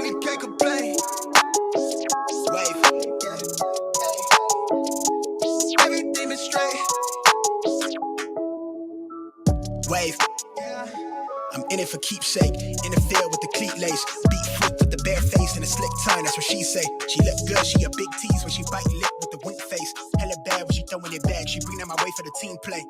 really can't complain. Wave, yeah. Everything is straight. Wave, yeah. I'm in it for keepsake. In the field with the cleat lace. Beat fruit with the bare face and a slick tongue, that's what she say. She look good, she a big tease when she bite lip with the wink face. Hella bad when she throwing it back. She bring out my way for the team play.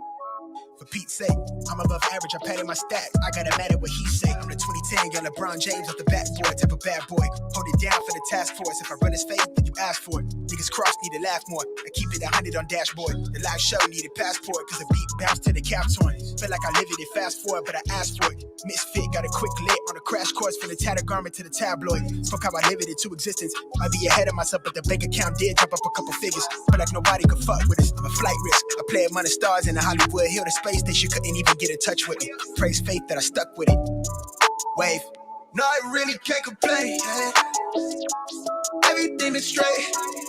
For Pete's sake, I'm above average, I padded my stats. I gotta matter what he say. I'm the 2010 young LeBron James off the backboard, type of bad boy. Hold it down for the task force. If I run his face, then you ask for it. Niggas cross need to laugh more. I keep it 100 on dashboard. The live show needed passport, cause the beat bounced to the cap torn. Feel like I live it fast forward, but I asked for it. Misfit got a quick lit on a crash course from the tattered garment to the tabloid. Spoke how I live it into existence. Might be ahead of myself, but the bank account did drop up a couple figures. Feel like nobody could fuck with us. I'm a flight risk. I play among the stars in the Hollywood Hill, the space station couldn't even get in touch with me. Praise faith that I stuck with it. Wave. No, I really can't complain. Everything is straight.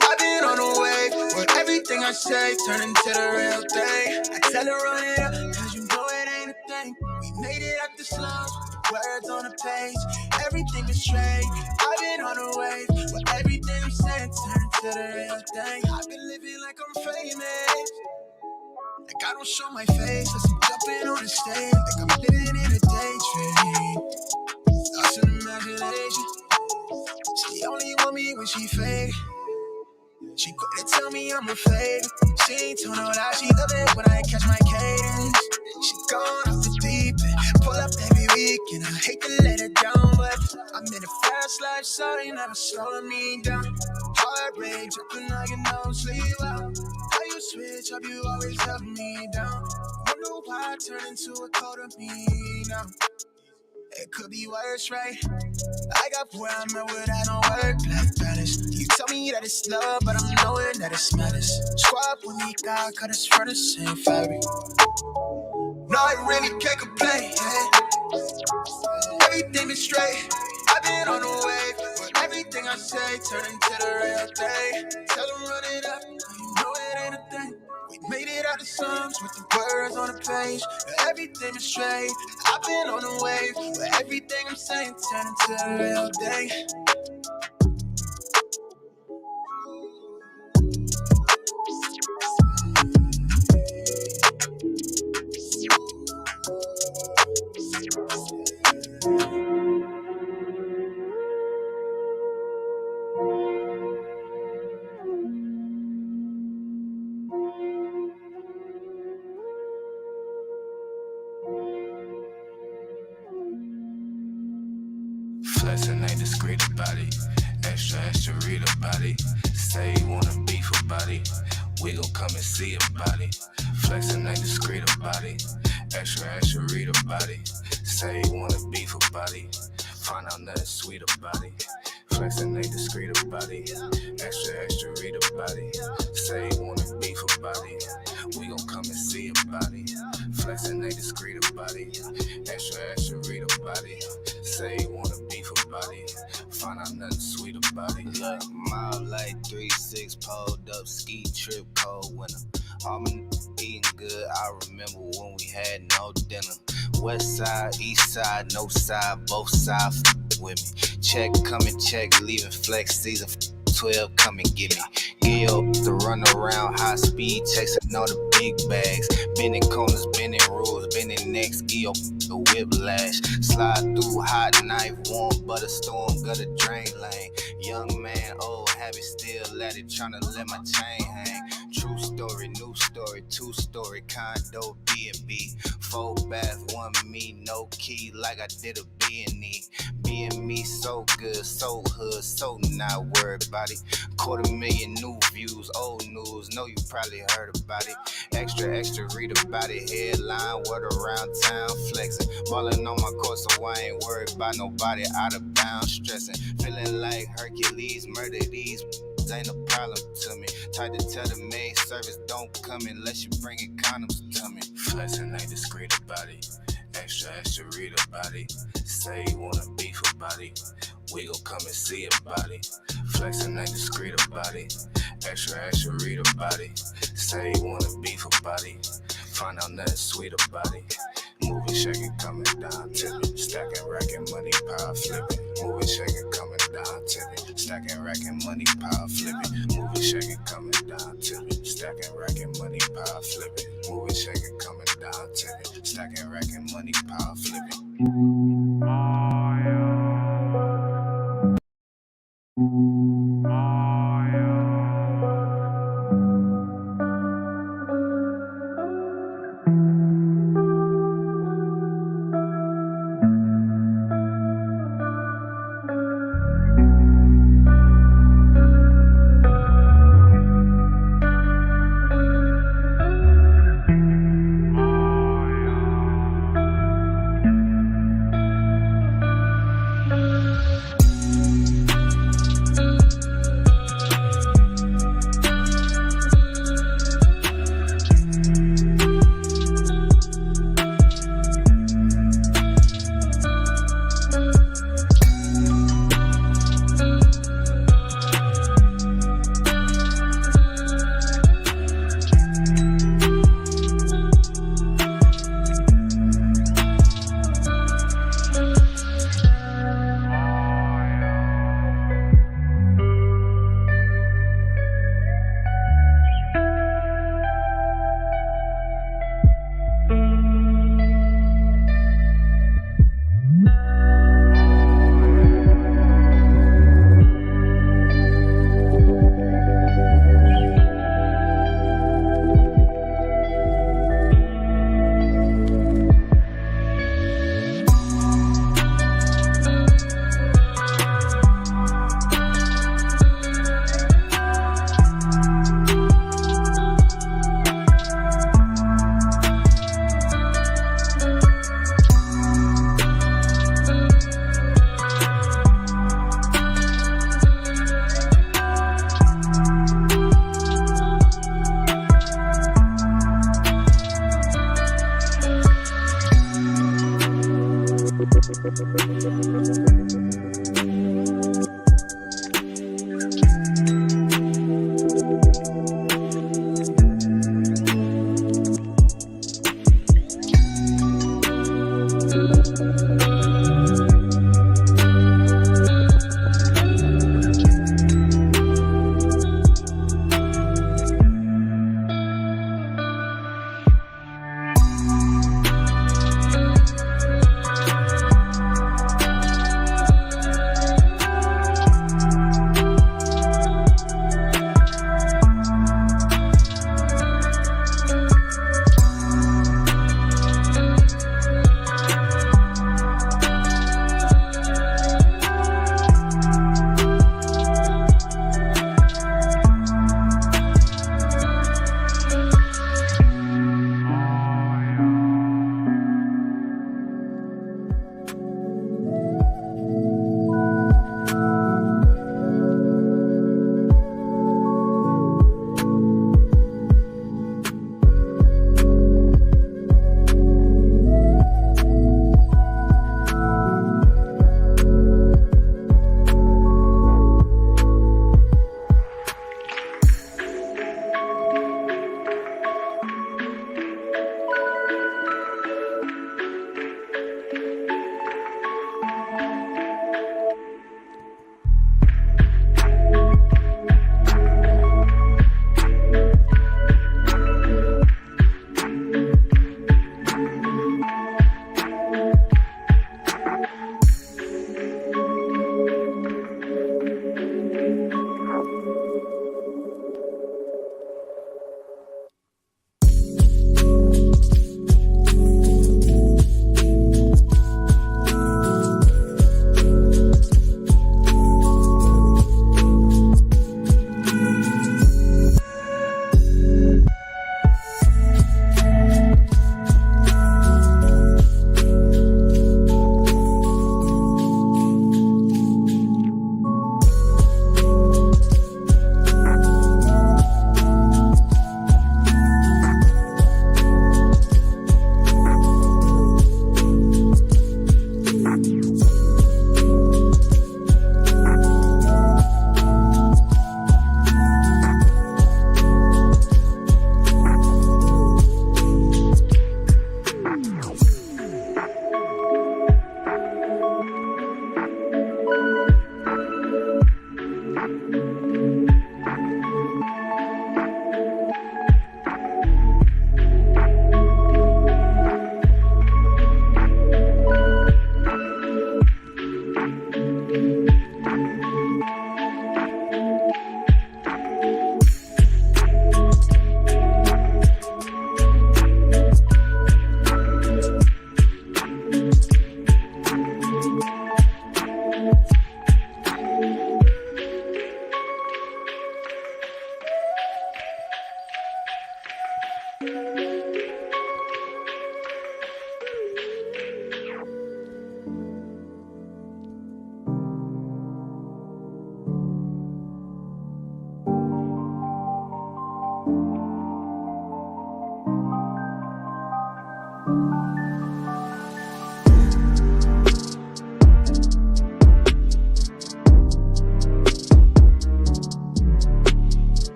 I've been on the wave. Where everything I say turn into the real thing. I tell her run it up, cause you know it ain't a thing. We made it out the slums with the words on the page. Everything is straight. I've been on the wave. Where everything I'm saying turn into the real thing. I've been living like I'm famous. Like I don't show my face, as I'm jumping on the stage. Like I'm living in a daydream. Thoughts and imagination. She only want me when she fake. She quick to tell me I'm her favorite. She ain't told no lie, she love it when I catch my cadence. She gone off the deep end, pull up every weekend. I hate to let her down, but I'm in a fast life, so they never slowing me down. Heart rate, dripping like an no sleep out. How you switch up, you always help me down. Wonder why I turn into a cold of me now. It could be worse, right? I got where I'm at without no work-life balance. You tell me that it's love, but I'm knowing that it's madness. Squad with me, God, cut us from the same fabric. No, I really can't complain. Everything is straight. I've been on the wave. But everything I say turn into the real thing. Tell them run it up, you know it ain't a thing. We made it out the slums with the words on the page. Everything is straight. I've been on the wave. Where everything I'm saying turn into the real thing. Flexing ain't discreet about it. Extra, extra read about it. Say you wanna beef about it. We gon' come and see about it. Flexing ain't discreet about it. Extra, extra read about it. Say you wanna beef about it. Find out nothing sweet about it. Flexing ain't discreet about it. Extra, extra read about it. Say you wanna beef about it. We gon' come and see about it. Flexing ain't discreet about it. Extra, extra read about it. Say you wanna beef about it. Find out nothing sweet about it. Look, mile like 3-6 pulled up, ski trip cold winter. All my eating good, I remember when we had no dinner. West side, east side, no side, both sides with me. Check, come and check, leaving flex season 12, come and get me. Gear up to run around high speed, chasing all the big bags. Bending corners, bending rules, bending necks, gear up the whiplash. Slide through hot knife, warm butter storm, gutter drain lane. Young man, old habit, still at it, tryna let my chain hang. True story, new story, 2-story condo, PnB. 4 bath, 1 me, no key, like I did a B&E. Being me so good, so hood, so not worried about it. 250,000 new views, old news, know you probably heard about it. Extra, extra, read about it. Headline, word around town, flexing. Ballin' on my course, so I ain't worried about nobody out of bounds, stressing. Feeling like Hercules, murder these ain't a problem to me. Tried to tell the maid service don't come unless you bringin' condoms to me. Flexing ain't discreet about it. Extra, extra read about it. Say you wanna beef about it. We gon' come and see about it. Flexing ain't discreet about it. Extra, extra read about it. Say you wanna beef about it. Find out nothing sweet about it. Moving, shaking, coming down, tipping. Stacking, racking, money, power flipping. Moving, shaking, coming down to me. Stacking, racking money, power flipping. Moving, shaking, coming down to me. Stacking, racking money, power flipping. Moving, shaking, coming down to me. Stacking, racking money, power flipping.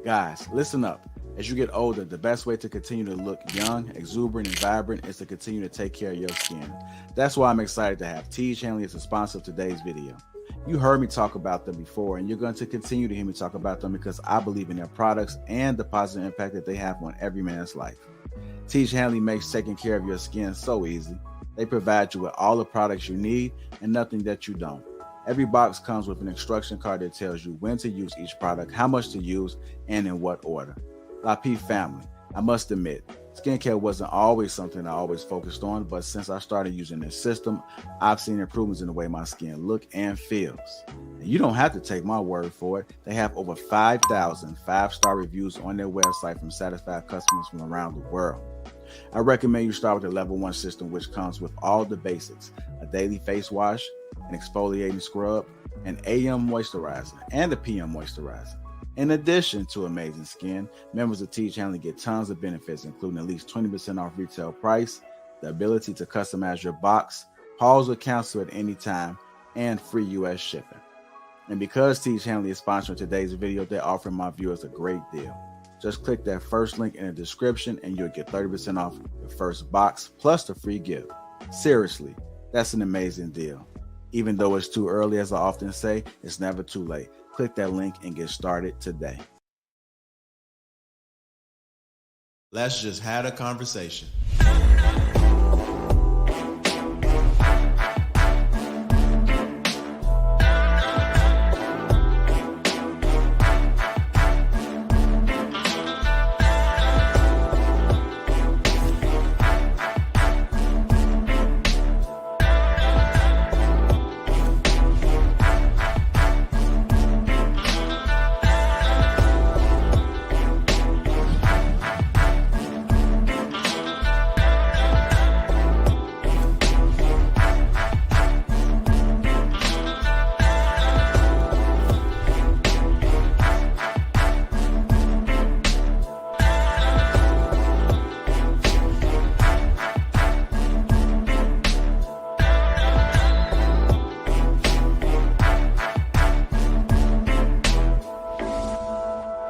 Guys, listen up. As you get older, the best way to continue to look young, exuberant, and vibrant is to continue to take care of your skin. That's why I'm excited to have Teej Hanley as a sponsor of today's video. You heard me talk about them before, and you're going to continue to hear me talk about them because I believe in their products and the positive impact that they have on every man's life. Teej Hanley makes taking care of your skin so easy. They provide you with all the products you need and nothing that you don't. Every box comes with an instruction card that tells you when to use each product, how much to use, and in what order. Lapeef family, I must admit, skincare wasn't always something I always focused on, but since I started using this system, I've seen improvements in the way my skin looks and feels. And you don't have to take my word for it. They have over 5,000 5-star reviews on their website from satisfied customers from around the world. I recommend you start with the level 1 system, which comes with all the basics: a daily face wash, an exfoliating scrub, an AM moisturizer, and a PM moisturizer. In addition to amazing skin, members of Teej Hanley get tons of benefits, including at least 20% off retail price, the ability to customize your box, pause or cancel at any time, and free US shipping. And because Teej Hanley is sponsoring today's video, they're offering my viewers a great deal. Just click that first link in the description and you'll get 30% off the first box plus the free gift. Seriously, that's an amazing deal. Even though it's too early, as I often say, it's never too late. Click that link and get started today. Let's just have a conversation.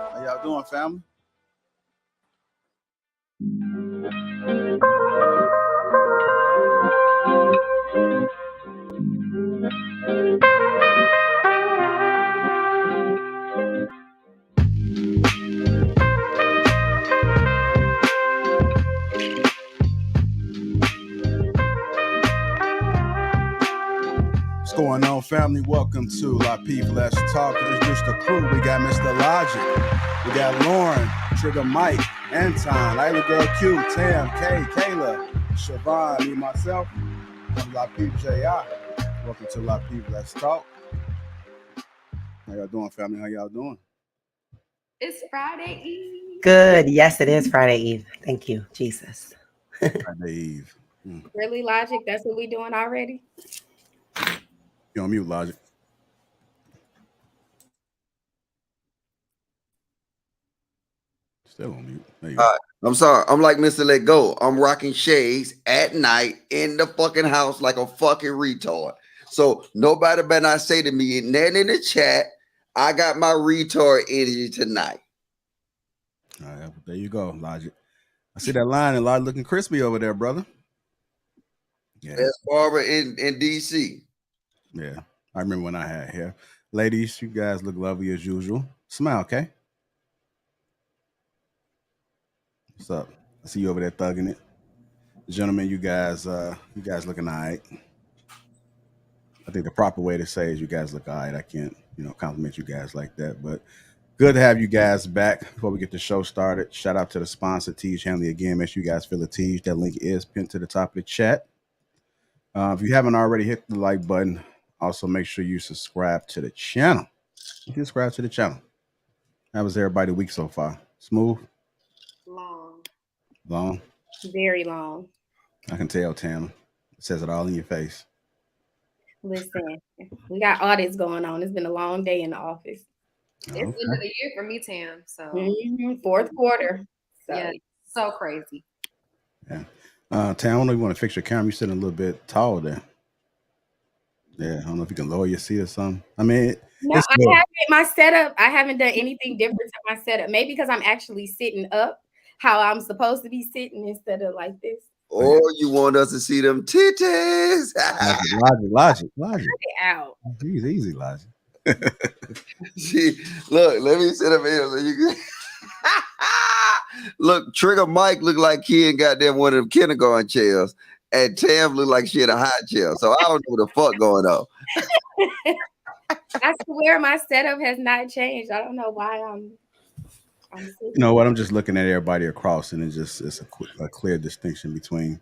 How y'all doing, family? What's going on, family? Welcome to Lapeef Let's Talk. Introduce the crew. We got Mr. Logic. We got Lauren, Trigger Mike, Anton, Isla Girl Q, Tam, Kay, Kayla, Siobhan, me, myself. I'm Lapeef J.I. Welcome to Lapeef Let's Talk. How y'all doing, family? How y'all doing? It's Friday Eve. Good. Yes, it is Friday Eve. Thank you, Jesus. Friday Eve. Really, Logic? That's what we doing already? You on mute, Logic. Still on mute. There you go. I'm sorry. I'm like Mr. Let Go. I'm rocking shades at night in the fucking house like a fucking retard. So nobody better not say to me, nothing in the chat, I got my retard energy tonight. All right, there you go, Logic. I see that line and Logic looking crispy over there, brother. Yeah. Best barber in DC. Yeah. I remember when I had hair. Ladies, you guys look lovely as usual. Smile, okay? What's up? I see you over there thugging it. Gentlemen, you guys looking all right. I think the proper way to say is you guys look all right. I can't, compliment you guys like that, but good to have you guys back. Before we get the show started, shout out to the sponsor, Teej Hanley. Again, make sure you guys feel the Teej. That link is pinned to the top of the chat. If you haven't already, hit the like button. Also, make sure you subscribe to the channel. Subscribe to the channel. How was everybody week so far? Smooth? Long? Very long. I can tell, Tam. It says it all in your face. Listen, we got audits going on. It's been a long day in the office. It's end of the year for me, Tam. So fourth quarter. So yeah, so crazy. Yeah. Tam, I don't know if you want to fix your camera. You're sitting a little bit tall there. Yeah, I don't know if you can lower your seat or something. I mean, No, it's I good. haven't. My setup, I haven't done anything different to my setup. Maybe because I'm actually sitting up how I'm supposed to be sitting instead of like this. Or you want us to see them titties? Logic. Get out. Easy, logic. See, look, let me sit up here so you can. Look, Trigger Mike looked like he ain't got them one of them kindergarten chairs, and Tam looked like she had a high chair. So I don't know what the fuck going on. I swear my setup has not changed. I don't know why I'm You sitting. know what? I'm just looking at everybody across, and it's a clear distinction between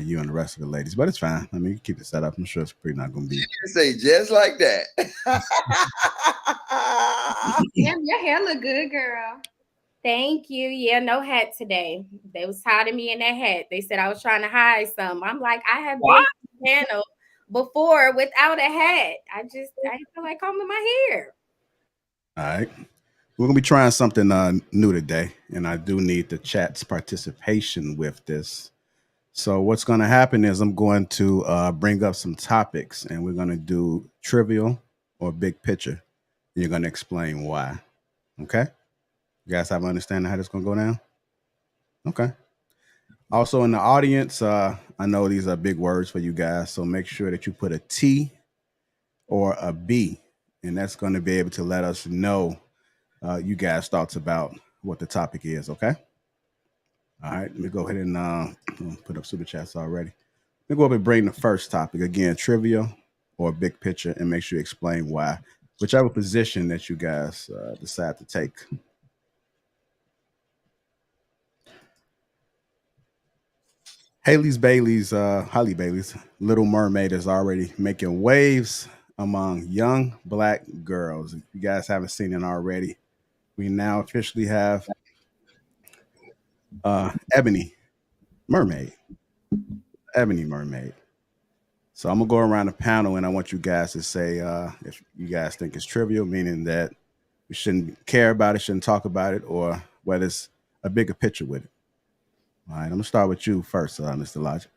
you and the rest of the ladies. But it's fine. I mean, you keep it set up. I'm sure it's pretty not going to be. Say just like that. Damn, your hair look good, girl. Thank you. Yeah, no hat today. They was tired of me in that hat. They said I was trying to hide some. I'm like, I have been on the panel before without a hat. I didn't feel like combing my hair. All right. We're going to be trying something new today, and I do need the chat's participation with this. So what's going to happen is I'm going to bring up some topics, and we're going to do trivial or big picture. You're going to explain why. Okay? You guys have an understanding how this is going to go down? Okay. Also in the audience, I know these are big words for you guys, so make sure that you put a T or a B, and that's going to be able to let us know you guys' thoughts about what the topic is, okay? All right, let me go ahead and put up super chats already. Let me go up and bring the first topic again, trivia or big picture, and make sure you explain why, whichever position that you guys decide to take. Holly Bailey's Little Mermaid is already making waves among young black girls. If you guys haven't seen it already, we now officially have Ebony Mermaid. Ebony Mermaid. So I'm gonna go around the panel and I want you guys to say if you guys think it's trivial, meaning that we shouldn't care about it, shouldn't talk about it, or whether it's a bigger picture with it. All right, I'm gonna start with you first, Mr. Logic.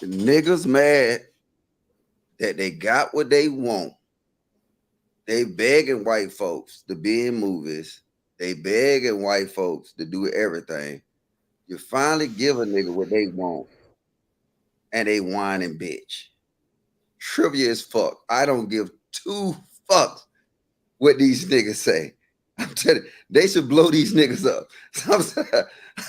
The niggas mad that they got what they want. They begging white folks to be in movies. They begging white folks to do everything. You finally give a nigga what they want, and they whining bitch. Trivia as fuck. I don't give two fucks what these niggas say. I'm telling you, they should blow these niggas up.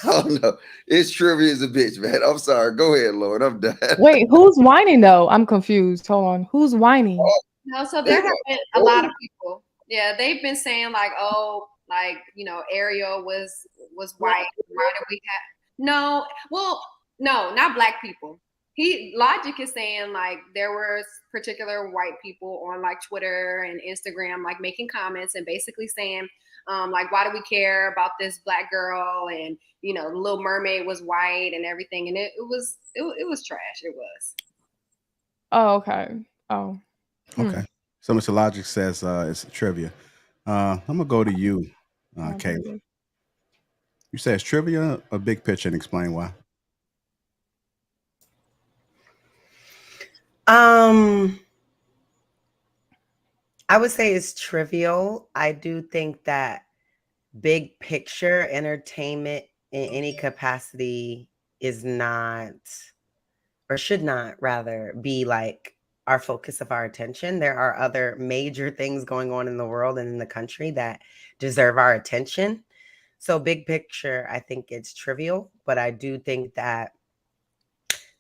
I don't know. It's trivia as a bitch, man. I'm sorry. Go ahead, Lord. I'm done. Wait, who's whining though? I'm confused. Hold on. Who's whining? No, so there have been a lot of people. Yeah, they've been saying like, oh, like, you know, Ariel was white. Why did we have no? Well, no, not black people. Logic is saying like there were particular white people on like Twitter and Instagram like making comments and basically saying like, why do we care about this black girl? And you know, the Little Mermaid was white and everything, and it was trash. It was. Oh, okay. Oh. Okay. So Mr. Logic says it's trivia. I'm gonna go to you, Kayla. You say it's trivia, a big picture, and explain why. I would say it's trivial. I do think that big picture entertainment in any capacity is not, or should not rather, be like our focus of our attention. There are other major things going on in the world and in the country that deserve our attention. So big picture, I think it's trivial, but I do think that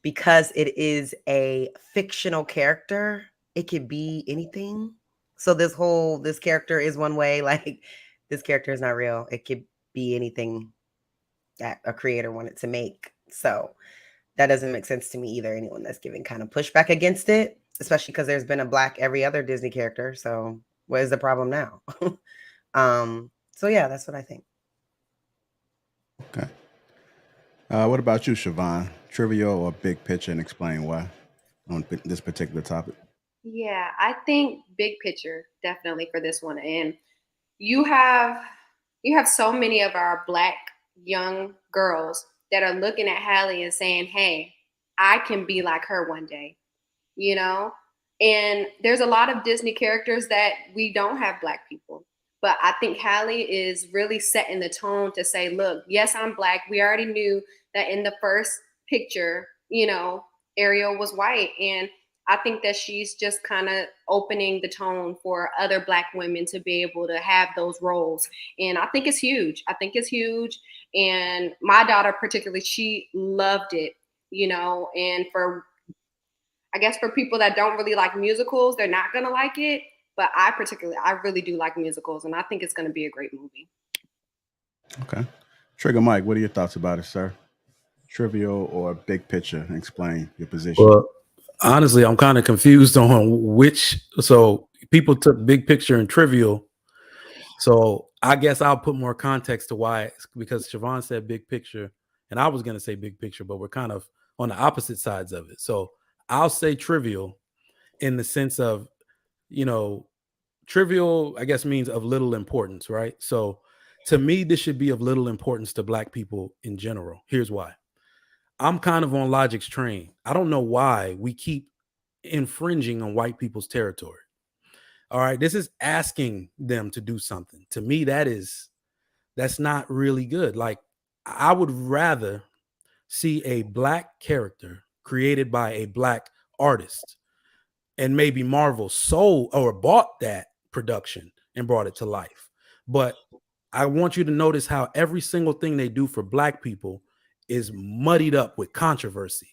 because it is a fictional character, it could be anything. So this character is one way, like this character is not real. It could be anything that a creator wanted to make. So that doesn't make sense to me either. Anyone that's giving kind of pushback against it, especially because there's been a black every other Disney character. So what is the problem now? So yeah, that's what I think. Okay. What about you, Siobhan? Trivial or big picture, and explain why on this particular topic. Yeah, I think big picture definitely for this one. And you have so many of our black young girls that are looking at Halle and saying, hey, I can be like her one day. you know? And there's a lot of Disney characters that we don't have Black people. But I think Halle is really setting the tone to say, look, yes, I'm Black. We already knew that in the first picture, you know, Ariel was white. And I think that she's just kind of opening the tone for other Black women to be able to have those roles. And I think it's huge. I think it's huge. And my daughter, particularly, she loved it, you know, and I guess for people that don't really like musicals, they're not going to like it. But I really do like musicals, and I think it's going to be a great movie. Okay. Trigger Mike, what are your thoughts about it, sir? Trivial or big picture? Explain your position. Well, honestly, I'm kind of confused on which. So people took big picture and trivial. So I guess I'll put more context to why, because Siobhan said big picture, and I was going to say big picture, but we're kind of on the opposite sides of it. So I'll say trivial in the sense of, you know, trivial, I guess, means of little importance, right? So to me, this should be of little importance to Black people in general. Here's why. I'm kind of on Logic's train. I don't know why we keep infringing on white people's territory. All right, this is asking them to do something. To me, that's not really good. Like, I would rather see a Black character created by a Black artist, and maybe Marvel sold or bought that production and brought it to life. But I want you to notice how every single thing they do for Black people is muddied up with controversy.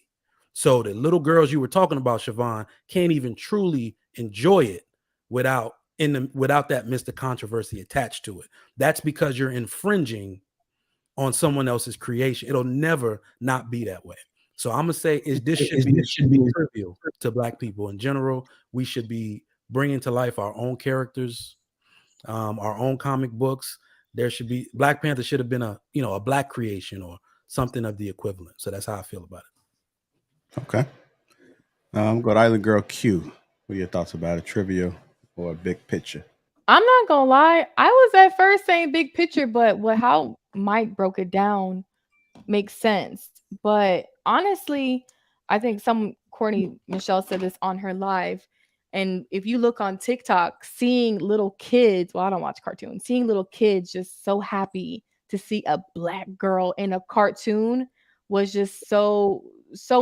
So the little girls you were talking about, Siobhan, can't even truly enjoy it without that Mr. Controversy attached to it. That's because you're infringing on someone else's creation. It'll never not be that way. So I'm gonna say this should be trivial to Black people in general. We should be bringing to life our own characters, our own comic books. There should be Black Panther should have been a Black creation or something of the equivalent. So that's how I feel about it. Okay. Go to Island Girl Q. What are your thoughts about it? Trivial or big picture? I'm not gonna lie. I was at first saying big picture, but how Mike broke it down makes sense. But honestly, I think Courtney Michelle said this on her live. And if you look on TikTok, seeing little kids, well, I don't watch cartoons, seeing little kids just so happy to see a Black girl in a cartoon was just so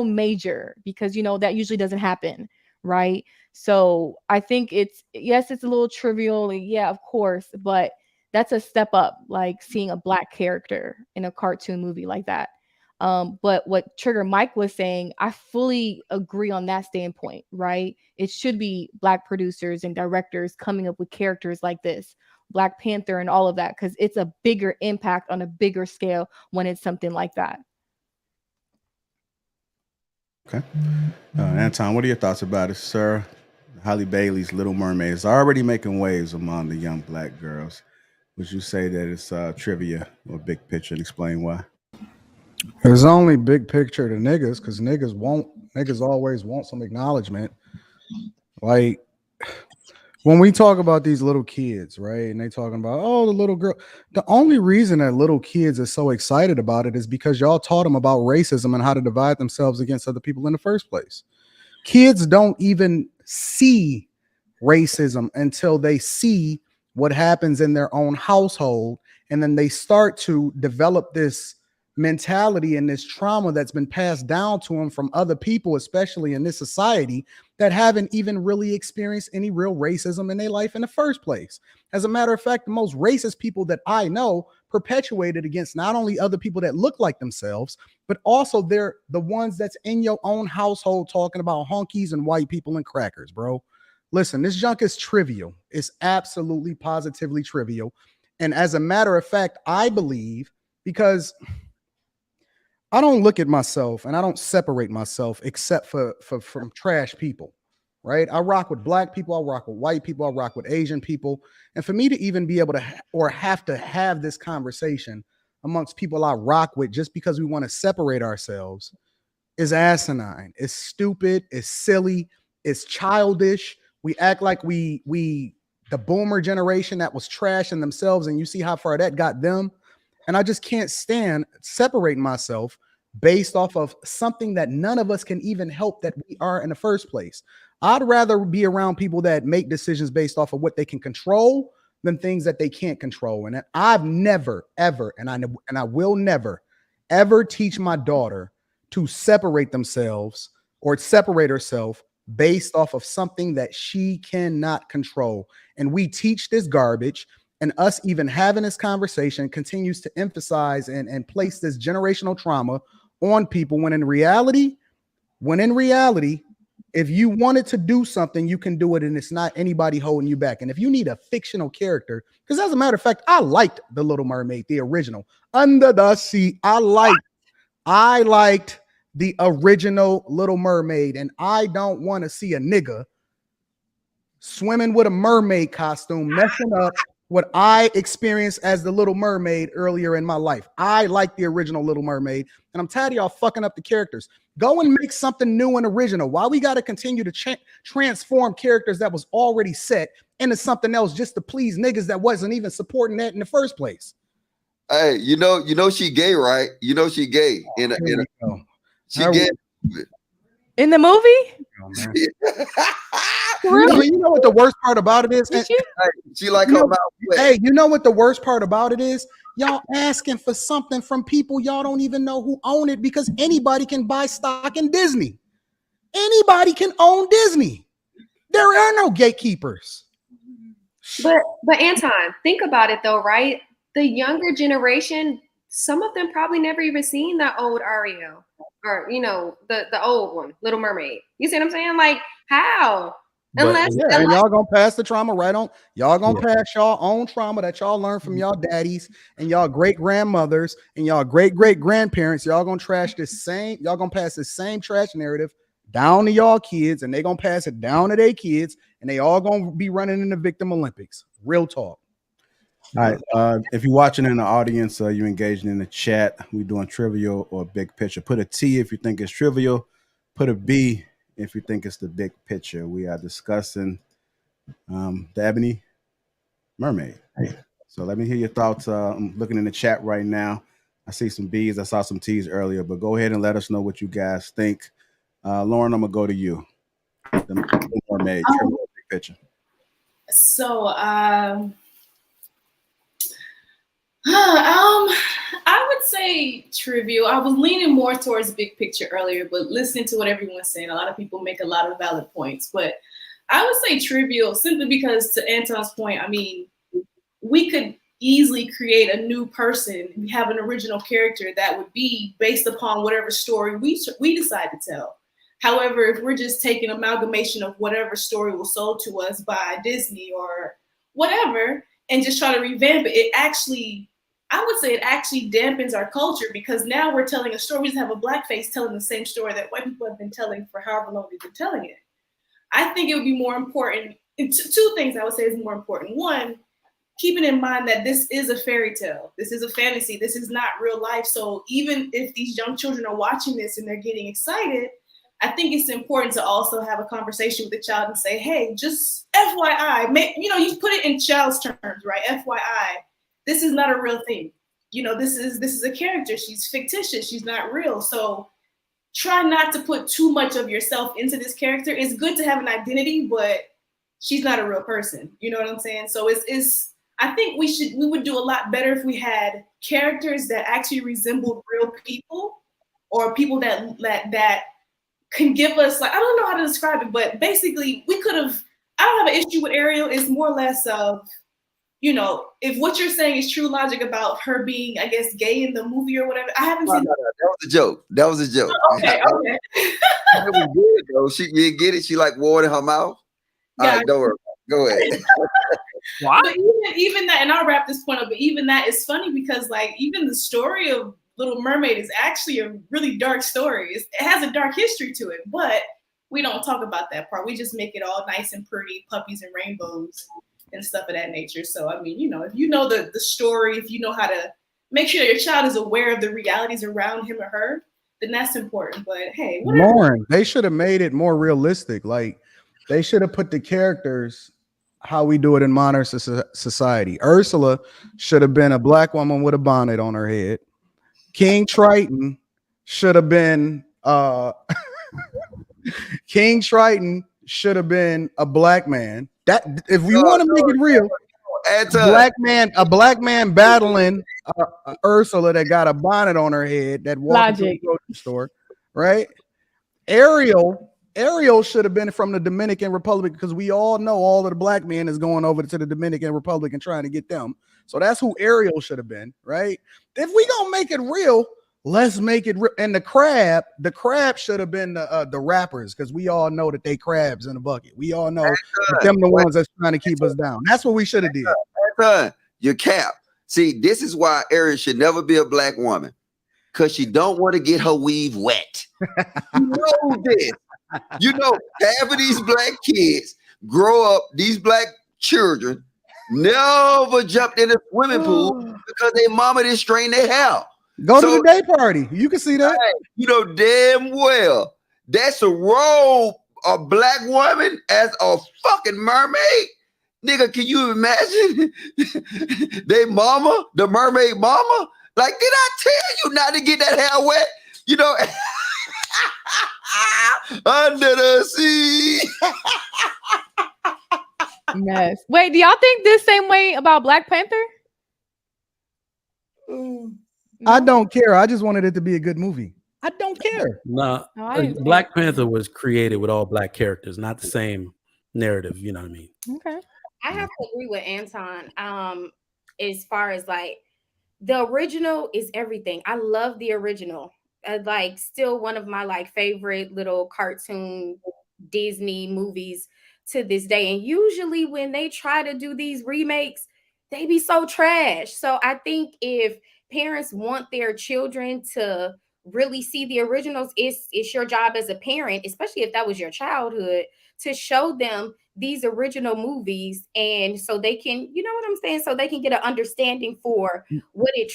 major, because that usually doesn't happen, right? So I think it's a little trivial, yeah, of course, but that's a step up, like seeing a Black character in a cartoon movie like that. But what Trigger Mike was saying, I fully agree on that standpoint, right? It should be Black producers and directors coming up with characters like this, Black Panther and all of that, because it's a bigger impact on a bigger scale when it's something like that. Okay. Anton, what are your thoughts about it, sir? Halle Bailey's Little Mermaid is already making waves among the young Black girls. Would you say that it's trivia or big picture, and explain why? It's only big picture to niggas, because niggas always want some acknowledgement. Like, when we talk about these little kids, right, and they talking about, oh, the little girl, the only reason that little kids are so excited about it is because y'all taught them about racism and how to divide themselves against other people in the first place. Kids don't even see racism until they see what happens in their own household, and then they start to develop this mentality and this trauma that's been passed down to them from other people, especially in this society, that haven't even really experienced any real racism in their life in the first place. As a matter of fact, the most racist people that I know perpetuated against not only other people that look like themselves, but also they're the ones that's in your own household talking about honkies and white people and crackers, bro. Listen, this junk is trivial. It's absolutely positively trivial. And as a matter of fact, I believe, because I don't look at myself and I don't separate myself except from trash people, right? I rock with Black people, I rock with white people, I rock with Asian people. And for me to even be able to or have to have this conversation amongst people I rock with just because we want to separate ourselves is asinine. It's stupid, it's silly, it's childish. We act like we the boomer generation that was trashing themselves, and you see how far that got them. And I just can't stand separating myself based off of something that none of us can even help that we are in the first place. I'd rather be around people that make decisions based off of what they can control than things that they can't control. And I've never, ever, and I will never, ever teach my daughter to separate themselves or separate herself based off of something that she cannot control. And we teach this garbage, and us even having this conversation continues to emphasize and place this generational trauma on people when in reality, if you wanted to do something, you can do it, and it's not anybody holding you back. And if you need a fictional character, because as a matter of fact, I liked The Little Mermaid, the original, Under the Sea. I liked the original Little Mermaid, and I don't want to see a nigga swimming with a mermaid costume messing up what I experienced as the Little Mermaid earlier in my life. I like the original Little Mermaid, and I'm tired of y'all fucking up the characters. Go and make something new and original. Why we got to continue to transform characters that was already set into something else just to please niggas that wasn't even supporting that in the first place? Hey, you know she gay, right? You know she gay. She gay. In the movie? Oh, man. You know what the worst part about it is? She like her mouth wet. Hey, you know what the worst part about it is? Y'all asking for something from people y'all don't even know who own it, because anybody can buy stock in Disney. Anybody can own Disney. There are no gatekeepers. But Anton, think about it though, right? The younger generation, some of them probably never even seen that old Ariel, or the old one, Little Mermaid. You see what I'm saying? Like, how? Unless and y'all gonna pass the trauma right on. Y'all gonna pass y'all own trauma that y'all learned from y'all daddies and y'all great grandmothers and y'all great grandparents. Y'all gonna pass this same trash narrative down to y'all kids, and they gonna pass it down to their kids, and they all gonna be running in the victim Olympics. Real talk. All right. If you're watching in the audience, you're engaging in the chat. We're doing trivial or big picture. Put a T if you think it's trivial. Put a B if you think it's the big picture. We are discussing the Ebony Mermaid. So let me hear your thoughts. I'm looking in the chat right now. I see some B's. I saw some T's earlier, but go ahead and let us know what you guys think. Lauren, I'm gonna go to you. The Mermaid, trivial or big picture. So, I would say trivial. I was leaning more towards big picture earlier, but listening to what everyone's saying, a lot of people make a lot of valid points. But I would say trivial simply because, to Anton's point, I mean, we could easily create a new person, have an original character that would be based upon whatever story we decide to tell. However, if we're just taking amalgamation of whatever story was sold to us by Disney or whatever and just try to revamp it, I would say it actually dampens our culture, because now we're telling a story. We just have a blackface telling the same story that white people have been telling for however long they've been telling it. I think it would be more important. Two things I would say is more important. One, keeping in mind that this is a fairy tale. This is a fantasy. This is not real life. So even if these young children are watching this and they're getting excited, I think it's important to also have a conversation with the child and say, hey, just FYI, you put it in child's terms, right? FYI. This is not a real thing. This is a character. She's fictitious. She's not real. So try not to put too much of yourself into this character. It's good to have an identity, but she's not a real person. You know what I'm saying? So I think we would do a lot better if we had characters that actually resembled real people, or people that can give us, like, I don't know how to describe it, but basically I don't have an issue with Ariel. It's more or less of, if what you're saying is true logic about her being, I guess, gay in the movie or whatever. I haven't seen. No, that was a joke. That was a joke. Okay. That was good though. She didn't get it. She like water in her mouth. All right, don't worry. Go ahead. Wow. But even that, and I'll wrap this point up. But even that is funny because, like, even the story of Little Mermaid is actually a really dark story. It has a dark history to it, but we don't talk about that part. We just make it all nice and pretty, puppies and rainbows and stuff of that nature. So, I mean, if you know the story, if you know how to make sure that your child is aware of the realities around him or her, then that's important. But hey, whatever. Lauren, they should have made it more realistic. Like, they should have put the characters how we do it in modern society. Ursula should have been a black woman with a bonnet on her head. King Triton should have been King Triton should have been a black man. That if we want to make it real, a black man battling Ursula that got a bonnet on her head that walked into the grocery store, right? Ariel should have been from the Dominican Republic because we all know all of the black men is going over to the Dominican Republic and trying to get them. So that's who Ariel should have been, right? If we gonna make it real, let's make it real. And the crab should have been the rappers because we all know that they crabs in the bucket. We all know that them the ones that's trying to keep us down. That's what we should have did. Your cap. See, this is why Ariel should never be a black woman because she don't want to get her weave wet. You know this. You know, half of these black kids grow up, these black children never jumped in the swimming pool because their mama didn't strain their hair. Go to the day party. You can see that. You know damn well that's a role a black woman as a fucking mermaid. Nigga, can you imagine they mama, the mermaid mama? Like, did I tell you not to get that hair wet? You know, under the sea. Yes. Wait, do y'all think this same way about Black Panther? I don't care. I just wanted it to be a good movie. I don't care. Nah, Black Panther was created with all black characters, not the same narrative. You know what I mean? Okay. I have to agree with Anton. As far as like the original is everything. I love the original. Like still one of my like favorite little cartoon Disney movies to this day. And usually when they try to do these remakes, they be so trash. So I think if parents want their children to really see the originals, it's your job as a parent, especially if that was your childhood, to show them these original movies, and so they can, you know what I'm saying, so they can get an understanding for what it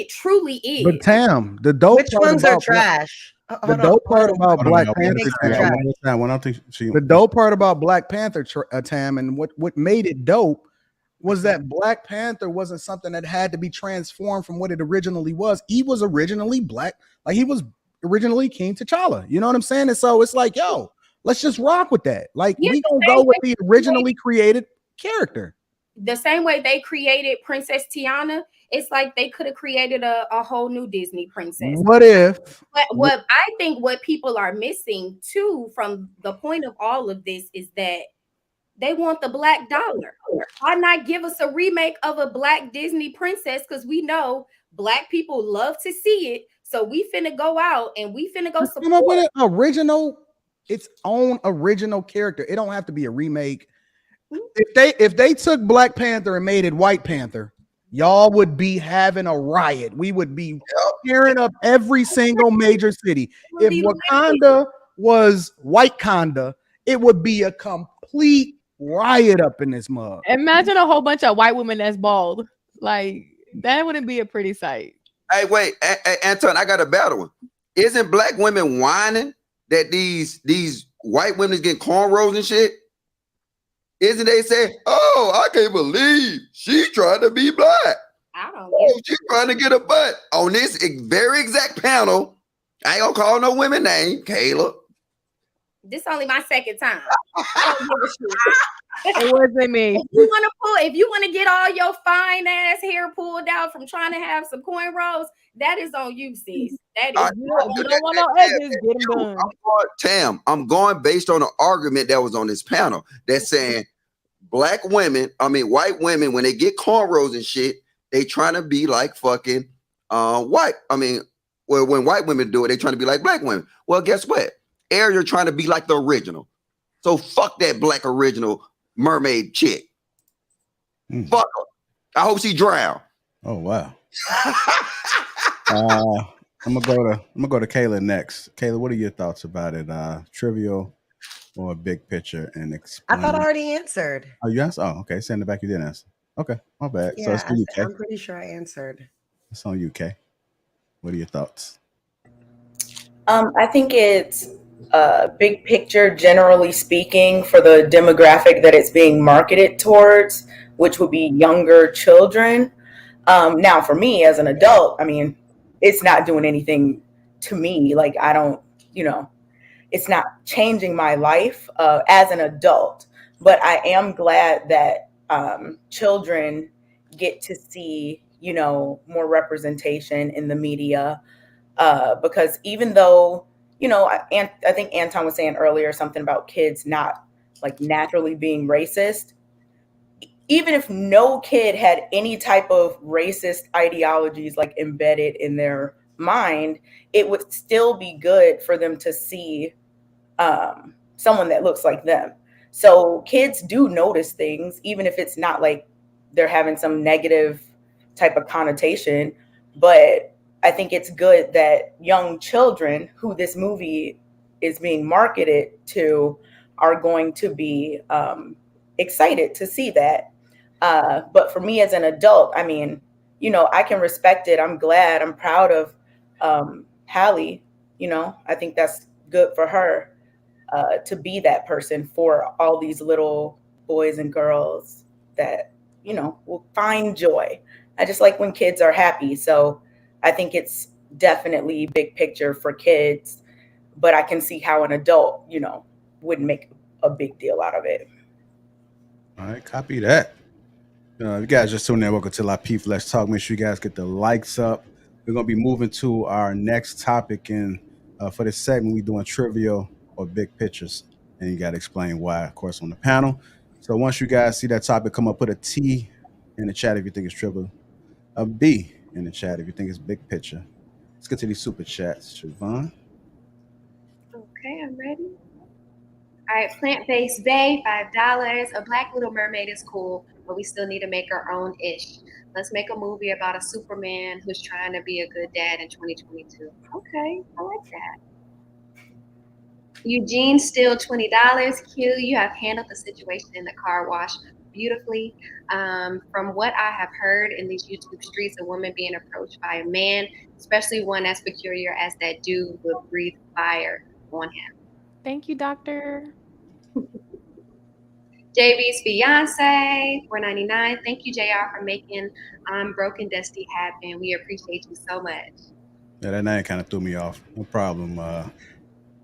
truly is. But Tam, the dope which ones are trash? The dope part about Black Panther, the dope part about Black Panther, Tam, and what made it dope was that Black Panther wasn't something that had to be transformed from what it originally was. He was originally black, like he was originally King T'Challa. You know what I'm saying? And so it's like, yo, let's just rock with that. Like we gonna go with the originally created character. The same way they created Princess Tiana, it's like they could have created a whole new Disney princess. What if? But what I think what people are missing too from the point of all of this is that they want the black dollar. Why not give us a remake of a black Disney princess? Because we know black people love to see it. So we finna go out and we finna go support. Come up with an original, its own original character. It don't have to be a remake. If they took Black Panther and made it White Panther, y'all would be having a riot. We would be tearing up every single major city. If Wakanda was White Conda, it would be a complete riot up in this mug. Imagine a whole bunch of white women that's bald. Like that wouldn't be a pretty sight. Hey, wait, Anton, I got a better one. Isn't black women whining that these white women getting cornrows and shit? Isn't they say, oh, I can't believe she's trying to be black. I don't know. Oh, she's trying to get a butt on this very exact panel. I ain't gonna call no women name, Kayla. This only my second time. I don't give a shit. It wasn't me. If you want to get all your fine ass hair pulled out from trying to have some cornrows, that is on you, sis. That is you don't want no edges, get them done. Tam, I'm going based on an argument that was on this panel that's saying white women, when they get cornrows and shit, they trying to be like fucking white. When white women do it, they trying to be like black women. Well, guess what? Ariel trying to be like the original. So fuck that black original mermaid chick. Fuck her. I hope she drown. Oh wow. I'm gonna go to Kayla next. Kayla, what are your thoughts about it? Trivial or big picture? And explain. I thought I already answered. Oh, you answered? Oh, okay. Send it back. You didn't answer. Okay, my bad. Yeah, so it's for you, Kay. I'm pretty sure I answered. It's on you, Kay. What are your thoughts? I think it's big picture, generally speaking, for the demographic that it's being marketed towards, which would be younger children. Now, for me as an adult, it's not doing anything to me. Like, I don't, it's not changing my life as an adult, but I am glad that children get to see, more representation in the media. Because even though, I think Anton was saying earlier something about kids not like naturally being racist. Even if no kid had any type of racist ideologies like embedded in their mind, it would still be good for them to see someone that looks like them. So kids do notice things, even if it's not like they're having some negative type of connotation. But I think it's good that young children who this movie is being marketed to are going to be excited to see that. But for me as an adult, I mean, I can respect it. I'm glad. I'm proud of Hallie. I think that's good for her to be that person for all these little boys and girls that, will find joy. I just like when kids are happy. So I think it's definitely big picture for kids, but I can see how an adult, wouldn't make a big deal out of it. All right, copy that. You guys just tuned in. Welcome to Lapeef Let's Talk. Make sure you guys get the likes up. We're gonna be moving to our next topic, and for this segment, we're doing trivial or big pictures, and you got to explain why, of course, on the panel. So once you guys see that topic, come up, put a T in the chat if you think it's trivial, a B in the chat if you think it's big picture. Let's get to these super chats, Siobhan. Okay, I'm ready. All right, plant-based bay, $5. A black Little Mermaid is cool, but we still need to make our own ish. Let's make a movie about a Superman who's trying to be a good dad in 2022. Okay, I like that. Eugene, still $20. Q, you have handled the situation in the car wash beautifully. From what I have heard in these YouTube streets, a woman being approached by a man, especially one as peculiar as that dude, would breathe fire on him. Thank you, doctor. JB's fiance, $4.99. Thank you, JR, for making Broken Dusty happen. We appreciate you so much. Yeah, that name kind of threw me off. No problem,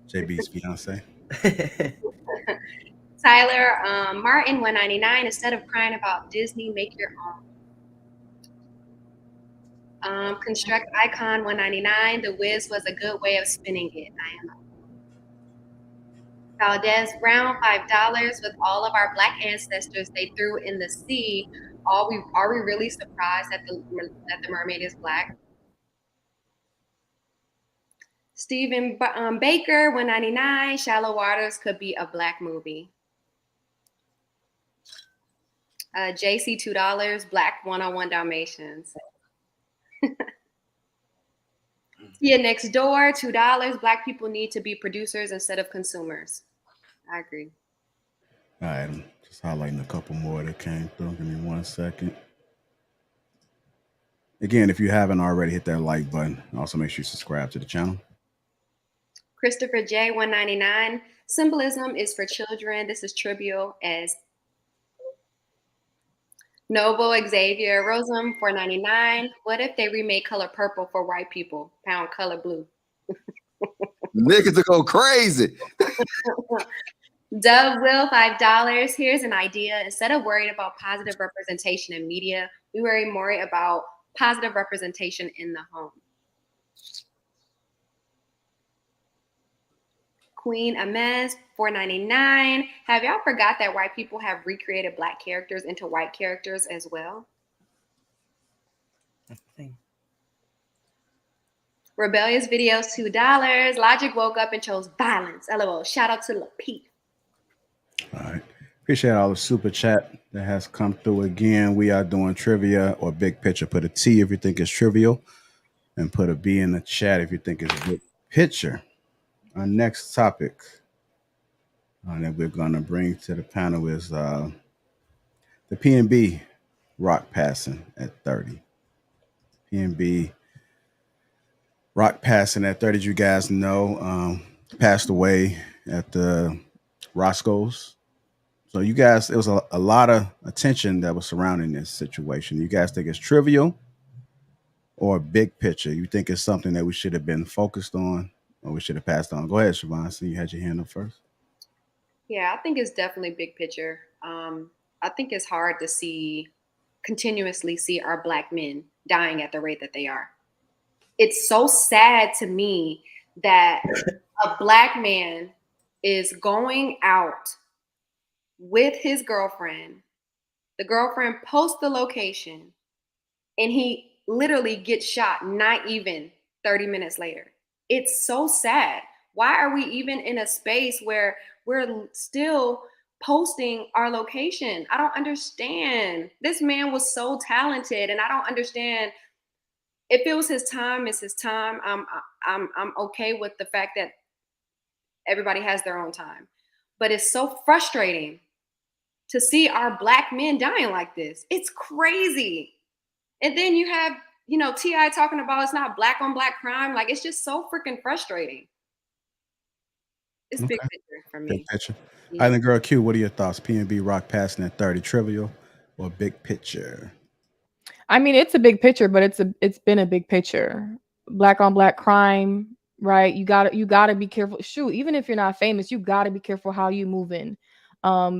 JB's fiance. Tyler Martin, $1.99. Instead of crying about Disney, make your own. Construct Icon, $1.99. The Wiz was a good way of spinning it. I am. Valdez Brown, $5. With all of our black ancestors they threw in the sea, are we really surprised that the mermaid is black? Stephen Baker, $1.99. Shallow Waters could be a black movie. JC, $2. Black 101 Dalmatians. Tia Next Door, $2. Black people need to be producers instead of consumers. I agree. All right, I'm just highlighting a couple more that came through. Give me 1 second. Again, if you haven't already, hit that like button. Also, make sure you subscribe to the channel. Christopher J, $1.99. Symbolism is for children. This is trivial as Noble Xavier Rosum, $4.99. What if they remake Color Purple for white people? Pound Color Blue. Niggas will go crazy. Dove Will, $5. Here's an idea. Instead of worrying about positive representation in media, we worry more about positive representation in the home. Queen Amez, $4.99. Have y'all forgot that white people have recreated black characters into white characters as well? Rebellious Videos, $2. Logic woke up and chose violence. LOL. Shout out to Lapeef. All right. Appreciate all the super chat that has come through again. We are doing trivia or big picture. Put a T if you think it's trivial, and put a B in the chat if you think it's big picture. Our next topic that we're going to bring to the panel is the PnB Rock passing at 30. PnB Rock passing at 30, you guys know, passed away at the Roscoe's. So you guys, it was a lot of attention that was surrounding this situation. You guys think it's trivial or big picture? You think it's something that we should have been focused on or we should have passed on? Go ahead, Siobhan. See, you had your hand up first. Yeah, I think it's definitely big picture. I think it's hard to continuously see our Black men dying at the rate that they are. It's so sad to me that a Black man is going out with his girlfriend. The girlfriend posts the location and he literally gets shot not even 30 minutes later. It's so sad. Why are we even in a space where we're still posting our location? I don't understand. This man was so talented, and I don't understand. If it was his time, it's his time. I'm okay with the fact that everybody has their own time. But it's so frustrating to see our Black men dying like this. It's crazy. And then you have, T.I. talking about it's not Black on Black crime. Like, it's just so freaking frustrating. It's big picture for me. Big picture. Yeah. I think, girl Q, what are your thoughts? PnB Rock passing at 30, trivial or big picture? I mean, it's a big picture, but it's been a big picture. Black on Black crime, right? You gotta be careful. Shoot, even if you're not famous, you gotta be careful how you move in.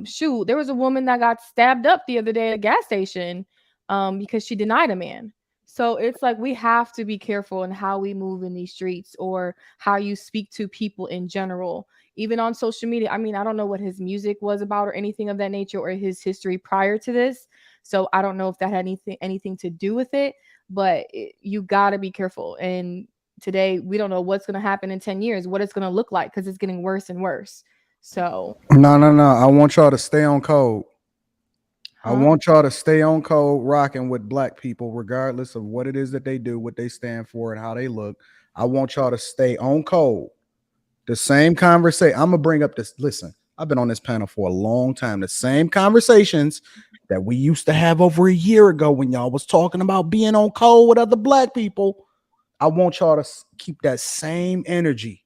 Shoot, there was a woman that got stabbed up the other day at a gas station because she denied a man. So it's like we have to be careful in how we move in these streets or how you speak to people in general, even on social media. I mean, I don't know what his music was about or anything of that nature or his history prior to this. So I don't know if that had anything to do with it, but you got to be careful. And today we don't know what's going to happen in 10 years, what it's going to look like, because it's getting worse and worse. So no. I want y'all to stay on code. I want y'all to stay on code, rocking with Black people, regardless of what it is that they do, what they stand for, and how they look. I want y'all to stay on code. The same conversation. I'm going to bring up this. Listen, I've been on this panel for a long time. The same conversations that we used to have over a year ago when y'all was talking about being on code with other Black people. I want y'all to keep that same energy.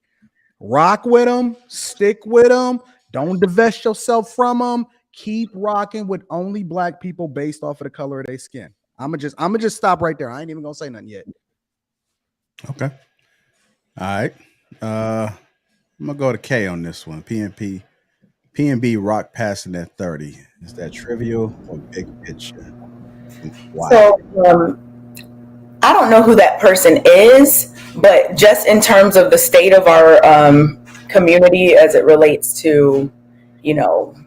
Rock with them. Stick with them. Don't divest yourself from them. Keep rocking with only Black people based off of the color of their skin. I'm gonna just stop right there. I ain't even gonna say nothing yet. Okay. All right. I'm gonna go to K on this one. PnB Rock passing at 30. Is that trivial or big picture? Why? So I don't know who that person is, but just in terms of the state of our community as it relates to,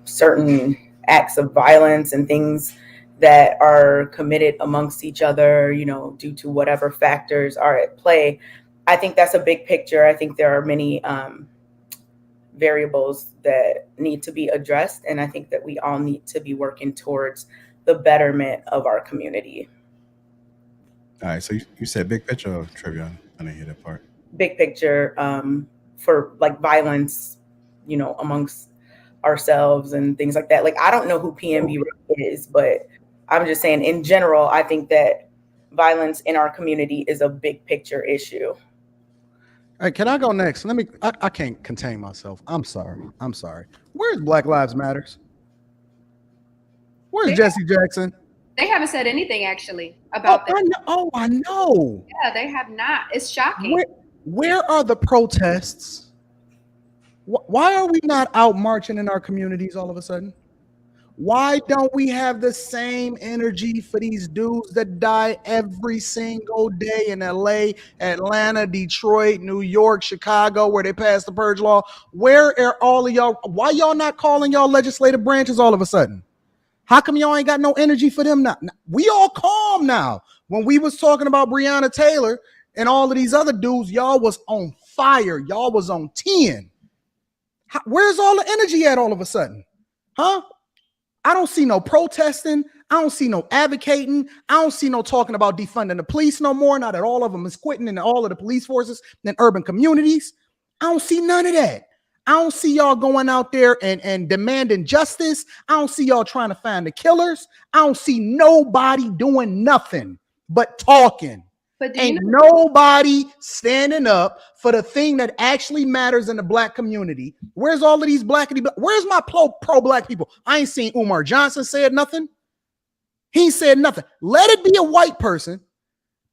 certain acts of violence and things that are committed amongst each other, due to whatever factors are at play, I think that's a big picture. I think there are many variables that need to be addressed, and I think that we all need to be working towards the betterment of our community. All right, so you said big picture or trivia? I didn't hear that part. Big picture for like violence, amongst ourselves and things like that. Like, I don't know who PnB Rock is, but I'm just saying in general, I think that violence in our community is a big picture issue. All right, can I go next? I can't contain myself. I'm sorry. Where's Black Lives Matters? Where's Jesse Jackson? They haven't said anything actually about that. I know. Yeah, they have not. It's shocking. Where are the protests? Why are we not out marching in our communities all of a sudden? Why don't we have the same energy for these dudes that die every single day in LA, Atlanta, Detroit, New York, Chicago, where they passed the purge law? Where are all of y'all? Why y'all not calling y'all legislative branches all of a sudden? How come y'all ain't got no energy for them now? We all calm now. When we was talking about Breonna Taylor and all of these other dudes, y'all was on fire. Y'all was on 10. Where's all the energy at all of a sudden? Huh? I don't see no protesting. I don't see no advocating. I don't see no talking about defunding the police no more. Now that all of them is quitting in all of the police forces in urban communities. I don't see none of that. I don't see y'all going out there and demanding justice. I don't see y'all trying to find the killers. I don't see nobody doing nothing but talking. But ain't nobody standing up for the thing that actually matters in the Black community. Where's all of these where's my pro-Black people? I ain't seen Umar Johnson said nothing. He said nothing. Let it be a white person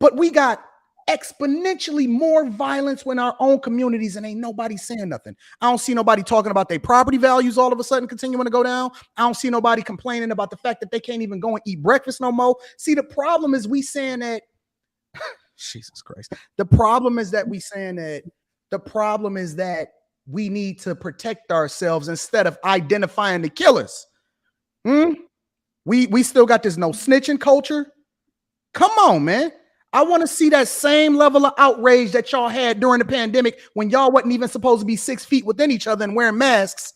But we got exponentially more violence in our own communities and ain't nobody saying nothing. I don't see nobody talking about their property values all of a sudden continuing to go down. I don't see nobody complaining about the fact that they can't even go and eat breakfast no more. See, the problem is we saying that Jesus Christ. The problem is that we need to protect ourselves instead of identifying the killers. We still got this no snitching culture. Come on, man. I want to see that same level of outrage that y'all had during the pandemic when y'all wasn't even supposed to be 6 feet within each other and wearing masks,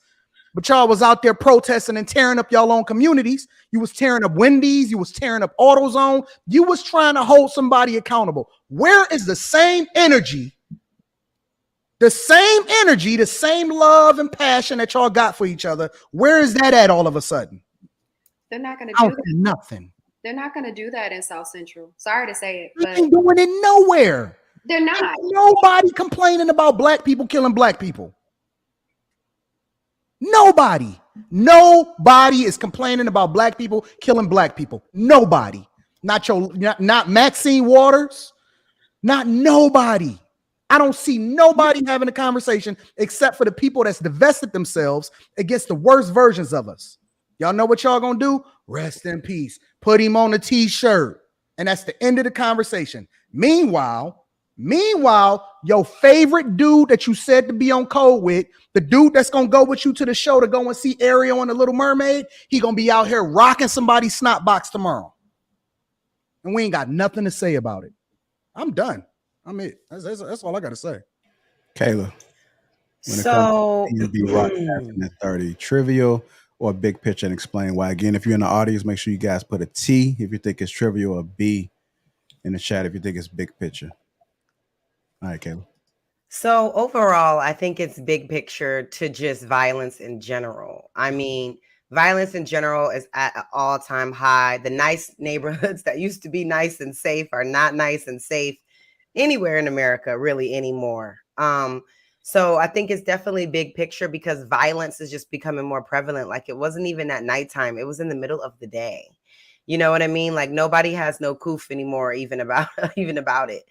but y'all was out there protesting and tearing up y'all own communities. You was tearing up Wendy's. You was tearing up AutoZone. You was trying to hold somebody accountable. Where is the same energy, the same love and passion that y'all got for each other? Where is that at all of a sudden? They're not going to I do don't see nothing. They're not going to do that in South Central. Sorry to say it, They but ain't doing it nowhere. they're not. Ain't nobody complaining about black people killing black people. Nobody is complaining about black people killing black people. Nobody. Not Maxine Waters. Not nobody. I don't see nobody having a conversation except for the people that's divested themselves against the worst versions of us. Y'all know what y'all gonna do? Rest in peace. Put him on a t-shirt. And that's the end of the conversation. Meanwhile, your favorite dude that you said to be on code with, the dude that's gonna go with you to the show to go and see Ariel and the Little Mermaid, he gonna be out here rocking somebody's snot box tomorrow. And we ain't got nothing to say about it. I'm done. I'm it. That's all I gotta say. Kayla. When So it comes to PnB Rock at 30, trivial or big picture, and explain why. Again, if you're in the audience, make sure you guys put a T if you think it's trivial, or B in the chat if you think it's big picture. All right, Kayla. So overall, I think it's big picture to just violence in general. I mean, violence in general is at an all-time high. The nice neighborhoods that used to be nice and safe are not nice and safe anywhere in America really anymore. So I think it's definitely big picture because violence is just becoming more prevalent. Like it wasn't even at nighttime. It was in the middle of the day. You know what I mean? Like nobody has no coof anymore, even about it.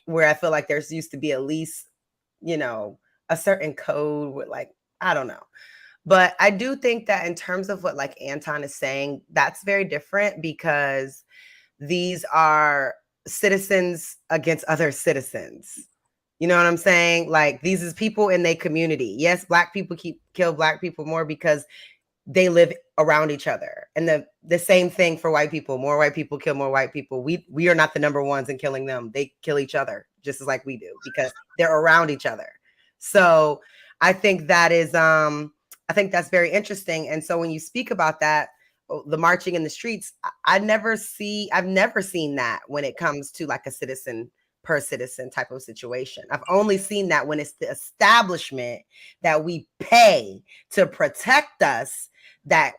Where I feel like there's used to be at least, a certain code with like, I don't know. But I do think that in terms of what like Anton is saying, that's very different because these are citizens against other citizens. You know what I'm saying? Like these is people in their community. Yes, black people kill black people more because they live around each other. And the same thing for white people. More white people kill more white people. We are not the number ones in killing them. They kill each other just as like we do because they're around each other. So I think that is I think that's very interesting. And so when you speak about that, the marching in the streets, I've never seen that when it comes to like a citizen per citizen type of situation. I've only seen that when it's the establishment that we pay to protect us that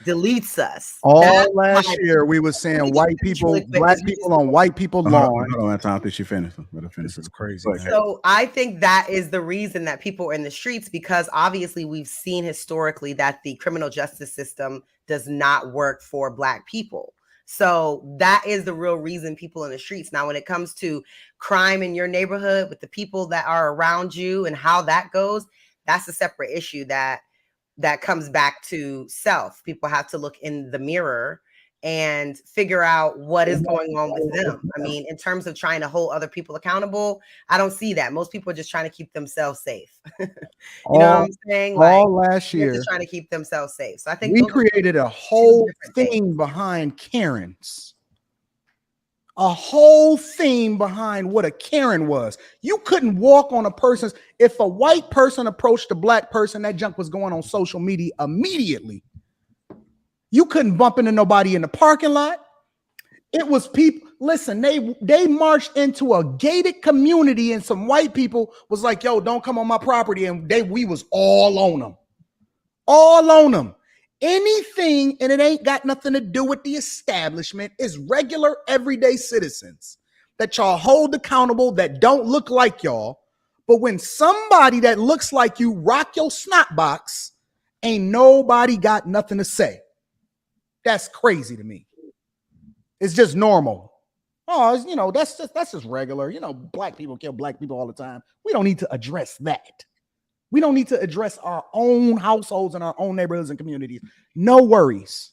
deletes us. All last year we were saying white people, black people on white people lawn. Hold on, I think she finished. This is crazy. So I think that is the reason that people are in the streets, because obviously we've seen historically that the criminal justice system does not work for black people. So that is the real reason people in the streets. Now, when it comes to crime in your neighborhood with the people that are around you and how that goes, that's a separate issue that comes back to self. People have to look in the mirror and figure out what is going on with them. I mean, in terms of trying to hold other people accountable, I don't see that. Most people are just trying to keep themselves safe. You know what I'm saying? All last year, just trying to keep themselves safe. So I think we created a whole thing behind Karens. A whole theme behind what a Karen was. You couldn't walk on a person's, if a white person approached a black person, that junk was going on social media immediately. You couldn't bump into nobody in the parking lot. It was people, listen, they marched into a gated community and some white people was like, yo, don't come on my property. And we was all on them. All on them. Anything, and it ain't got nothing to do with the establishment, is regular everyday citizens that y'all hold accountable that don't look like y'all. But when somebody that looks like you rock your snot box, ain't nobody got nothing to say. That's crazy to me. It's just normal. Oh, you know, that's just regular. You know, black people kill black people all the time. We don't need to address that. We don't need to address our own households and our own neighborhoods and communities. No worries.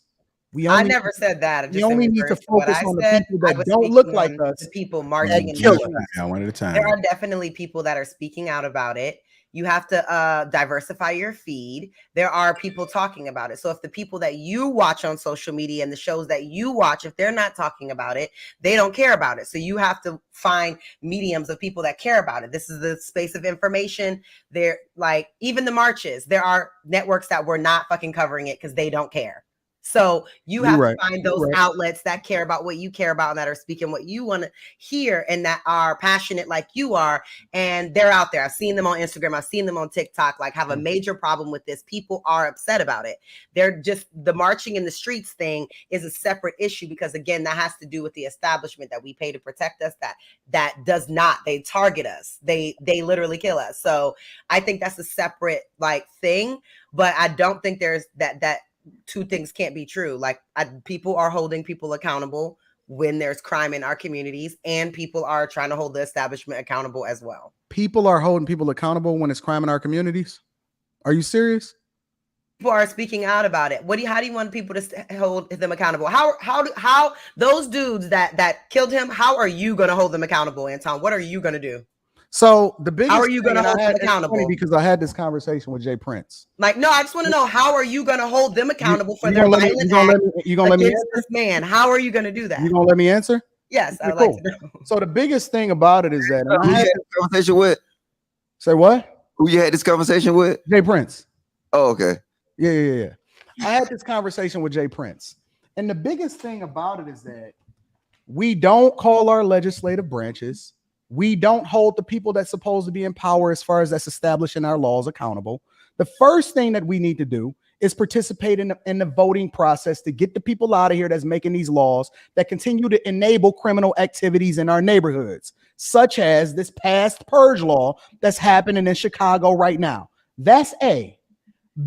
I never said that. We Just in only need to reverse to what focus I on the said, people I that was don't look speaking like on us the people and marching in the kill us. streets. Yeah, one at a time. There are definitely people that are speaking out about it. You have to diversify your feed. There are people talking about it. So if the people that you watch on social media and the shows that you watch, if they're not talking about it, they don't care about it. So you have to find mediums of people that care about it. This is the space of information. They're like, even the marches, there are networks that were not fucking covering it because they don't care. So you have to find those outlets that care about what you care about and that are speaking what you want to hear and that are passionate like you are. And they're out there. I've seen them on Instagram. I've seen them on TikTok, like have a major problem with this. People are upset about it. They're just, the marching in the streets thing is a separate issue because again, that has to do with the establishment that we pay to protect us. That does not, they target us. They literally kill us. So I think that's a separate like thing, but I don't think there's that two things can't be true. Like people are holding people accountable when there's crime in our communities, and people are trying to hold the establishment accountable as well. People are holding people accountable when it's crime in our communities. Are you serious? People are speaking out about it. How do you want people to hold them accountable? How those dudes that killed him? How are you going to hold them accountable, Anton? What are you going to do? So the biggest, how are you going to hold them accountable? Because I had this conversation with Jay Prince. Like, no, I just want to know, how are you going to hold them accountable for their violent act against this man? How are you going to do that? You gonna let me answer? Yes, I'd like to know. So the biggest thing about it is that who you had this conversation with? Say what? Who you had this conversation with? Jay Prince. Oh, okay. Yeah. I had this conversation with Jay Prince, and the biggest thing about it is that we don't call our legislative branches. We don't hold the people that's supposed to be in power as far as that's establishing our laws accountable. The first thing that we need to do is participate in the voting process to get the people out of here that's making these laws that continue to enable criminal activities in our neighborhoods, such as this past purge law that's happening in Chicago right now. That's A.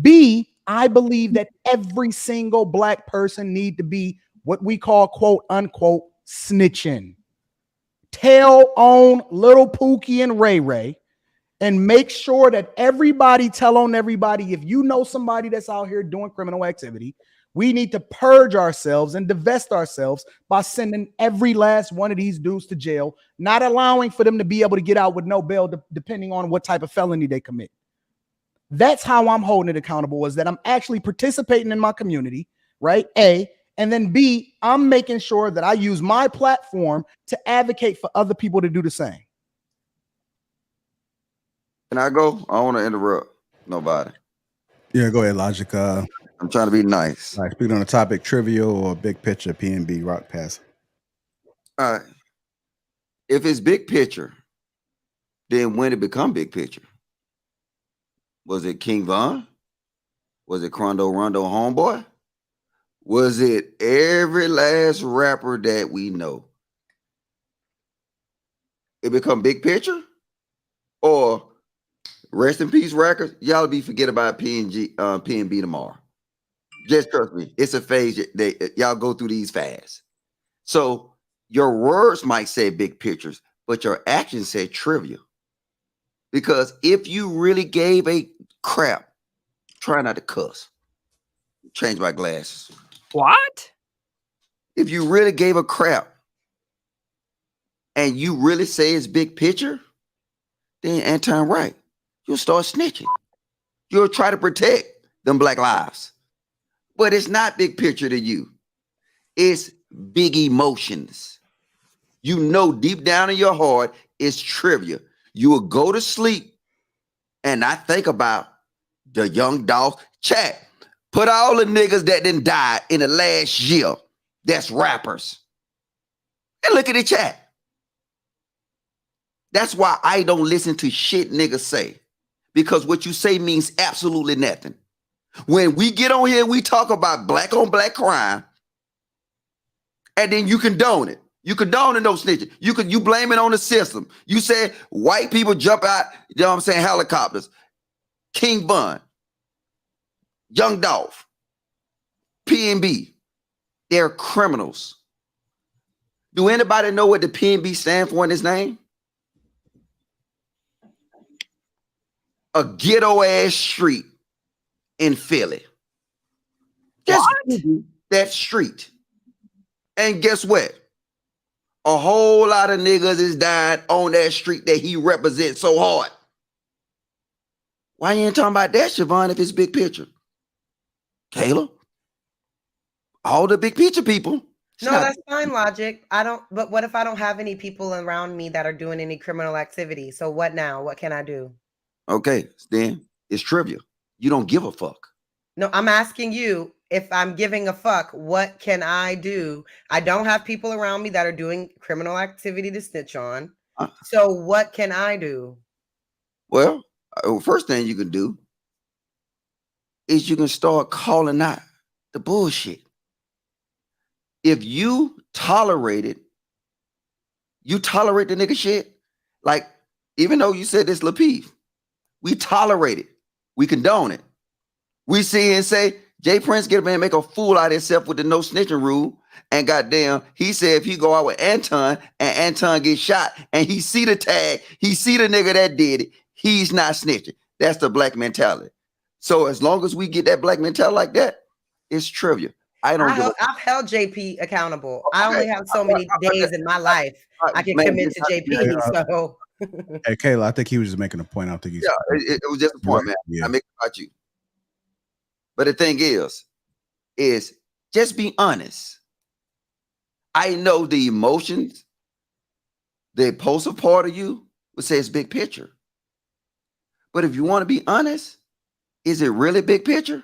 B, I believe that every single black person need to be what we call quote unquote snitching. Tell on Little Pookie and Ray Ray and make sure that everybody tell on everybody. If you know somebody that's out here doing criminal activity, we need to purge ourselves and divest ourselves by sending every last one of these dudes to jail, not allowing for them to be able to get out with no bail, depending on what type of felony they commit. That's how I'm holding it accountable, is that I'm actually participating in my community, right? A. And then B, I'm making sure that I use my platform to advocate for other people to do the same. Can I go? I don't want to interrupt nobody. Yeah, go ahead, Logic. I'm trying to be nice. All right, speaking on the topic, trivial or big picture, PnB Rock pass. All right. If it's big picture, then when it become big picture? Was it King Von? Was it Crondo Rondo Homeboy? Was it every last rapper that we know? It become big picture? Or rest in peace records? Y'all be forget about PnB tomorrow. Just trust me, it's a phase that y'all go through these fast. So your words might say big pictures, but your actions say trivial. Because if you really gave a crap, try not to cuss. Change my glasses. What? If you really gave a crap and you really say it's big picture, then Anton right. You'll start snitching. You'll try to protect them black lives. But it's not big picture to you. It's big emotions. You know deep down in your heart it's trivial. You will go to sleep and not think about the young dogs. Chat. Put all the niggas that didn't die in the last year. That's rappers. And look at the chat. That's why I don't listen to shit niggas say. Because what you say means absolutely nothing. When we get on here, we talk about black on black crime. And then you condone it. You condone no snitching. You blame it on the system. You say white people jump out, you know what I'm saying, helicopters. King Bun. Young Dolph, PnB, they're criminals. Do anybody know what the PnB stand for in his name? A ghetto ass street in Philly. Just Google that street. And guess what? A whole lot of niggas is dying on that street that he represents so hard. Why you ain't talking about that, Siobhan, if it's big picture? Kayla? All the big picture people. No, that's fine logic. But what if I don't have any people around me that are doing any criminal activity? So what now? What can I do? Okay, then it's trivia. You don't give a fuck. No, I'm asking you, if I'm giving a fuck, what can I do? I don't have people around me that are doing criminal activity to snitch on. So what can I do? Well, first thing you can do is you can start calling out the bullshit. If you tolerate it, you tolerate the nigga shit. Like, even though you said this, Lapeef, we tolerate it. We condone it. We see and say, Jay Prince get up and make a fool out of himself with the no snitching rule. And goddamn, he said if he go out with Anton and Anton gets shot and he see the tag, he see the nigga that did it, he's not snitching. That's the black mentality. So as long as we get that black mentality like that, it's trivia. I've held JP accountable. I only have so many days in my life I can commit to JP. So hey, Kayla, I think he was just making a point. I don't think he's it was just a point, man. Yeah. I make it about you. But the thing is just be honest. I know the emotions, the impulsive part of you would say it's big picture. But if you want to be honest, is it really big picture?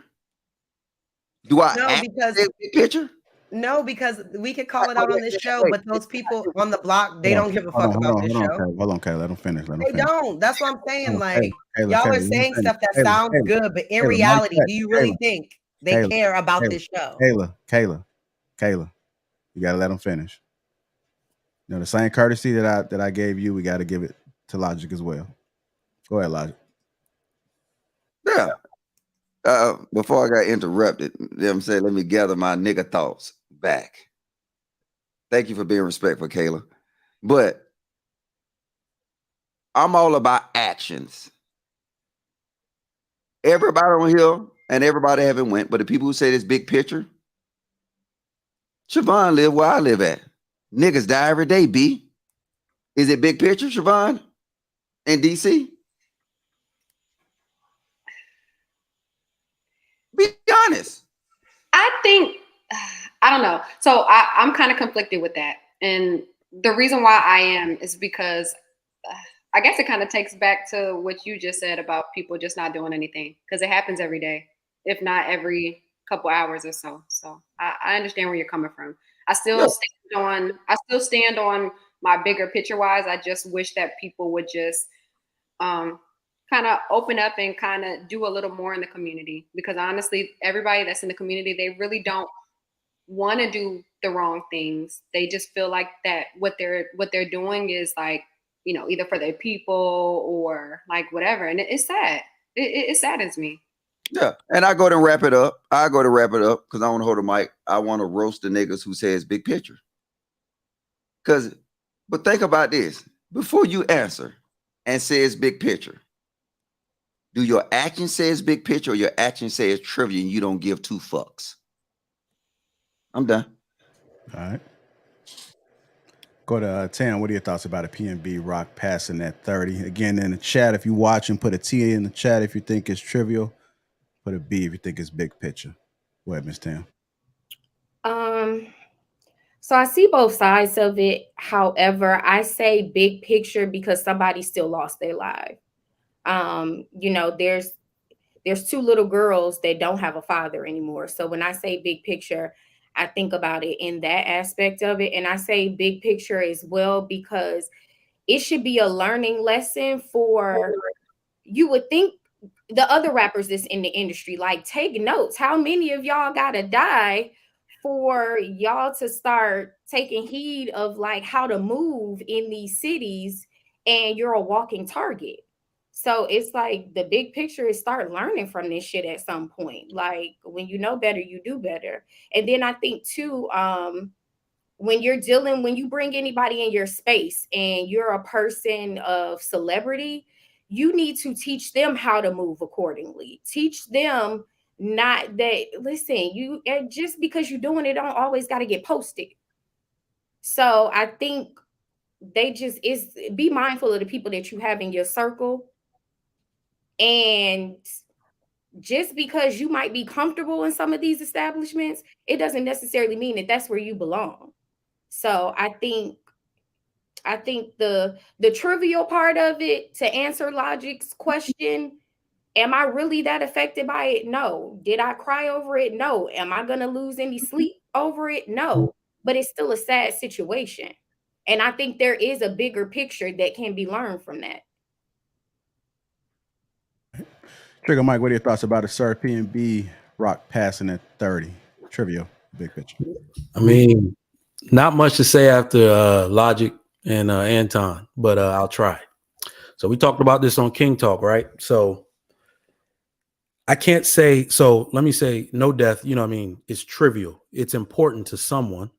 Do I big picture? No, because we could call it out on this show, but those people on the block, they don't give a fuck about this show. Hold on, Kayla. Let him finish. They don't. That's what I'm saying. Like, Kayla, y'all are saying stuff that sounds good, but in reality, do you really think they care about this show? Kayla, you gotta let him finish. You know, the same courtesy that I gave you, we got to give it to Logic as well. Go ahead, Logic. Yeah. Before I got interrupted, I'm saying, let me gather my nigga thoughts back. Thank you for being respectful, Kayla. But I'm all about actions. Everybody on here and everybody haven't went, but the people who say this big picture, Siobhan live where I live at. Niggas die every day, B. Is it big picture, Siobhan? In DC? Be honest. I think, I don't know. So I'm kind of conflicted with that. And the reason why I am is because I guess it kind of takes back to what you just said about people just not doing anything, because it happens every day, if not every couple hours or so. So I understand where you're coming from. I still stand on my bigger picture wise. I just wish that people would just kind of open up and kind of do a little more in the community, because honestly, everybody that's in the community, they really don't want to do the wrong things. They just feel like that what they're doing is like, you know, either for their people or like whatever. And it's sad. It saddens me. Yeah. And I go to wrap it up. Because I want to hold the mic. I want to roast the niggas who says big picture. But think about this. Before you answer and say it's big picture, do your action say it's big picture or your action say it's trivia and you don't give two fucks? I'm done. All right. Go to 10. What are your thoughts about a PnB Rock passing that 30? Again, in the chat, if you watching, put a T in the chat if you think it's trivial. Put a B if you think it's big picture. Go ahead, Ms. Tam. So I see both sides of it. However, I say big picture because somebody still lost their life. You know, there's two little girls that don't have a father anymore. So when I say big picture, I think about it in that aspect of it. And I say big picture as well because it should be a learning lesson for, you would think, the other rappers that's in the industry. Like, take notes. How many of y'all gotta die for y'all to start taking heed of like how to move in these cities, and you're a walking target? So it's like the big picture is start learning from this shit at some point. Like, when you know better, you do better. And then I think too, when you bring anybody in your space and you're a person of celebrity, you need to teach them how to move accordingly. Teach them not that, listen, you just because you're doing it don't always got to get posted. So I think they just is be mindful of the people that you have in your circle. And just because you might be comfortable in some of these establishments, it doesn't necessarily mean that that's where you belong. So I think the trivial part of it, to answer Logic's question, am I really that affected by it? No. Did I cry over it? No. Am I going to lose any sleep over it? No. But it's still a sad situation. And I think there is a bigger picture that can be learned from that. Trigger Mike, what are your thoughts about a Sir PnB Rock passing at 30? Trivial, big picture. I mean, not much to say after Logic and Anton, but I'll try. So we talked about this on King Talk, right? So I can't say, so let me say no death, you know what I mean? It's trivial. It's important to someone.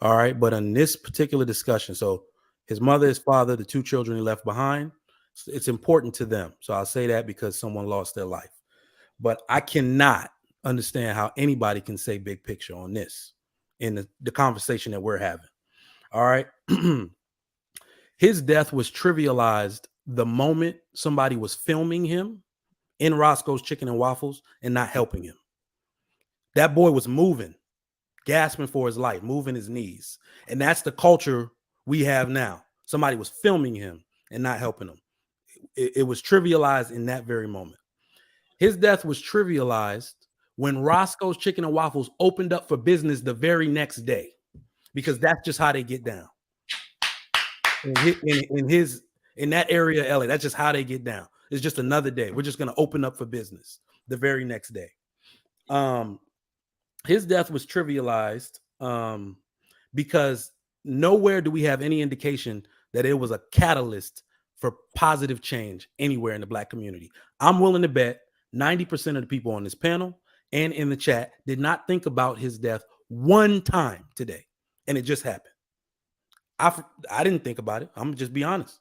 All right. But in this particular discussion, so his mother, his father, the two children he left behind, it's important to them. So I'll say that because someone lost their life. But I cannot understand how anybody can say big picture on this in the conversation that we're having. All right. His death was trivialized the moment somebody was filming him in Roscoe's Chicken and Waffles and not helping him. That boy was moving, gasping for his life, moving his knees. And that's the culture we have now. Somebody was filming him and not helping him. It was trivialized in that very moment. His death was trivialized when Roscoe's Chicken and Waffles opened up for business the very next day, because that's just how they get down. In that area of LA, that's just how they get down. It's just another day. We're just going to open up for business the very next day. His death was trivialized because nowhere do we have any indication that it was a catalyst for positive change anywhere in the Black community. I'm willing to bet 90% of the people on this panel and in the chat did not think about his death one time today, and it just happened. I didn't think about it. I'm gonna just be honest.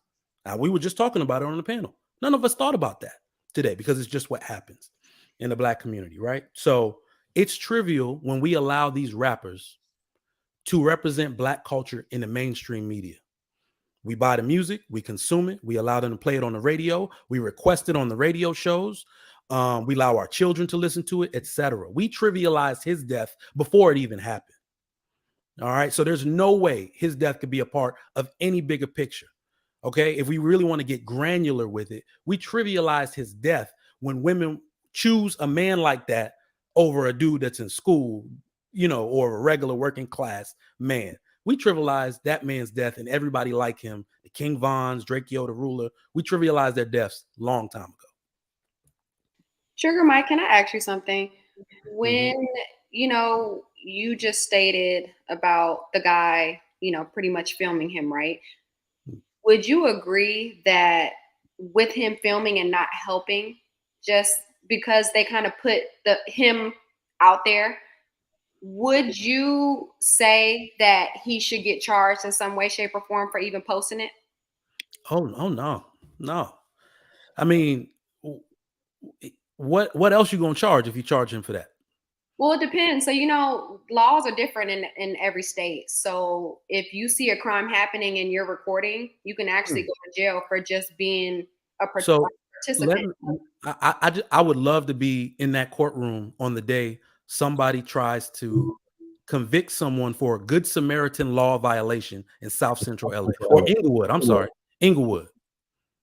We were just talking about it on the panel. None of us thought about that today because it's just what happens in the Black community, right? So it's trivial when we allow these rappers to represent Black culture in the mainstream media. We buy the music, we consume it, we allow them to play it on the radio, we request it on the radio shows, we allow our children to listen to it, etc. We trivialized his death before it even happened. All right, so there's no way his death could be a part of any bigger picture. Okay, if we really want to get granular with it, we trivialized his death when women choose a man like that over a dude that's in school, you know, or a regular working class man. We trivialized that man's death and everybody like him, the King Vons, Drake Yo, the Ruler. We trivialized their deaths a long time ago. Sugar Mike, can I ask you something? When, you know, you just stated about the guy, you know, pretty much filming him, right? Would you agree that with him filming and not helping, just because they kind of put him out there, would you say that he should get charged in some way, shape, or form for even posting it? Oh no. I mean, what else you gonna charge if you charge him for that? Well, it depends. So, you know, laws are different in every state. So if you see a crime happening and you're recording, you can actually go to jail for just being a participant. I would love to be in that courtroom on the day somebody tries to convict someone for a Good Samaritan law violation in South Central LA or Inglewood. I'm sorry, Inglewood.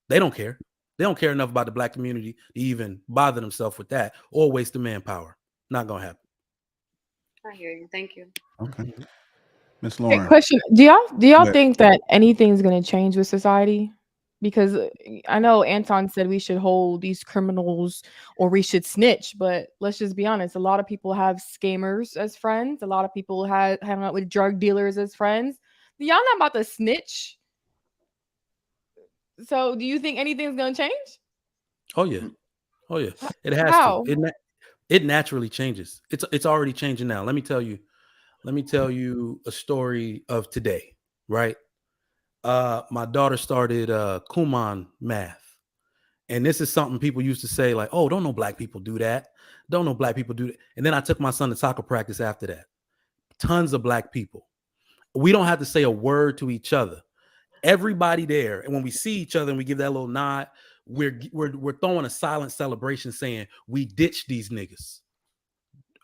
They don't care. They don't care enough about the Black community to even bother themselves with that or waste the manpower. Not gonna happen. I hear you. Thank you. Okay. Miss Lauren. Hey, question. Do y'all think that anything's going to change with society? Because I know Anton said we should hold these criminals or we should snitch, but let's just be honest. A lot of people have scammers as friends. A lot of people hang out with drug dealers as friends. Y'all not about to snitch. So do you think anything's going to change? Oh yeah. It has How? to. It naturally changes. It's already changing now. Let me tell you let me tell you a story of today, right? My daughter started Kumon math. And this is something people used to say, like, oh, don't know black people do that. Don't know black people do that. And then I took my son to soccer practice after that. Tons of black people. We don't have to say a word to each other. Everybody there. And when we see each other and we give that little nod, we're throwing a silent celebration saying, we ditched these niggas.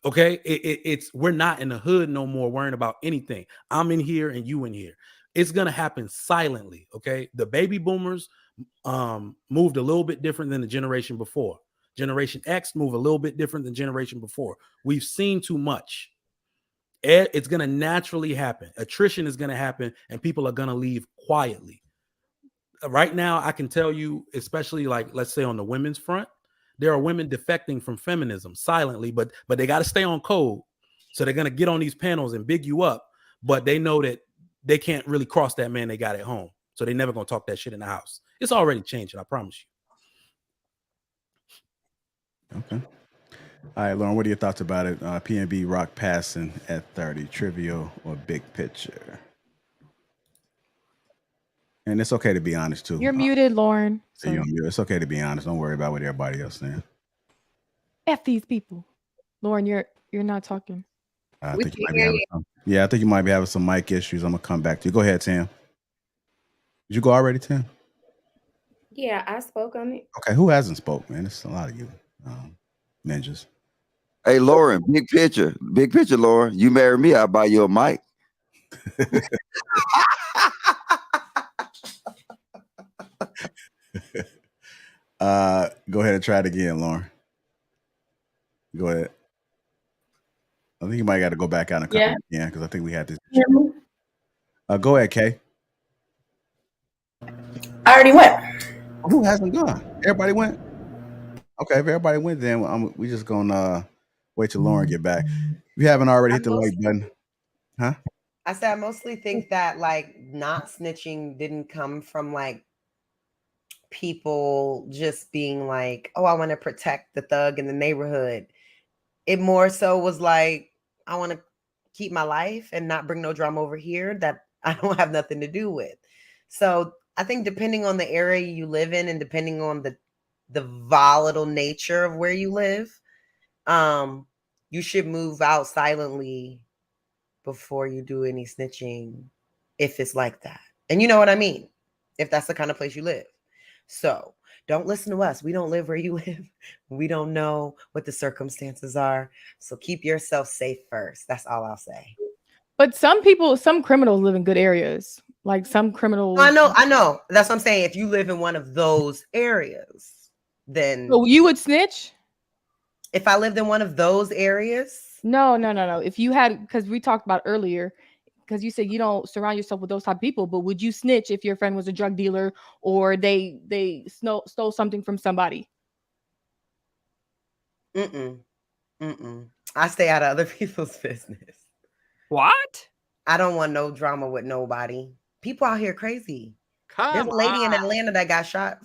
Okay, it's we're not in the hood no more worrying about anything. I'm in here and you in here. It's gonna happen silently. Okay, the baby boomers moved a little bit different than the generation before. Generation X moved a little bit different than generation before. We've seen too much. It's gonna naturally happen. Attrition is gonna happen, and people are gonna leave quietly. Right now, I can tell you, especially like let's say on the women's front. There are women defecting from feminism silently, but they got to stay on code. So they're going to get on these panels and big you up, but they know that they can't really cross that man they got at home. So they never going to talk that shit in the house. It's already changing, I promise you. Okay. All right, Lauren, what are your thoughts about it? PnB Rock passing at 30, trivial or big picture? And it's okay to be honest, too. You're muted, Lauren. So it's okay to be honest. Don't worry about what everybody else saying. F these people. Lauren, you're not talking. I think you might be having some, I think you might be having some mic issues. I'm going to come back to you. Go ahead, Tim. Did you go already, Tim? Yeah, I spoke on it. Okay, who hasn't spoke, man? It's a lot of you ninjas. Hey, Lauren, big picture, Lauren. You marry me, I'll buy you a mic. Go ahead and try it again, Lauren. Go ahead. I think you might got to go back out and come again because I think we had this. Go ahead, Kay. I already went. Who hasn't gone? Everybody went? Okay, if everybody went, then we just gonna wait till Lauren get back. If you haven't already hit the like button, huh? I said I mostly think that like not snitching didn't come from like people just being like, oh, I want to protect the thug in the neighborhood. It more so was like, I want to keep my life and not bring no drama over here that I don't have nothing to do with. So I think depending on the area you live in and depending on the volatile nature of where you live, you should move out silently before you do any snitching if it's like that. And you know what I mean? If that's the kind of place you live. So don't listen to us. We don't live where you live. We don't know what the circumstances are. So keep yourself safe first. That's all I'll say. But some criminals live in good areas. Like some criminals. I know. That's what I'm saying. If you live in one of those areas, then. So you would snitch? If I lived in one of those areas? No. If you had, because we talked about earlier, because you said you don't surround yourself with those type of people, but would you snitch if your friend was a drug dealer or they stole something from somebody? I stay out of other people's business. What? I don't want no drama with nobody. People out here crazy. There's a lady in Atlanta that got shot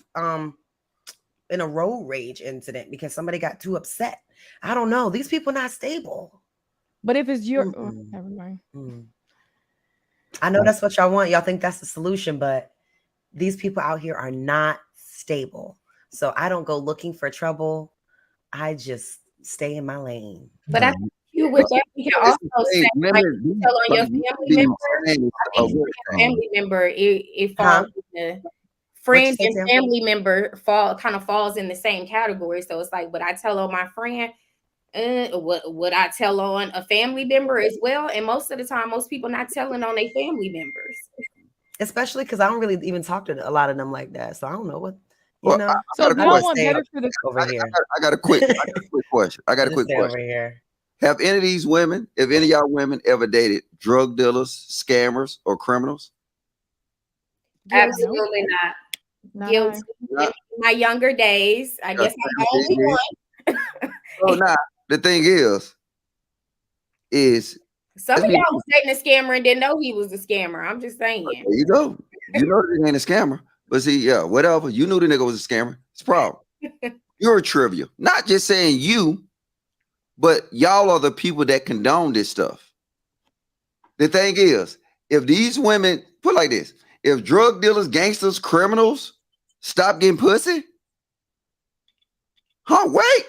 in a road rage incident because somebody got too upset. I don't know. These people not stable. But if it's your never mind. I know that's what y'all want. Y'all think that's the solution, but these people out here are not stable. So I don't go looking for trouble. I just stay in my lane. But I think you would definitely also say, like, you tell on your family member, it falls in the friend and family member falls in the same category. So it's like, would I tell on my friend? Would I tell on a family member as well? And most of the time, most people not telling on their family members. Especially because I don't really even talk to a lot of them like that. So I don't know what, So I got a quick question. Over here. Have any of these women, if any of y'all women ever dated drug dealers, scammers, or criminals? Absolutely not. Guilty. In my younger days, I guess I'm the only one. So now the thing is some of y'all was dating a scammer and didn't know he was a scammer. I'm just saying. There you go. You know it ain't a scammer. But see, whatever. You knew the nigga was a scammer. It's a problem. You're trivial. Not just saying you, but y'all are the people that condone this stuff. The thing is, if these women, put it like this, if drug dealers, gangsters, criminals stop getting pussy, wait,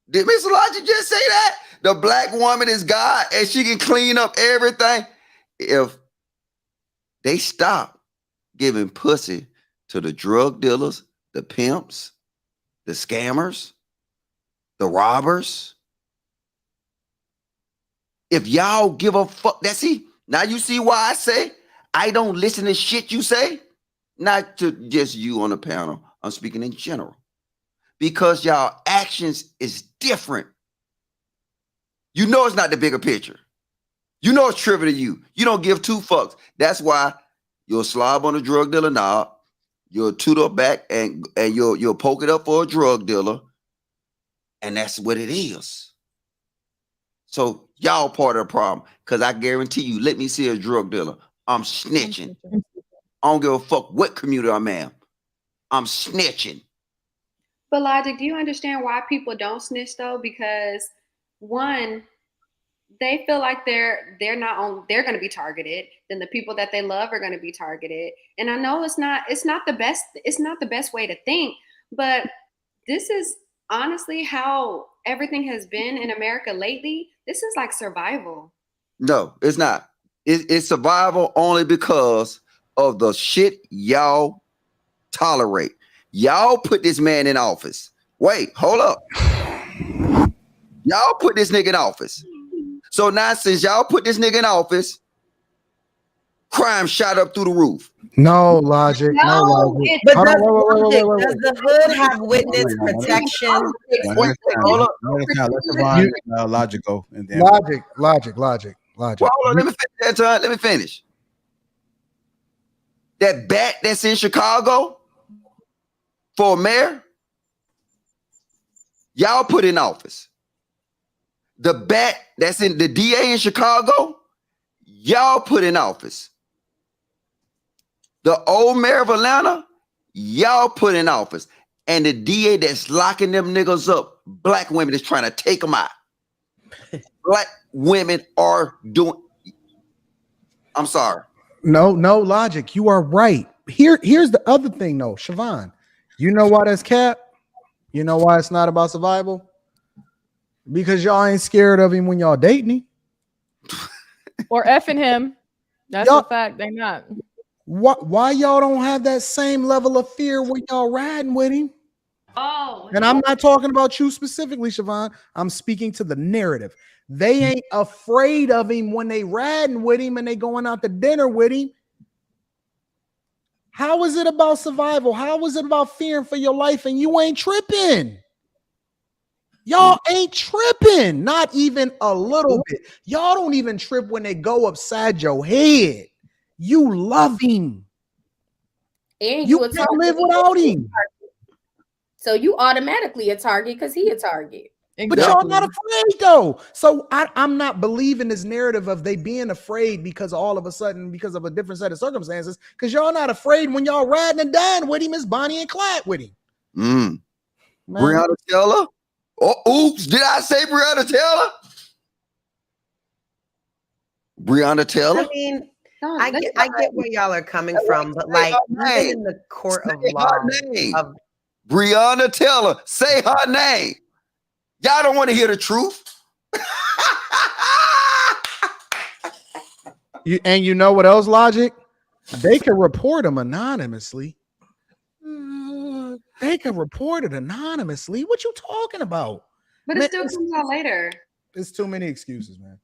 did Miss Elijah just say that? The black woman is God and she can clean up everything. If they stop giving pussy to the drug dealers, the pimps, the scammers, the robbers, if y'all give a fuck, now you see why I say I don't listen to shit you say, not to just you on the panel. I'm speaking in general. Because y'all actions is different. You know it's not the bigger picture. You know it's trivial to you. You don't give two fucks. That's why you'll slob on a drug dealer knob, you'll toot up back and you'll poke it up for a drug dealer. And that's what it is. So y'all part of the problem. Because I guarantee you, let me see a drug dealer. I'm snitching. I don't give a fuck what community I'm in. I'm snitching. But Logic, do you understand why people don't snitch though? Because one, they feel like they're going to be targeted. Then the people that they love are going to be targeted. And I know it's not the best way to think, but this is honestly how everything has been in America lately. This is like survival. No, it's not. It's survival only because of the shit y'all tolerate. Y'all put this man in office. Wait, hold up. Y'all put this nigga in office. So now since y'all put this nigga in office, crime shot up through the roof. No logic. No logic. But does the hood have witness protection? Wait, hold up. Let Logic go. And then Logic. Well, hold on, let me finish that time. Let me finish. That bat that's in Chicago for mayor, y'all put in office. The bat that's in the DA in Chicago, y'all put in office. The old mayor of Atlanta, y'all put in office. And the DA that's locking them niggas up, black women is trying to take them out. Black women are doing. I'm sorry. No logic. You are right. Here's the other thing though, Siobhan. You know why that's cap? You know why it's not about survival? Because y'all ain't scared of him when y'all dating him. Or effing him. That's a fact. They're not. Why y'all don't have that same level of fear when y'all riding with him? Oh, and I'm not talking about you specifically, Siobhan. I'm speaking to the narrative. They ain't afraid of him when they riding with him and they going out to dinner with him. How is it about survival? How is it about fearing for your life and you ain't tripping? Y'all ain't tripping, not even a little bit. Y'all don't even trip when they go upside your head. You love him. And you can't live without him. So you automatically a target because he a target. But y'all not afraid though. So I'm not believing this narrative of they being afraid because all of a sudden, because of a different set of circumstances, because y'all not afraid when y'all riding and dying with him as Bonnie and Clyde with him. Breonna Taylor? Oh, oops, did I say Breonna Taylor? Breonna Taylor? I mean, I get where y'all are coming from, but like even in the court of law of Breonna Taylor, say her name. Y'all don't want to hear the truth. And you know what else, Logic? They can report them anonymously. They can report it anonymously. What you talking about? But it still comes out later. It's too many excuses, man.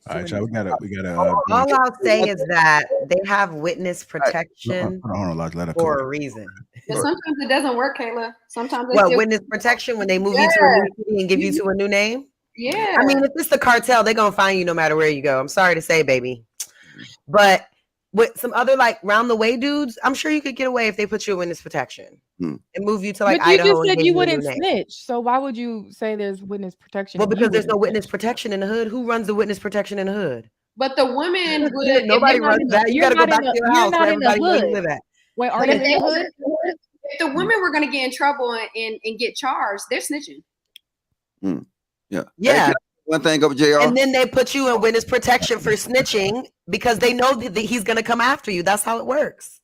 All right, y'all, we gotta. All I'll say is that they have witness protection Hold on, let her for a reason. But sometimes it doesn't work, Kayla. Sometimes witness protection when they move you to a new city and give you to a new name? Yeah. I mean, if it's the cartel, they're gonna find you no matter where you go. I'm sorry to say, baby. But with some other like round the way dudes, I'm sure you could get away if they put you in witness protection and move you to like but you Idaho. Just said you wouldn't snitch, so why would you say there's witness protection? Well, because there's no witness protection in the hood. Who runs the witness protection in the hood? But the women would. Nobody runs that. You got to go back to your house where everybody knows you live at. Wait, are you in the hood? If the women were going to get in trouble and get charged, they're snitching. Yeah. Yeah. one thing up, JR. And then they put you in witness protection for snitching because they know that he's going to come after you. That's how it works.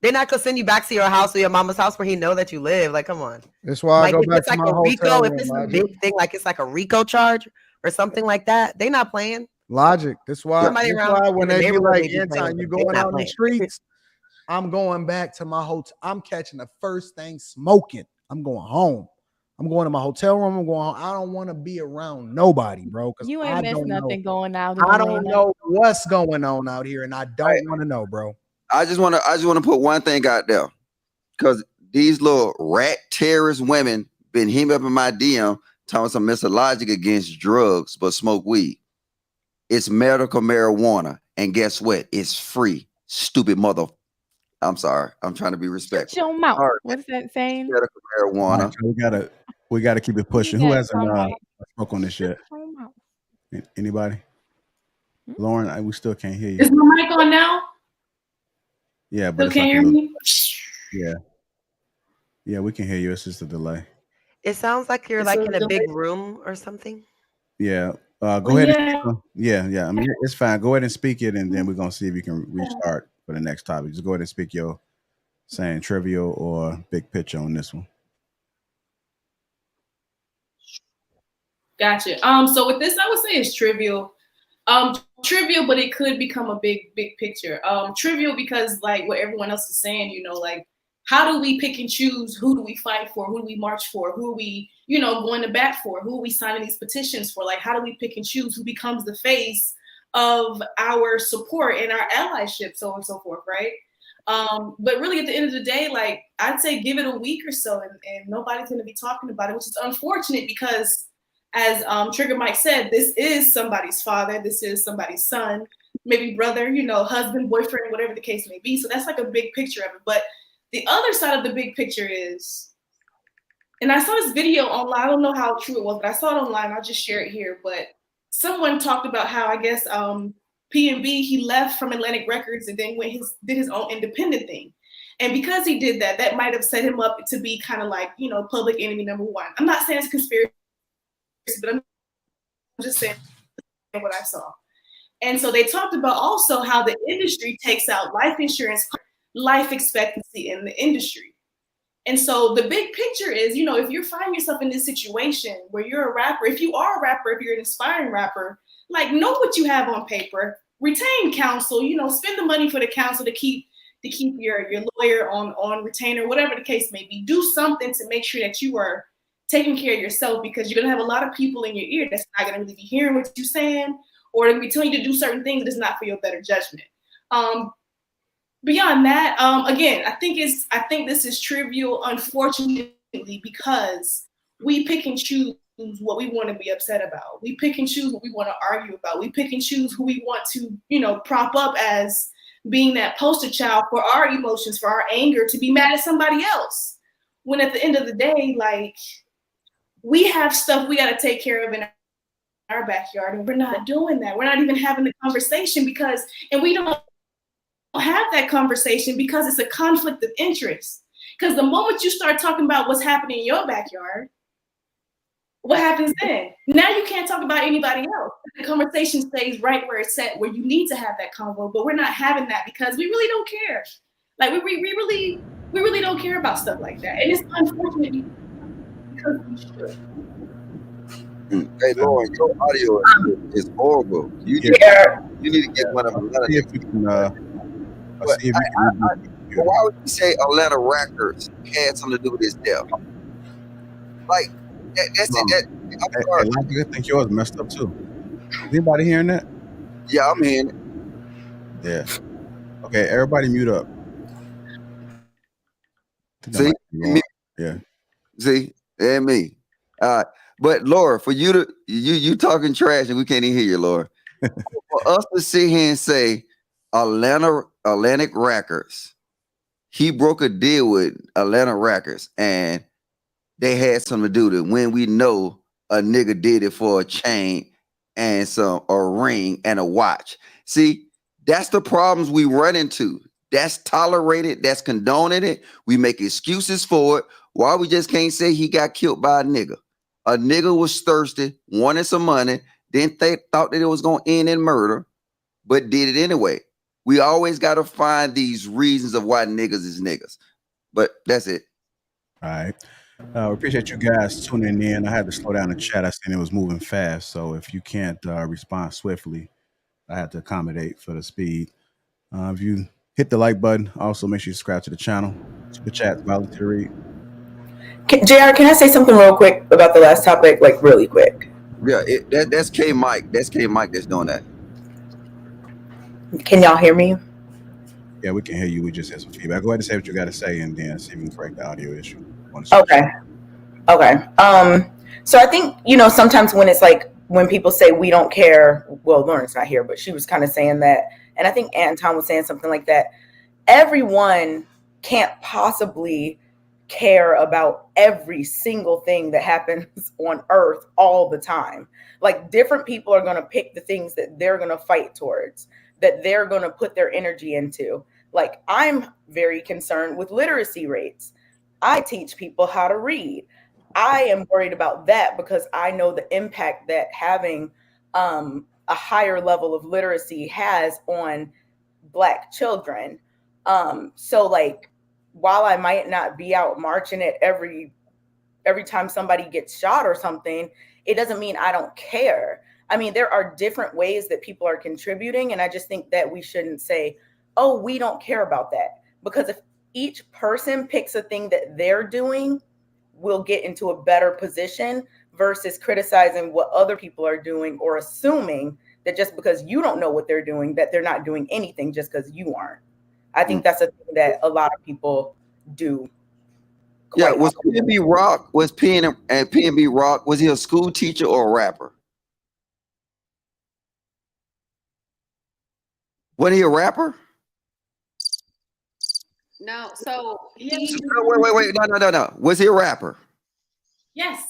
They're not going to send you back to your house or your mama's house where he know that you live. Like, come on. That's why I go back to like my a RICO, hotel if room, it's a Logic. big thing, like it's like a RICO charge or something like that, they not playing. Logic. That's why when they be like, they be playing Anton, with you it. They going not out in the playing. streets, I'm going back to my hotel. I'm catching the first thing smoking. I'm going home. I'm going to my hotel room. I'm going home. I don't want to be around nobody, bro. Because You I ain't missed don't nothing know. going out. I don't know what's going on out here, and I don't want to know, bro. I just want to put one thing out there, because these little rat terrorist women been hitting up in my DM talking some Mr. Logic against drugs but smoke weed. It's medical marijuana, and guess what? It's free. Stupid mother. I'm sorry. I'm trying to be respectful. Shut your mouth. What's that saying? Medical marijuana. Right, we gotta keep it pushing. Who hasn't spoke on this yet? Anybody? Lauren, we still can't hear you. Is my mic on now? Yeah, but Still can't hear me? Yeah, we can hear you. It's just a delay. It sounds like you're like in a big room or something. Yeah. Go ahead. Yeah. I mean, it's fine. Go ahead and speak it, and then we're gonna see if you can restart for the next topic. Just go ahead and speak your saying trivial or big picture on this one. Gotcha. So with this, I would say it's trivial. Trivial, but it could become a big picture. Trivial because like what everyone else is saying, you know, like how do we pick and choose who do we fight for, who do we march for, who are we, you know, going to bat for, who are we signing these petitions for? Like how do we pick and choose who becomes the face of our support and our allyship, so on and so forth, right? But really at the end of the day, like I'd say give it a week or so and nobody's gonna be talking about it, which is unfortunate because as Trigger Mike said, this is somebody's father, this is somebody's son, maybe brother, you know, husband, boyfriend, whatever the case may be. So that's like a big picture of it. But the other side of the big picture is, and I saw this video online, I don't know how true it was, but I saw it online, I'll just share it here. But someone talked about how I guess PnB, he left from Atlantic Records and then did his own independent thing. And because he did that, that might have set him up to be kind of like, you know, public enemy number one. I'm not saying it's conspiracy, but I'm just saying what I saw. And so they talked about also how the industry takes out life insurance, life expectancy in the industry. And so the big picture is, you know, if you're finding yourself in this situation where you're a rapper, if you are a rapper, if you're an aspiring rapper, like know what you have on paper, retain counsel, you know, spend the money for the counsel to keep your lawyer on retainer, whatever the case may be. Do something to make sure that you are taking care of yourself, because you're gonna have a lot of people in your ear that's not gonna really be hearing what you're saying, or they're gonna be telling you to do certain things that is not for your better judgment. Beyond that, again, I think this is trivial, unfortunately, because we pick and choose what we want to be upset about. We pick and choose what we want to argue about. We pick and choose who we want to, you know, prop up as being that poster child for our emotions, for our anger, to be mad at somebody else. When at the end of the day, like, we have stuff we got to take care of in our backyard, and we're not doing that. We're not even having the conversation and we don't have that conversation because it's a conflict of interest. Because the moment you start talking about what's happening in your backyard, what happens then? Now you can't talk about anybody else. The conversation stays right where it's at, where you need to have that convo, but we're not having that because we really don't care. Like we really don't care about stuff like that, and it's unfortunate because we should. Hey Lauren, your audio is horrible. You need to get one of them. Why would you say Atlanta Records had something to do with his death? Like that's it. I'm sorry. I think yours messed up too. Is anybody hearing that? Yeah, I'm hearing it. Yeah. Okay, everybody mute up. See, me. Yeah. See, and me. But Laura, for you talking trash and we can't even hear you, Laura. For us to sit here and say Atlantic Records, he broke a deal with Atlanta Records and they had something to do with it, when we know a nigga did it for a chain and a ring and a watch. See, that's the problems we run into. That's tolerated, that's condoning it. We make excuses for it. Why we just can't say he got killed by a nigga? A nigga was thirsty, wanted some money, then they thought that it was going to end in murder, but did it anyway. We always got to find these reasons of why niggas is niggas. But that's it. All right. We appreciate you guys tuning in. I had to slow down the chat. I seen it was moving fast. So if you can't respond swiftly, I had to accommodate for the speed. If you hit the like button, also make sure you subscribe to the channel. Super chat, volunteer read. JR, can I say something real quick about the last topic? Like really quick. Yeah, that's K Mike. That's K Mike that's doing that. Can y'all hear me? Yeah, we can hear you. We just had some feedback. Go ahead and say what you got to say, and then see if we can correct the audio issue. Okay. So I think, sometimes when it's like, when people say we don't care, well, Lauren's not here, but she was kind of saying that. And I think Anton was saying something like that. Everyone can't possibly care about every single thing that happens on earth all the time. Like, different people are going to pick the things that they're going to fight towards, that they're going to put their energy into. Like, I'm very concerned with literacy rates. I teach people how to read. I am worried about that because I know the impact that having a higher level of literacy has on Black children. So like, while I might not be out marching at every time somebody gets shot or something, it doesn't mean I don't care. I mean, there are different ways that people are contributing. And I just think that we shouldn't say, oh, we don't care about that. Because if each person picks a thing that they're doing, we'll get into a better position versus criticizing what other people are doing or assuming that just because you don't know what they're doing, that they're not doing anything just because you aren't. I think that's a thing that a lot of people do. Yeah, was PnB Rock, PnB Rock, was he a school teacher or a rapper? Was he a rapper? No, so Wait. No. Was he a rapper? Yes.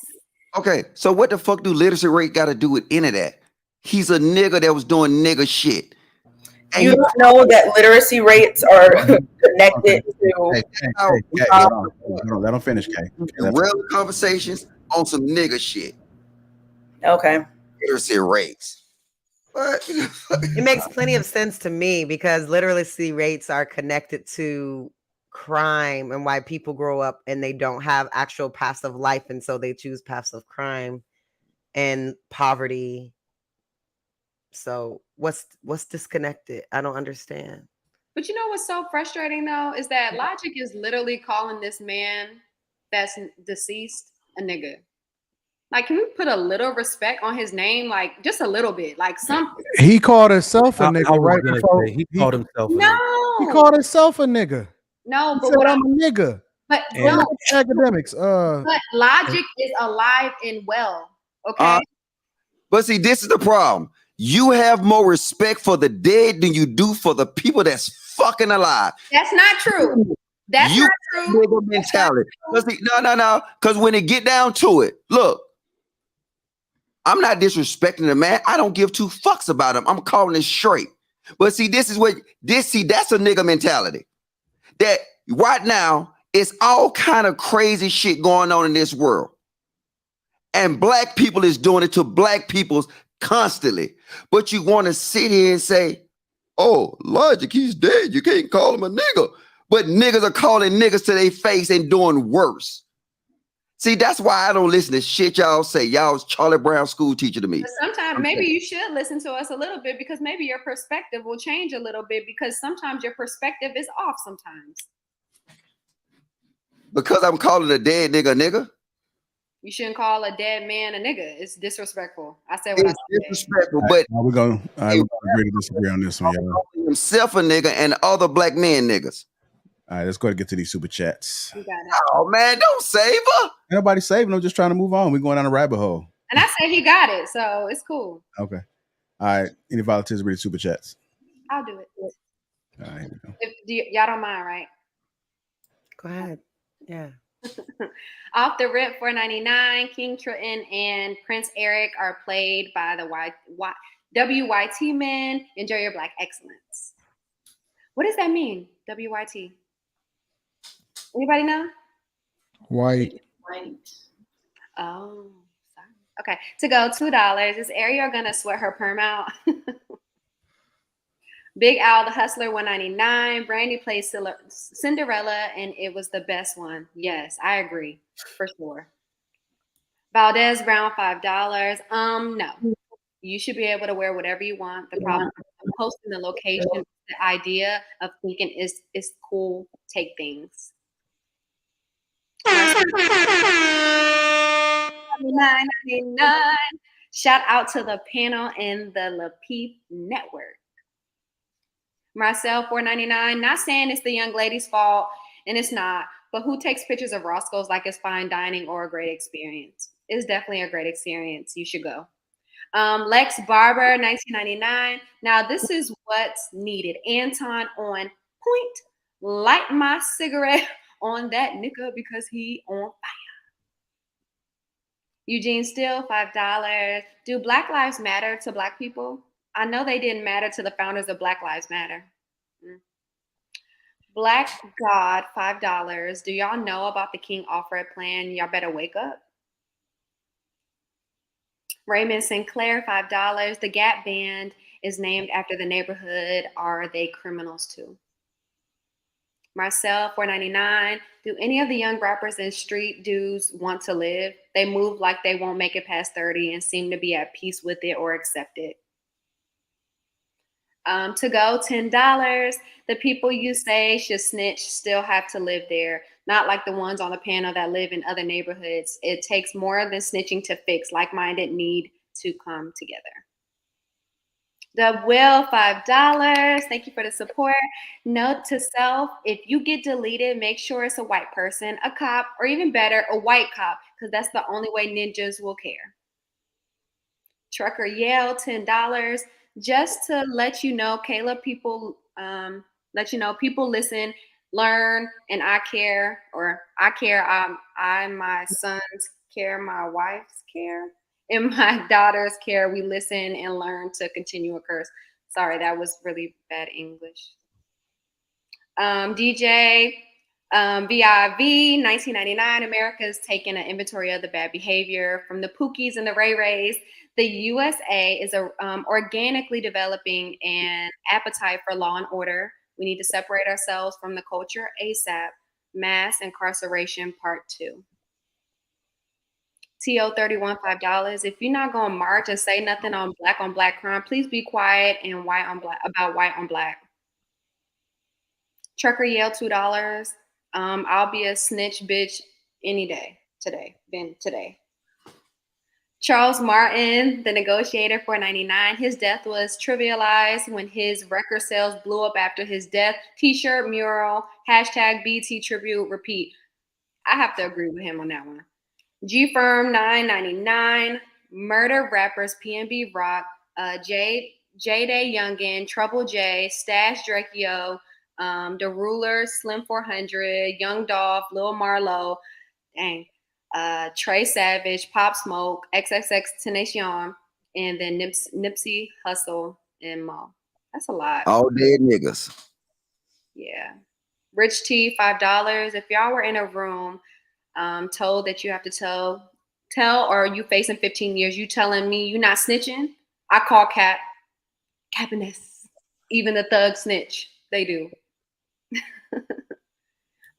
Okay, so what the fuck do literacy rate got to do with any of that? He's a nigga that was doing nigga shit. And you don't know that literacy rates are connected to. Hold on, let him finish, Kay. Real conversations on some nigga shit. Okay. Literacy rates. But it makes plenty of sense to me because literacy rates are connected to crime and why people grow up and they don't have actual paths of life, and so they choose paths of crime and poverty. So what's disconnected? I don't understand. But you know what's so frustrating though is that Logic is literally calling this man that's deceased a nigga. Like, can we put a little respect on his name? Like, just a little bit, like something. He called himself a nigga right before. He called himself. He called himself a nigga. No, he but said, what I'm a nigga. But no, academics. But Logic is alive and well. Okay. But see, this is the problem. You have more respect for the dead than you do for the people that's fucking alive. That's not true. That's not true. Nigga mentality. No. Because when it get down to it, look, I'm not disrespecting the man. I don't give two fucks about him. I'm calling it straight. But see, that's a nigga mentality. That right now, it's all kind of crazy shit going on in this world. And Black people is doing it to Black people constantly. But you want to sit here and say, oh, Logic, he's dead. You can't call him a nigga. But niggas are calling niggas to their face and doing worse. See, that's why I don't listen to shit y'all say. Y'all's Charlie Brown school teacher to me. But sometimes maybe you should listen to us a little bit because maybe your perspective will change a little bit because sometimes your perspective is off sometimes. Because I'm calling a dead nigga. You shouldn't call a dead man a nigga. It's disrespectful. I said what I said. Disrespectful, but we're gonna agree to disagree on this one, y'all. Himself a nigga and other Black men niggas. All right, let's go ahead and get to these super chats. Oh man, don't save her. Ain't nobody saving. I'm just trying to move on. We're going down a rabbit hole. And I said he got it, so it's cool. Okay. All right. Any volunteers read super chats? I'll do it. All right, here we go. Y'all don't mind, right? Go ahead. Yeah. Off the rip, $4.99. King Triton and Prince Eric are played by the WYT men. Enjoy your Black excellence. What does that mean? WYT. Anybody know? White. Oh, Okay, to go $2. Is Ariel gonna sweat her perm out? Big Al the Hustler $1.99. Brandy plays Cinderella, and it was the best one. Yes, I agree for sure. Valdez Brown $5. No, you should be able to wear whatever you want. The problem is posting the location, the idea of thinking is cool. Take things. $9.99. Shout out to the panel and the Lapeef Network. Marcel $4.99. Not saying it's the young lady's fault, and it's not. But who takes pictures of Roscoe's like it's fine dining or a great experience? It's definitely a great experience. You should go. Lex Barber $19.99. Now this is what's needed. Anton on point. Light my cigarette on that nigga because he on fire. Eugene Steele $5. Do Black Lives Matter to Black people? I know they didn't matter to the founders of Black Lives Matter. Black God $5. Do y'all know about the King Alfred plan? Y'all better wake up. Raymond Sinclair $5. The Gap Band is named after the neighborhood. Are they criminals too? Marcel $4.99. Do any of the young rappers and street dudes want to live? They move like they won't make it past 30 and seem to be at peace with it or accept it. To go $10. The people you say should snitch still have to live there, not like the ones on the panel that live in other neighborhoods. It takes more than snitching to fix. Like-minded need to come together. The Will $5. Thank you for the support. Note to self: if you get deleted, make sure it's a white person, a cop, or even better, a white cop, because that's the only way ninjas will care. Trucker Yale $10. Just to let you know, Kayla, people people listen, learn, and I care, or I care. I my sons care, my wife's care, and my daughter's care. We listen and learn to continue a curse. Sorry, that was really bad English. DJ VIV $19.99. America's taking an inventory of the bad behavior from the Pookies and the Ray Rays. The USA is organically developing an appetite for law and order. We need to separate ourselves from the culture ASAP. Mass incarceration part 2. TO31 $5. If you're not gonna march and say nothing on black crime, please be quiet and white on black. Trucker Yale $2. I'll be a snitch bitch any day. Today. Charles Martin, the negotiator, $4.99. His death was trivialized when his record sales blew up after his death. T-shirt, mural, #BT tribute, repeat. I have to agree with him on that one. G-Firm $9.99. Murder rappers PnB Rock, J-Day Youngin, Trouble J, Stash Drakeo, The Ruler, Slim 400, Young Dolph, Lil Marlowe, Trey Savage, Pop Smoke, XXX Tenacion, and then Nipsey Hussle and Mo. That's a lot. All dead niggas. Yeah. Rich T $5. If y'all were in a room told that you have to tell or you facing 15 years, you telling me you not snitching, I call Capiness. Even the thug snitch. They do.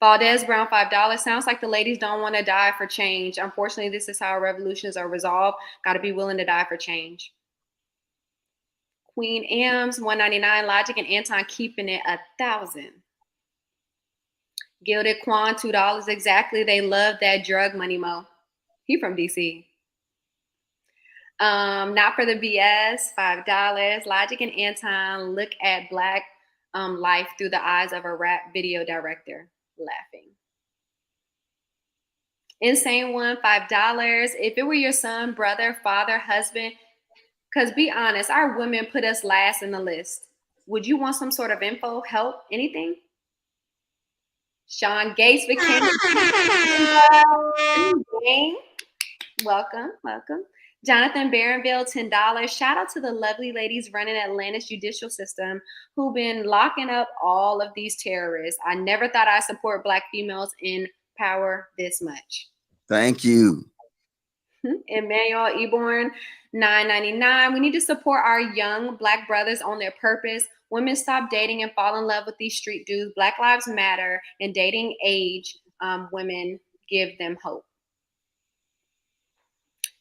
Valdez Brown $5. Sounds like the ladies don't want to die for change. Unfortunately, this is how revolutions are resolved. Got to be willing to die for change. Queen M's $1.99. Logic and Anton keeping it 1,000. Gilded Quan $2 exactly. They love that drug money, Mo. He from DC. Not for the BS $5. Logic and Anton look at Black life through the eyes of a rap video director. Laughing. Insane One $5. If it were your son, brother, father, husband, because be honest, our women put us last in the list. Would you want some sort of info, help, anything? Sean Gates became welcome. Jonathan Barronville $10. Shout out to the lovely ladies running Atlanta's judicial system who've been locking up all of these terrorists. I never thought I'd support Black females in power this much. Thank you. Emmanuel Eborn, $9.99. We need to support our young Black brothers on their purpose. Women stop dating and fall in love with these street dudes. Black Lives Matter and dating age women, give them hope.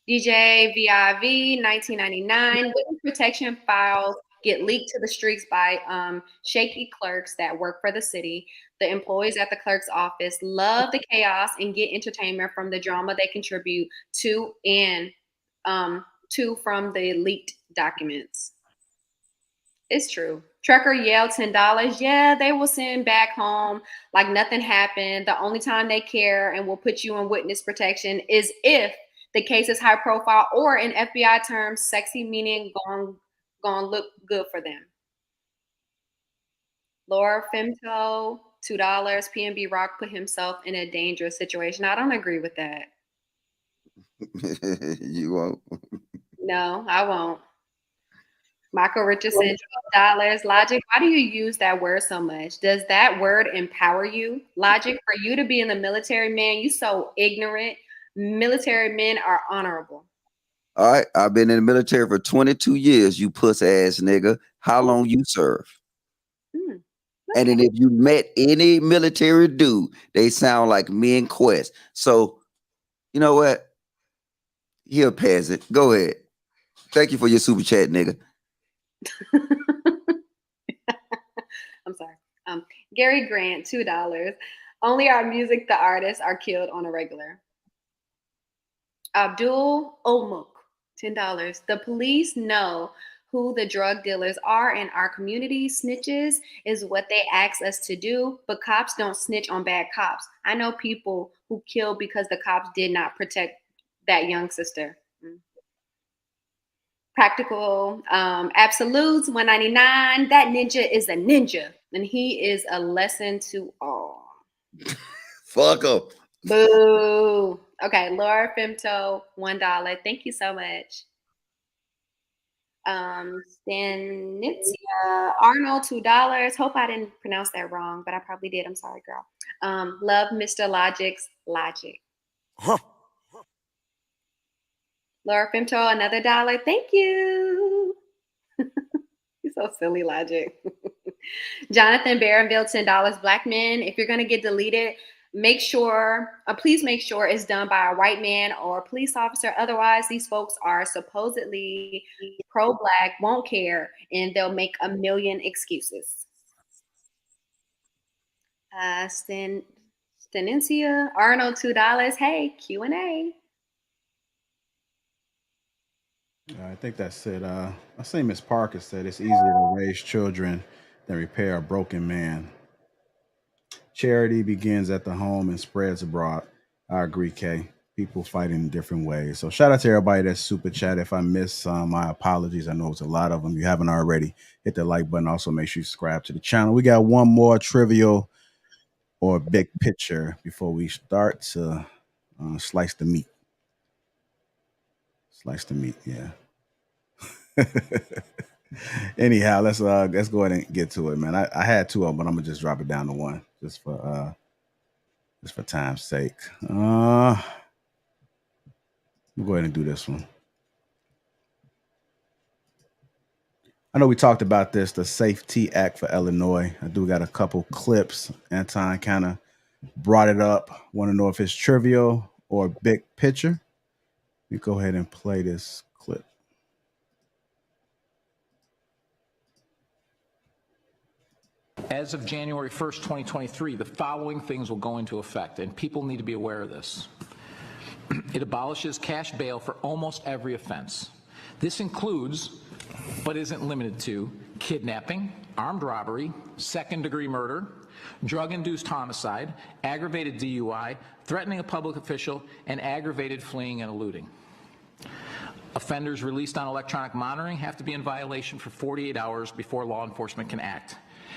DJ VIV, $19.99. Witness protection files get leaked to the streets by shaky clerks that work for the city. The employees at the clerk's office love the chaos and get entertainment from the drama they contribute to and from the leaked documents. It's true. Trucker yelled $10. Yeah, they will send back home like nothing happened. The only time they care and will put you in witness protection is if the case is high profile or in FBI terms, sexy, meaning gonna look good for them. Laura Femto, $2. PnB Rock put himself in a dangerous situation. I don't agree with that. You won't. No, I won't. Michael Richardson, $12. Logic, why do you use that word so much? Does that word empower you? Logic, for you to be in the military, man, you so ignorant. Military men are honorable. All right, I've been in the military for 22 years, you puss ass nigga. How long you serve? And then if you met any military dude, they sound like me and Quest. So, you know what? You're a peasant. Go ahead. Thank you for your super chat, nigga. I'm sorry. Gary Grant, $2. Only our music, the artists, are killed on a regular. Abdul Omuk, $10. The police know who the drug dealers are in our community. Snitches is what they ask us to do, but cops don't snitch on bad cops. I know people who killed because the cops did not protect that young sister. Practical Absolutes, $1.99. That ninja is a ninja, and he is a lesson to all. Fuck him. Boo. Okay, Laura Femto, $1. Thank you so much. Stanitzia Arnold, $2. Hope I didn't pronounce that wrong, but I probably did. I'm sorry, girl. Love Mr. Logic's Logic. Huh. Laura Femto, another $1. Thank you. You're so silly, Logic. Jonathan Barronville, $10. Black men, if you're going to get deleted, please make sure it's done by a white man or a police officer. Otherwise, these folks are supposedly pro-Black, won't care, and they'll make a million excuses. Stanincia Arnold, $2. Hey, Q&A. I think that's it. I say Miss Parker said it's easier to raise children than repair a broken man. Charity begins at the home and spreads abroad. I agree, Kay. People fight in different ways. So shout out to everybody that's super chat. If I missed some, my apologies. I know it's a lot of them. If you haven't already, hit the like button. Also, make sure you subscribe to the channel. We got one more trivial or big picture before we start to slice the meat. Slice the meat, yeah. Anyhow, let's go ahead and get to it, man. I had two of them, but I'm gonna just drop it down to one just for time's sake. We'll go ahead and do this one. I know we talked about this, the Safety Act for Illinois. I do got a couple clips. Anton kind of brought it up. Want to know if it's trivial or big picture? We go ahead and play this clip. As of January 1st, 2023, the following things will go into effect, and people need to be aware of this. It abolishes cash bail for almost every offense. This includes, but isn't limited to, kidnapping, armed robbery, second-degree murder, drug-induced homicide, aggravated DUI, threatening a public official, and aggravated fleeing and eluding. Offenders released on electronic monitoring have to be in violation for 48 hours before law enforcement can act.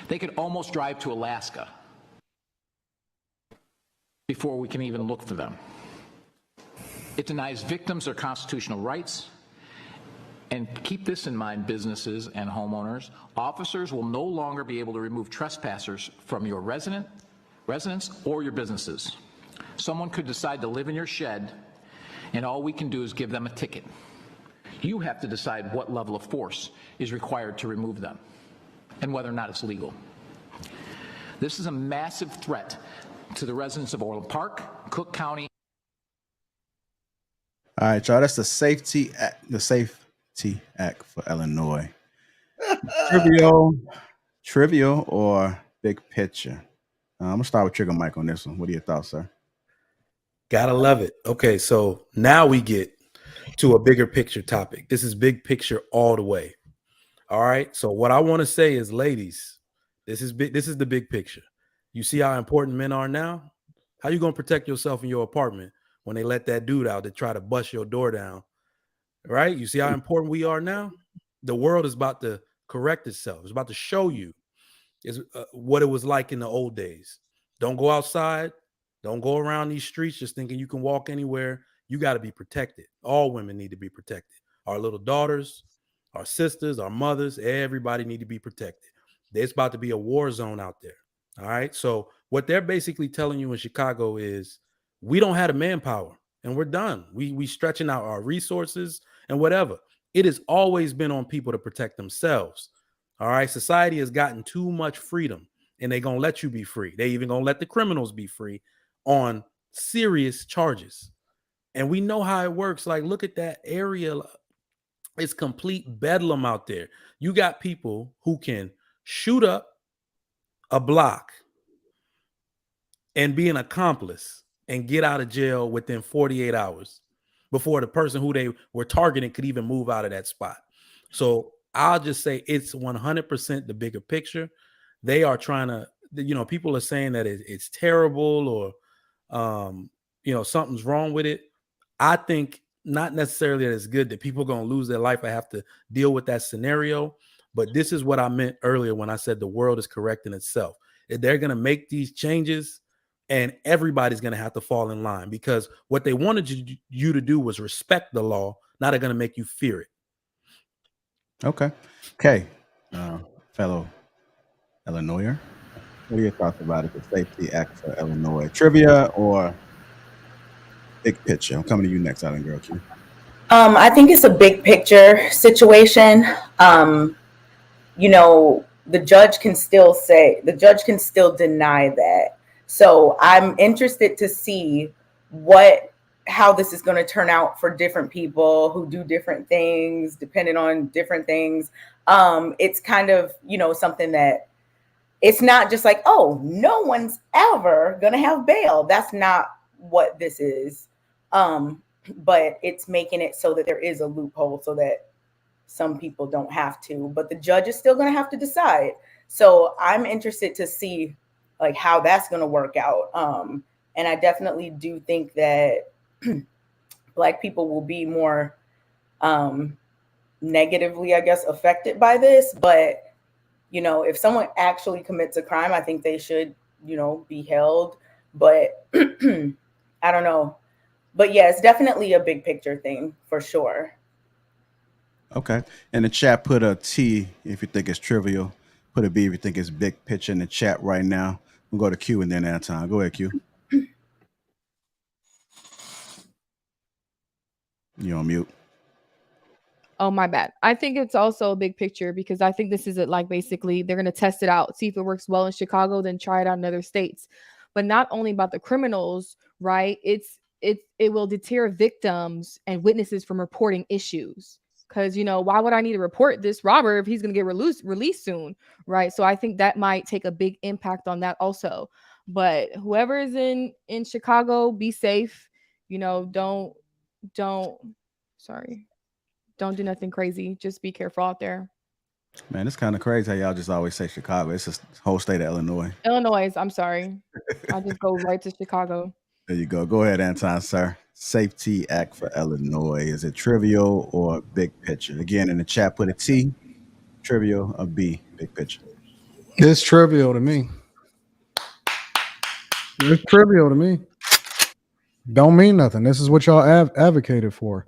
They could almost drive to Alaska before we can even look for them. It denies victims their constitutional rights. And keep this in mind, businesses and homeowners. Officers will no longer be able to remove trespassers from your residence or your businesses. Someone could decide to live in your shed and all we can do is give them a ticket. You have to decide what level of force is required to remove them and whether or not it's legal. This is a massive threat to the residents of Orland Park, Cook County. All right, y'all. That's the Safety Act for Illinois. Trivial or big picture? I'm gonna start with Trigger Mike on this one. What are your thoughts, sir? Gotta love it. Okay, so now we get to a bigger picture topic. This is big picture all the way. All right. So what I want to say is, ladies, this is big. This is the big picture. You see how important men are now? How you gonna protect yourself in your apartment when they let that dude out to try to bust your door down? Right? You see how important we are now? The world is about to correct itself. It's about to show you is what it was like in the old days. Don't go outside. Don't go around these streets just thinking you can walk anywhere. You got to be protected. All women need to be protected. Our little daughters, our sisters, our mothers, everybody need to be protected. It's about to be a war zone out there. All right. So what they're basically telling you in Chicago is we don't have the manpower and we're done. We stretching out our resources and whatever. It has always been on people to protect themselves. All right. Society has gotten too much freedom and they're going to let you be free. They even going to let the criminals be free on serious charges. And we know how it works. Like, look at that area. It's complete bedlam out there. You got people who can shoot up a block and be an accomplice and get out of jail within 48 hours before the person who they were targeting could even move out of that spot. So I'll just say it's 100% the bigger picture. They are trying to, people are saying that it's terrible or, something's wrong with it. I think not necessarily that it's good that people are going to lose their life. I have to deal with that scenario. But this is what I meant earlier when I said the world is correcting itself. They're going to make these changes and everybody's going to have to fall in line because what they wanted you to do was respect the law. Now they're going to make you fear it. Okay. Fellow Illinoiser, what are your thoughts about it? The Safety Act for Illinois. Trivia or big picture? I'm coming to you next, Island Girl Q. I think it's a big picture situation. The judge can still deny that. So I'm interested to see how this is going to turn out for different people who do different things, depending on different things. It's kind of, something that it's not just like, oh, no one's ever going to have bail. That's not what this is. But it's making it so that there is a loophole so that some people don't have to, but the judge is still going to have to decide. So I'm interested to see like how that's going to work out. And I definitely do think that Black people will be more negatively, I guess, affected by this. But, if someone actually commits a crime, I think they should, be held. But I don't know. But yeah, it's definitely a big picture thing for sure. Okay. In the chat, put a T if you think it's trivial. Put a B if you think it's big picture in the chat right now. We'll go to Q and then Anton. Go ahead, Q. You're on mute. Oh, my bad. I think it's also a big picture because I think this is basically they're going to test it out, see if it works well in Chicago, then try it out in other states. But not only about the criminals, right? It will deter victims and witnesses from reporting issues. Because, why would I need to report this robber if he's going to get released soon, right? So I think that might take a big impact on that also. But whoever is in Chicago, be safe. Don't do nothing crazy. Just be careful out there. Man, it's kind of crazy how y'all just always say Chicago. It's the whole state of Illinois. Illinois, I'm sorry. I'll just go right to Chicago. There you go. Go ahead, Anton, sir. Safety Act for Illinois. Is it trivial or big picture? Again, in the chat, put a T, trivial, or B, big picture. It's trivial to me. It's trivial to me. Don't mean nothing. This is what y'all advocated for.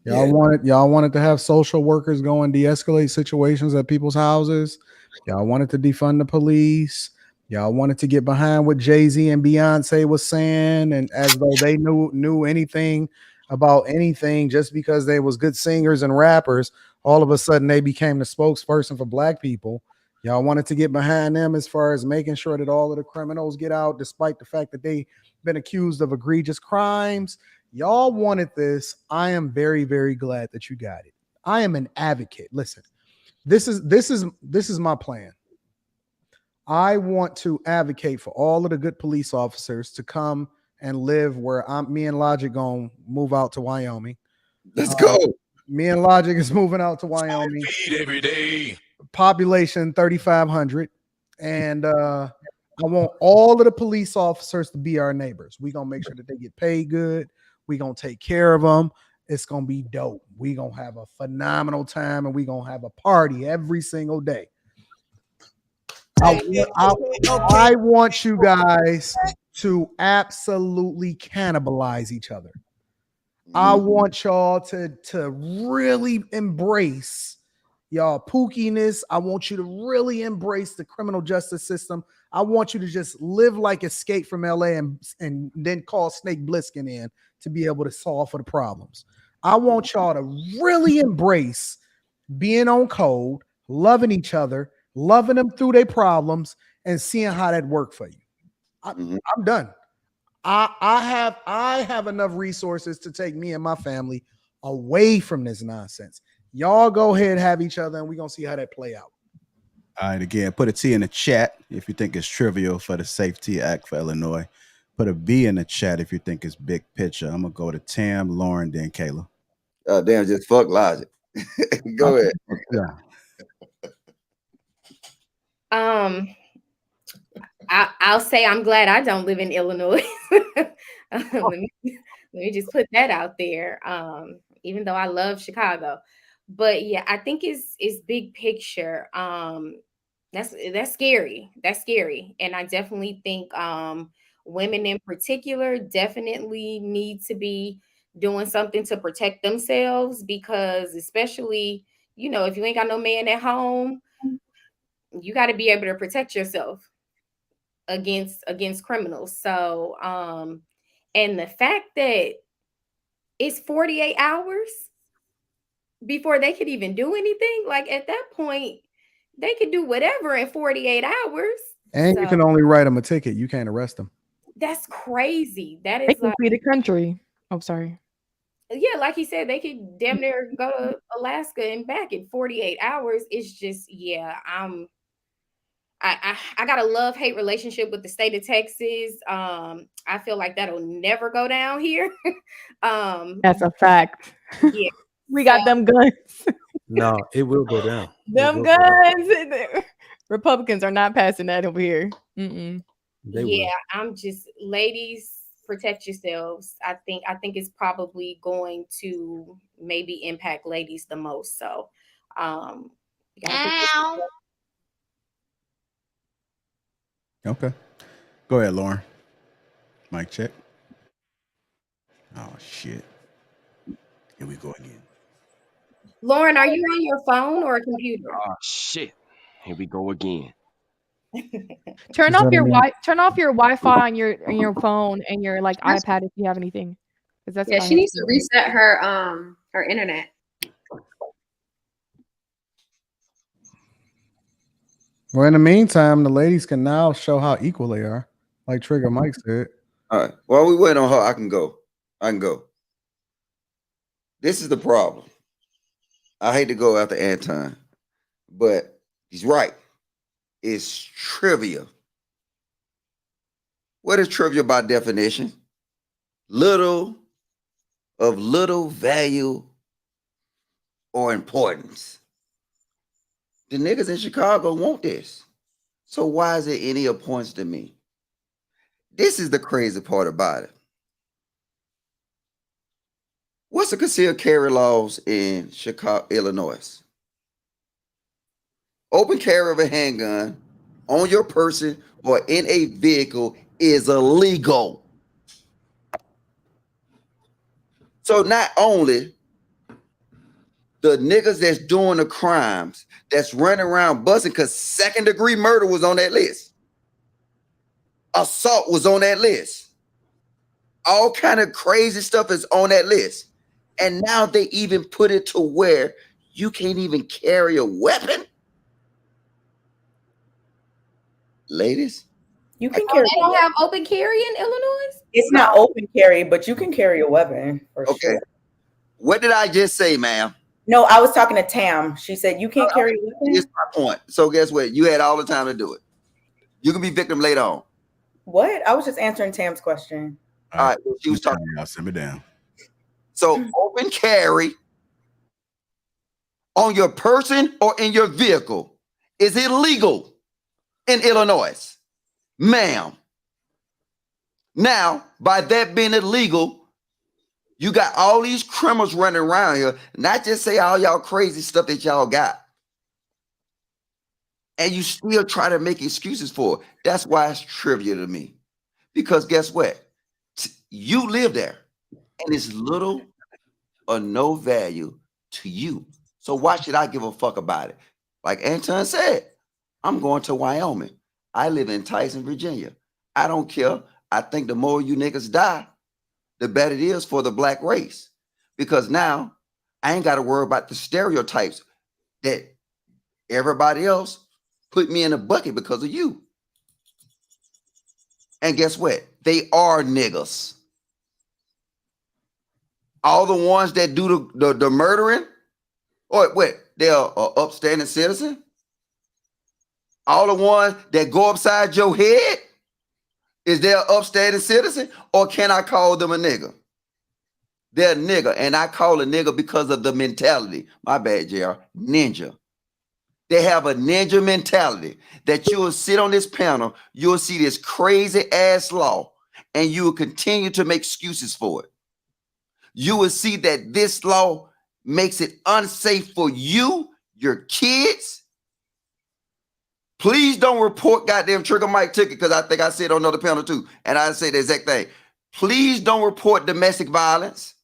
Y'all wanted to have social workers go and de-escalate situations at people's houses. Y'all wanted to defund the police. Y'all wanted to get behind what Jay-Z and Beyonce was saying, and as though they knew anything about anything just because they was good singers and rappers. All of a sudden they became the spokesperson for black people. Y'all wanted to get behind them as far as making sure that all of the criminals get out, despite the fact that they been accused of egregious crimes. Y'all wanted this. I am very, very glad that you got it. I am an advocate. Listen, this is my plan. I want to advocate for all of the good police officers to come and live where me and Logic gonna move out to Wyoming. Let's go. Me and Logic is moving out to Wyoming. Every day. Population 3,500, and I want all of the police officers to be our neighbors. We gonna make sure that they get paid good. We gonna take care of them. It's gonna be dope. We gonna have a phenomenal time, and we gonna have a party every single day. I want you guys to absolutely cannibalize each other. I want y'all to really embrace y'all pookiness. I want you to really embrace the criminal justice system. I want you to just live like Escape from LA and then call Snake Plissken in to be able to solve for the problems. I want y'all to really embrace being on code, loving each other, loving them through their problems, and seeing how that worked for you. I'm done. I have enough resources to take me and my family away from this nonsense. Y'all go ahead, have each other, and we're gonna see how that play out. All right, again, put a T in the chat if you think it's trivial for the Safety Act for Illinois. Put a B in the chat if you think it's big picture. I'm gonna go to Tam, Lauren, then Kayla. Damn, just fuck Logic. Go ahead. Yeah. I'll say I'm glad I don't live in Illinois. let me just put that out there. Even though I love Chicago, but yeah, I think it's big picture. That's scary. That's scary, and I definitely think women in particular definitely need to be doing something to protect themselves, because especially, if you ain't got no man at home, you got to be able to protect yourself against criminals. So and the fact that it's 48 hours before they could even do anything, like at that point they could do whatever in 48 hours. And you can only write them a ticket. You can't arrest them. That's crazy. That They is can like, flee the country. Oh, sorry. yeah, like he said, they could damn near go to Alaska and back in 48 hours. It's just, yeah, I got a love-hate relationship with the state of Texas. I feel like that'll never go down here. That's a fact. Yeah. We got them guns. No, it will go down. Them guns. Republicans are not passing that over here. I'm just, ladies, protect yourselves. I think it's probably going to maybe impact ladies the most. So Okay. Go ahead, Lauren. Mic check. Oh, shit. Here we go again. Lauren, are you on your phone or a computer? Oh, shit. Here we go again. Turn off your Wi-Fi on your phone and your iPad if you have anything. That's she needs to reset her internet. Well, in the meantime, the ladies can now show how equal they are, like Trigger Mike said. All right. While we wait on her, I can go. This is the problem. I hate to go after Anton, but he's right. It's trivia. What is trivia by definition? Little value or importance. The niggas in Chicago want this. So why is it any importance to me? This is the crazy part about it. What's the concealed carry laws in Chicago, Illinois? Open carry of a handgun on your person or in a vehicle is illegal. So not only the niggas that's doing the crimes, that's running around busting, because second-degree murder was on that list. Assault was on that list. All kind of crazy stuff is on that list. And now they even put it to where you can't even carry a weapon. Ladies, You can Oh, carry. they don't have open carry in Illinois? It's not open carry, but you can carry a weapon for sure. What did I just say, ma'am? No, I was talking to Tam. She said you can't carry a weapon. Here's my point. So guess what? You had all the time to do it. You can be victim later on. What? I was just answering Tam's question. All right. She was talking. I'll simmer down. So open carry on your person or in your vehicle is illegal in Illinois, ma'am. Now, by that being illegal, you got all these criminals running around here, not just say all y'all crazy stuff that y'all got. And you still try to make excuses for it. That's why it's trivia to me. Because guess what? You live there, and it's little or no value to you. So why should I give a fuck about it? Like Anton said, I'm going to Wyoming. I live in Tyson, Virginia. I don't care. I think the more you niggas die, the better it is for the black race. Because now I ain't got to worry about the stereotypes that everybody else put me in a bucket because of you. And guess what? They are niggas. All the ones that do the murdering, or what? They're an upstanding citizen. All the ones that go upside your head, is they an upstanding citizen, or can I call them a nigga? They're a nigga, and I call a nigga because of the mentality. My bad, JR. Ninja. They have a ninja mentality that you will sit on this panel, you'll see this crazy ass law, and you will continue to make excuses for it. You will see that this law makes it unsafe for you, your kids. Please don't report goddamn Trigger Mike ticket, because I think I said on another panel too, and I say the exact thing. Please don't report domestic violence.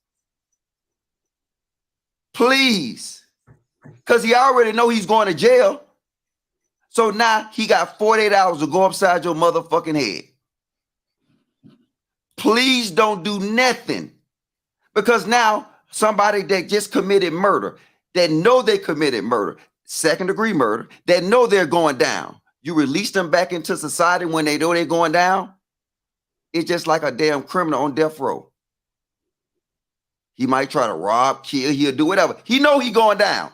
Please. Because he already know he's going to jail. So now he got 48 hours to go upside your motherfucking head. Please don't do nothing. Because now somebody that just committed murder, that know they committed murder, second-degree murder, that know they're going down, you release them back into society when they know they're going down, it's just like a damn criminal on death row. He might try to rob, kill, he'll do whatever. He know he going down.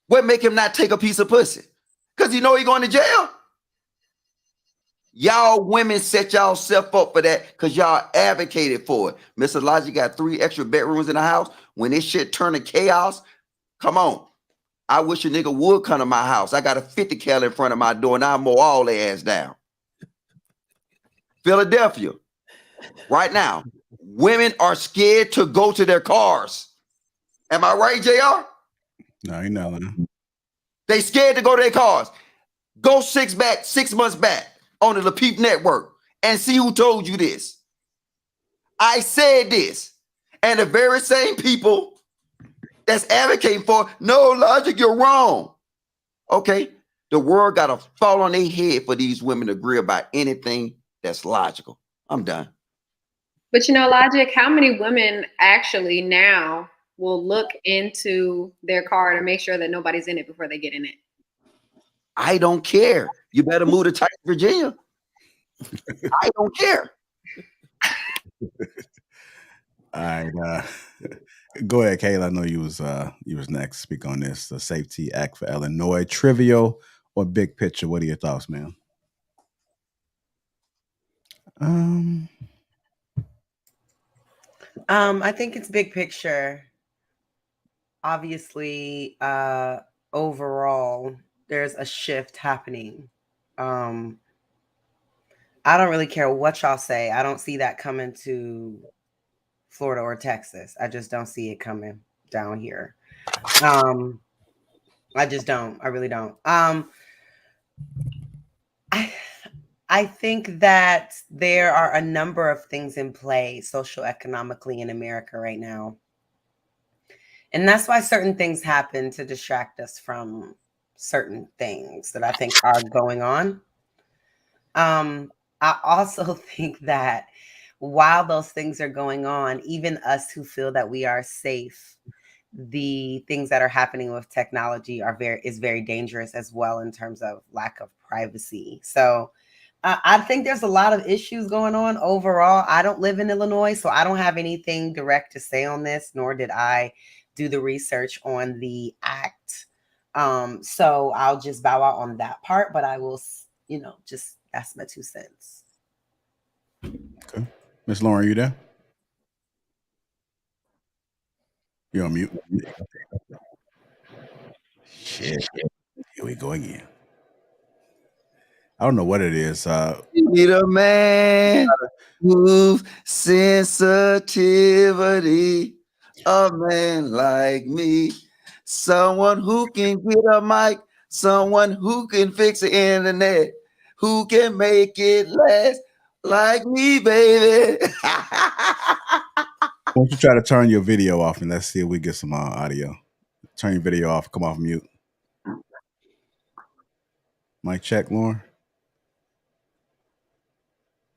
What make him not take a piece of pussy? Because he know he going to jail. Y'all women set y'all self up for that because y'all advocated for it. Mr. Elijah got 3 extra bedrooms in the house. When this shit turn to chaos, come on. I wish a nigga would come to my house. I got a 50 cal in front of my door and I mow all their ass down. Philadelphia, right now, women are scared to go to their cars. Am I right, JR? No, you know. They scared to go to their cars. Go 6 months back on the Lapeef Network and see who told you this. I said this. And the very same people that's advocating for no logic, you're wrong. Okay, the world got to fall on their head for these women to agree about anything that's logical. I'm done. But you know, Logic, how many women actually now will look into their car to make sure that nobody's in it before they get in it? I don't care. You better move to Tyson, Virginia. I don't care. All right. Go ahead, Kayla. I know you was next. Speak on this. The Safety Act for Illinois. Trivial or big picture? What are your thoughts, ma'am? I think it's big picture. Obviously, overall, there's a shift happening. I don't really care what y'all say. I don't see that coming to Florida or Texas. I just don't see it coming down here. I just don't. I really don't. I think that there are a number of things in play socioeconomically in America right now. And that's why certain things happen to distract us from certain things that I think are going on. I also think that while those things are going on, even us who feel that we are safe, the things that are happening with technology is very dangerous as well in terms of lack of privacy. So I think there's a lot of issues going on overall. I don't live in Illinois, so I don't have anything direct to say on this, nor did I do the research on the act. So I'll just bow out on that part, but I will, just that's my 2 cents. Okay. Miss Lauren, you there? You're on mute. Shit. Here we go again. I don't know what it is. Need a man who's sensitivity, a man like me, someone who can get a mic, someone who can fix the internet, who can make it last like me, baby. Why don't you try to turn your video off and let's see if we get some audio. Turn your video off. Come off mute. Mic check, Lauren.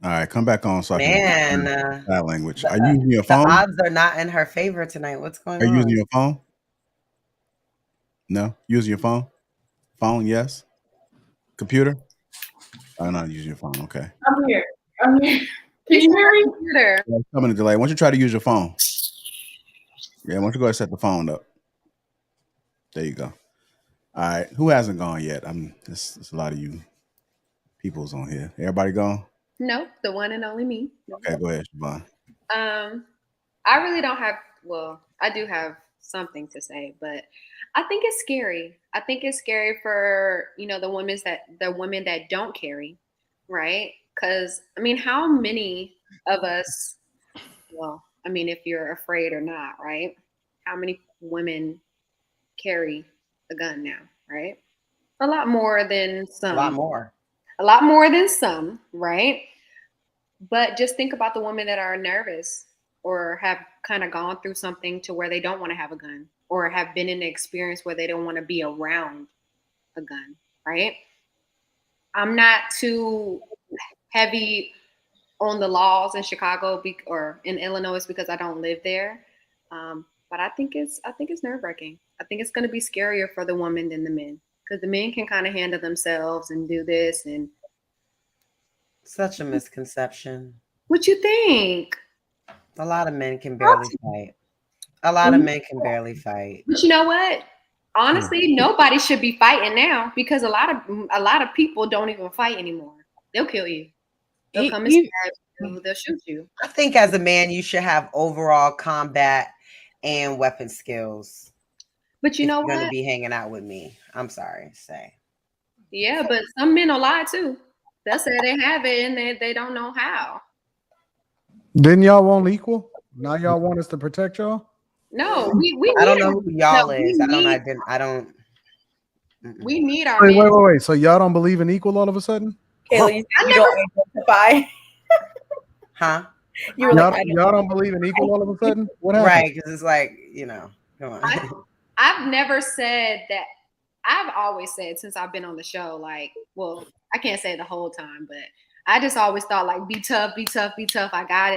All right, come back on so I can that language. Are you using your phone? The odds are not in her favor tonight. What's going on? Are you using your phone? No? Using your phone? Phone, yes. Computer? I'm not using your phone. Okay. I'm here. Can you hear me? Computer. Yeah, coming in delay. Why don't you try to use your phone? Yeah, why don't you go ahead and set the phone up? There you go. All right. Who hasn't gone yet? There's a lot of you people's on here. Everybody gone? No, the one and only me. Okay, go ahead, Siobhan. I really don't have, well, I do have something to say, but I think it's scary. I think it's scary for, the women that don't carry, right? Because, how many of us, if you're afraid or not, right? How many women carry a gun now, right? A lot more than some. A lot more than some, right? But just think about the women that are nervous or have kind of gone through something to where they don't want to have a gun or have been in an experience where they don't want to be around a gun, right? I'm not too heavy on the laws in Chicago or in Illinois because I don't live there. But I think it's nerve-wracking. I think it's going to be scarier for the women than the men because the men can kind of handle themselves and do this and. Such a misconception. What you think? A lot of men can barely fight. But you know what? Honestly, nobody should be fighting now because a lot of people don't even fight anymore. They'll kill you. They'll come and stab you. They'll shoot you. I think as a man, you should have overall combat and weapon skills. But you know what? You're going to be hanging out with me. I'm sorry to say. Yeah, but some men will lie too. They'll say they have it and they don't know how. Didn't y'all want equal? Now y'all want us to protect y'all? No, we I don't know who y'all is. I don't. We need our wait. So y'all don't believe in equal all of a sudden? Kayla, you don't identify. Huh? Y'all don't believe in equal all of a sudden? What happened? Right, because it's like, come on. I've never said that. I've always said since I've been on the show, like, well, I can't say the whole time, but I just always thought like, be tough, be tough, be tough. I got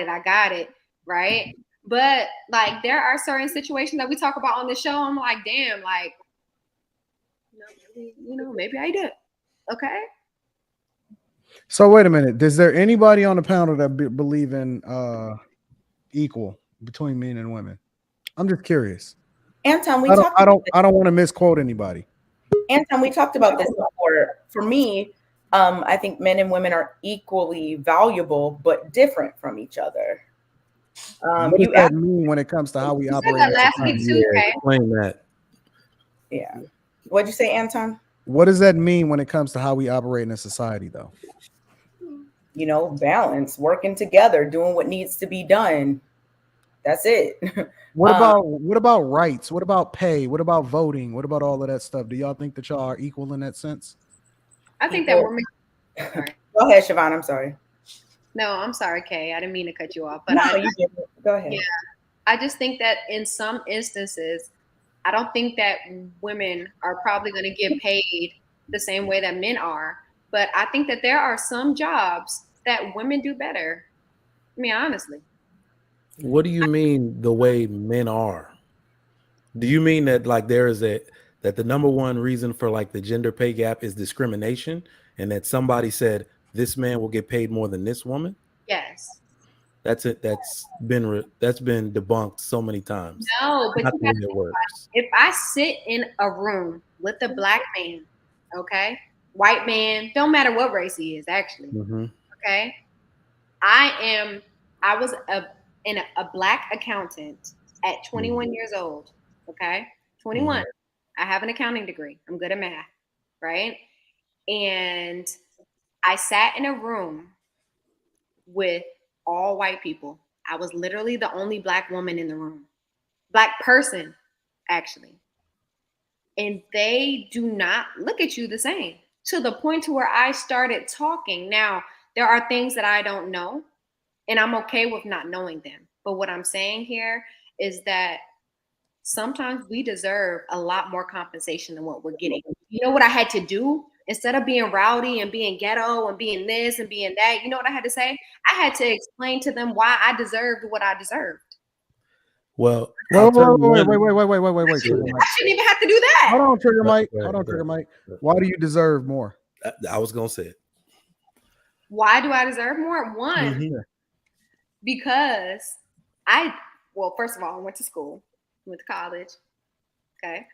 it. Right. But like, there are certain situations that we talk about on the show. I'm like, damn, like, maybe I did. Okay. So wait a minute. Is there anybody on the panel that believe in equal between men and women? I'm just curious. Anton, I don't want to misquote anybody. Anton, we talked about this before. For me, I think men and women are equally valuable, but different from each other. What does that mean when it comes to how we operate? Explain that. Yeah. What'd you say, Anton? What does that mean when it comes to how we operate in a society, though? Balance, working together, doing what needs to be done. That's it. What about rights? What about pay? What about voting? What about all of that stuff? Do y'all think that y'all are equal in that sense? I think that women. Go ahead, Siobhan. I'm sorry. No, I'm sorry, Kay. I didn't mean to cut you off. But you didn't. Go ahead. Yeah, I just think that in some instances, I don't think that women are probably going to get paid the same way that men are. But I think that there are some jobs that women do better. I mean, honestly. What do you mean the way men are? Do you mean that like that the number one reason for like the gender pay gap is discrimination, and that somebody said this man will get paid more than this woman? Yes. That's it. That's been debunked so many times. No, but Not you the got way to it think about works. it. If I sit in a room with a black man, okay, white man, don't matter what race he is, actually, Mm-hmm. okay. I was a black accountant at 21 years old, okay, 21. I have an accounting degree. I'm good at math, right? And I sat in a room with all white people. I was literally the only black woman in the room, black person, actually. And they do not look at you the same, to the point to where I started talking. Now, there are things that I don't know, and I'm okay with not knowing them. But what I'm saying here is that sometimes we deserve a lot more compensation than what we're getting. You know what I had to do? Instead of being rowdy and being ghetto and being this and being that, you know what I had to say? I had to explain to them why I deserved what I deserved. Well, wait. Trigger I Mike. shouldn't even have to do that. Hold on, Trigger Mike. Hold on, Trigger Mike. Why do you deserve more? I was gonna say it. Why do I deserve more? One, because first of all, I went to school, went to college. Okay.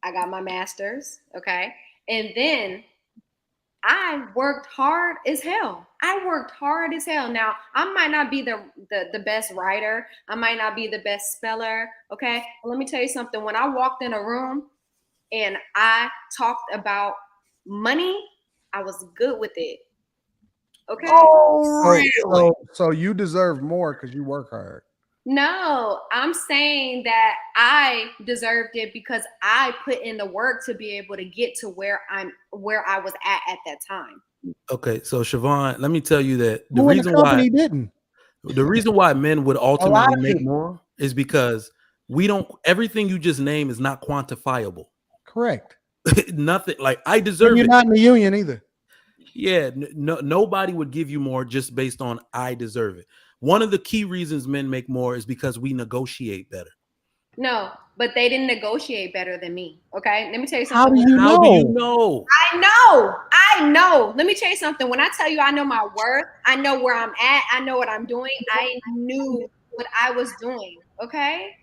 I got my master's. Okay. And then I worked hard as hell. Now, I might not be the best writer. I might not be the best speller. Okay. But let me tell you something. When I walked in a room and I talked about money, I was good with it. Okay. Oh, really? So you deserve more because you work hard. No, I'm saying that I deserved it because I put in the work to be able to get to where I was at that time. Okay, so Siobhan, let me tell you that the company didn't. The reason why men would ultimately make more is because everything you just named is not quantifiable. Correct. Nothing. Like I deserve and you're it. not in the union either. Yeah, nobody would give you more just based on I deserve it. One of the key reasons men make more is because we negotiate better. No, but they didn't negotiate better than me. Okay, let me tell you How something. do you know? I know. Let me tell you something. When I tell you I know my worth, I know where I'm at, I know what I'm doing. I knew what I was doing. Okay.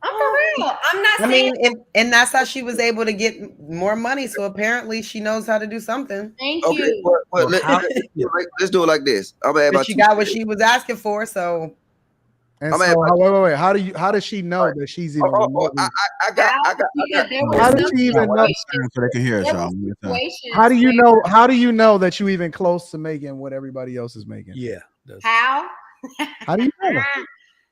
I'm for real. I'm not saying. And that's how she was able to get more money. So apparently she knows how to do something. Thank you. Well, let's do it like this. I'm gonna add But my she two got what cents. she was asking for. So. And wait. How does she know that she's even? I got. How does she even know? So they can hear us, y'all. How do you know? How do you know that you even close to making what everybody else is making? Yeah. How? How do you know?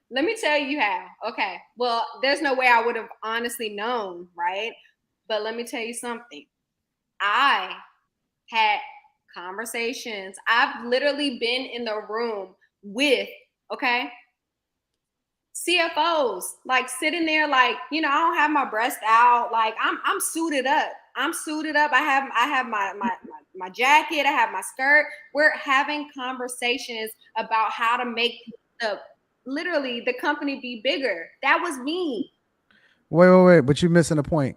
Let me tell you how. Okay. Well, there's no way I would have honestly known, right? But let me tell you something. I had conversations. I've literally been in the room with, okay, CFOs, like sitting there, like, I don't have my breast out. Like I'm suited up. I have my jacket. I have my skirt. We're having conversations about how to make the company be bigger. That was me. Wait. But you're missing the point.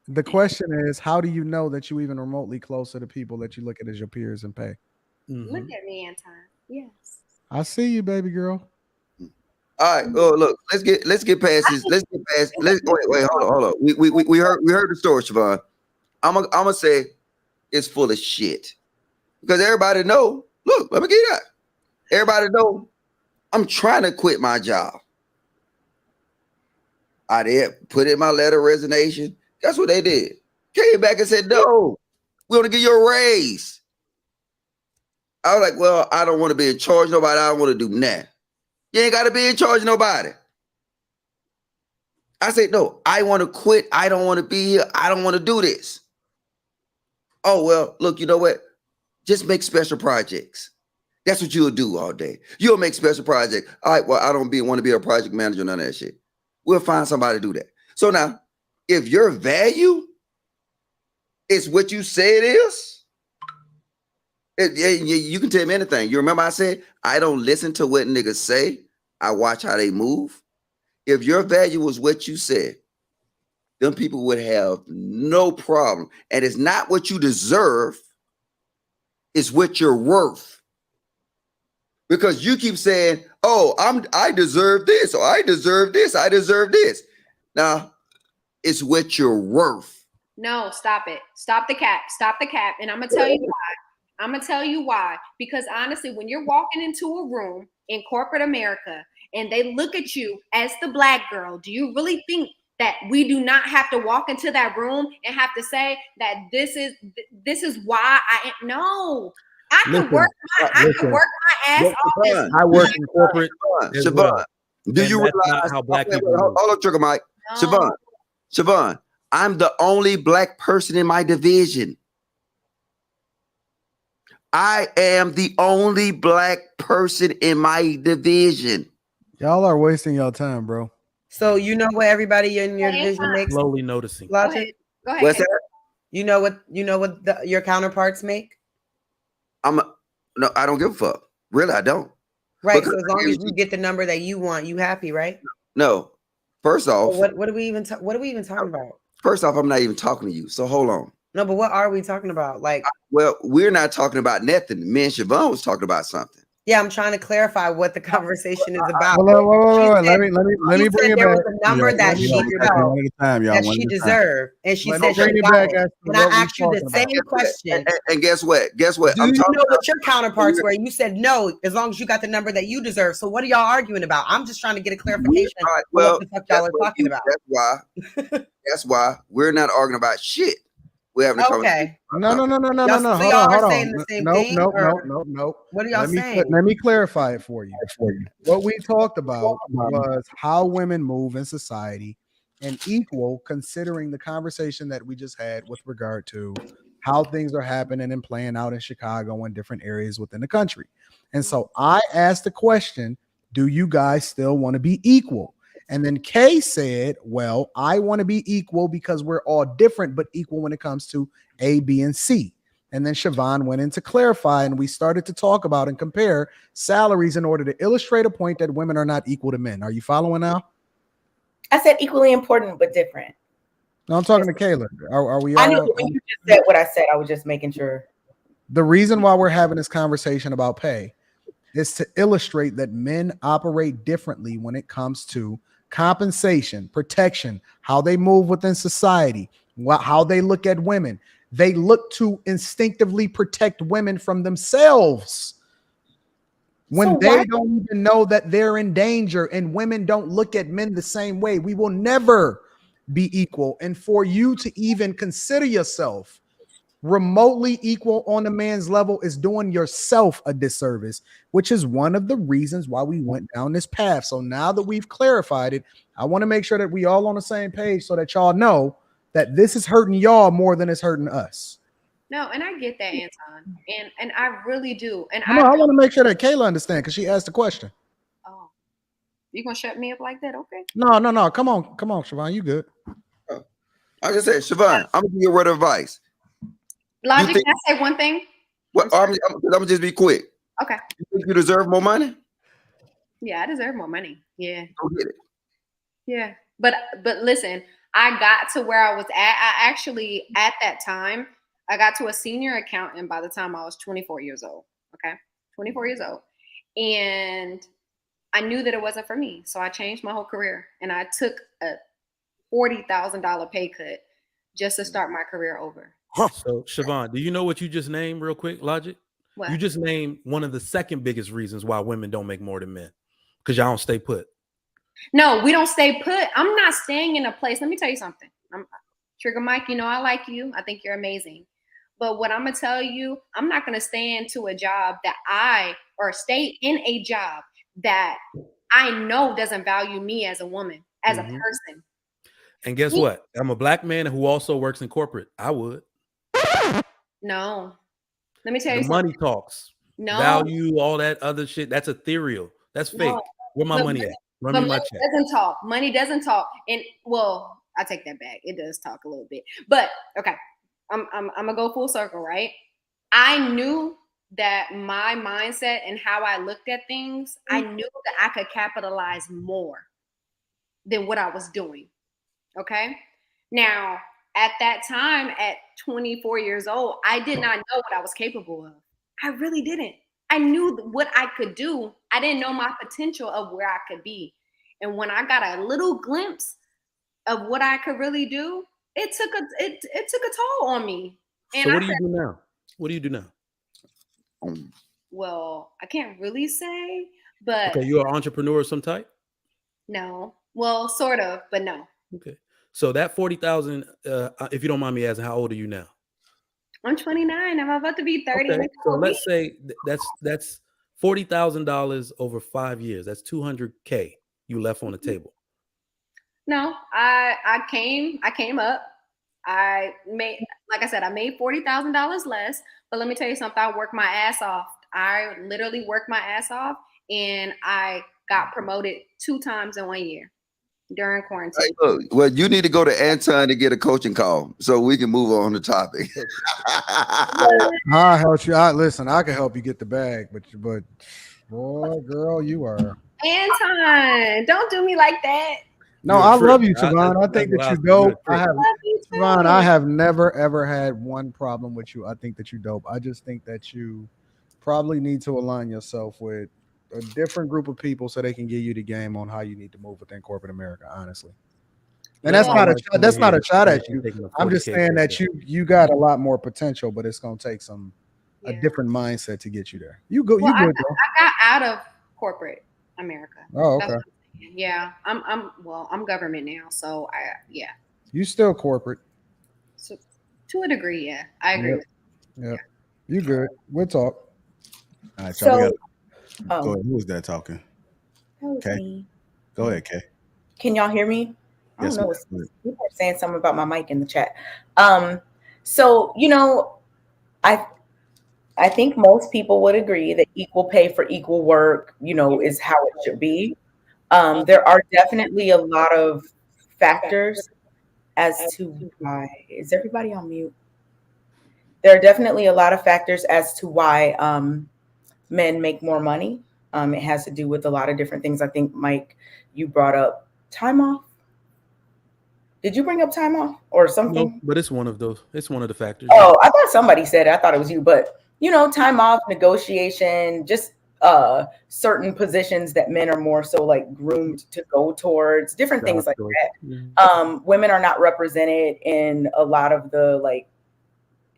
The question is, how do you know that you even remotely close to the people that you look at as your peers and pay? Look at me, Anton. Yes. I see you, baby girl. All right. Oh, look. Let's get past this. Wait. Hold on. We heard the story, Siobhan. I'm gonna say it's full of shit because everybody know. Look, let me get that. Everybody know I'm trying to quit my job. I did put in my letter of resignation. Guess what they did? Came back and said, no, we want to give you a raise. I was like, well, I don't want to be in charge of nobody. I don't want to do that. You ain't got to be in charge of nobody. I said, no, I want to quit. I don't want to be here. I don't want to do this. Oh, well, look, you know what? Just make special projects. That's what you'll do all day. You'll make special projects. All right, well, I don't want to be a project manager, none of that shit. We'll find somebody to do that. So now, if your value is what you say it is, You can tell me anything. You remember I said I don't listen to what niggas say. I watch how they move. If your value was what you said, them people would have no problem. And it's not what you deserve, it's what you're worth. Because you keep saying, "Oh, I deserve this, or I deserve this, I deserve this." Now, it's what you're worth. No, stop it. Stop the cap. Stop the cap. And I'm gonna tell you why. I'm gonna tell you why. Because honestly, when you're walking into a room in corporate America and they look at you as the black girl, do you really think that we do not have to walk into that room and have to say that this is why I am? No. I can work my ass off. I work in corporate. Siobhan, do you realize how black people hold on, Trigger Mike. No. Siobhan, I'm the only black person in my division. I am the only black person in my division. Y'all are wasting your time, bro. So you know what everybody in your division makes? Slowly noticing. Logic? Go ahead. What's that? You know what your counterparts make? No, I don't give a fuck. Really, I don't. Right. Because So as long as you get the number that you want, you happy, right? No. First off, So what are we even talking about? First off, I'm not even talking to you. So hold on. No, but what are we talking about? Like, well, we're not talking about nothing. Me and Siobhan was talking about something. yeah, I'm trying to clarify what the conversation is about. Wait. Let me bring it there back. was a number that she felt that she deserved, and she said she got it. And I asked you the same question. And guess what? Guess what? Do you know what your counterparts were? You said no, as long as you got the number that you deserve. So what are y'all arguing about? I'm just trying to get a clarification on what the fuck y'all are talking about. That's why we're not arguing about shit. We're having a conversation. No. So Hold y'all are on. saying the same thing? No. What are y'all saying? Let me clarify it for you. What we talked about was how women move in society and equal, considering the conversation that we just had with regard to how things are happening and playing out in Chicago and different areas within the country. And so I asked the question, do you guys still want to be equal? And then Kay said, well, I want to be equal because we're all different, but equal when it comes to A, B, and C. And then Siobhan went in to clarify, and we started to talk about and compare salaries in order to illustrate a point that women are not equal to men. Are you following now? I said equally important, but different. No, I'm talking to Kayla. Are we? I knew when you just said what I said. I was just making sure. The reason why we're having this conversation about pay is to illustrate that men operate differently when it comes to compensation, protection, how they move within society, how they look at women. They look to instinctively protect women from themselves when they don't even know that they're in danger, and women don't look at men the same way. We will never be equal. And for you to even consider yourself remotely equal on a man's level is doing yourself a disservice, which is one of the reasons why we went down this path. So now that we've clarified it, I want to make sure that we all on the same page so that y'all know that this is hurting y'all more than it's hurting us. No, and I get that, Anton, and I really do. And I want to make sure that Kayla understands because she asked the question. Oh, you gonna shut me up like that? Okay. No. Come on, Siobhan, you good? I just said, Siobhan, I'm gonna give you a word of advice. Logic, can I say one thing? Well, I'm gonna just be quick. Okay. You think you deserve more money? Yeah, I deserve more money. Yeah. Go get it. Yeah. But listen, I got to where I was at. I actually, at that time, I got to a senior accountant by the time I was 24 years old. Okay. 24 years old. And I knew that it wasn't for me. So I changed my whole career and I took a $40,000 pay cut just to start my career over. So, Siobhan, do you know what you just named real quick, Logic? What? You just named one of the second biggest reasons why women don't make more than men. Because y'all don't stay put. No, we don't stay put. I'm not staying in a place. Let me tell you something. Trigger Mike, you know I like you. I think you're amazing. But what I'm going to tell you, I'm not going to stay into a job stay in a job that I know doesn't value me as a woman, as a person. And guess what? I'm a black man who also works in corporate. I would. No. Let me tell you the something. money talks. No. Value, all that other shit. That's ethereal. That's fake. No. Where my money at? Run me my check. Doesn't talk. Money doesn't talk. And well, I take that back. It does talk a little bit. But okay. I'm gonna go full circle, right? I knew that my mindset and how I looked at things, I knew that I could capitalize more than what I was doing. Okay. Now, at that time, at 24 years old, I did not know what I was capable of. I really didn't. I knew what I could do. I didn't know my potential of where I could be. And when I got a little glimpse of what I could really do, it took a toll on me. And So what do you do now? What do you do now? Well, I can't really say, but Okay, you're an entrepreneur of some type? no. Well, sort of, but no. Okay. So that 40,000, if you don't mind me asking, how old are you now? I'm 29. I'm about to be 30. Okay. So let's say that's $40,000 over 5 years. That's $200K you left on the table. No, I came up. I made, like I said, I made $40,000 less. But let me tell you something. I worked my ass off. I literally worked my ass off, and I got promoted 2 times in 1 year during quarantine. Hey, look, well, you need to go to Anton to get a coaching call so we can move on the topic. I'll help you. Listen, I can help you get the bag, but boy, girl, you are. Anton, don't do me like that. No, I love you, Tavon. I think that you dope. Tavon, I have never ever had one problem with you. I think that you dope. I just think that you probably need to align yourself with a different group of people so they can give you the game on how you need to move within corporate America, honestly. And that's not a shot at you. I'm just saying that you got a lot more potential, but it's gonna take a different mindset to get you there. You good though. I got out of corporate America. Oh, okay. Yeah, I'm government now, so yeah. You still corporate. So to a degree, yeah. I agree. Yep. You good. We'll talk. All right, So, go ahead. Who was that talking? Okay. Go ahead, Kay. Can y'all hear me? I Yes, don't know. People are saying something about my mic in the chat. So I think most people would agree that equal pay for equal work, is how it should be. There are definitely a lot of factors as to why. Is everybody on mute? There are definitely a lot of factors as to why men make more money. It has to do with a lot of different things. I think, Mike, you brought up time off. Did you bring up time off or something? No, but it's one of those. It's one of the factors. Oh, I thought somebody said it. I thought it was you, but time off, negotiation, just certain positions that men are more so like groomed to go towards, different things like that. Women are not represented in a lot of the like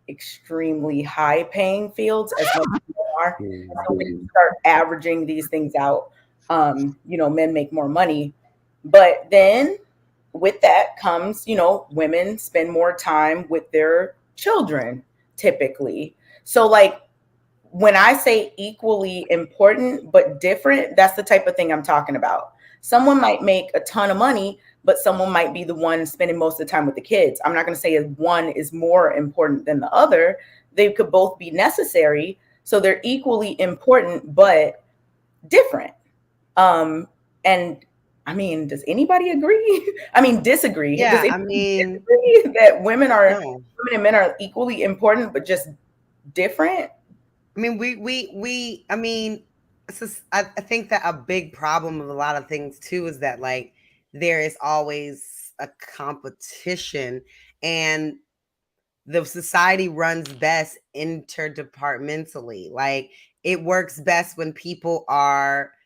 extremely high paying fields as much as men are. So when you start averaging these things out, men make more money. But then with that comes, women spend more time with their children typically. So like when I say equally important but different, that's the type of thing I'm talking about. Someone might make a ton of money, but someone might be the one spending most of the time with the kids. I'm not going to say one is more important than the other. They could both be necessary. So they're equally important, but different. And I mean, does anybody agree? I mean, disagree? Yeah, disagree that women and men are equally important, but just different? I mean, I think that a big problem of a lot of things too is that like there is always a competition, and the society runs best interdepartmentally. Like it works best when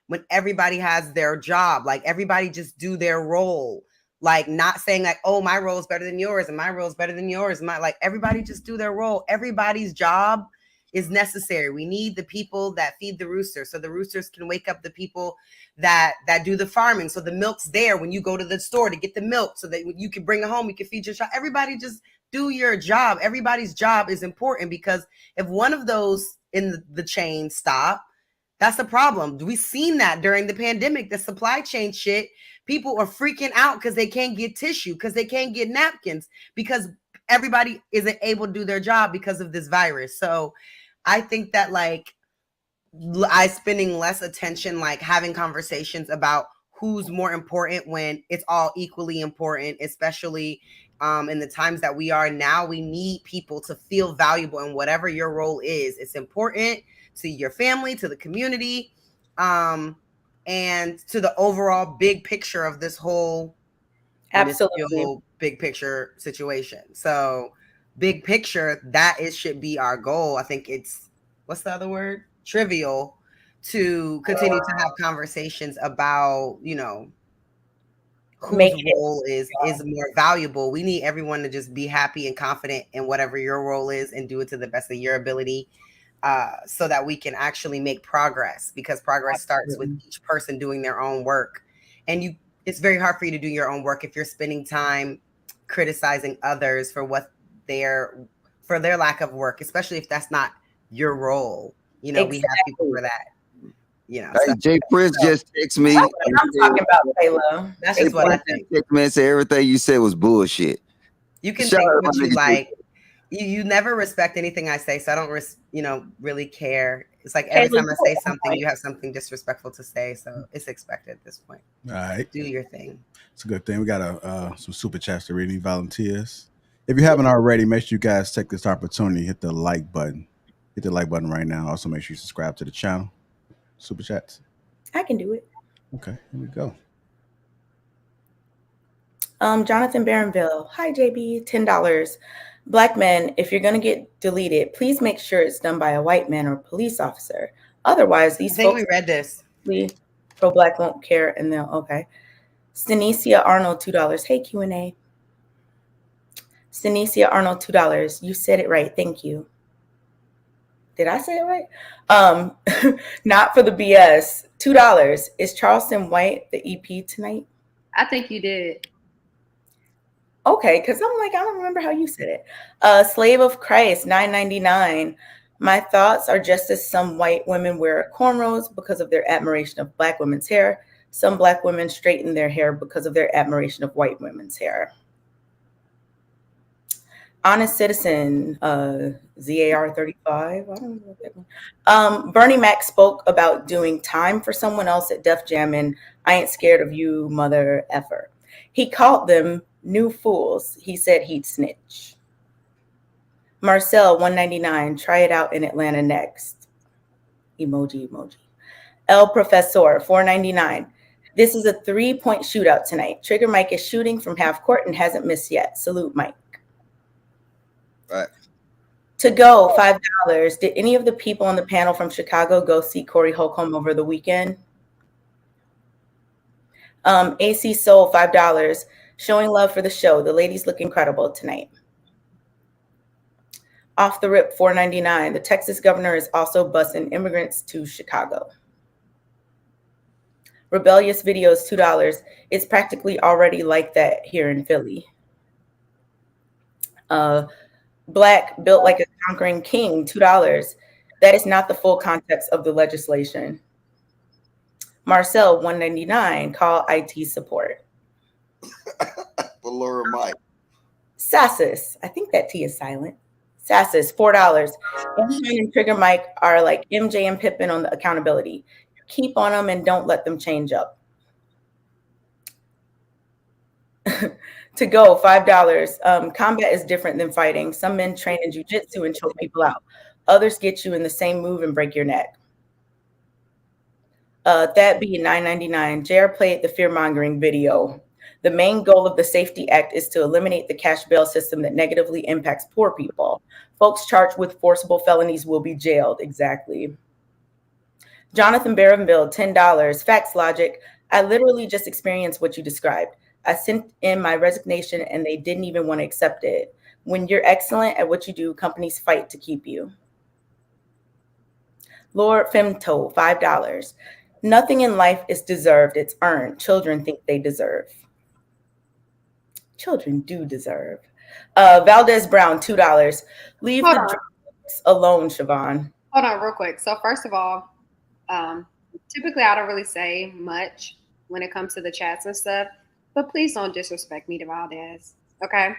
when everybody has their job, like everybody just do their role, like not saying like, oh, my role is better than yours and my role is better than yours. Like everybody just do their role. Everybody's job is necessary. We need the people that feed the rooster, so the roosters can wake up the people that do the farming. So the milk's there when you go to the store to get the milk, so that you can bring it home, you can feed your child. Everybody just do your job. Everybody's job is important, because if one of those in the chain stop, that's a problem. We've seen that during the pandemic, the supply chain shit. People are freaking out because they can't get tissue, because they can't get napkins, because everybody isn't able to do their job because of this virus. So I think that like I spending less attention, like having conversations about who's more important when it's all equally important, especially in the times that we are now. We need people to feel valuable in whatever your role is. It's important to your family, to the community, and to the overall big picture of this whole Absolutely. big picture situation. So big picture, that should be our goal. I think it's, what's the other word? Trivial to continue to have conversations about, whose role is more valuable. We need everyone to just be happy and confident in whatever your role is and do it to the best of your ability, so that we can actually make progress, because progress starts with each person doing their own work. And it's very hard for you to do your own work if you're spending time criticizing others for their lack of work, especially if that's not your role. We have people for that. Hey, Jay Prince just text me. That's what I'm talking about, Taylor. That's just what I think. Text me and say everything you said was bullshit. You can think what you like. You never respect anything I say, so I don't really care. It's like every time I say something, you have something disrespectful to say, so it's expected at this point. All right, do your thing. It's a good thing. We got some super chats to read. Any volunteers? If you haven't already, make sure you guys take this opportunity, hit the like button. Hit the like button right now. Also, make sure you subscribe to the channel. Super chats. I can do it. Okay, here we go. Jonathan Barronville. Hi, JB. $10. Black men, if you're going to get deleted, please make sure it's done by a white man or police officer. Otherwise, these folks we read this. Pro-black won't care, and they'll okay. Stanicia Arnold, $2. Hey, Q&A. Stanicia Arnold, $2. You said it right. Thank you. Did I say it right? Not for the BS. $2. Is Charleston White the EP tonight? I think you did. Okay, because I'm like, I don't remember how you said it. Slave of Christ, $9.99. My thoughts are just as some white women wear cornrows because of their admiration of Black women's hair. Some Black women straighten their hair because of their admiration of white women's hair. Honest Citizen, ZAR 35. I don't know what that means. Bernie Mac spoke about doing time for someone else at Def Jam, and I ain't scared of you, mother effer. He called them new fools. He said he'd snitch. Marcel, $1.99. Try it out in Atlanta next. Emoji. El Professor, $4.99. This is a 3-point shootout tonight. Trigger Mike is shooting from half court and hasn't missed yet. Salute, Mike. Right. To go, $5. Did any of the people on the panel from Chicago go see Corey Holcomb over the weekend? AC Soul, $5. Showing love for the show. The ladies look incredible tonight. Off the rip, $4.99. The Texas governor is also busing immigrants to Chicago. Rebellious Videos, $2. It's practically already like that here in Philly. Black built like a conquering king, $2. That is not the full context of the legislation. Marcel, $1.99. Call IT support. For Laura Mike. Sassus, I think that T is silent. Sassus, $4. MJ and Trigger Mike are like MJ and Pippin on the accountability. Keep on them and don't let them change up. To go, $5. Combat is different than fighting. Some men train in jiu-jitsu and choke people out. Others get you in the same move and break your neck. That be $9.99. JR played the fear-mongering video. The main goal of the Safety Act is to eliminate the cash bail system that negatively impacts poor people. Folks charged with forcible felonies will be jailed. Exactly. Jonathan Barronville, $10. Facts logic. I literally just experienced what you described. I sent in my resignation and they didn't even want to accept it. When you're excellent at what you do, companies fight to keep you. Lord Femto, $5. Nothing in life is deserved, it's earned. Children think they deserve. Children do deserve. Valdez Brown, $2. Leave the drugs alone, Siobhan. Hold on real quick. So first of all, typically I don't really say much when it comes to the chats and stuff, but please don't disrespect me to Valdez, okay?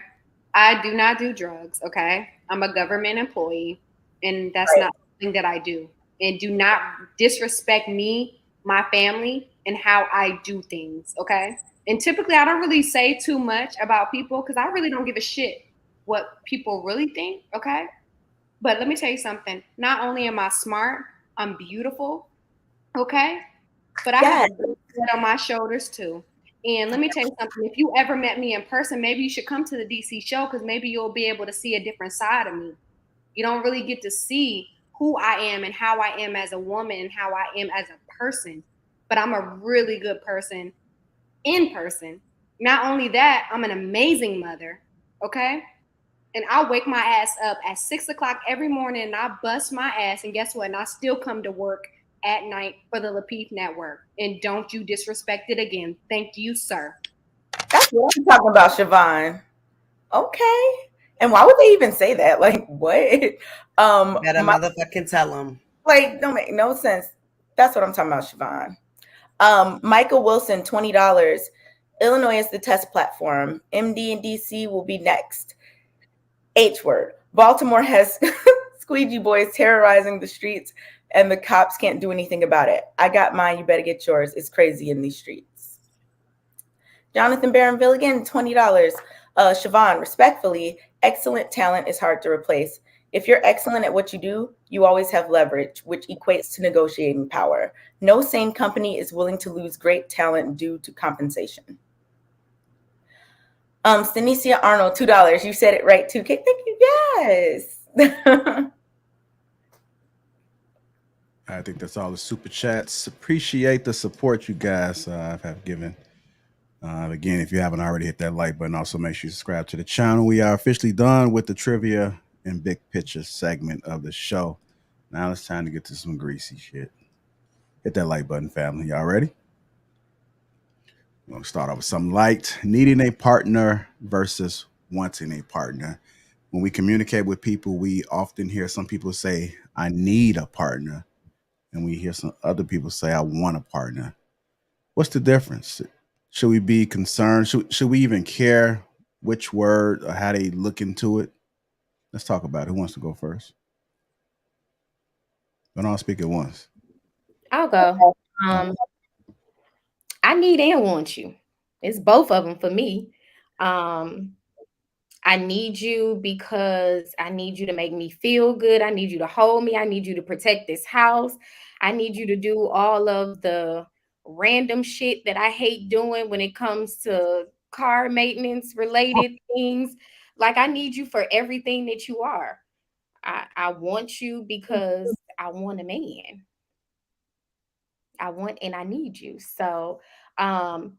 I do not do drugs, okay? I'm a government employee, and that's not something that I do. And do not disrespect me, my family, and how I do things, okay? And typically I don't really say too much about people because I really don't give a shit what people really think, okay? But let me tell you something. Not only am I smart, I'm beautiful, okay? But I have a big head on my shoulders too. And let me tell you something. If you ever met me in person, maybe you should come to the DC show because maybe you'll be able to see a different side of me. You don't really get to see who I am and how I am as a woman and how I am as a person. But I'm a really good person in person. Not only that, I'm an amazing mother, okay? And I wake my ass up at 6 o'clock every morning and I bust my ass. And guess what? And I still come to work at night for the Lapeef Network. And don't you disrespect it again. Thank you, sir. That's what I'm talking about, Siobhan. Okay. And why would they even say that? Like, what? Better motherfucking tell them. Like, don't make no sense. That's what I'm talking about, Siobhan. Michael Wilson, $20. Illinois is the test platform. MD and DC will be next. H word. Baltimore has squeegee boys terrorizing the streets and the cops can't do anything about it. I got mine. You better get yours. It's crazy in these streets. Jonathan Barronville again, $20. Siobhan, respectfully, excellent talent is hard to replace. If you're excellent at what you do, you always have leverage, which equates to negotiating power. No sane company is willing to lose great talent due to compensation. Stanicia Arnold, $2. You said it right too. Okay, thank you. Yes. I think that's all the super chats. Appreciate the support you guys have given. Again, if you haven't already, hit that like button. Also, make sure you subscribe to the channel. We are officially done with the trivia and big picture segment of the show. Now it's time to get to some greasy shit. Hit that like button, family. Y'all ready? We're going to start off with something light. Needing a partner versus wanting a partner. When we communicate with people, we often hear some people say, I need a partner. And we hear some other people say, I want a partner. What's the difference? Should we be concerned? Should we even care which word or how they look into it? Let's talk about it. Who wants to go first? Don't all speak at once. I'll go. I need and want you. It's both of them for me. I need you because I need you to make me feel good. I need you to hold me. I need you to protect this house. I need you to do all of the random shit that I hate doing when it comes to car maintenance related things. Like, I need you for everything that you are. I want you because I want a man. I want and I need you. So I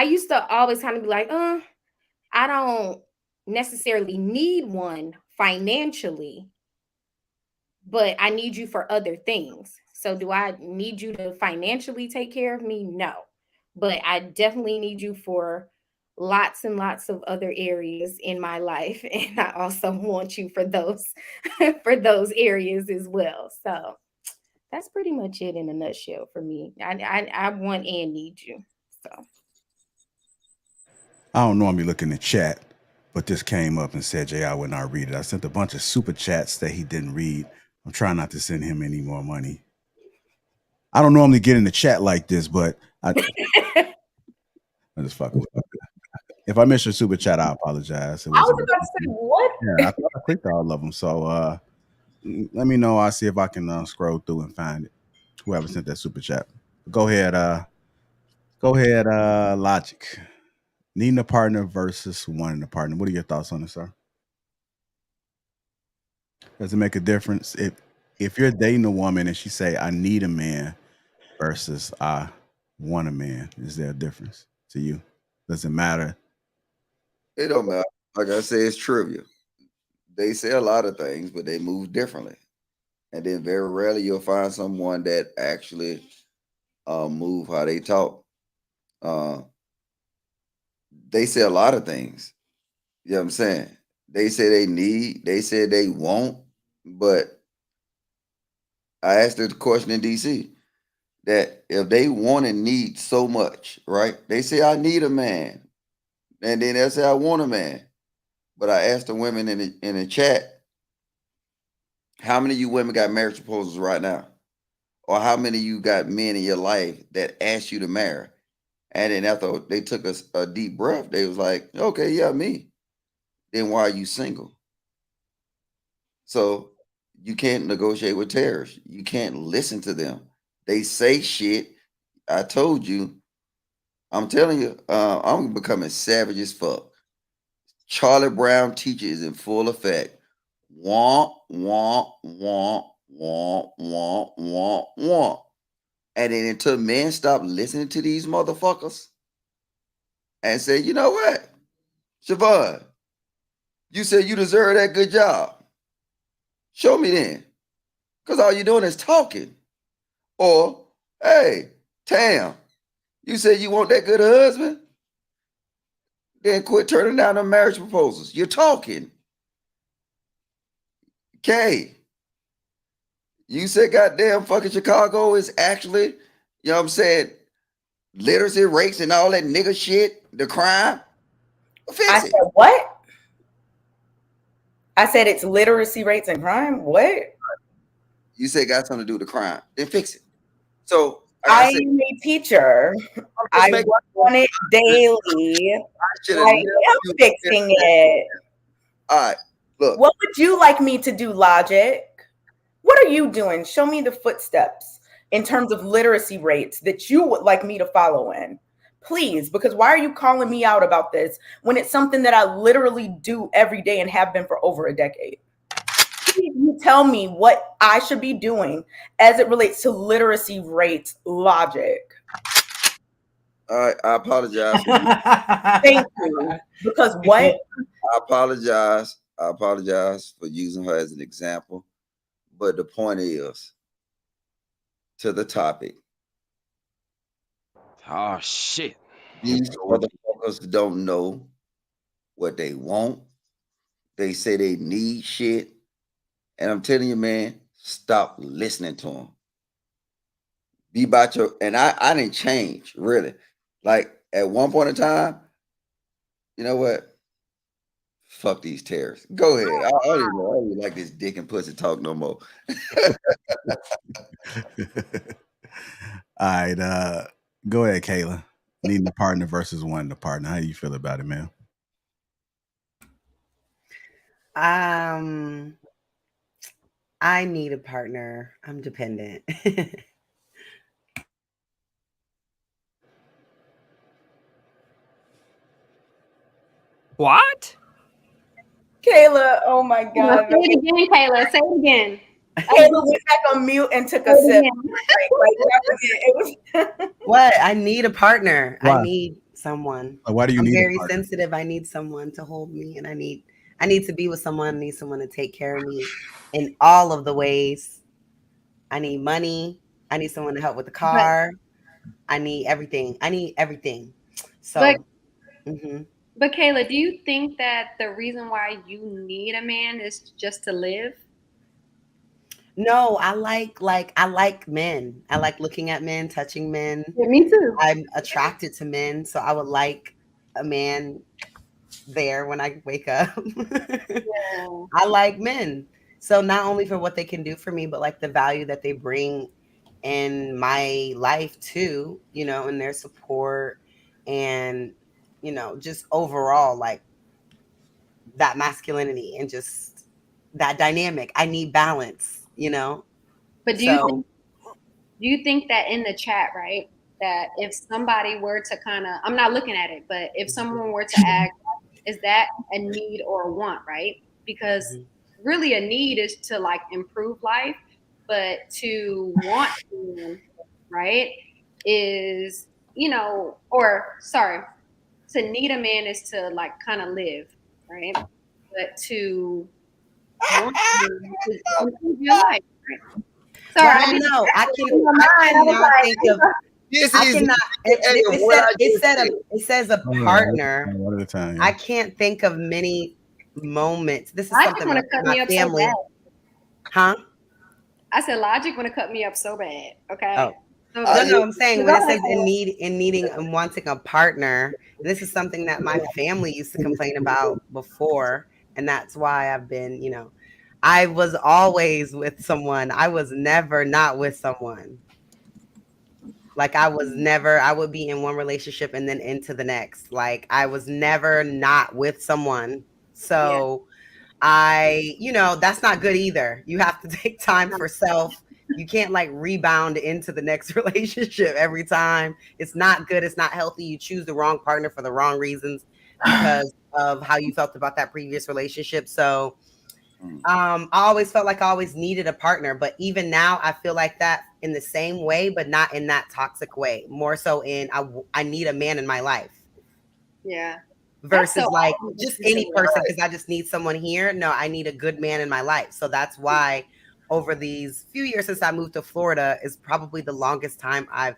used to always kind of be like, I don't necessarily need one financially, but I need you for other things. So do I need you to financially take care of me? No. But I definitely need you for lots and lots of other areas in my life. And I also want you for those for those areas as well. So that's pretty much it in a nutshell for me. I want and need you. So I don't normally look in the chat, but this came up and said Jay, I would not read it. I sent a bunch of super chats that he didn't read. I'm trying not to send him any more money. I don't normally get in the chat like this, but I'm just fucking with you. If I missed your super chat, I apologize. I was about to say, what? Yeah, I clicked all of them. So let me know. I'll see if I can scroll through and find it. Whoever sent that super chat. Go ahead, Logic. Needing a partner versus wanting a partner. What are your thoughts on this, sir? Does it make a difference if you're dating a woman and she say, I need a man versus I want a man? Is there a difference to you? Does it matter? It don't matter. Like I say, it's trivia. They say a lot of things, but they move differently. And then very rarely you'll find someone that actually move how they talk. They say a lot of things. You know what I'm saying? They say they need, they say they want, but I asked the question in DC that if they want and need so much, right? They say, I need a man. And then they'll say, I want a man. But I asked the women in the chat, how many of you women got marriage proposals right now? Or how many of you got men in your life that asked you to marry? And then after they took a deep breath, they was like, okay, yeah, me. Then why are you single? So you can't negotiate with terrorists. You can't listen to them. They say shit. I told you. I'm telling you, I'm becoming savage as fuck. Charlie Brown teacher is in full effect. Want, want, want, want, want, want, want. And then until men stop listening to these motherfuckers and say, you know what, Siobhan, you said you deserve that good job. Show me then. Because all you're doing is talking. Or, hey, Tam, you said you want that good husband? Then quit turning down the marriage proposals. You're talking. Okay. You said goddamn fucking Chicago is actually, you know what I'm saying, literacy rates and all that nigga shit, the crime. I said what? I said it's literacy rates and crime. What? You said got something to do with the crime. Then fix it. So I am a teacher. I work on it daily. I am fixing it. All right. Look. What would you like me to do, Logic? What are you doing? Show me the footsteps in terms of literacy rates that you would like me to follow in. Please, because why are you calling me out about this when it's something that I literally do every day and have been for over a decade? Please, you tell me what I should be doing as it relates to literacy rates logic. All right, I apologize. Thank you. Because what? I apologize. I apologize for using her as an example. But the point is, to the topic. Oh shit. These motherfuckers don't know what they want. They say they need shit. And I'm telling you, man, stop listening to them. Be about your, and I didn't change, really. Like at one point in time, you know what? Fuck these terrorists. Go ahead. I don't even like this dick and pussy talk no more. All right, go ahead, Kayla. Needing a partner versus wanting a partner. How do you feel about it, man? I need a partner. I'm dependent. What? Kayla, oh my God. Say it again, Kayla. Say it again. Kayla went back on mute and took a sip. What? I need a partner. Why? I need someone. Why do you I'm need a very partner? sensitive. I need someone to hold me, and I need to be with someone. I need someone to take care of me in all of the ways. I need money. I need someone to help with the car. I need everything. So, But Kayla, do you think that the reason why you need a man is just to live? No, I like men. I like looking at men, touching men. Yeah, me too. I'm attracted to men, so I would like a man there when I wake up. Yeah. I like men. So not only for what they can do for me, but like the value that they bring in my life too, and their support and, just overall like that masculinity and just that dynamic. I need balance, But do you think that in the chat, right, that if somebody were to kind of, I'm not looking at it, but if someone were to ask, is that a need or a want, right? Because really a need is to like improve life, but to want someone, right, is, to need a man is to like kind of live, right? But to want someone is to improve your life, right? Sorry, I know. I cannot think of. I cannot. It says a partner. One at a time. I can't think of many moments. This is Logic something wanna with cut me my up so family. bad. Huh? I said Logic want to cut me up so bad. Okay. Oh. No, I'm saying when it says in needing and wanting a partner, this is something that my family used to complain about before, and that's why I've been, I was always with someone. I was never not with someone. Like I was never, I would be in one relationship and then into the next. Like I was never not with someone. So that's not good either. You have to take time for self. You can't like rebound into the next relationship every time. It's not good. It's not healthy. You choose the wrong partner for the wrong reasons because of how you felt about that previous relationship. So I always felt like I always needed a partner, but even now I feel like that in the same way, but not in that toxic way. More so in I need a man in my life. Yeah. Versus like just any person because I just need someone here. No, I need a good man in my life. So that's why over these few years since I moved to Florida is probably the longest time I've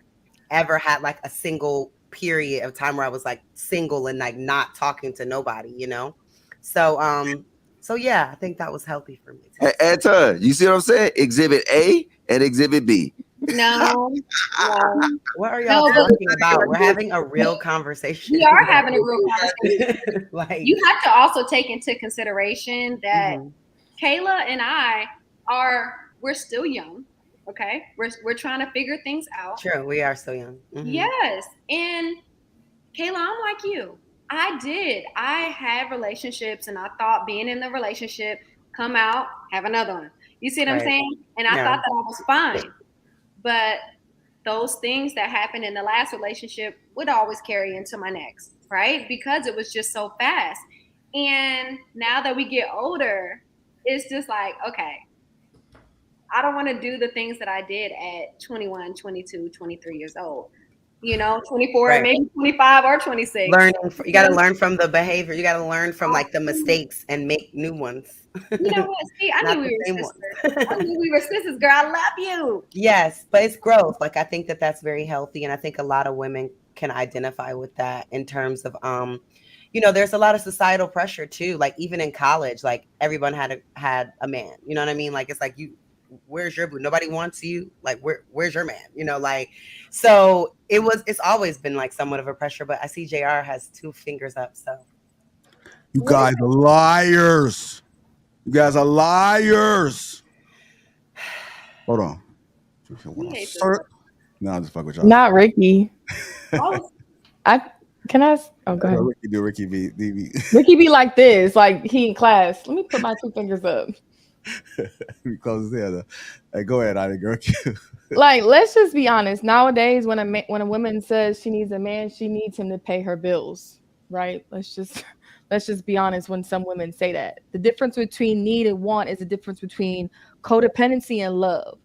ever had like a single period of time where I was like single and like not talking to nobody, So yeah, I think that was healthy for me too. Hey, Anton, you see what I'm saying? Exhibit A and Exhibit B. No. What are y'all talking about? We're having a real conversation. We are having a real conversation. Like you have to also take into consideration that Kayla and I we're still young. Okay. We're trying to figure things out. True, we are still young. Yes. And Kayla, I'm like you. I had relationships and I thought being in the relationship, come out, have another one. You see what I'm saying? And I thought that I was fine. But those things that happened in the last relationship would always carry into my next, right? Because it was just so fast. And now that we get older, it's just like, okay, I don't want to do the things that I did at 21, 22, 23 years old. 24, maybe 25 or 26. You got to learn from the behavior. You got to learn from like the mistakes and make new ones. You know what? See, I knew we were sisters. I knew we were sisters, girl. I love you. Yes, but it's growth. Like I think that that's very healthy, and I think a lot of women can identify with that in terms of there's a lot of societal pressure too. Like even in college, like everyone had a man. You know what I mean? Like it's like where's your boo? Nobody wants you. Like where's your man? So it's always been like somewhat of a pressure, but I see JR has 2 fingers up. So you guys are liars. You guys are liars. Hold on. No, I'm just fuck with y'all. Not Ricky. Oh, go ahead. Ricky do Ricky be Ricky be like this, like he in class. Let me put my 2 fingers up. Because hey, go ahead, I girl. Like, let's just be honest. Nowadays, when a woman says she needs a man, she needs him to pay her bills, right? Let's just be honest. When some women say that, the difference between need and want is the difference between codependency and love,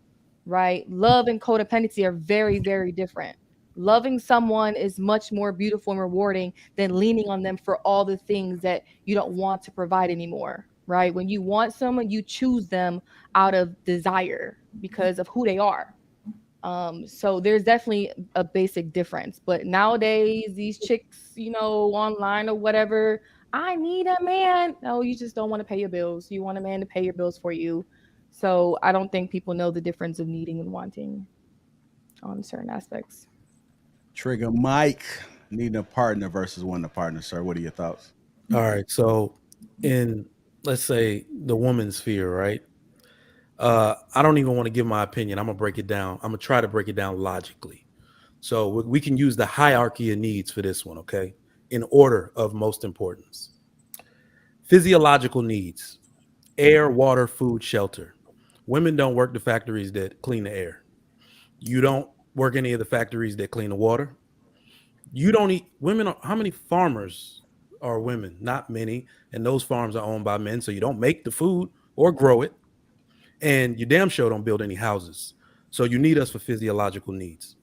right? Love and codependency are very, very different. Loving someone is much more beautiful and rewarding than leaning on them for all the things that you don't want to provide anymore, right? When you want someone, you choose them out of desire because of who they are. So there's definitely a basic difference. But nowadays, these chicks, online or whatever, I need a man. No, you just don't want to pay your bills. You want a man to pay your bills for you. So I don't think people know the difference of needing and wanting on certain aspects. Trigger Mike, needing a partner versus wanting a partner, sir. What are your thoughts? All right. So in, let's say, the woman's sphere, right? I don't even want to give my opinion. I'm going to break it down. I'm going to try to break it down logically. So we can use the hierarchy of needs for this one, okay? In order of most importance. Physiological needs: air, water, food, shelter. Women don't work the factories that clean the air. You don't work any of the factories that clean the water. You don't eat. Women, how many farmers are women? Not many. And those farms are owned by men. So you don't make the food or grow it. And you damn sure don't build any houses. So you need us for physiological needs.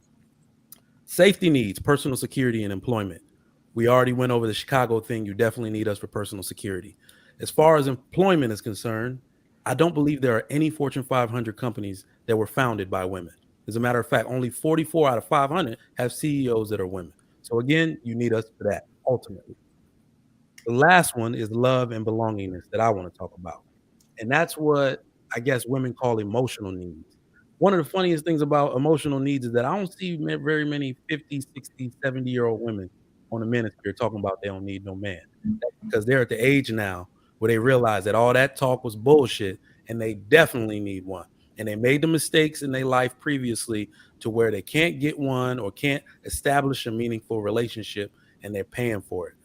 Safety needs: personal security and employment. We already went over the Chicago thing. You definitely need us for personal security. As far as employment is concerned, I don't believe there are any Fortune 500 companies that were founded by women. As a matter of fact, only 44 out of 500 have CEOs that are women. So again, you need us for that, ultimately. The last one is love and belongingness that I want to talk about. And that's what I guess women call emotional needs. One of the funniest things about emotional needs is that I don't see very many 50, 60, 70-year-old women on the manosphere talking about they don't need no man. That's because they're at the age now where they realize that all that talk was bullshit and they definitely need one. And they made the mistakes in their life previously to where they can't get one or can't establish a meaningful relationship, and they're paying for it.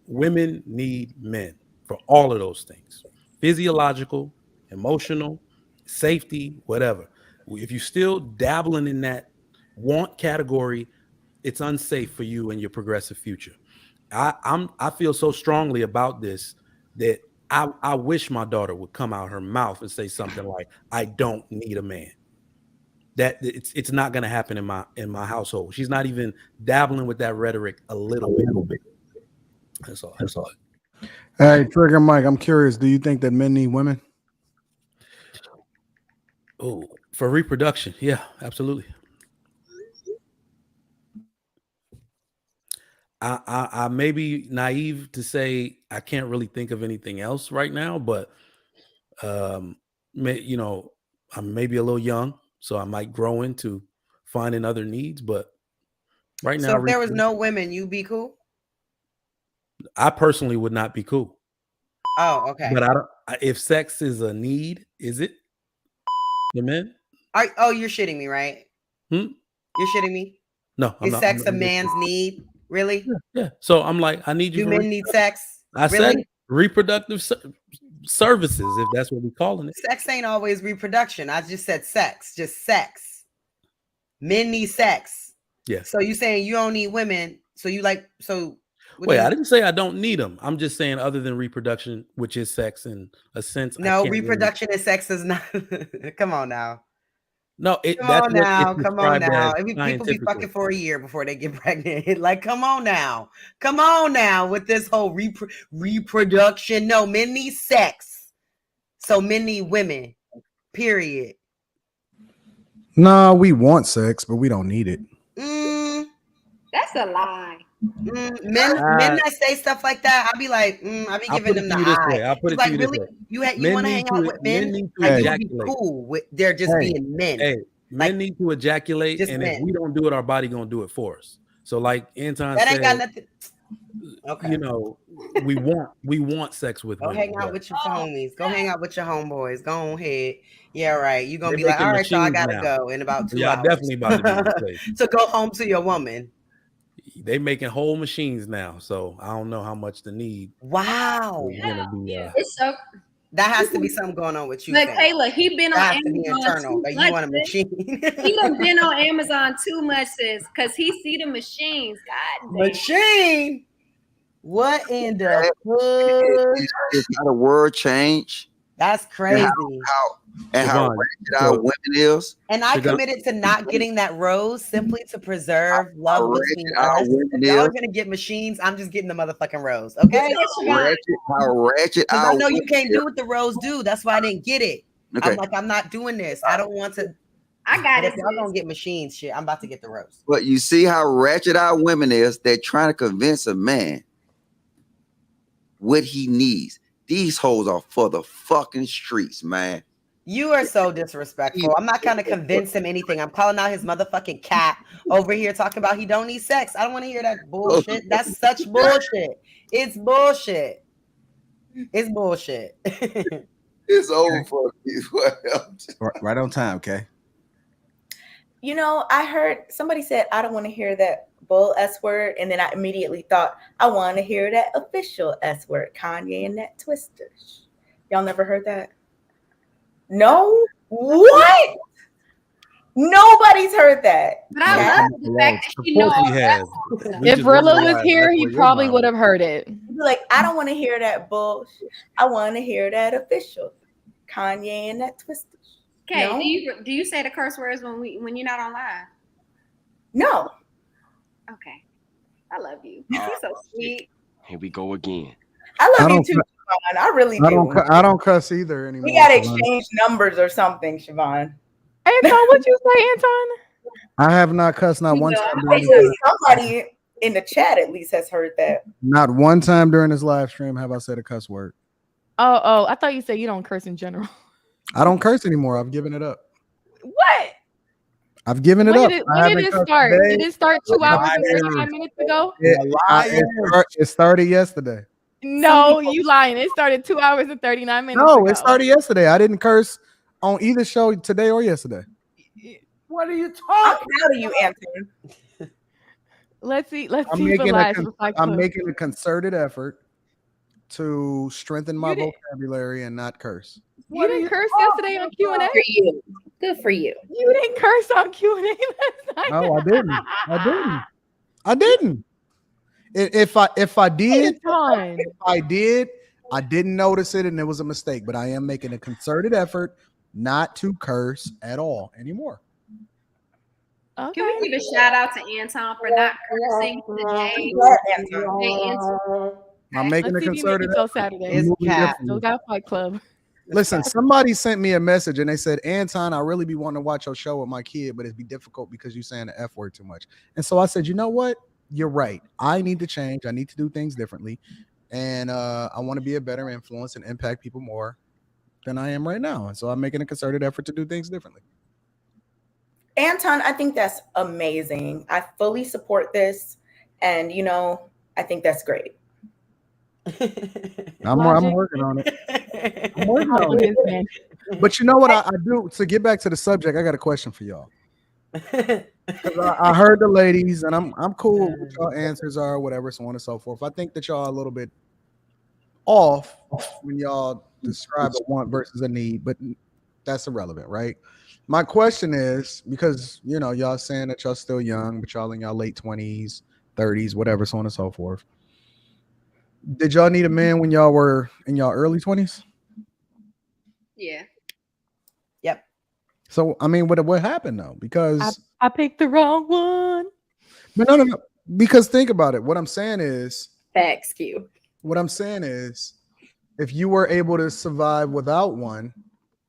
Women need men for all of those things: physiological, emotional, safety, whatever. If you're still dabbling in that want category, it's unsafe for you and your progressive future. I feel so strongly about this that I wish my daughter would come out her mouth and say something like, "I don't need a man." That it's not going to happen in my household. She's not even dabbling with that rhetoric a little bit. That's all. Hey, Trigger Mike, I'm curious. Do you think that men need women? Oh, for reproduction, yeah, absolutely. I may be naive to say I can't really think of anything else right now, but I'm maybe a little young, so I might grow into finding other needs. But right now, So if there was no women, you'd be cool? I personally would not be cool. Oh, okay. But if sex is a need, is it? The men? You're shitting me, right? You're shitting me? No, Is sex a man's need? Really? Yeah. So I'm like, I need you. Do men need sex? I really? said reproductive services, if that's what we're calling it. Sex ain't always reproduction. I just said sex, just sex. Men need sex. Yeah. So you saying you don't need women? So you like Wait, I didn't say I don't need them. I'm just saying other than reproduction, which is sex in a sense. No, reproduction and sex is not. Come on now. No, come on now. People be fucking for a year before they get pregnant. Like, come on now with this whole reproduction. No, men need sex, so men need women. Period. No, we want sex, but we don't need it. That's a lie. Men that say stuff like that, I'll be like, I be giving them the eye. I'll put it like, to you really, this way. You want to hang out with men? Like, you would be cool with they're just being men. Hey, men need to ejaculate, and if we don't do it, our body gonna do it for us. So, like Anton that said, ain't got nothing. Okay. You know, we want sex with Go women. hang out with your homies. Go hang out with your homeboys. Go ahead. Yeah, right. You're gonna They're be like, all right, so I machines gotta now. go in about 2 Yeah, hours. definitely about to be replaced. So go home to your woman. They making whole machines now, so I don't know how much the need. Wow. Is gonna be, It's so. That has to be something going on with you. But Kayla, he been on that has Amazon to be internal. Like you want a machine. He done been on Amazon too much, sis, because he see the machines. God damn. Machine. What in the hood? Is how the world change. That's crazy. And how wretched our women is. And I committed to not getting that rose simply to preserve love between us. Y'all are gonna get machines. I'm just getting the motherfucking rose. Okay. How ratchet I know you can't do what the rose do. That's why I didn't get it. Okay. I'm like, I'm not doing this. I don't want to. I got it. If y'all gonna get machines, shit, I'm about to get the rose. But you see how ratchet our women is. They're trying to convince a man what he needs. These hoes are for the fucking streets, man. You are so disrespectful. I'm not gonna convince him anything. I'm calling out his motherfucking cat over here talking about he don't need sex. I don't want to hear that bullshit. That's such bullshit. It's bullshit. It's bullshit. It's over for you. Right on time, okay? You know, I heard somebody said, I don't want to hear that bull S word. And then I immediately thought, I want to hear that official S word, Kanye and that Twister. Y'all never heard that? No? What? Nobody's heard that. But I love the fact that you know. If Rilla was here, he probably would have heard it. He'd be like, I don't want to hear that bull. I want to hear that official, Kanye and that Twister. Okay, no? do you say the curse words when you're not on live? No. Okay, I love you. You're so sweet. Here we go again. I love you too, Siobhan. I really do. I don't cuss either anymore. We gotta exchange numbers or something, Siobhan. Anton, what'd you say, Anton? I have not cussed not one time. Somebody in the chat at least has heard that. Not one time during this live stream have I said a cuss word. Oh, I thought you said you don't curse in general. I don't curse anymore. I've given it up. What? I've given it up. When did it start? Did it start 2 hours and 35 minutes ago? It started yesterday. No, you lying. It started 2 hours and 39 minutes No, ago. it started yesterday. I didn't curse on either show today or yesterday. What are you talking? I'm proud of you, Anthony. Let's see. Let's I'm see if Elias I'm making a concerted effort to strengthen my vocabulary and not curse. You didn't curse yesterday on Q&A? Good for you. Good for you. You didn't curse on Q&A last night. No, I didn't. If I did, I didn't notice it and it was a mistake. But I am making a concerted effort not to curse at all anymore. Can we give a shout out to Anton for not cursing today? I'm making a concerted effort. Saturday. Still got Fight Club. Listen, somebody sent me a message and they said, Anton, I really be wanting to watch your show with my kid, but it'd be difficult because you're saying the F word too much. And so I said, you know what? You're right. I need to change. I need to do things differently. And I want to be a better influence and impact people more than I am right now. And so I'm making a concerted effort to do things differently. Anton, I think that's amazing. I fully support this. And, I think that's great. I'm working on it. I'm working on it. But you know what I do? To get back to the subject, I got a question for y'all. I heard the ladies, and I'm cool with what y'all answers are, whatever, so on and so forth. I think that y'all are a little bit off when y'all describe a want versus a need, but that's irrelevant, right? My question is, because y'all saying that y'all still young, but y'all in y'all late 20s, 30s, whatever, so on and so forth. Did y'all need a man when y'all were in y'all early 20s? Yeah. Yep. So I mean, what happened though? Because I picked the wrong one. But no. Because think about it. What I'm saying is facts, Q. What I'm saying is, if you were able to survive without one,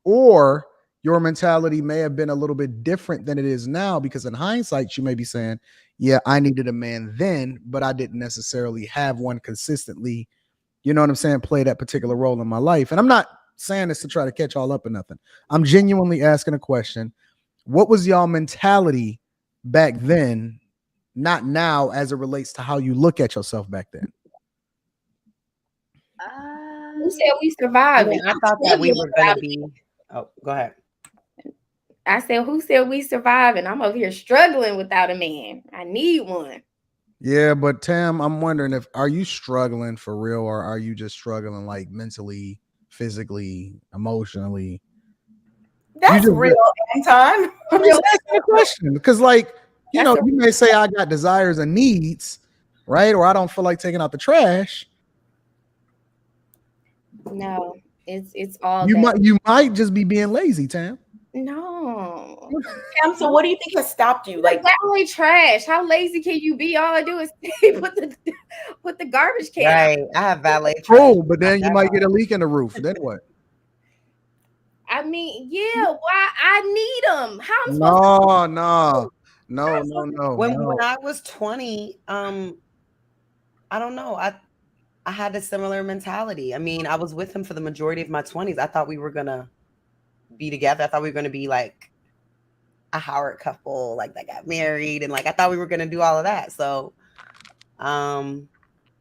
or your mentality may have been a little bit different than it is now, because in hindsight, you may be saying, yeah, I needed a man then, but I didn't necessarily have one consistently, you know what I'm saying, play that particular role in my life. And I'm not saying this to try to catch all up or nothing. I'm genuinely asking a question. What was y'all mentality back then, not now, as it relates to how you look at yourself back then? Who said we survived? I thought that we were going to be. Oh, go ahead. I said, who said we surviving? I'm over here struggling without a man. I need one. Yeah, but Tam, I'm wondering are you struggling for real, or are you just struggling like mentally, physically, emotionally? That's real, Anton. I'm just asking a question because, you may say I got desires and needs, right? Or I don't feel like taking out the trash. No, it's all. You might just be being lazy, Tam. No. Tam, so what do you think has stopped you? Like valet trash. How lazy can you be? All I do is put the garbage can. Right. I have valet trash. Oh, but then you might get a leak in the roof. Then what? I mean, yeah. Why I need them? How am I supposed to? When I was 20, I don't know. I had a similar mentality. I mean, I was with him for the majority of my 20s. I thought we were gonna be together. I thought we were gonna be like a Howard couple, like that got married, and I thought we were gonna do all of that. So I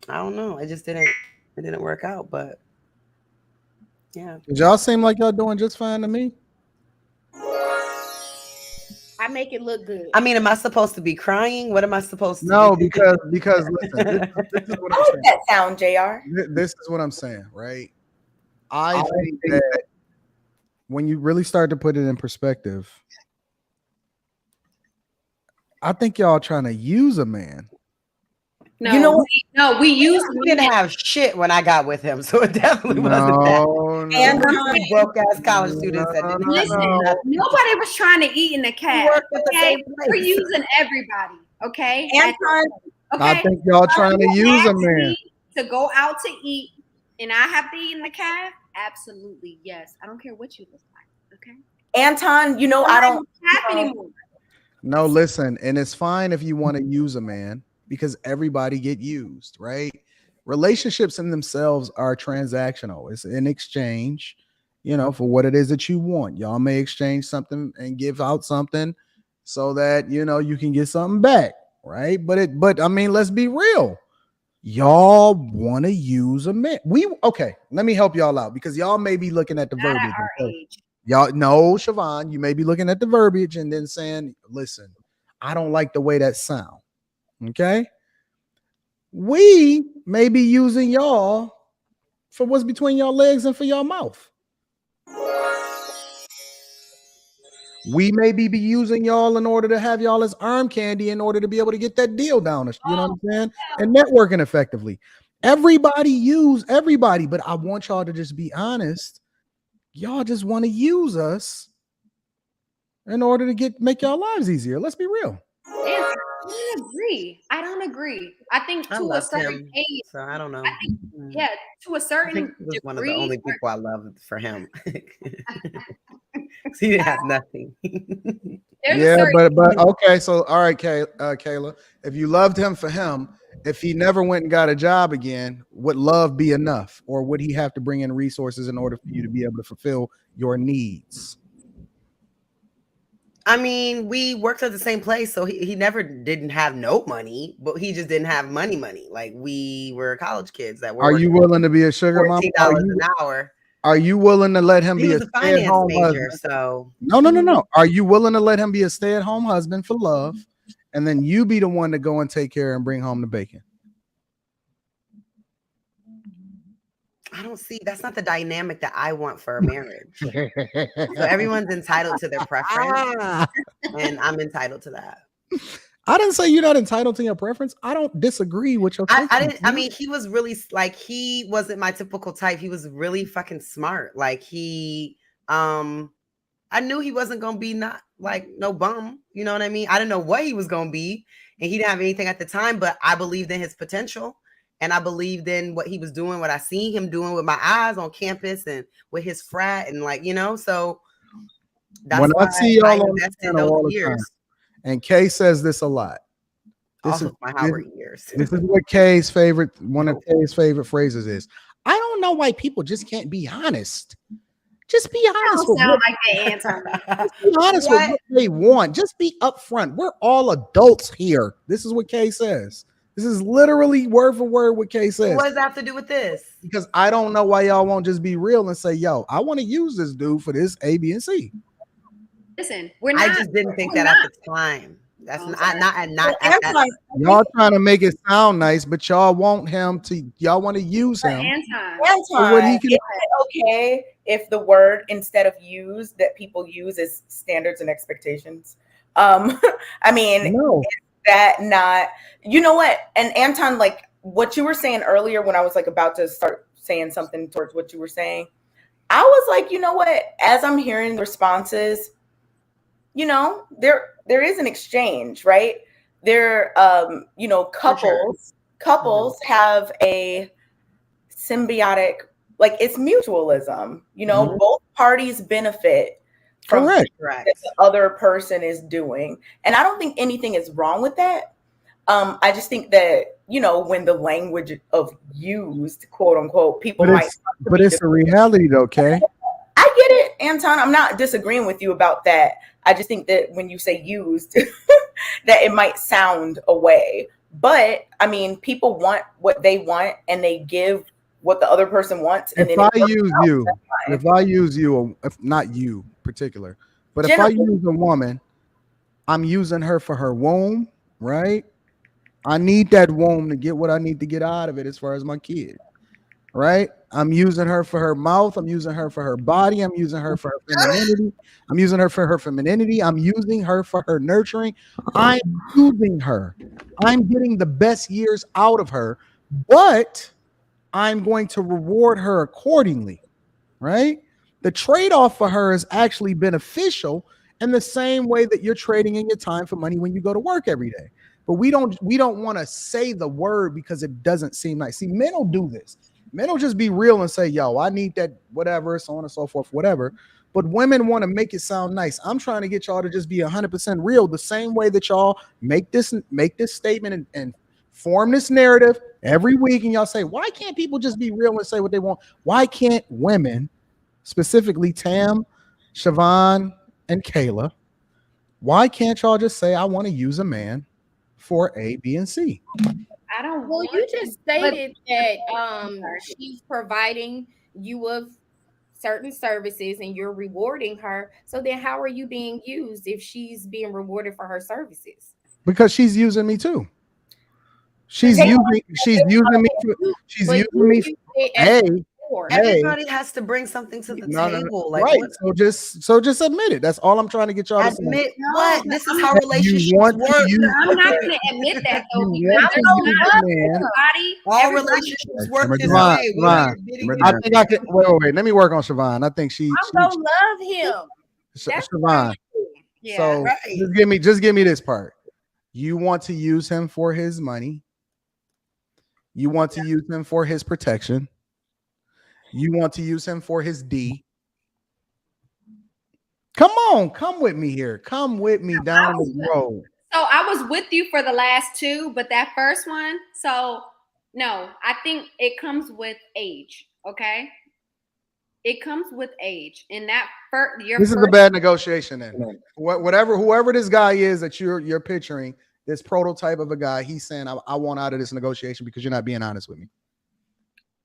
don't know. It didn't work out, but yeah. Did y'all seem like y'all doing just fine to me? I make it look good. I mean, am I supposed to be crying? What am I supposed to No, do? because listen, this is what I'm saying. That sound, JR. This is what I'm saying, right? I think that when you really start to put it in perspective, I think y'all trying to use a man. No, we used. We didn't have shit when I got with him, so it definitely wasn't that. And broke ass college students that didn't listen. Nobody was trying to eat in the cab. Okay, we're using everybody. Okay, Anton. I think y'all trying to use a man to go out to eat, and I have to eat in the cab. Absolutely, yes. I don't care what you look like. Okay, Anton. I don't have anymore. No, listen, and it's fine if you want to use a man, because everybody get used, right? Relationships in themselves are transactional. It's an exchange, for what it is that you want. Y'all may exchange something and give out something so that, you can get something back, right? But I mean, let's be real. y'all want to use a man. Okay, let me help y'all out because y'all may be looking at the Not at verbiage. our age. Y'all know, Siobhan, you may be looking at the verbiage and then saying, listen, I don't like the way that sound. Okay. We may be using y'all for what's between your legs and for your mouth. We may be using y'all in order to have y'all as arm candy in order to be able to get that deal down. You know what I'm saying? And networking effectively. Everybody use everybody, but I want y'all to just be honest. Y'all just want to use us in order to make y'all lives easier. Let's be real. I don't agree. I think I to a love certain him, age. so I don't know. I think, yeah, to a certain He was degree. one of the only people I loved for him. He didn't have nothing. Yeah, but okay. So all right, Kayla, if you loved him for him, if he never went and got a job again, would love be enough, or would he have to bring in resources in order for you to be able to fulfill your needs? I mean, we worked at the same place, so he never didn't have no money, but he just didn't have money. Like we were college kids that were. Are you willing to be a sugar mama? $14 an hour. Are you willing to let him be a finance major? Husband? So No. Are you willing to let him be a stay-at-home husband for love, and then you be the one to go and take care and bring home the bacon? I don't see. That's not the dynamic that I want for a marriage. So everyone's entitled to their preference, and I'm entitled to that. I didn't say you're not entitled to your preference. I don't disagree with your. I didn't. I mean, he was really like he wasn't my typical type. He was really fucking smart. Like he, I knew he wasn't gonna be not like no bum. You know what I mean? I didn't know what he was gonna be, and he didn't have anything at the time. But I believed in his potential, and I believed in what he was doing, what I seen him doing with my eyes on campus and with his frat, and like so. That's when why I see y'all on invested those all the years. time, and Kay says this a lot. This is my Howard years. This is what Kay's favorite. One of Kay's favorite phrases is, "I don't know why people just can't be honest. Just be honest with sound like that, Anton. Just be honest with what they want. Just be upfront. We're all adults here." This is what Kay says. This is literally word for word what Kay says. What does that have to do with this? Because I don't know why y'all won't just be real and say, "Yo, I want to use this dude for this A, B, and C." Listen, we're not. I just didn't think that at the time. That's not at that. Y'all trying to make it sound nice, but y'all want him to. Y'all want to use him. Anton, what he can. Is it okay if the word instead of use that people use is standards and expectations? I mean, no. Is that not? You know what? And Anton, like what you were saying earlier, when I was like about to start saying something towards what you were saying, I was like, you know what? As I'm hearing the responses, there is an exchange, right? There, couples have a symbiotic, like it's mutualism. Both parties benefit from what the other person is doing, and I don't think anything is wrong with that. I just think that when the language of used, quote unquote, people but it's a reality though, Kay. I get it, Anton. I'm not disagreeing with you about that. I just think that when you say used, that it might sound a way. But I mean, people want what they want, and they give what the other person wants. And if I use you, if not you particular, but if I use a woman, I'm using her for her womb, right? I need that womb to get what I need to get out of it as far as my kid. Right? I'm using her for her mouth. I'm using her for her body. I'm using her for her femininity. I'm using her for her nurturing. I'm using her. I'm getting the best years out of her, but I'm going to reward her accordingly. Right? The trade-off for her is actually beneficial in the same way that you're trading in your time for money when you go to work every day. But we don't want to say the word because it doesn't seem nice. See, men will do this. Men will just be real and say, "Yo, I need that, whatever, so on and so forth, whatever." But women want to make it sound nice. I'm trying to get y'all to just be 100% real, the same way that y'all make this statement and form this narrative every week. And y'all say, "Why can't people just be real and say what they want? Why can't women, specifically Tam, Siobhan, and Kayla, why can't y'all just say, I want to use a man for A, B, and C?" I don't. Well, you just stated that Sorry. she's providing you with certain services and you're rewarding her. So then how are you being used if she's being rewarded for her services? Because she's using me too. She's using me. She's using me. She's But using me. you use it as Hey, reward. hey. Everybody has to bring something to the table. Like, right. what? So just admit it. That's all I'm trying to get y'all to say. Admit what? This is how That relationships you want to work. use- I'm not going to admit that though. You Because want to there's use not the man. everybody. All everybody- relationships work this Siobhan, way. Siobhan, I think I can. Wait. Let me work on Siobhan. I think she. I'm gonna love him. That's Siobhan. Yeah, So right. just give me this part. You want to use him for his money. You want to use him for his protection. You want to use him for his D. Come on, come with me here. Come with me down the road. So I was with you for the last two, but that first one, so no, I think it comes with age. Okay, it comes with age, and that This is a bad negotiation. Then whoever this guy is that you're picturing, this prototype of a guy, he's saying, I want out of this negotiation because you're not being honest with me.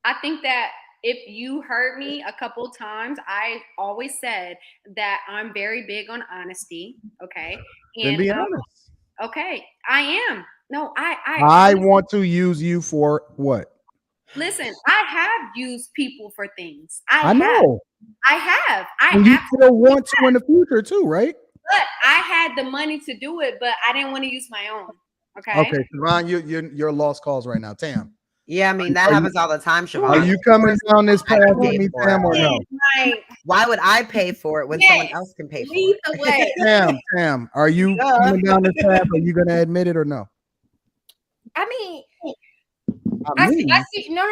I think that if you heard me a couple times, I always said that I'm very big on honesty. Okay, Then be honest. Okay, I am. No, I want to use you for what? Listen, I have used people for things. I know. I have. And you still want to in the future too, right? But I had the money to do it, but I didn't want to use my own. Okay. Okay, Ron, you're lost calls right now. Tam. Yeah, I mean that happens all the time, Siobhan. Are you coming down this path with me, Tam, or no? Why would I pay for it when someone else can pay for it? Tam, are you coming down this path? Are you going to admit it or no? I mean, I see. No.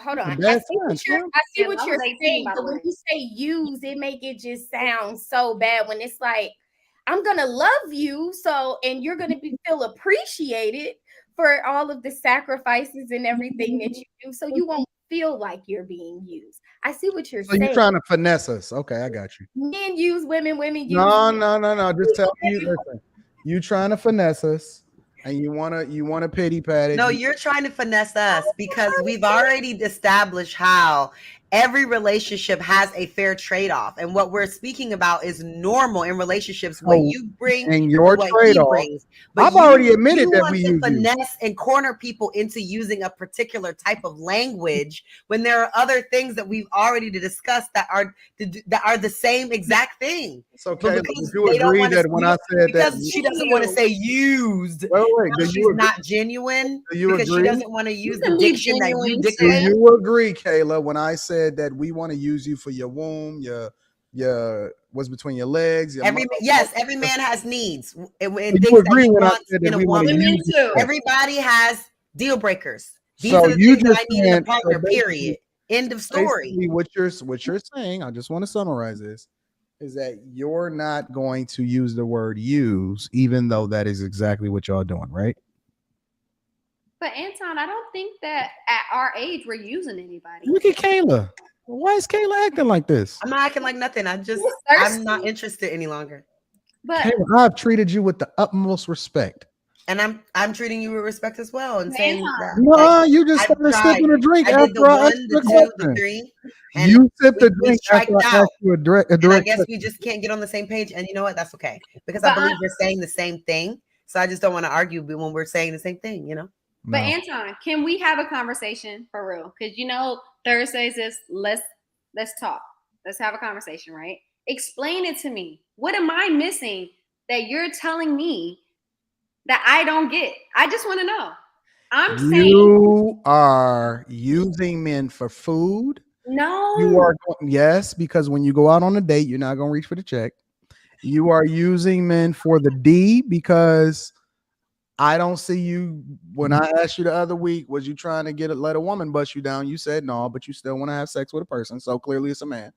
Hold on. I see what you're saying, but when you say use, it make it just sound so bad. When it's like, I'm gonna love you, and you're gonna feel appreciated for all of the sacrifices and everything that you do, so you won't feel like you're being used. I see what you're saying. So you're trying to finesse us. Okay, I got you. Men use women, women use. No. Just tell me. Listen, you trying to finesse us. And you wanna pity pat it. No, you're trying to finesse us because we've already established how every relationship has a fair trade-off. And what we're speaking about is normal in relationships. What you bring and your what trade-off. Brings. But I've already admitted that we use finesse and corner people into using a particular type of language when there are other things that we've already discussed that are the same exact thing. So Caleb, would you agree that when I said that because she doesn't want to say used, she's not genuine because she doesn't want to use the diction that you dictate. Do you agree, Kayla, when I said that we want to use you for your womb, your what's between your legs? Yes, every man has needs. And you agree when I said that we want to use you? Everybody has deal breakers. These So are the you things that I just need in a said- partner, so period. End of story. Basically, what you're saying, I just want to summarize this, is that you're not going to use the word use, even though that is exactly what y'all doing, right? But Anton, I don't think that at our age we're using anybody. Look at Kayla. Why is Kayla acting like this? I'm not acting like nothing. I'm not interested any longer. But Kayla, I've treated you with the utmost respect. And I'm treating you with respect as well. And saying that, No, you just started sipping a drink I did after I asked the you a 2, question. the 3. And You sipped the we drink after I asked you a direct And I guess question. we just can't get on the same page. And you know what? That's okay. Because I believe we're saying the same thing. So I just don't want to argue when we're saying the same thing, you know? But Anton, can we have a conversation for real? Because Thursdays is let's talk. Let's have a conversation, right? Explain it to me. What am I missing that you're telling me that I don't get? I just want to know. I'm saying You are using men for food. no. You are yes, because when you go out on a date, you're not gonna reach for the check. You are using men for the D because I don't see you. When I asked you the other week, was you trying to let a woman bust you down? You said no, but you still want to have sex with a person. So clearly it's a man.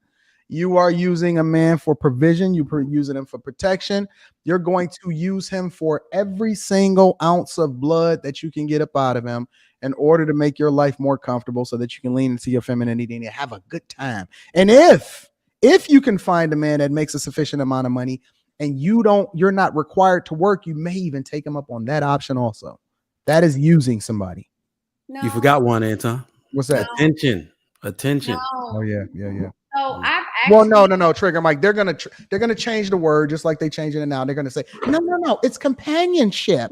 You are using a man for provision. You're using him for protection. You're going to use him for every single ounce of blood that you can get up out of him in order to make your life more comfortable so that you can lean into your femininity and have a good time. And if you can find a man that makes a sufficient amount of money and you're not required to work, you may even take him up on that option also. That is using somebody. No. You forgot one, Anton. What's that? Attention. No. Oh yeah. So I've Well, actually. no, Trigger Mike. They're gonna change the word just like they changing it now. They're gonna say no. It's companionship.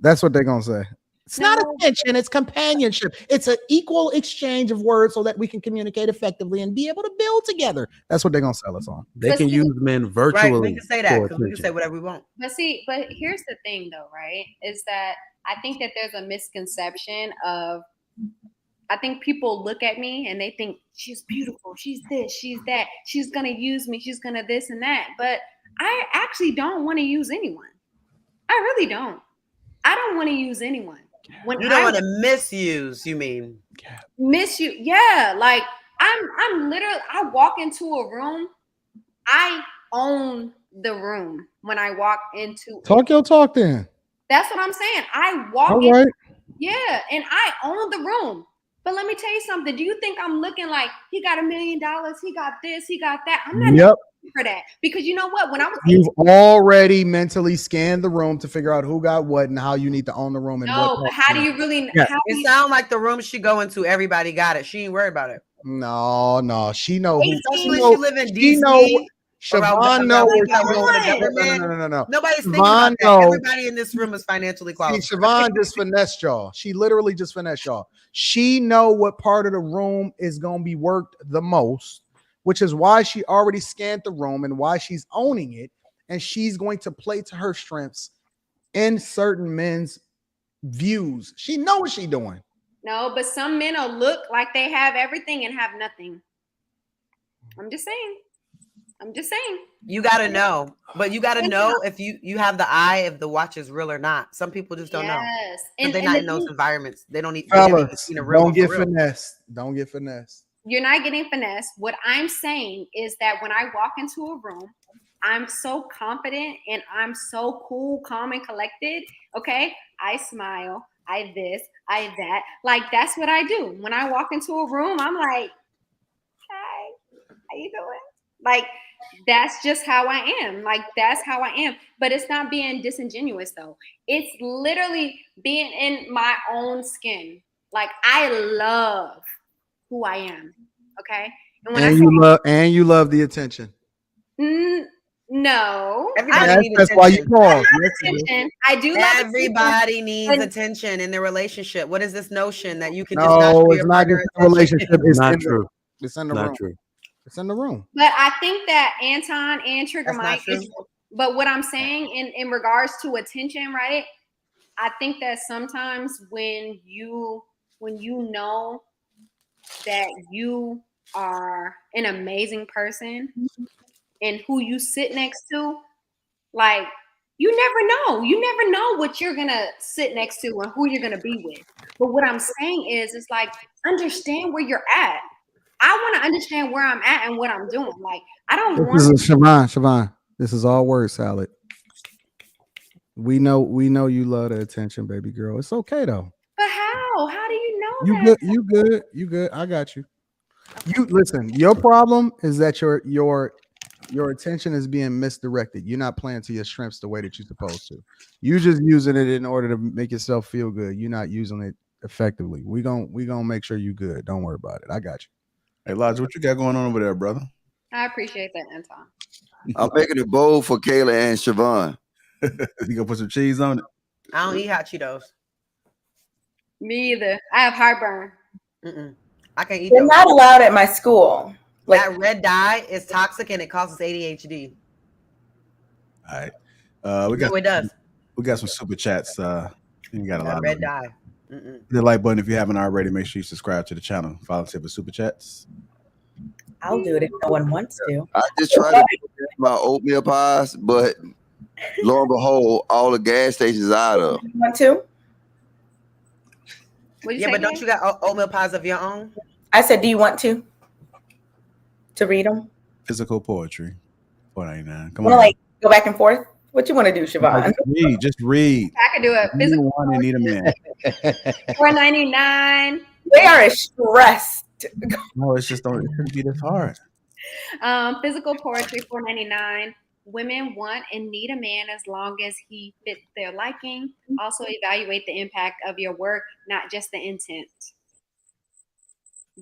That's what they're gonna say. It's not attention. It's companionship. It's an equal exchange of words so that we can communicate effectively and be able to build together. That's what they're gonna sell us on. They can use men virtually. Right, we can say that for because we can attention. say whatever we want. But here's the thing, though, right? Is that I think that there's a misconception of. I think people look at me and they think she's beautiful, she's this, she's that, she's gonna use me, she's gonna this and that. But I actually don't want to use anyone. I really don't. I don't want to use anyone. When You don't want to misuse, you mean? Miss you, yeah. Like I'm literally. I walk into a room. I own the room when I walk into. Talk your talk then. That's what I'm saying. I walk All in. right. Yeah, and I own the room. But let me tell you something. Do you think I'm looking like he got $1 million? He got this. He got that. I'm not Yep. for that because you know what? When I was You've already mentally scanned the room to figure out who got what and how you need to own the room. And no, but how do you really? Yeah. How do It you, sounds like the room she go into, everybody got it. She ain't worried about it. No. She know who. Especially She know, she live in she DC. know. Siobhan know where Come she on. going. No. Nobody's thinking Siobhan about that. know. Everybody in this room is financially See, qualified. Siobhan just finessed y'all. She literally just finessed y'all. She know what part of the room is going to be worked the most, which is why she already scanned the room and why she's owning it. And she's going to play to her strengths in certain men's views. She know what she's doing. no, but some men will look like they have everything and have nothing. I'm just saying. You got to know, but you got to know if you have the eye if the watch is real or not. Some people just don't know. Yes, And they're not in those environments. They don't need. Fellas, Real don't get for real. finessed. Don't get finessed. You're not getting finesse. What I'm saying is that when I walk into a room, I'm so confident and I'm so cool, calm, and collected. Okay. I smile, I this, I that. Like, that's what I do. When I walk into a room, I'm like, hi, how you doing? Like, that's just how I am. Like, that's how I am. But it's not being disingenuous, though. It's literally being in my own skin. Like, I love who I am. Okay. And when you love the attention. No. That's why you pause. Attention. I do love Everybody needs And- attention in their relationship. What is this notion that you can No, just not it's not just a relationship. It's Not in true. It's in the Not room. true. It's in the room. But I think that Anton and Trigger That's not Mike true. but what I'm saying in regards to attention, right? I think that sometimes when you know that you are an amazing person and who you sit next to, like, you never know. You never know what you're gonna sit next to and who you're gonna be with. But what I'm saying is, it's like, understand where you're at. I want to understand where I'm at and what I'm doing. Like, I don't want This is Siobhan. This is all word salad. We know you love the attention, baby girl. It's okay though. But how? How do you know You that? good. You good. I got you. You listen, your problem is that your attention is being misdirected. You're not playing to your strengths the way that you're supposed to. You just using it in order to make yourself feel good. You're not using it effectively. We gonna make sure you good. Don't worry about it. I got you. Hey, Lodge, what you got going on over there, brother? I appreciate that, Anton. I'm making it bold for Kayla and Siobhan. You gonna put some cheese on it? I don't eat hot Cheetos. Me either. I have heartburn. I can't eat They're those. not allowed at my school. Like, that red dye is toxic and it causes ADHD. All right. We got it does. We got some super chats. We got a lot red of them. dye. Hit the like button if you haven't already. Make sure you subscribe to the channel. Volunteer for super chats. I'll do it if no one wants to. I just tried to get my oatmeal pies, but lo and behold, all the gas stations out of. You want to? Yeah, but don't you got oatmeal pies of your own? I said, do you want to read them? Physical poetry. $4.99. Come Want to on. like go back and forth? What you want to do, Siobhan? Just read. I could do it. You Physical want and need a man. $4.99. They are stressed. No, it's just don't. It shouldn't be this hard. Physical poetry $4.99. women want and need a man as long as he fits their liking. Also evaluate the impact of your work, not just the intent.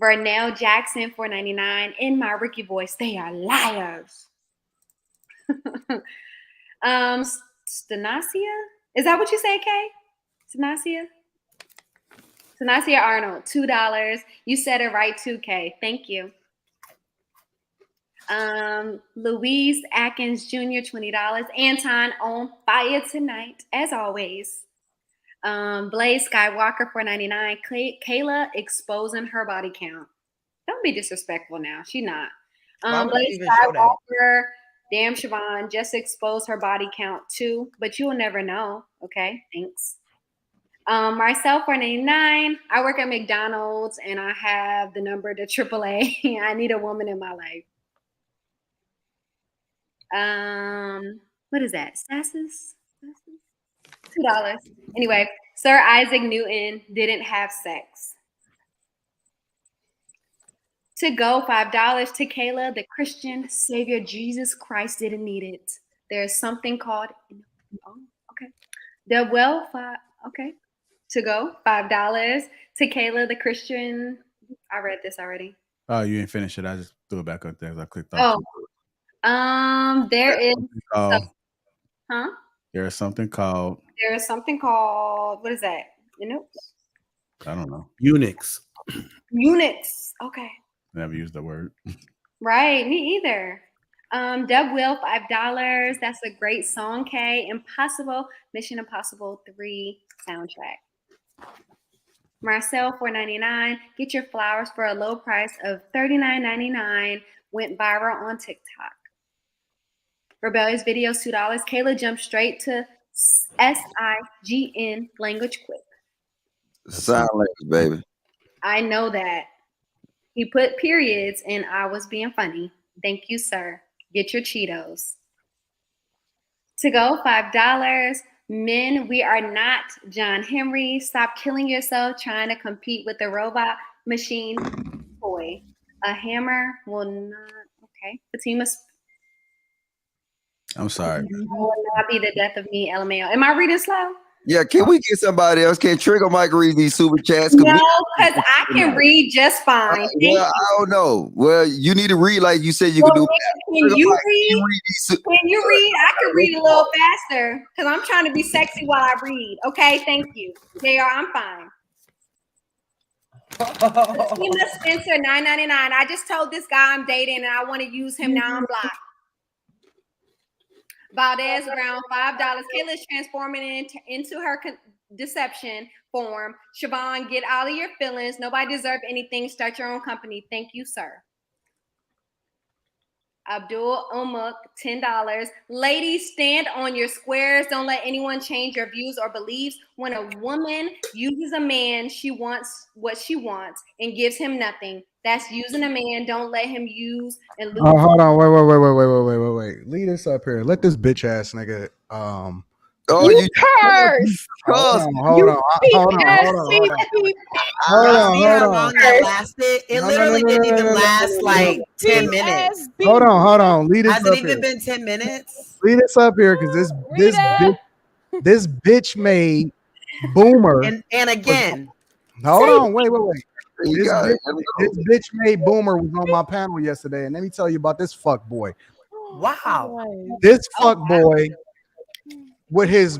Vernell Jackson, $4.99. In my Ricky voice, they are liars. Stanasia? Is that what you say, Kay? Stanasia? Stanasia Arnold, $2. You said it right too, Kay. Thank you. Louise Atkins Jr., $20. Anton on fire tonight, as always. Blaze Skywalker, $4.99. Kayla exposing her body count. Don't be disrespectful now. She not. Blaze Skywalker, damn Siobhan, just expose her body count too, but you will never know. Okay, thanks. Marcel, $4.99. I work at McDonald's and I have the number to AAA. I need a woman in my life. What is that? Sasses? $2. Anyway, Sir Isaac Newton didn't have sex. To go, $5. To Kayla, the Christian Savior Jesus Christ didn't need it. There's something called, okay. The well, okay. To go, $5. To Kayla, the Christian, I read this already. Oh, you didn't finish it. I just threw it back up there as I clicked off. There is, There is something called. There is something called, what is that? You know? I don't know. Unix. Okay. Never used the word. Right, me either. Dub Will, $5. That's a great song, Kay. Impossible, Mission Impossible 3 soundtrack. Marcel, $4.99. Get your flowers for a low price of $39.99. Went viral on TikTok. Rebellious videos, $2. Kayla jumped straight to SIGN language quick. Sign language, baby. I know that. He put periods and I was being funny. Thank you, sir. Get your Cheetos. To go, $5. Men, we are not John Henry. Stop killing yourself trying to compete with the robot machine toy. A hammer will not, okay. Fatima, I'm sorry. will not be the death of me, LMAO. Am I reading slow? Yeah, can we get somebody else? Can Trigger Mike read these super chats? No, because I can read just fine. Well, I don't know. Well, you need to read like you said you can do. Can you read? Can you read? I can read a little faster because I'm trying to be sexy while I read. Okay, thank you. JR, I'm fine. Tina Spencer, $9.99. I just told this guy I'm dating and I want to use him. Now I'm blocked. Valdez Brown, $5. Kayla's transforming into her deception form. Siobhan, get out of your feelings. Nobody deserves anything. Start your own company. Thank you, sir. Abdul Umuk, $10. Ladies, stand on your squares. Don't let anyone change your views or beliefs. When a woman uses a man, she wants what she wants and gives him nothing. That's using a man. Don't let him use and lose. Oh, hold on, wait. Lead us up here. Let this bitch ass nigga. Oh, you curse. Hold on. See how long that lasted? It literally didn't even last like 10 minutes. Hold on. Lead us up here. Has it even been 10 minutes? Lead us up here because this bitch made Boomer. And again. Hold on, wait. This bitch made Boomer was on my panel yesterday, and let me tell you about this fuck boy. Wow. This fuck boy with his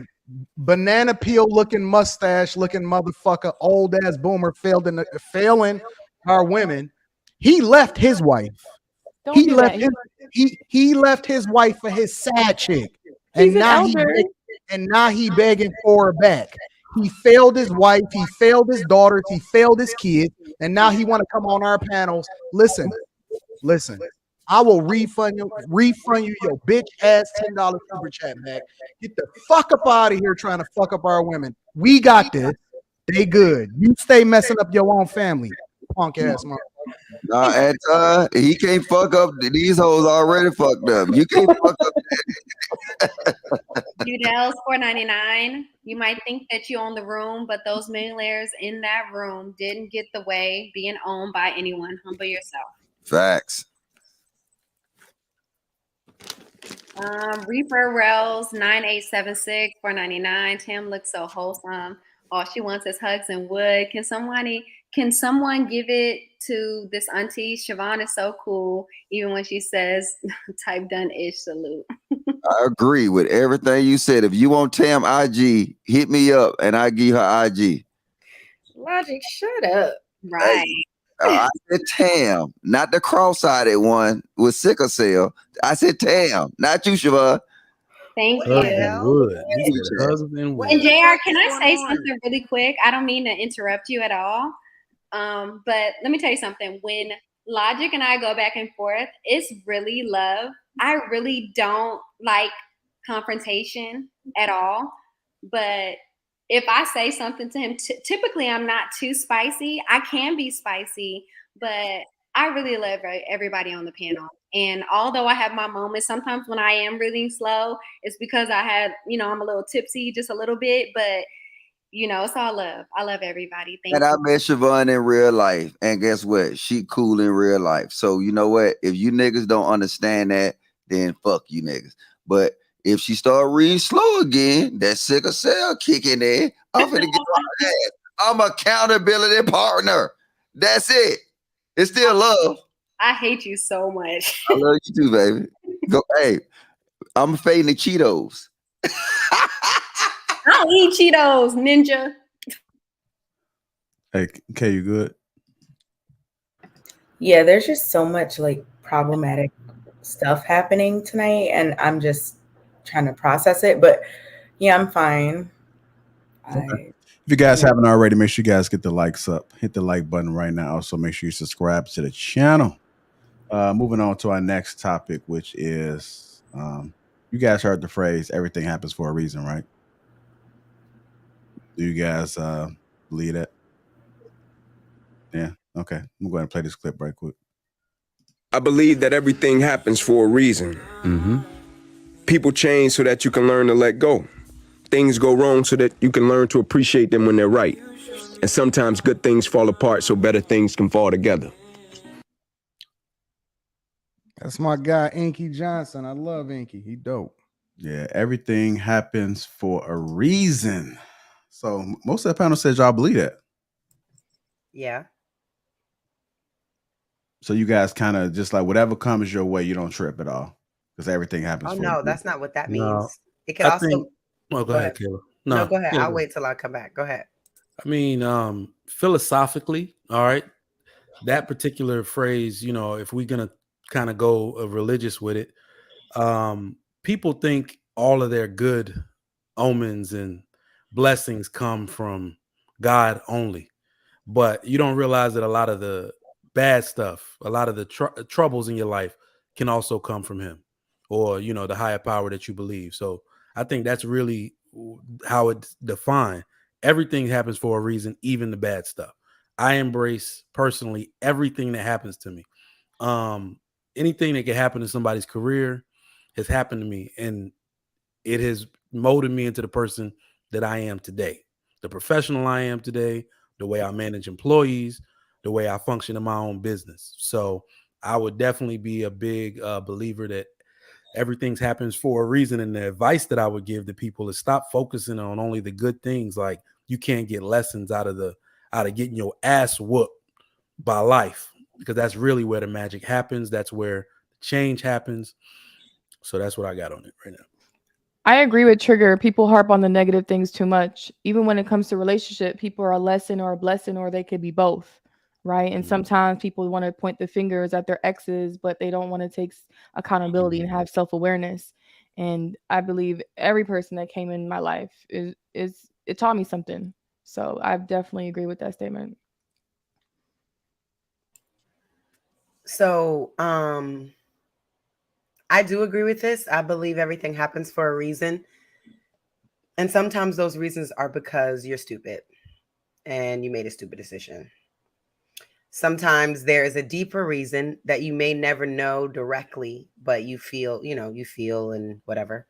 banana peel looking mustache looking motherfucker, old ass Boomer, failing our women. He left his wife. He left his wife for his sad chick, and now he begging for her back. He failed his wife, he failed his daughters, he failed his kids, and now he want to come on our panels. Listen. I will refund you your bitch ass $10 super chat back. Get the fuck up out of here trying to fuck up our women. We got this. They good. You stay messing up your own family, punk ass motherfucker. Nah, Anton, he can't fuck up. These hoes already fucked up. You can't fuck up. Udell's, $4.99. You might think that you own the room, but those millionaires in that room didn't get the way being owned by anyone. Humble yourself. Facts. Reaper Rails 9876 499. Tim looks so wholesome. All she wants is hugs and wood. Can someone give it to this auntie? Siobhan is so cool, even when she says type done ish salute. I agree with everything you said. If you want Tam IG, hit me up and I give her IG. Logic, shut up. Right. I said Tam, not the cross-eyed one with sickle cell. I said Tam, not you, Siobhan. Thank Hugs you. and wood. He said hugs and wood. And JR, can I say something really quick? I don't mean to interrupt you at all. But let me tell you something. When Logic and I go back and forth, it's really love. I really don't like confrontation at all. But if I say something to him, typically I'm not too spicy. I can be spicy, but I really love everybody on the panel. And although I have my moments, sometimes when I am really slow, it's because I'm a little tipsy, just a little bit, but it's all love. I love everybody. Thank And you. I met Siobhan in real life. And guess what? She cool in real life. So you know what? If you niggas don't understand that, then fuck you niggas. But if she start reading slow again, that sickle cell kicking in, I'm finna get my ass. I'm accountability partner. That's it. It's still love. I hate you so much. I love you too, baby. Go, hey, I'm fading the Cheetos. I don't eat Cheetos, ninja. Hey, Kay, you good? Yeah, there's just so much like problematic stuff happening tonight, and I'm just trying to process it. But yeah, I'm fine. If you guys haven't already, make sure you guys get the likes up. Hit the like button right now. Also, make sure you subscribe to the channel. Moving on to our next topic, which is you guys heard the phrase "everything happens for a reason," right? Do you guys believe that? Yeah. Okay. I'm going to play this clip right quick. I believe that everything happens for a reason. Mm-hmm. People change so that you can learn to let go. Things go wrong so that you can learn to appreciate them when they're right. And sometimes good things fall apart so better things can fall together. That's my guy, Inky Johnson. I love Inky. He dope. Yeah, everything happens for a reason. So most of the panel says y'all believe that. Yeah. So you guys kind of just like whatever comes your way, you don't trip at all because everything happens. Oh for no, you. that's not what that means. No, It could I also. think. Well, go ahead, Kayla. No, go ahead. yeah, I'll go wait till I come back. Go ahead. I mean, philosophically, all right, that particular phrase, if we're gonna kind of go religious with it, people think all of their good omens and blessings come from God only, but you don't realize that a lot of the bad stuff, a lot of the troubles in your life can also come from Him, or the higher power that you believe. So I think that's really how it's defined. Everything happens for a reason, even the bad stuff. I embrace personally everything that happens to me. Anything that can happen in somebody's career has happened to me, and it has molded me into the person that I am today, the professional I am today, the way I manage employees, the way I function in my own business. So I would definitely be a big believer that everything happens for a reason. And the advice that I would give to people is stop focusing on only the good things. Like you can't get lessons out of getting your ass whooped by life, because that's really where the magic happens. That's where change happens. So that's what I got on it right now. I agree with Trigger. People harp on the negative things too much. Even when it comes to relationship, people are a lesson or a blessing, or they could be both, right? And sometimes people want to point the fingers at their exes, but they don't want to take accountability and have self-awareness. And I believe every person that came in my life is it taught me something. So I definitely agree with that statement. So, I do agree with this. I believe everything happens for a reason. And sometimes those reasons are because you're stupid and you made a stupid decision. Sometimes there is a deeper reason that you may never know directly, but you feel and whatever.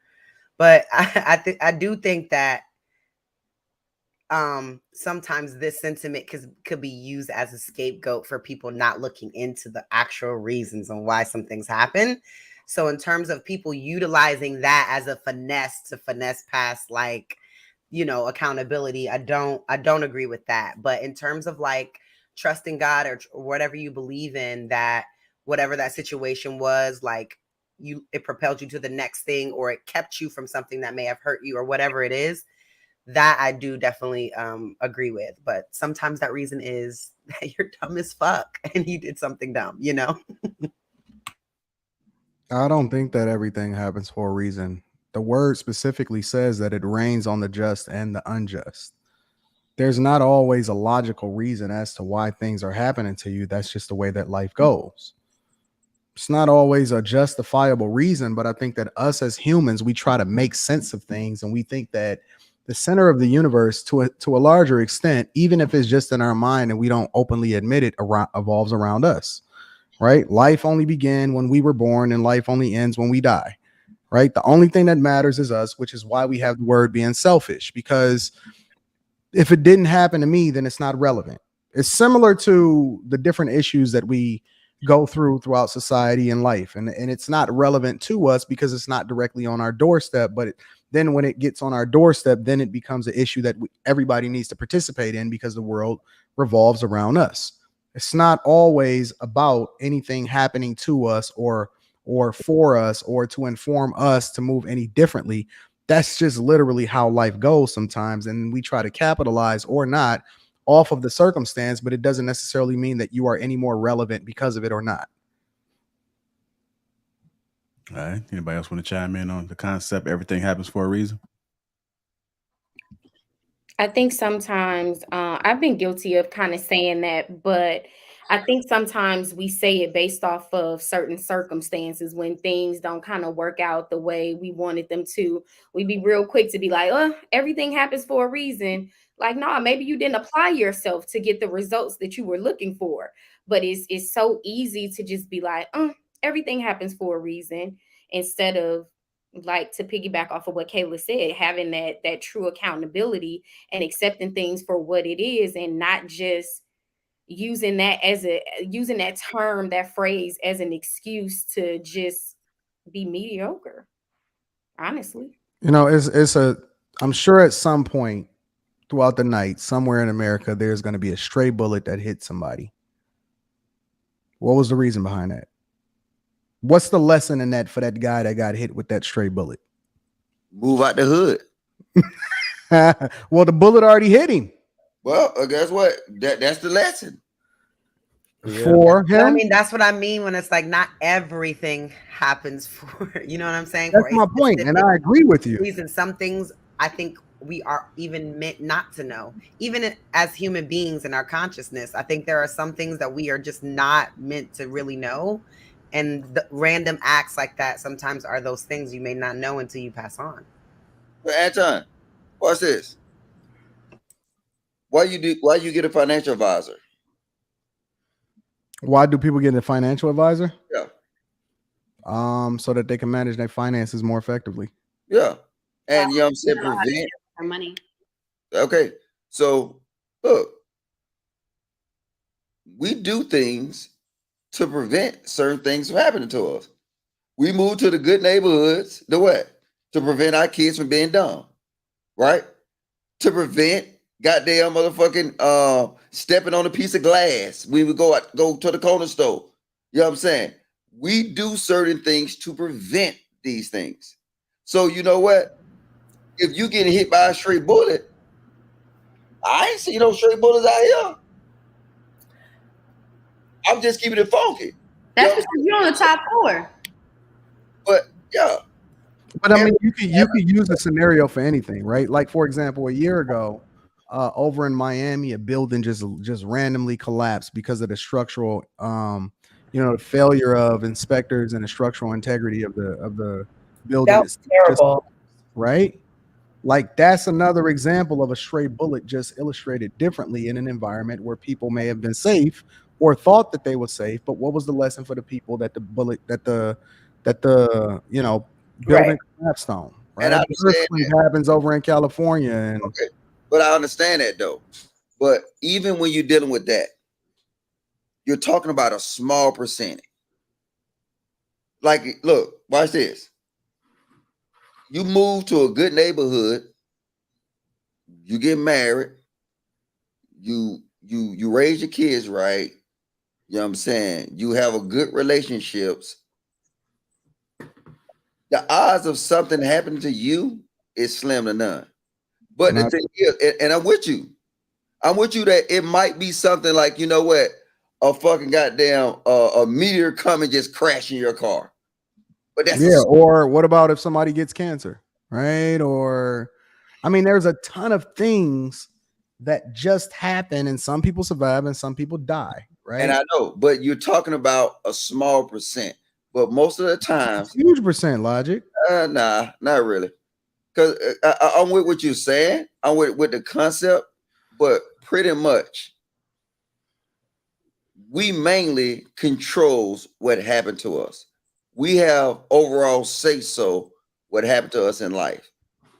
But I do think that sometimes this sentiment could be used as a scapegoat for people not looking into the actual reasons on why some things happen. So in terms of people utilizing that as a finesse past like, you know, accountability, I don't agree with that. But in terms of like trusting God or whatever you believe in, that whatever that situation was, like it propelled you to the next thing, or it kept you from something that may have hurt you, or whatever it is, that I do definitely agree with. But sometimes that reason is that you're dumb as fuck and you did something dumb, you know? I don't think that everything happens for a reason. The word specifically says that it rains on the just and the unjust. There's not always a logical reason as to why things are happening to you. That's just the way that life goes. It's not always a justifiable reason, but I think that us as humans, we try to make sense of things, and we think that the center of the universe, to a larger extent, even if it's just in our mind and we don't openly admit it, evolves around us. Right? Life only began when we were born, and life only ends when we die. Right? The only thing that matters is us, which is why we have the word being selfish, because if it didn't happen to me, then it's not relevant. It's similar to the different issues that we go throughout society and life. And it's not relevant to us because it's not directly on our doorstep. But then when it gets on our doorstep, then it becomes an issue that everybody needs to participate in, because the world revolves around us. It's not always about anything happening to us or for us or to inform us to move any differently. That's just literally how life goes sometimes. And we try to capitalize or not off of the circumstance, but it doesn't necessarily mean that you are any more relevant because of it or not. All right. Anybody else want to chime in on the concept everything happens for a reason? I think sometimes I've been guilty of kind of saying that, but I think sometimes we say it based off of certain circumstances. When things don't kind of work out the way we wanted them to, we be real quick to be like, oh, everything happens for a reason. Like, no, maybe you didn't apply yourself to get the results that you were looking for. But it's so easy to just be like, everything happens for a reason, instead of, like, to piggyback off of what Kayla said, having that true accountability and accepting things for what it is, and not just using that term, that phrase, as an excuse to just be mediocre. Honestly. You know, I'm sure at some point throughout the night, somewhere in America, there's going to be a stray bullet that hit somebody. What was the reason behind that? What's the lesson in that for that guy that got hit with that stray bullet? Move out the hood. Well, the bullet already hit him. Well, guess what? That's the lesson. For him. I mean, that's what I mean when it's like not everything happens for, you know what I'm saying? That's my point, and I agree with you. Reason. Some things I think we are even meant not to know. Even as human beings in our consciousness, I think there are some things that we are just not meant to really know. And the random acts like that sometimes are those things you may not know until you pass on. But Anton, what's this? Why you get a financial advisor? Why do people get a financial advisor? Yeah. So that they can manage their finances more effectively. Yeah. And you know what I'm saying, prevent our money. Okay. So look, we do things to prevent certain things from happening to us. We move to the good neighborhoods, the what? To prevent our kids from being dumb. Right? To prevent goddamn motherfucking stepping on a piece of glass. We would go to the corner store. You know what I'm saying? We do certain things to prevent these things. So you know what? If you get hit by a straight bullet, I ain't see no straight bullets out here. I'm just keeping it funky. That's because you're on the top floor. But yeah. But I mean, you could use a scenario for anything, right? Like, for example, a year ago, over in Miami, a building just randomly collapsed because of the structural, the failure of inspectors and the structural integrity of the building. That's terrible, right? Like, that's another example of a stray bullet just illustrated differently in an environment where people may have been safe or thought that they were safe. But what was the lesson for the people that the bullet that the building collapsed on? Right? And I understand that happens over in California. And okay, but I understand that though. But even when you're dealing with that, you're talking about a small percentage. Like, look, watch this. You move to a good neighborhood, you get married, you raise your kids right. You know what I'm saying? You have a good relationships. The odds of something happening to you is slim to none. But the thing is, and I'm with you. I'm with you that it might be something like, you know what, a fucking goddamn a meteor come and just crash in your car. But that's or what about if somebody gets cancer, right? Or I mean, there's a ton of things that just happen, and some people survive and some people die, right? And I know, but you're talking about a small percent. But most of the times, huge percent, Logic. Nah, not really. Because I'm with what you're saying. I'm with the concept, but pretty much we mainly controls what happened to us. We have overall say so what happened to us in life.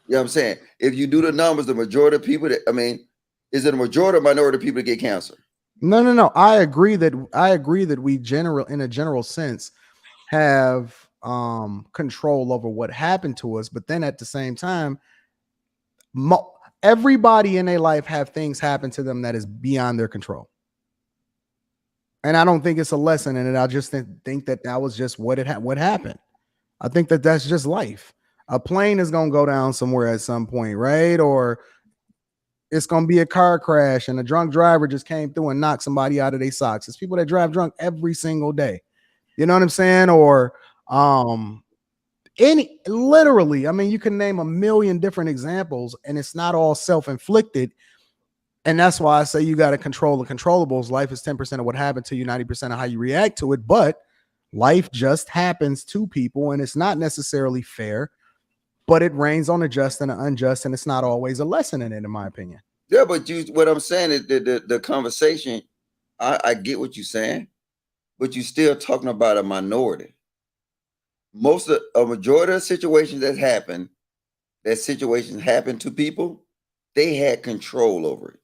You know what I'm saying? If you do the numbers, the majority of people that, I mean, is it a majority or minority of people that get cancer? No. I agree that we in a general sense have control over what happened to us, but then at the same time, everybody in their life have things happen to them that is beyond their control. And I don't think it's a lesson in it. I just think that was just what happened. I think that that's just life. A plane is going to go down somewhere at some point, right? Or it's going to be a car crash and a drunk driver just came through and knocked somebody out of their socks. It's people that drive drunk every single day. You know what I'm saying? Or literally, I mean, you can name a million different examples and it's not all self-inflicted. And that's why I say you got to control the controllables. Life is 10% of what happened to you, 90% of how you react to it. But life just happens to people and it's not necessarily fair, but it rains on the just and the unjust. And it's not always a lesson in it, in my opinion. Yeah, but what I'm saying is the conversation, I get what you're saying, but you're still talking about a minority. A majority of situations that situations happen to people, they had control over it.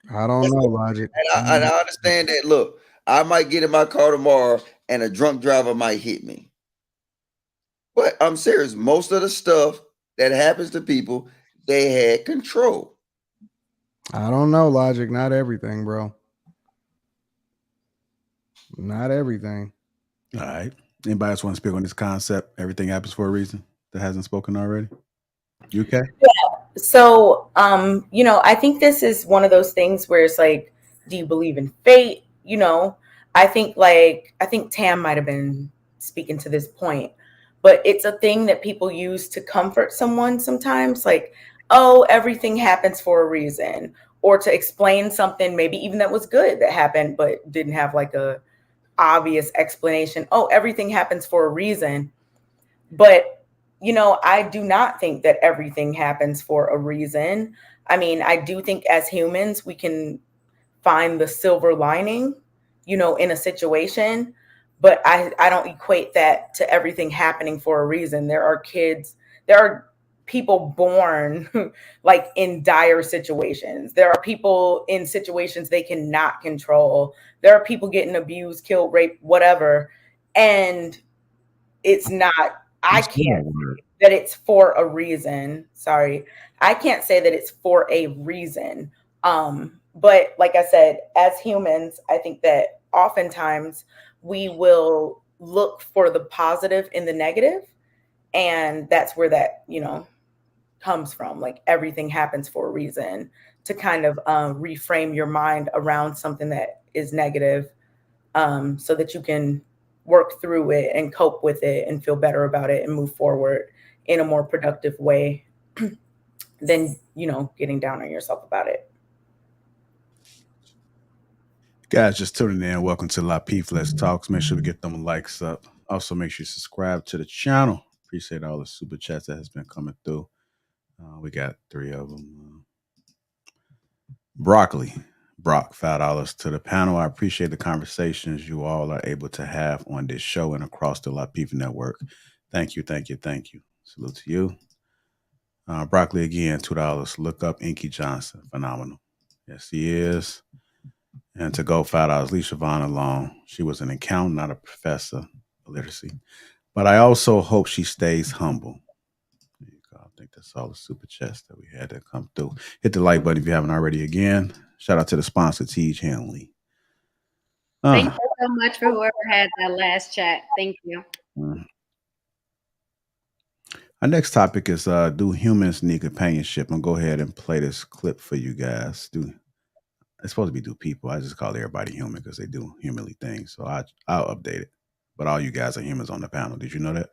I don't know, Logic. And I understand that. Look, I might get in my car tomorrow and a drunk driver might hit me. But I'm serious. Most of the stuff that happens to people, they had control. I don't know, Logic. Not everything, bro. Not everything. All right. Anybody else want to speak on this concept? Everything happens for a reason that hasn't spoken already? You okay? Yeah. So, you know, I think this is one of those things where it's like, do you believe in fate? You know, I think Tam might have been speaking to this point, but it's a thing that people use to comfort someone sometimes, like, oh, everything happens for a reason, or to explain something maybe even that was good that happened, but didn't have like a obvious explanation. Oh, everything happens for a reason. But, you know, I do not think that everything happens for a reason. I mean, I do think as humans, we can find the silver lining, you know, in a situation, but I don't equate that to everything happening for a reason. There are people born like in dire situations. There are people in situations they cannot control. There are people getting abused, killed, raped, whatever. And it's not, I can't say that it's for a reason. Sorry. I can't say that it's for a reason. But like I said, as humans, I think that oftentimes we will look for the positive in the negative. And that's where that, you know, comes from. Like everything happens for a reason, to kind of reframe your mind around something that is negative, so that you can work through it and cope with it and feel better about it and move forward in a more productive way than, you know, getting down on yourself about it. Guys, just tuning in. Welcome to Lapeef Let's Talks. Make sure we get them likes up. Also, make sure you subscribe to the channel. Appreciate all the super chats that has been coming through. We got 3 of them. Brock, $5 to the panel. I appreciate the conversations you all are able to have on this show and across the Lapeef Network. Thank you. Salute to you. Broccoli again, $2. Look up Inky Johnson. Phenomenal. Yes, he is. And to go $5, leave Siobhan alone. She was an accountant, not a professor. literacy. But I also hope she stays humble. There you go. I think that's all the super chats that we had to come through. Hit the like button if you haven't already. Again, shout out to the sponsor, Teej Hanley. Thank you so much for whoever had that last chat. Thank you. Our next topic is do humans need companionship? I'm gonna go ahead and play this clip for you guys. It's supposed to be do people. I just call everybody human because they do humanly things. So I'll update it. But all you guys are humans on the panel. Did you know that?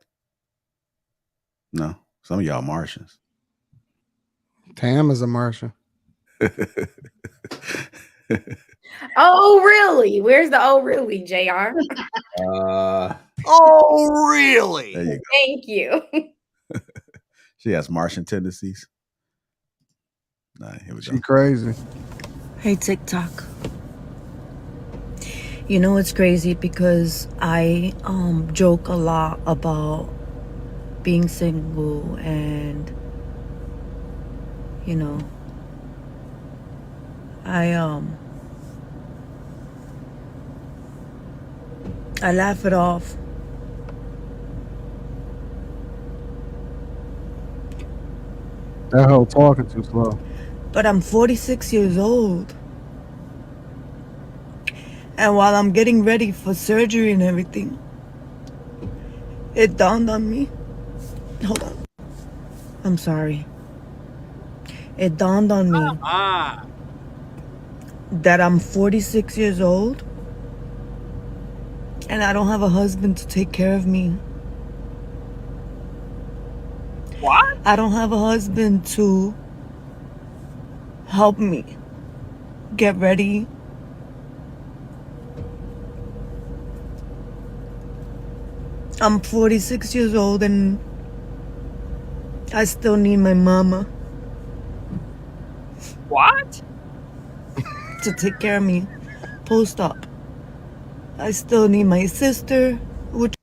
No. Some of y'all Martians. Tam is a Martian. Oh, really? Where's the oh, really, JR? Oh, really? There you go. Thank you. She has Martian tendencies. Nah, here we go. She crazy. Hey, TikTok. You know, it's crazy because I joke a lot about being single and, you know, I laugh it off. That hoe talking too slow. But I'm 46 years old. And while I'm getting ready for surgery and everything, it dawned on me. Hold on. I'm sorry. It dawned on me that I'm 46 years old and I don't have a husband to take care of me. What? I don't have a husband to help me get ready. I'm 46 years old and I still need my mama. What? To take care of me post-op. I still need my sister, which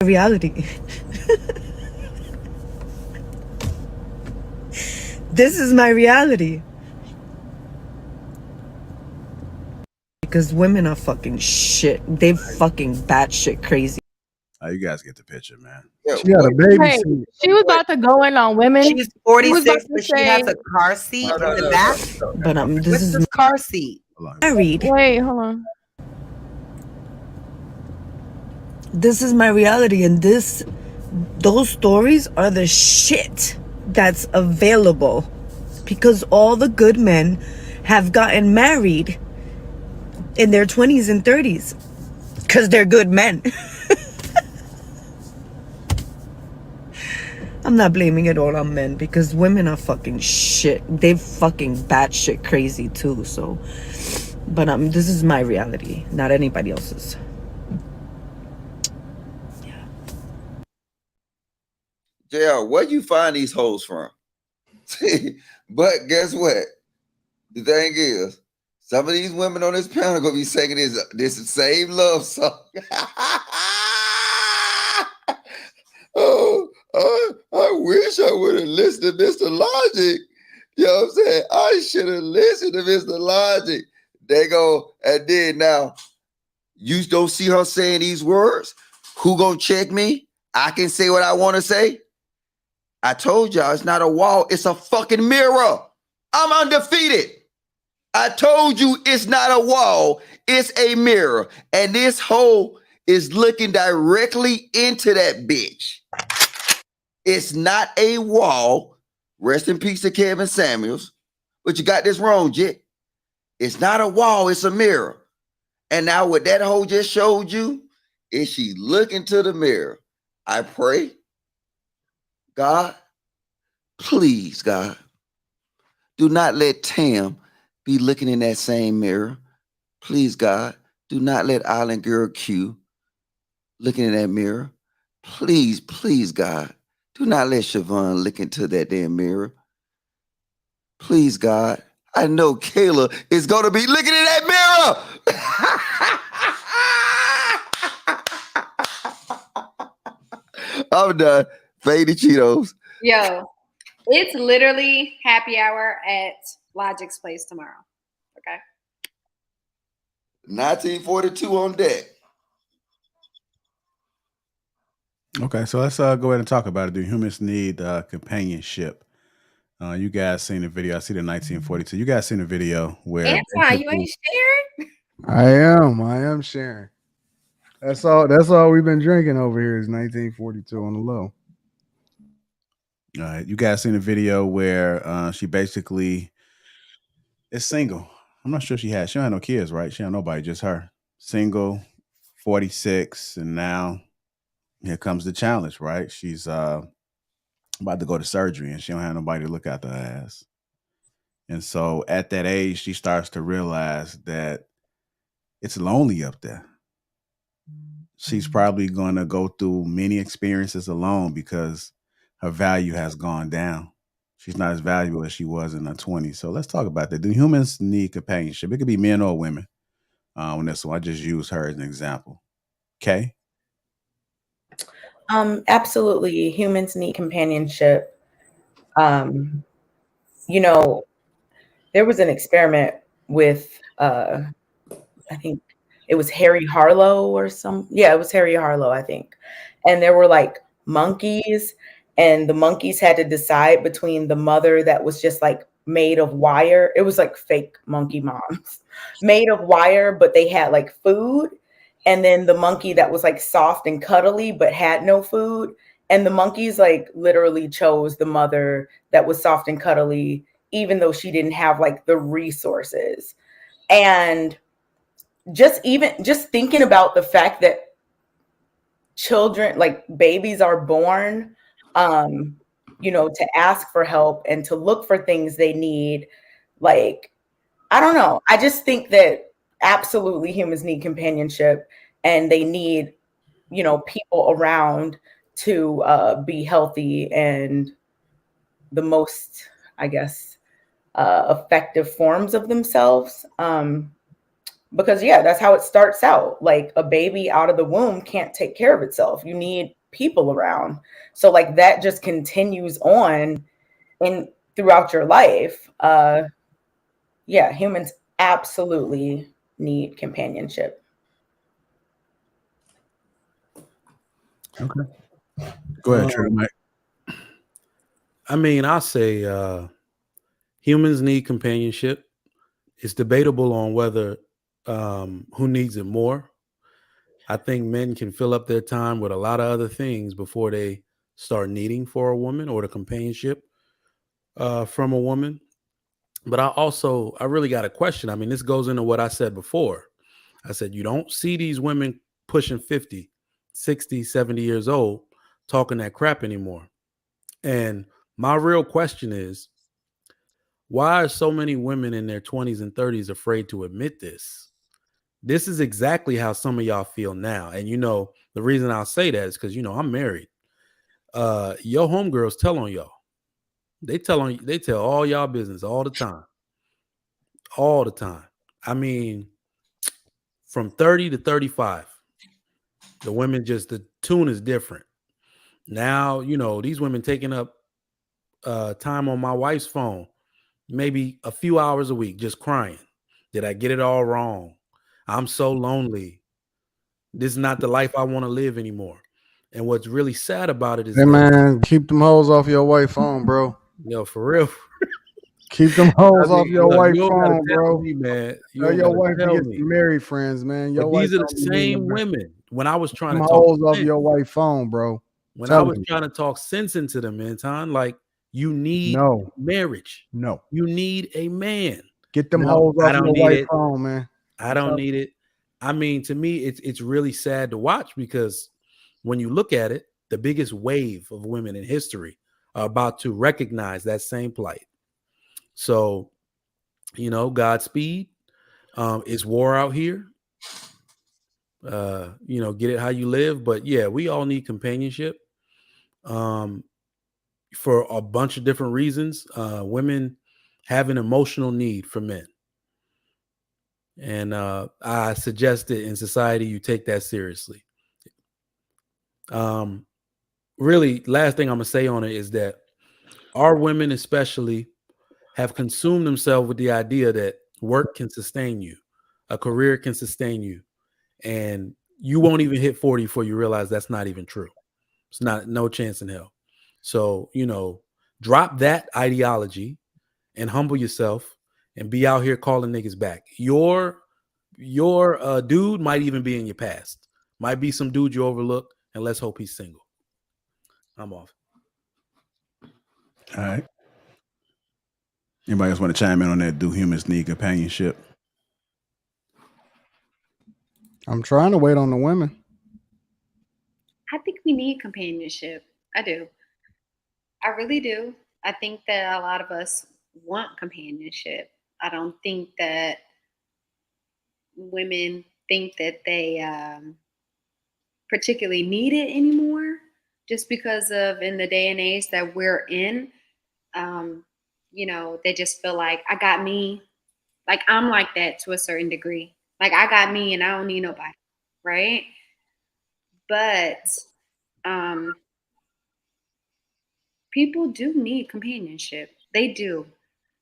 reality. This is my reality. Because women are fucking shit. They fucking batshit crazy. You guys get the picture, man. She got a baby Hey, seat. she was about to go in on women. She's She was 46, about to but she has a car seat in the back. But this What's is this car seat? married. Wait, hold on. This is my reality, and those stories are the shit that's available because all the good men have gotten married in their 20s and 30s because they're good men. I'm not blaming it all on men because women are fucking shit. They fucking batshit crazy too. So, but this is my reality, not anybody else's. JR, where you find these hoes from? But guess what? The thing is, some of these women on this panel are gonna be singing this same love song. Oh, I wish I would have listened to Mr. Logic. You know what I'm saying? I should have listened to Mr. Logic. They go, and then now, you don't see her saying these words? Who gonna check me? I can say what I want to say. I told y'all it's not a wall, it's a fucking mirror. I'm undefeated. I told you it's not a wall, it's a mirror. And this hoe is looking directly into that bitch. It's not a wall. Rest in peace to Kevin Samuels. But you got this wrong, Jit. It's not a wall, it's a mirror. And now what that hoe just showed you is she looking to the mirror. I pray, God, please, God, do not let Tam be looking in that same mirror. Please, God, do not let Island Girl Q looking in that mirror. Please, please, God, do not let Siobhan look into that damn mirror. Please, God, I know Kayla is going to be looking in that mirror. I'm done. Fade the Cheetos. Yo, it's literally happy hour at Logic's place tomorrow. Okay. 1942 on deck. Okay, so let's go ahead and talk about it. Do humans need companionship? You guys seen the video? I see the 1942. You guys seen the video where Antoine, you ain't sharing? I am sharing. That's all we've been drinking over here is 1942 on the low. All right, you guys seen the video where she basically is single. I'm not sure she don't have no kids, right? She don't nobody, just her. Single, 46, and now here comes the challenge, right? She's about to go to surgery and she don't have nobody to look after her ass. And so at that age, she starts to realize that it's lonely up there. She's probably going to go through many experiences alone because her value has gone down. She's not as valuable as she was in her 20s. So let's talk about that. Do humans need companionship? It could be men or women. On this one, I just use her as an example. Okay. Absolutely. Humans need companionship. You know, there was an experiment with I think it was Harry Harlow or it was Harry Harlow, I think. And there were like monkeys, and the monkeys had to decide between the mother that was just like made of wire. It was like fake monkey moms made of wire, but they had like food. And then the monkey that was like soft and cuddly, but had no food. And the monkeys like literally chose the mother that was soft and cuddly, even though she didn't have like the resources. And just thinking about the fact that children, like babies, are born, to ask for help and to look for things they need. Like, I don't know. I just think that absolutely humans need companionship, and they need, people around to be healthy and the most, I guess, effective forms of themselves. Because that's how it starts out. Like a baby out of the womb can't take care of itself. You need people around. So like that just continues on throughout your life. Humans absolutely need companionship. Okay. Go ahead, True Mike. I mean, I'll say humans need companionship. It's debatable on whether who needs it more. I think men can fill up their time with a lot of other things before they start needing for a woman or the companionship from a woman. But I really got a question. I mean, this goes into what I said before. I said, you don't see these women pushing 50, 60, 70 years old talking that crap anymore. And my real question is, why are so many women in their 20s and 30s afraid to admit this? This is exactly how some of y'all feel now. And the reason I'll say that is because I'm married. Your homegirls tell on y'all. They tell all y'all business all the time. All the time. I mean, from 30 to 35, the women the tune is different. Now, these women taking up time on my wife's phone, maybe a few hours a week, just crying. Did I get it all wrong? I'm so lonely. This is not the life I want to live anymore. And what's really sad about it is, hey man, keep them hoes off your white phone, bro. Yo, for real. Keep them hoes off your white phone, bro. Me, man. Your wife gets married friends, man. These are the same women. When I was trying to talk hoes off your white phone, bro. When I was trying to talk sense into them, Anton, like you need marriage. No, you need a man. Get them hoes off your white phone, man. I don't need it. I mean, to me, it's really sad to watch because when you look at it, the biggest wave of women in history are about to recognize that same plight. So, Godspeed. It's war out here. Get it how you live. But yeah, we all need companionship for a bunch of different reasons. Women have an emotional need for men. And I suggest that in society, you take that seriously. Really, last thing I'm going to say on it is that our women especially have consumed themselves with the idea that work can sustain you. A career can sustain you, and you won't even hit 40 before you realize that's not even true. It's not, no chance in hell. So, drop that ideology and humble yourself and be out here calling niggas back. Your dude might even be in your past. Might be some dude you overlook, and let's hope he's single. I'm off. All right. Anybody else want to chime in on that? Do humans need companionship? I'm trying to wait on the women. I think we need companionship. I do. I really do. I think that a lot of us want companionship. I don't think that women think that they particularly need it anymore, just because of in the day and age that we're in. They just feel like I got me. Like I'm like that to a certain degree. Like I got me and I don't need nobody, right? But people do need companionship. They do.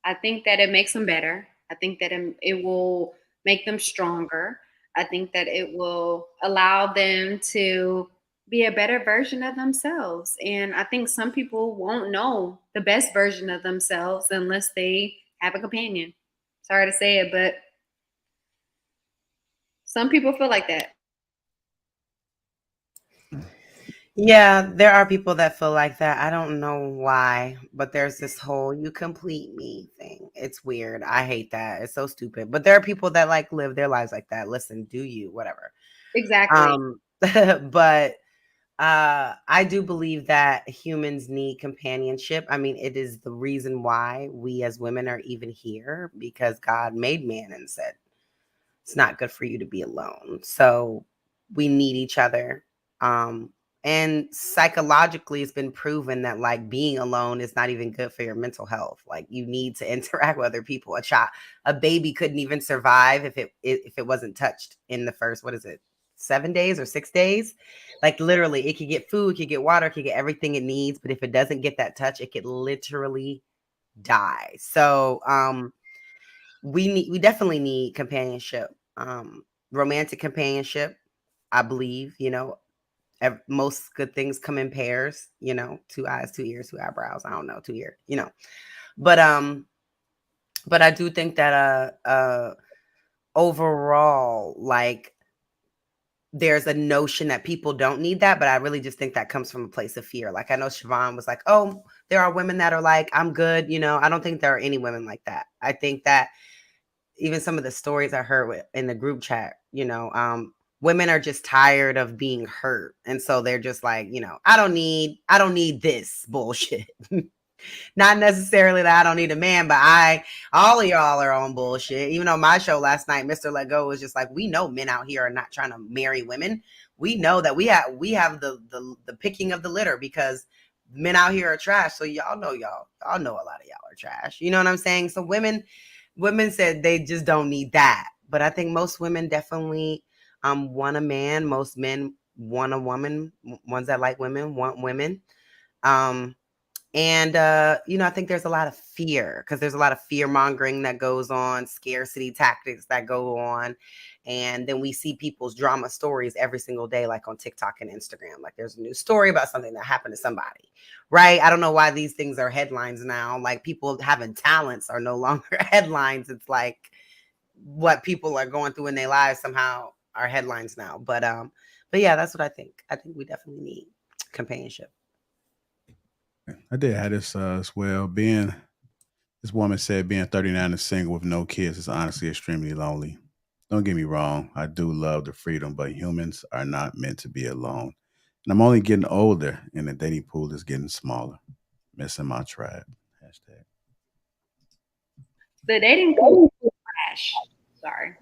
I think that it makes them better. I think that it will make them stronger. I think that it will allow them to be a better version of themselves. And I think some people won't know the best version of themselves unless they have a companion. Sorry to say it, but some people feel like that. Yeah, there are people that feel like that. I don't know why, but there's this whole "you complete me" thing. It's weird. I hate that. It's so stupid. But there are people that like live their lives like that. Listen, do you, whatever. Exactly. But I do believe that humans need companionship. I mean, it is the reason why we as women are even here, because God made man and said it's not good for you to be alone. So we need each other. And psychologically, it's been proven that like being alone is not even good for your mental health. Like you need to interact with other people. A baby couldn't even survive if it wasn't touched in the first, 7 days or 6 days. Like literally, it could get food, it could get water, it could get everything it needs, but if it doesn't get that touch, it could literally die. So we definitely need companionship, romantic companionship. I believe, most good things come in pairs, 2 eyes, 2 ears, 2 eyebrows. I don't know, 2 ears, but I do think that overall, like there's a notion that people don't need that, but I really just think that comes from a place of fear. Like I know Siobhan was like, oh, there are women that are like, I'm good. I don't think there are any women like that. I think that even some of the stories I heard in the group chat, women are just tired of being hurt. And so they're just like, I don't need this bullshit. Not necessarily that I don't need a man, but all of y'all are on bullshit. Even on my show last night, Mr. Let Go was just like, we know men out here are not trying to marry women. We know that we have the picking of the litter, because men out here are trash. So y'all know a lot of y'all are trash. You know what I'm saying? So women said they just don't need that. But I think most women definitely want a man. Most men want a woman. Ones that like women want women. And I think there's a lot of fear, because there's a lot of fear mongering that goes on, scarcity tactics that go on. And then we see people's drama stories every single day, like on TikTok and Instagram. Like there's a new story about something that happened to somebody, right? I don't know why these things are headlines now. Like people having talents are no longer headlines. It's like what people are going through in their lives somehow are headlines now. But yeah, that's what I think. I think we definitely need companionship. I did have this as well. This woman said being 39 and single with no kids is honestly extremely lonely. Don't get me wrong, I do love the freedom, but humans are not meant to be alone. And I'm only getting older, and the dating pool is getting smaller. Missing my tribe. Hashtag. The dating pool is trash. Sorry.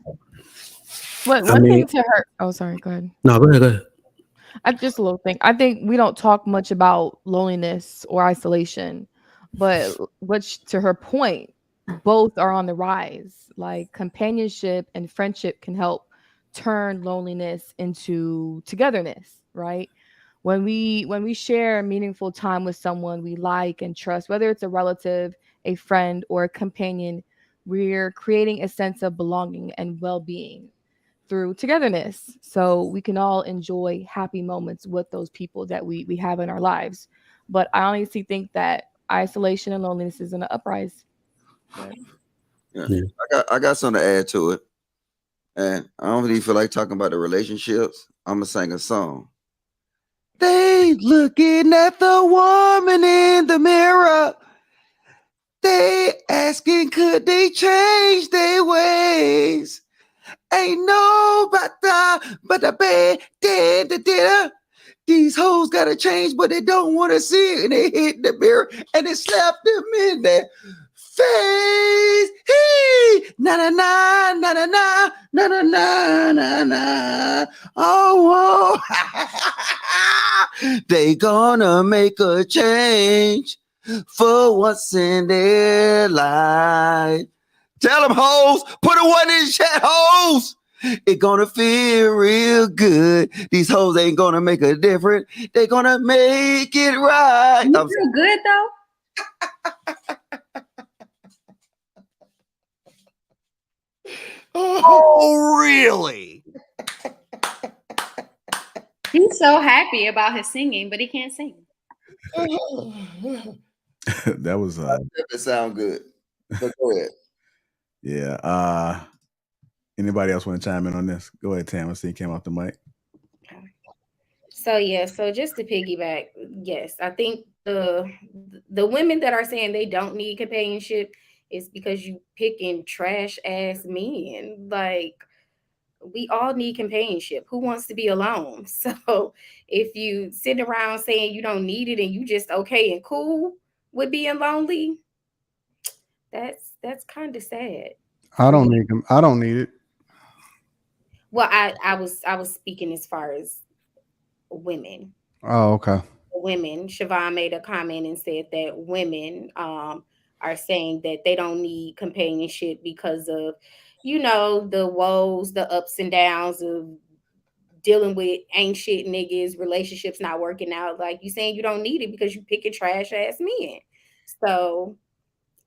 One thing to her. Oh, sorry. Go ahead. No, go ahead. Just a little thing. I think we don't talk much about loneliness or isolation, but which to her point, both are on the rise. Like companionship and friendship can help turn loneliness into togetherness, right? When we share meaningful time with someone we like and trust, whether it's a relative, a friend, or a companion, we're creating a sense of belonging and well-being through togetherness, so we can all enjoy happy moments with those people that we have in our lives. But I honestly think that isolation and loneliness is in an uprise. But Yeah. I got something to add to it. And I don't really feel like talking about the relationships. I'm gonna sing a song. They looking at the woman in the mirror. They asking, could they change their ways? Ain't nobody but the bad did. These hoes gotta change, but they don't want to see it. And they hit the mirror and they slap them in their face. Hey, na na na na na na na na na na na. Oh, they gonna make a change for what's in their life. Tell them hoes, put a one in the chat, hoes. It gonna feel real good. These hoes ain't gonna make a difference. They gonna make it right. You feel good though? Oh, really? He's so happy about his singing, but he can't sing. That was It sound good. But go ahead. Yeah. Anybody else want to chime in on this? Go ahead, Tam. I see you came off the mic. So yeah, so just to piggyback, yes, I think the women that are saying they don't need companionship is because you picking trash ass men. Like, we all need companionship. Who wants to be alone? So if you sit around saying you don't need it and you just okay and cool with being lonely, that's kind of sad. I don't need them. I don't need it. Well, I was speaking as far as women. Oh, okay. Women. Siobhan made a comment and said that women are saying that they don't need companionship because of, the woes, the ups and downs of dealing with ain't shit niggas, relationships not working out. Like, you saying you don't need it because you picking trash ass men. So,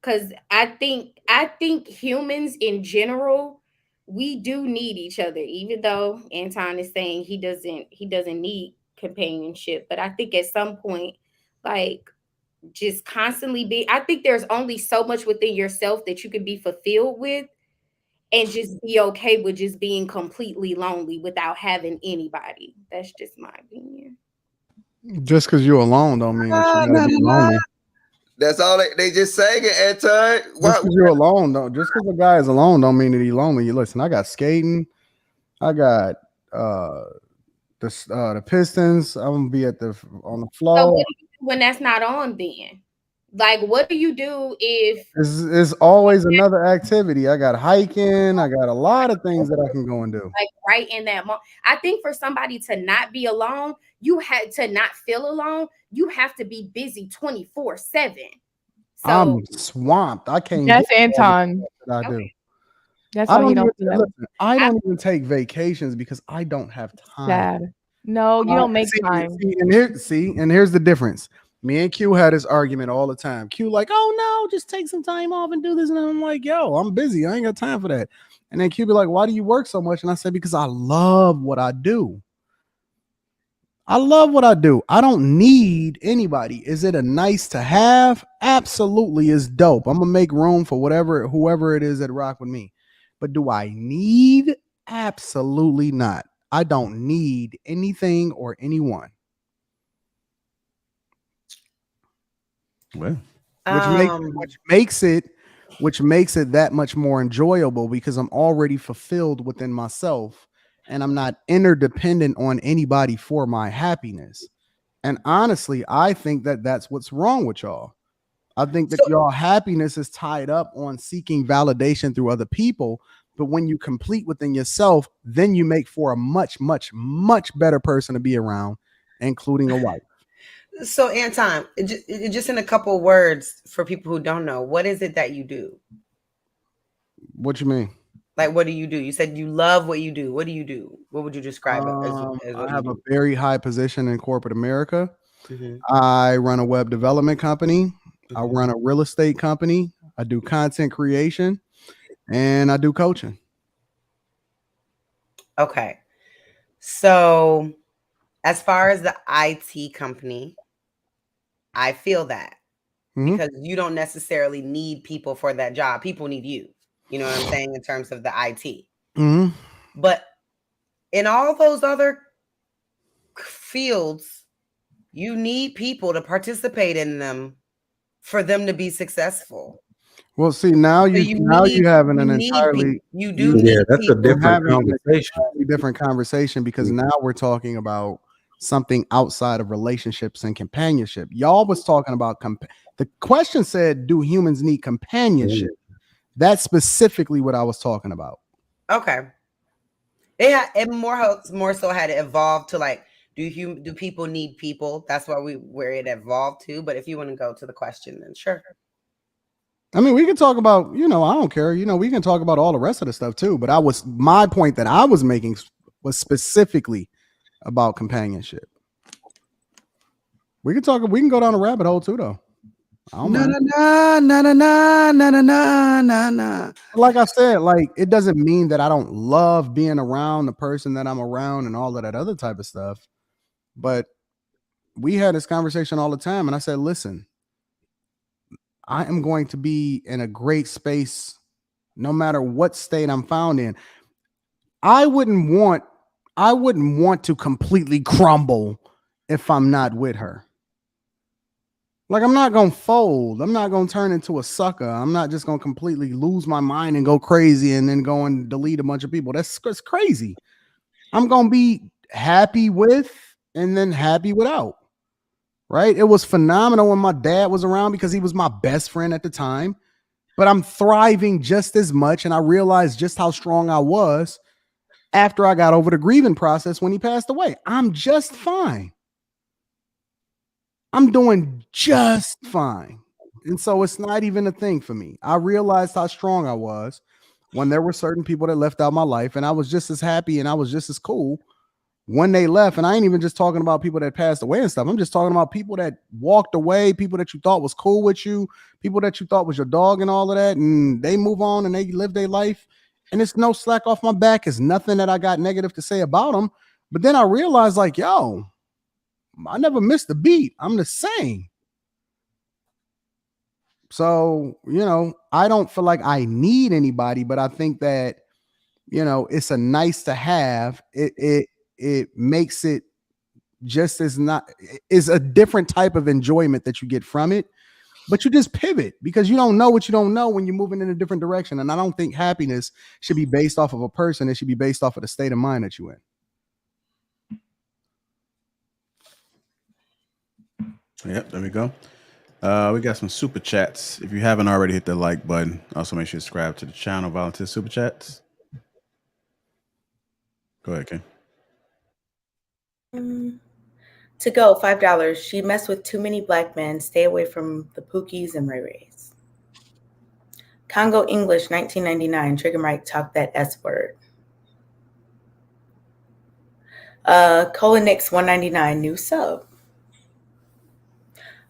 because I think humans in general, we do need each other, even though Anton is saying he doesn't need companionship. But I think at some point, like, just constantly I think there's only so much within yourself that you can be fulfilled with and just be okay with just being completely lonely without having anybody. That's just my opinion. Just because you're alone don't mean that you gotta be lonely. That's all they just saying it, Anton. Just because you're alone, don't. Just because a guy is alone, don't mean that he's lonely. You listen. I got skating. I got the Pistons. I'm gonna be on the floor. So what do you do when that's not on? Then, like, what do you do if it's always another activity? I got hiking. I got a lot of things that I can go and do. Like right in that moment, I think for somebody to not be alone, you had to not feel alone. You have to be busy 24/7. So I'm swamped. I can't. That's Anton. I do. That's why he don't do that. Listen, I don't even take vacations because I don't have time. Sad. No, you don't make time. And here's the difference. Me and Q had this argument all the time. Q like, oh no, just take some time off and do this. And I'm like, yo, I'm busy. I ain't got time for that. And then Q be like, why do you work so much? And I said, because I love what I do. I love what I do. I don't need anybody. Is it a nice to have? Absolutely, is dope. I'm gonna make room for whoever it is that rock with me. But do I need? Absolutely not. I don't need anything or anyone. Well, which makes it that much more enjoyable because I'm already fulfilled within myself and I'm not interdependent on anybody for my happiness. And honestly, I think that that's what's wrong with y'all. I think that y'all happiness is tied up on seeking validation through other people. But when you complete within yourself, then you make for a much, much, much better person to be around, including a wife. So, Anton, just in a couple of words for people who don't know, what is it that you do? What you mean? Like, what do you do? You said you love what you do. What do you do? What would you describe it as I have a very high position in corporate America. Mm-hmm. I run a web development company. I run a real estate company. I do content creation. and I do coaching. Okay. So as far as the IT company, I feel that because you don't necessarily need people for that job. People need you. You know what I'm saying? In terms of the IT. But in all those other fields, you need people to participate in them for them to be successful. Well, see, now you having an entirely that's a different conversation. Different conversation because now we're talking about something outside of relationships and companionship. Y'all was talking about the question said, do humans need companionship? That's specifically what I was talking about. Okay. It more so had evolved to like, do people need people? That's where it evolved to. But if you want to go to the question, then sure. I mean, we can talk about, I don't care. We can talk about all the rest of the stuff too. But my point that I was making was specifically about companionship. We can go down a rabbit hole too, though. Nah. Like I said, like it doesn't mean that I don't love being around the person that I'm around and all of that other type of stuff. But we had this conversation all the time, and I said, listen, I am going to be in a great space no matter what state I'm found in. I wouldn't want to completely crumble if I'm not with her. Like, I'm not going to fold. I'm not going to turn into a sucker. I'm not just going to completely lose my mind and go crazy and then go and delete a bunch of people. That's crazy. I'm going to be happy with and then happy without. Right? It was phenomenal when my dad was around because he was my best friend at the time. But I'm thriving just as much. And I realized just how strong I was after I got over the grieving process when he passed away. I'm just fine. I'm doing just fine. And so it's not even a thing for me. I realized how strong I was when there were certain people that left out my life. And I was just as happy and I was just as cool when they left. And I ain't even just talking about people that passed away and stuff. I'm just talking about people that walked away, people that you thought was cool with you, people that you thought was your dog and all of that. And they move on and they live their life. And it's no slack off my back. It's nothing that I got negative to say about them. But then I realized, like, yo, I never missed a beat. I'm the same. So, I don't feel like I need anybody, but I think that, it's a nice to have. It makes it just is a different type of enjoyment that you get from it, but you just pivot because you don't know what you don't know when you're moving in a different direction. And I don't think happiness should be based off of a person. It should be based off of the state of mind that you're in. Yep, there we go. We got some super chats. If you haven't already, hit the like button. Also, make sure you subscribe to the channel. Volunteer super chats. Go ahead, Ken. To go, $5. She messed with too many black men. Stay away from the Pookies and Ray Rays. Congo English 1999. Trigger Mike talk that S word. Colonix 199. New sub.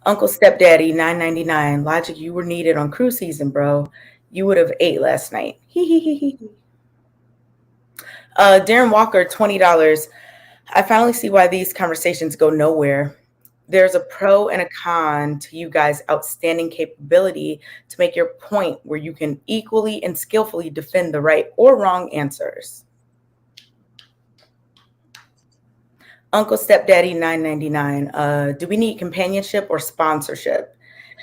Uncle Stepdaddy 999. Logic, you were needed on cruise season, bro. You would have ate last night. Darren Walker $20. I finally see why these conversations go nowhere. There's a pro and a con to you guys' outstanding capability to make your point where you can equally and skillfully defend the right or wrong answers. Uncle Stepdaddy 999. Do we need companionship or sponsorship?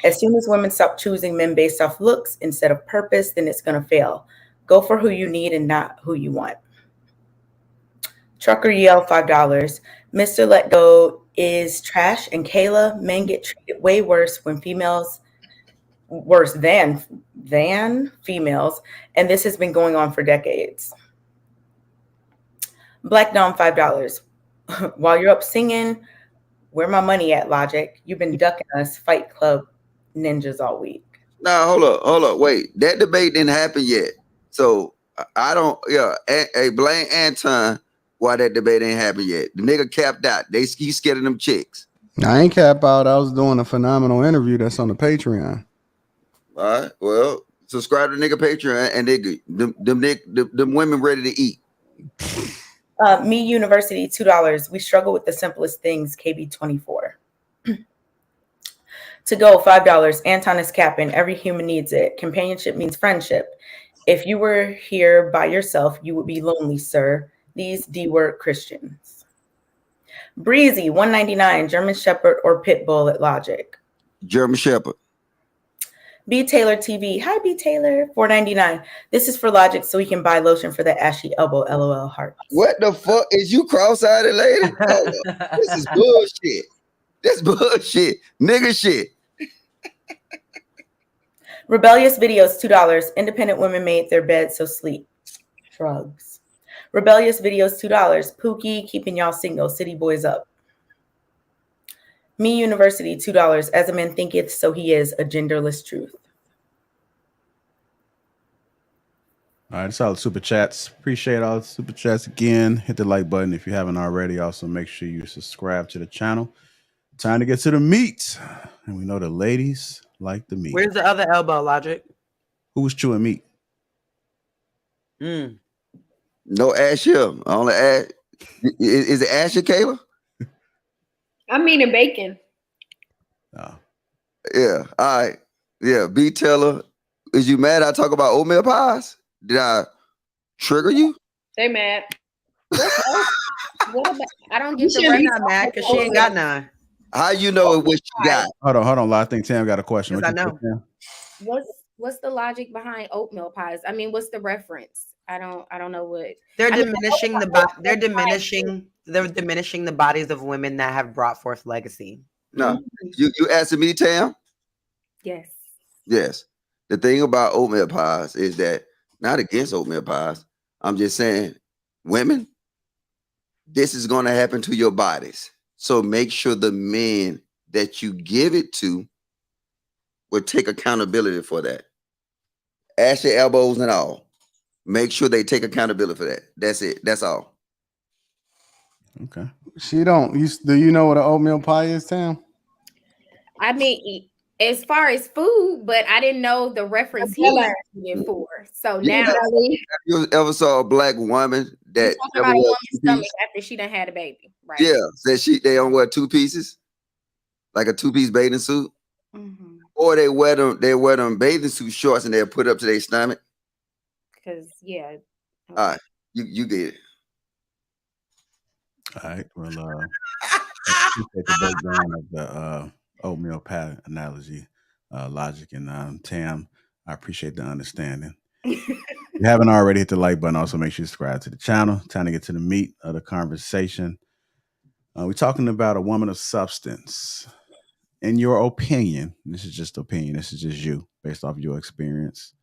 As soon as women stop choosing men based off looks instead of purpose, then it's going to fail. Go for who you need and not who you want. Trucker Yell $5. Mr. Let Go is trash, and Kayla, men get treated way worse when females, worse than females, and this has been going on for decades. Black Dom $5. While you're up singing, where my money at, Logic? You've been ducking us Fight Club ninjas all week. Nah, hold up, wait. That debate didn't happen yet. So I don't, blame Anton why that debate ain't happened yet. The nigga capped out. He's scared of them chicks. I ain't cap out. I was doing a phenomenal interview that's on the Patreon. All right, well, Subscribe to nigga Patreon, and them women ready to eat. Me University, $2. We struggle with the simplest things. KB24. To go, $5. Anton is capping. Every human needs it. Companionship means friendship. If you were here by yourself, you would be lonely, sir. These D-word Christians. Breezy, $1.99. German Shepherd or Pit Bull at Logic. German Shepherd. B Taylor TV. Hi, B Taylor. $4.99. This is for Logic so we can buy lotion for the ashy elbow. LOL heart. What the fuck is you cross-eyed, lady? This is bullshit. That's bullshit. Nigga shit. Rebellious Videos, $2. Independent women made their bed, so sleep. Shrugs. Rebellious Videos, $2. Pookie, keeping y'all single. City boys up. Me University, $2. As a man thinketh, so he is. A genderless truth. All right, that's all the super chats. Appreciate all the super chats again. Hit the like button if you haven't already. Also, make sure you subscribe to the channel. Time to get to the meat. And we know the ladies like the meat. Where's the other elbow, Logic? Who was chewing meat? No ash here. Only ash. Is it Asher, Kayla? I'm eating bacon. Yeah. All right. Yeah. B Teller. Is you mad I talk about oatmeal pies? Did I trigger you? They mad. What about, I don't get She the rest not mad because she ain't got none. How you know what she got? Hold on. I think Tam got a question. Yes, I know. What's the logic behind oatmeal pies? I mean, what's the reference? I don't know what They're diminishing they're diminishing the bodies of women that have brought forth legacy. No. You asking me, Tam? Yes. Yes. The thing about oatmeal pies is that, not against oatmeal pies, I'm just saying, women, this is going to happen to your bodies. So make sure the men that you give it to will take accountability for that. Ash your elbows and all. Make sure they take accountability for that. That's it. That's all. Okay. Do you know what an oatmeal pie is, Tam? I mean, as far as food, but I didn't know the reference he was using it for. So now, You ever saw a black woman that talking about a woman's stomach after she done had a baby, right? Yeah, said they don't wear two pieces, like a two-piece bathing suit, or they wear them bathing suit shorts and they'll put it up to their stomach. Because all right, you get it. All right. Well, appreciate the breakdown of the oatmeal pie analogy, Logic, and Tam. I appreciate the understanding. If you haven't already, hit the like button. Also, make sure you subscribe to the channel. Time to get to the meat of the conversation. We're talking about a woman of substance. In your opinion, this is just opinion. This is just you, based off your experience.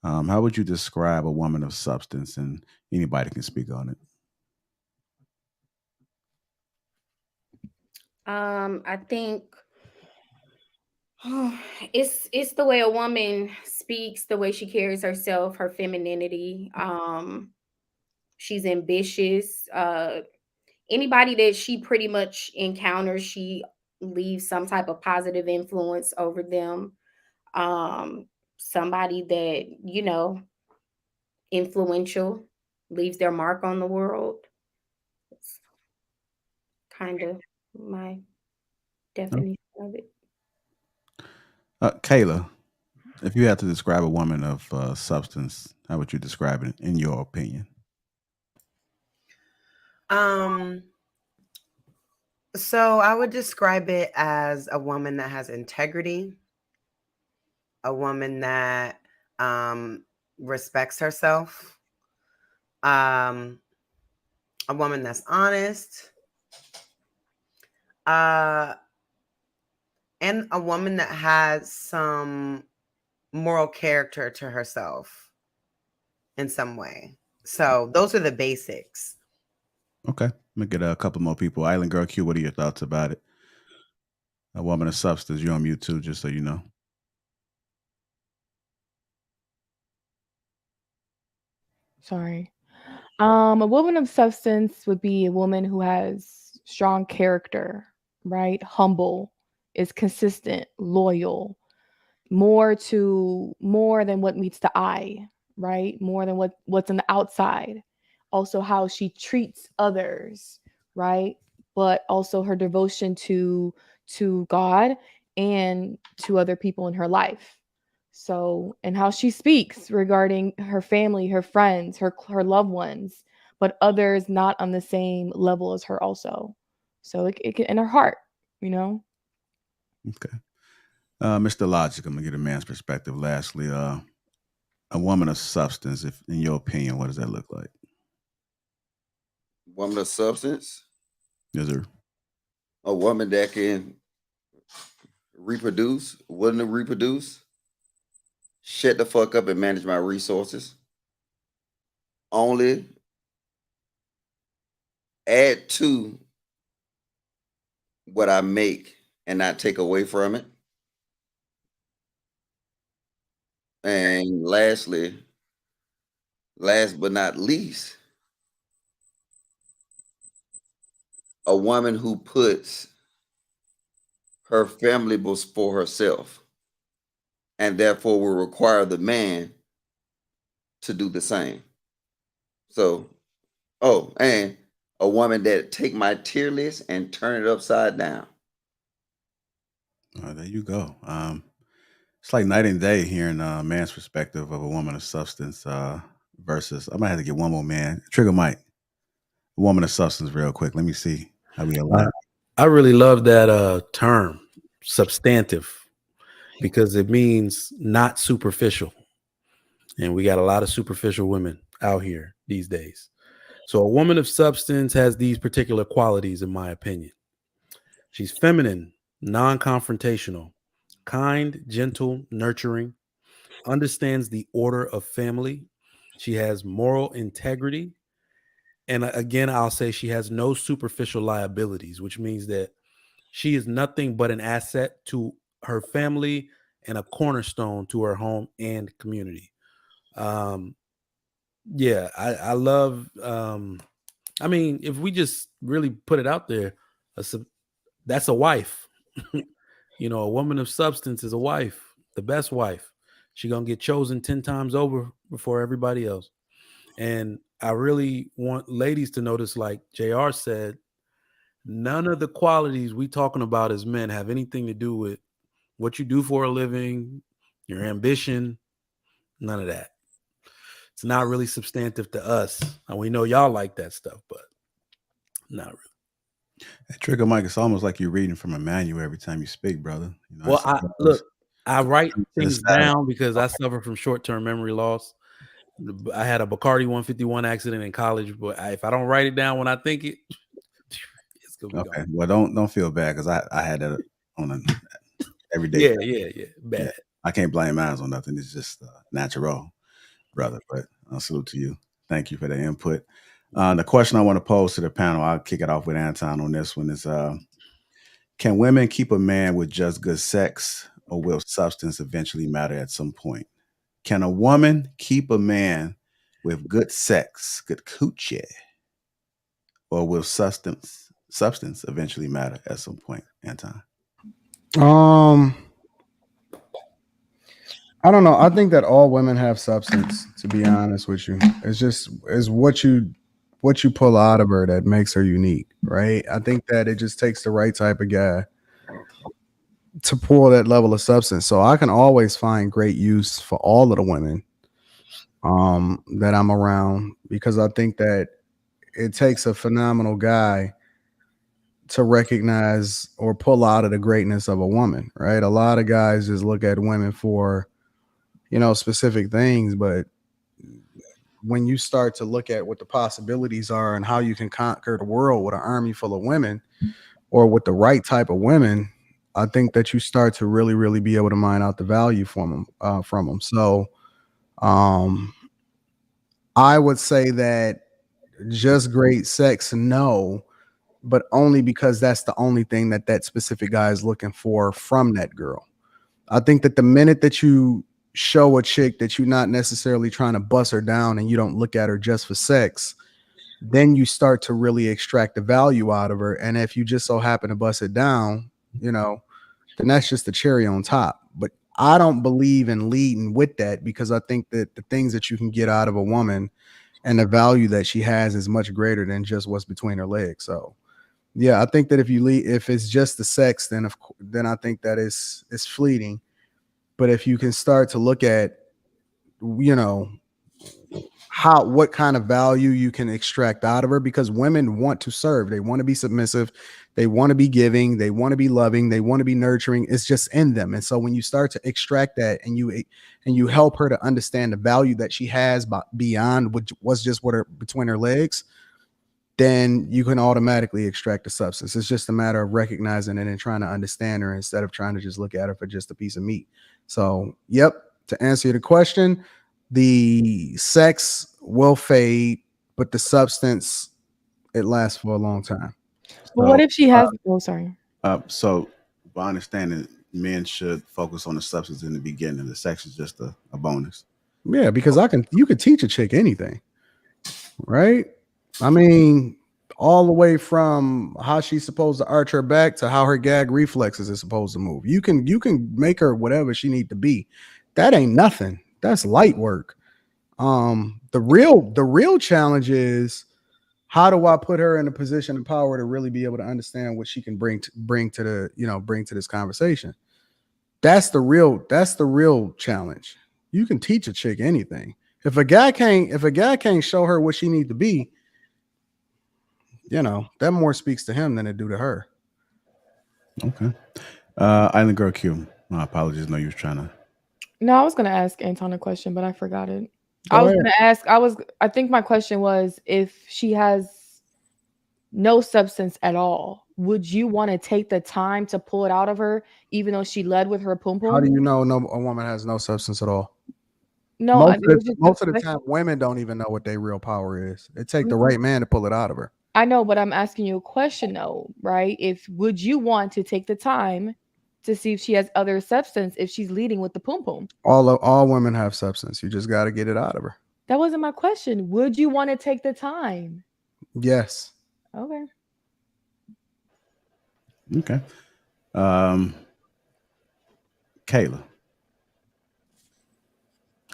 How would you describe a woman of substance? And anybody can speak on it. I think it's the way a woman speaks, the way she carries herself, her femininity. She's ambitious. Anybody that she pretty much encounters, she leaves some type of positive influence over them. Somebody that, influential, leaves their mark on the world. It's kind of my definition of it. Kayla, if you had to describe a woman of substance, how would you describe it in your opinion? So I would describe it as a woman that has integrity, a woman that respects herself, a woman that's honest, and a woman that has some moral character to herself in some way. So those are the basics. Okay. Let me get a couple more people. Island Girl Q, what are your thoughts about it? A woman of substance. You're on mute too, just so you know. Sorry. A woman of substance would be a woman who has strong character, right? Humble, is consistent, loyal, more than what meets the eye, right? More than what's on the outside. Also how she treats others, right? But also her devotion to God and to other people in her life. So, and how she speaks regarding her family, her friends, her loved ones, but others not on the same level as her also. So it can, in her heart, you know. Okay. Mr. Logic, I'm gonna get a man's perspective. Lastly, a woman of substance, if in your opinion, what does that look like? Woman of substance? Yes, sir. A woman that can reproduce, willing to reproduce, shut the fuck up and manage my resources. Only add to what I make and not take away from it. And lastly, last but not least, a woman who puts her family before herself and therefore will require the man to do the same. So, oh, and a woman that take my tier list and turn it upside down. There you go. It's like night and day hearing a man's perspective of a woman of substance versus. I might have to get one more man. Trigger Mike, woman of substance, real quick. Let me see how we align. I really love that term, substantive, because it means not superficial. And we got a lot of superficial women out here these days. So a woman of substance has these particular qualities, in my opinion. She's feminine, non-confrontational, kind, gentle, nurturing, understands the order of family. She has moral integrity. And again, I'll say she has no superficial liabilities, which means that she is nothing but an asset to her family and a cornerstone to her home and community. Yeah, I love. I mean, if we just really put it out there, that's a wife. You know, a woman of substance is a wife, the best wife. She gonna get chosen 10 times over before everybody else. And I really want ladies to notice, like JR said, none of the qualities we talking about as men have anything to do with what you do for a living, your ambition, none of that. It's not really substantive to us. And we know y'all like that stuff, but not really. Trigger Mike, it's almost like you're reading from a manual every time you speak, brother. You know, Well, I write things down because I suffer from short-term memory loss. I had a Bacardi 151 accident in college, but if I don't write it down when I think it, it's gonna be okay. gone. Well, don't feel bad because I had that on an everyday. Yeah. Bad. Yeah. I can't blame mine on nothing. It's just natural, brother. But I'll salute to you. Thank you for the input. The question I want to pose to the panel, I'll kick it off with Anton on this one, is can women keep a man with just good sex, or will substance eventually matter at some point? Can a woman keep a man with good sex, good coochie, or will substance eventually matter at some point, Anton? I don't know. I think that all women have substance, to be honest with you. It's what you pull out of her that makes her unique, right? I think that it just takes the right type of guy to pull that level of substance. So I can always find great use for all of the women that I'm around, because I think that it takes a phenomenal guy to recognize or pull out of the greatness of a woman, right? A lot of guys just look at women for, specific things, but when you start to look at what the possibilities are and how you can conquer the world with an army full of women, or with the right type of women, I think that you start to really, really be able to mine out the value from them. So, I would say that just great sex, no, but only because that's the only thing that specific guy is looking for from that girl. I think that the minute that you show a chick that you're not necessarily trying to bust her down and you don't look at her just for sex, then you start to really extract the value out of her. And if you just so happen to bust it down, then that's just the cherry on top. But I don't believe in leading with that, because I think that the things that you can get out of a woman and the value that she has is much greater than just what's between her legs. So yeah, I think that if it's just the sex, then I think that it's fleeting. But if you can start to look at, you know, what kind of value you can extract out of her, because women want to serve, they want to be submissive, they want to be giving, they want to be loving, they want to be nurturing. It's just in them. And so when you start to extract that, and you help her to understand the value that she has beyond what's just between her legs, then you can automatically extract the substance. It's just a matter of recognizing it and trying to understand her, instead of trying to just look at her for just a piece of meat. So yep, to answer the question, the sex will fade, but the substance, it lasts for a long time. But what if she has? Oh, sorry. So, by understanding, men should focus on the substance in the beginning. The sex is just a bonus. Yeah, because you could teach a chick anything, right? I mean, all the way from how she's supposed to arch her back to how her gag reflexes is supposed to move. You can make her whatever she need to be. That ain't nothing. That's light work. The real challenge is, how do I put her in a position of power to really be able to understand what she can bring to this conversation? That's the real challenge. You can teach a chick anything. If a guy can't show her what she need to be, that more speaks to him than it do to her. Okay. Island Girl Q. My apologies. No, you was trying to. No, I was going to ask Anton a question, but I forgot it. I think my question was, if she has no substance at all, would you want to take the time to pull it out of her, even though she led with her pum pum? How do you know a woman has no substance at all? No, most of the time, women don't even know what their real power is. It take the right man to pull it out of her. I know, but I'm asking you a question though, right? Would you want to take the time to see if she has other substance if she's leading with the pum pum? All women have substance. You just got to get it out of her. That wasn't my question. Would you want to take the time? Yes. Okay. Okay. Kayla,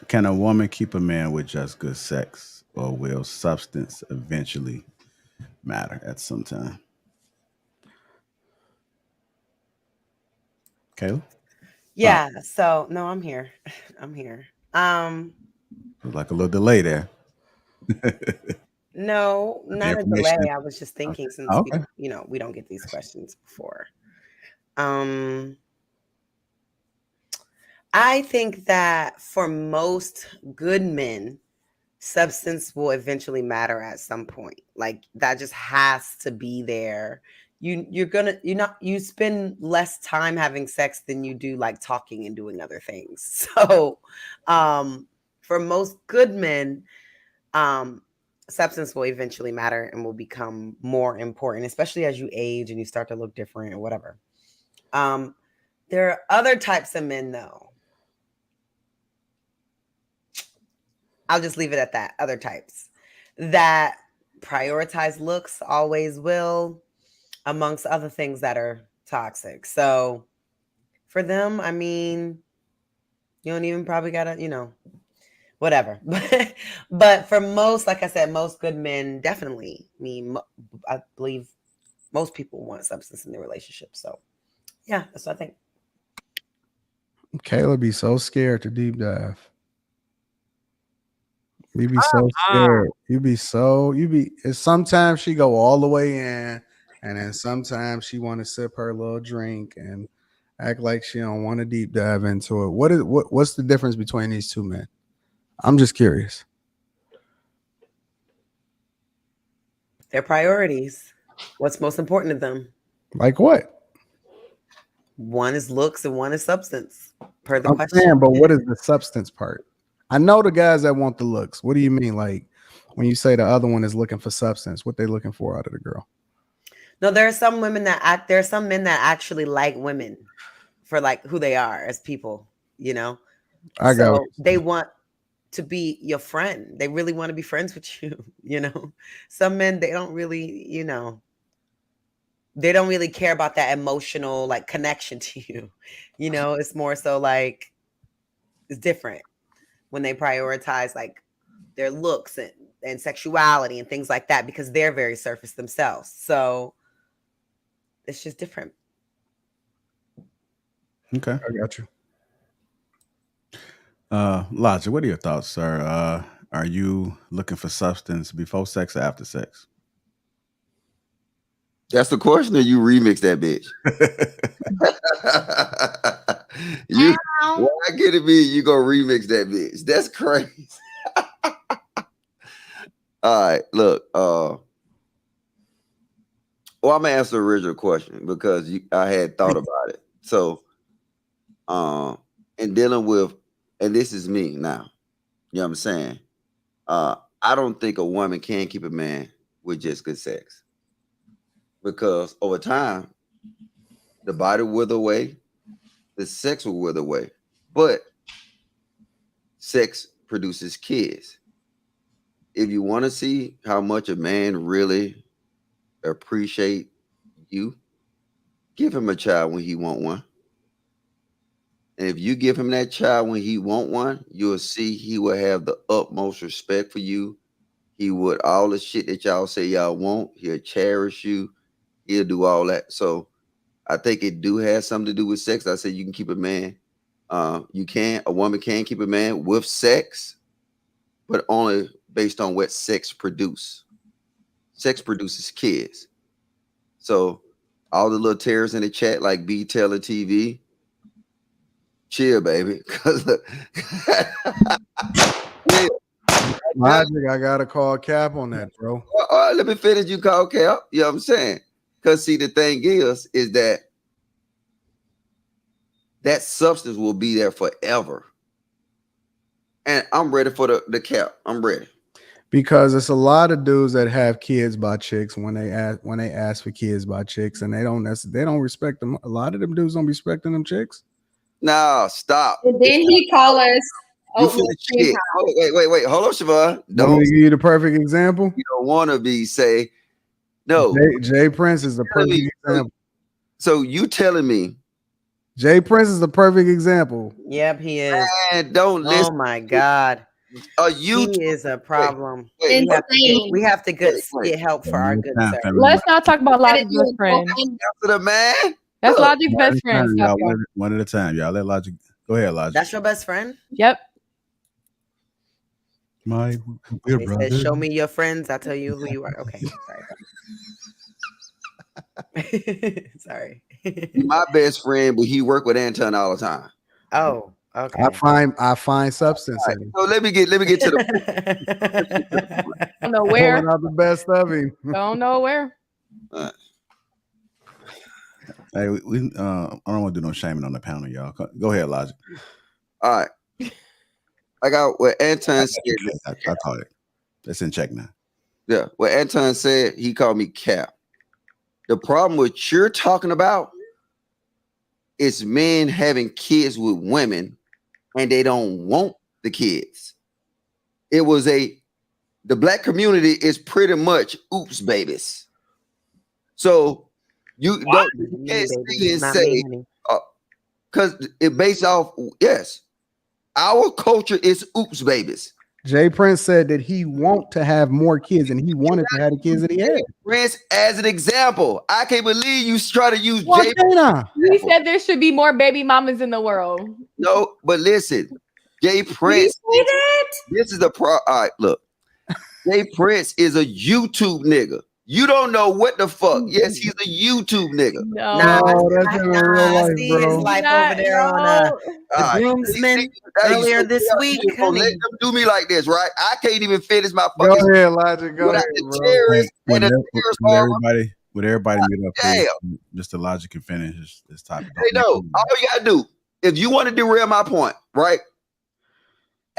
can a woman keep a man with just good sex, or will substance eventually matter at some time? Kayla? Yeah. So no, I'm here. I'm here. Like a little delay there. No, not a delay. I was just thinking, since we don't get these questions before. I think that for most good men, substance will eventually matter at some point. Like, that just has to be there. You spend less time having sex than you do like talking and doing other things. So for most good men, substance will eventually matter and will become more important, especially as you age and you start to look different or whatever. There are other types of men, though. I'll just leave it at that. Other types that prioritize looks, always will, amongst other things that are toxic. So for them, I mean, you don't even probably gotta, whatever. But for most, like I said, most good men, definitely, I believe most people want substance in their relationship. So yeah, that's what I think. Kayla be so scared to deep dive. You be so scared. Sometimes she go all the way in, and then sometimes she want to sip her little drink and act like she don't want to deep dive into it. What's the difference between these two men? I'm just curious. Their priorities. What's most important to them? Like what? One is looks and one is substance. Per the I'm question. saying, but what is the substance part? I know the guys that want the looks. What do you mean? Like, when you say the other one is looking for substance, what they looking for out of the girl? No, there are some men that actually like women for like who they are as people, So they want to be your friend. They really want to be friends with you, Some men, they don't really, they don't really care about that emotional like connection to you. It's more so like is different when they prioritize like their looks and sexuality and things like that, because they're very surface themselves. So it's just different. Okay. I got you. Logic, what are your thoughts, sir? Are you looking for substance before sex or after sex? That's the question, or you remix that bitch? You why get it me? You gonna remix that bitch? That's crazy. All right, look. Well, I'm gonna answer the original question because I had thought about it. So, in dealing with, and this is me now. You know what I'm saying? I don't think a woman can keep a man with just good sex, because over time, the body will wither away, the sex will wither away, but sex produces kids. If you want to see how much a man really appreciate you, give him a child when he want one. And if you give him that child when he want one, you'll see he will have the utmost respect for you. He would all the shit that y'all say y'all want. He'll cherish you. He'll do all that. So I think it do have something to do with sex. I said you can keep a man. A woman can keep a man with sex, but only based on what sex produce. Sex produces kids. So all the little terrorists in the chat like B Taylor TV, chill, baby. Logic, I gotta call cap on that, bro. Let me finish. You call cap. You know what I'm saying? Because see, the thing is that substance will be there forever. And I'm ready for the cap. I'm ready. Because it's a lot of dudes that have kids by chicks when they ask for kids by chicks, and they don't respect them. A lot of them dudes don't be respecting them chicks. No, stop. And then he call us. You feel the shit. Wait. Hold on, Siobhan. Don't give you the perfect example. You don't want to be say no. Jay Prince is the perfect example. So you telling me Jay Prince is the perfect example? Yep, he is. Man, don't listen. Oh my God. He is a problem. We have to get help for our good sir. Let's not talk about Logic's best friend. The man. That's Logic's best friend. Stop, y'all. One at a time, y'all. Let Logic go ahead, Logic. That's your best friend? Yep. My dear He brother. said, show me your friends. I'll tell you who you are. Okay. Sorry. My best friend, but he work with Anton all the time. Oh, okay. I find substance in him. So let me get to the Don't know where. Pulling out the best of him. Don't know where. Hey, I don't want to do no shaming on the panel, y'all. Go ahead, Logic. All right. I got what Anton said. I caught it. It's in check now. Yeah. What Anton said, he called me cap. The problem with you're talking about is men having kids with women and they don't want the kids. It was the black community is pretty much oops babies. So you can't say because it based off, yes, our culture is oops babies. Jay Prince said that he want to have more kids and he wanted to have the kids that he had. Prince as an example. I can't believe you try to use Well, Jay. He said there should be more baby mamas in the world. No, but listen, Jay Prince. This is the pro. All right, look. Jay Prince is a YouTube nigga. You don't know what the fuck. Yes, he's a YouTube nigga. No, that's in real life, See bro. his life over there on the groomsmen earlier this week. Let them do me like this, right? I can't even finish my Go fucking. ahead, Logic. Go ahead, bro. Would everybody meet up here? Mr. Logic can finish this topic. Hey, no, all you gotta do, if you want to derail my point, right?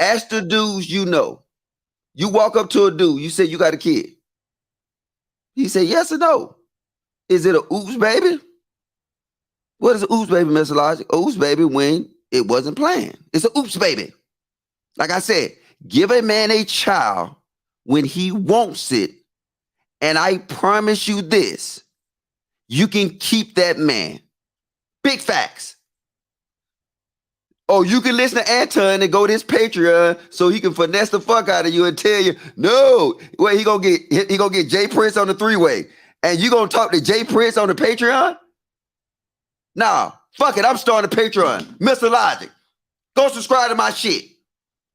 Ask the dudes you know. You walk up to a dude, you say you got a kid. He said yes or no. Is it a oops baby? What is an oops baby, Mr. Logic? Oops baby when it wasn't planned. It's a oops baby. Like I said, give a man a child when he wants it. And I promise you this, you can keep that man. Big facts. Oh, you can listen to Anton and go to his Patreon so he can finesse the fuck out of you and tell you, no, well, he gonna get Jay Prince on the 3-way. And you gonna talk to Jay Prince on the Patreon? Nah, fuck it. I'm starting a Patreon. Mr. Logic. Go subscribe to my shit.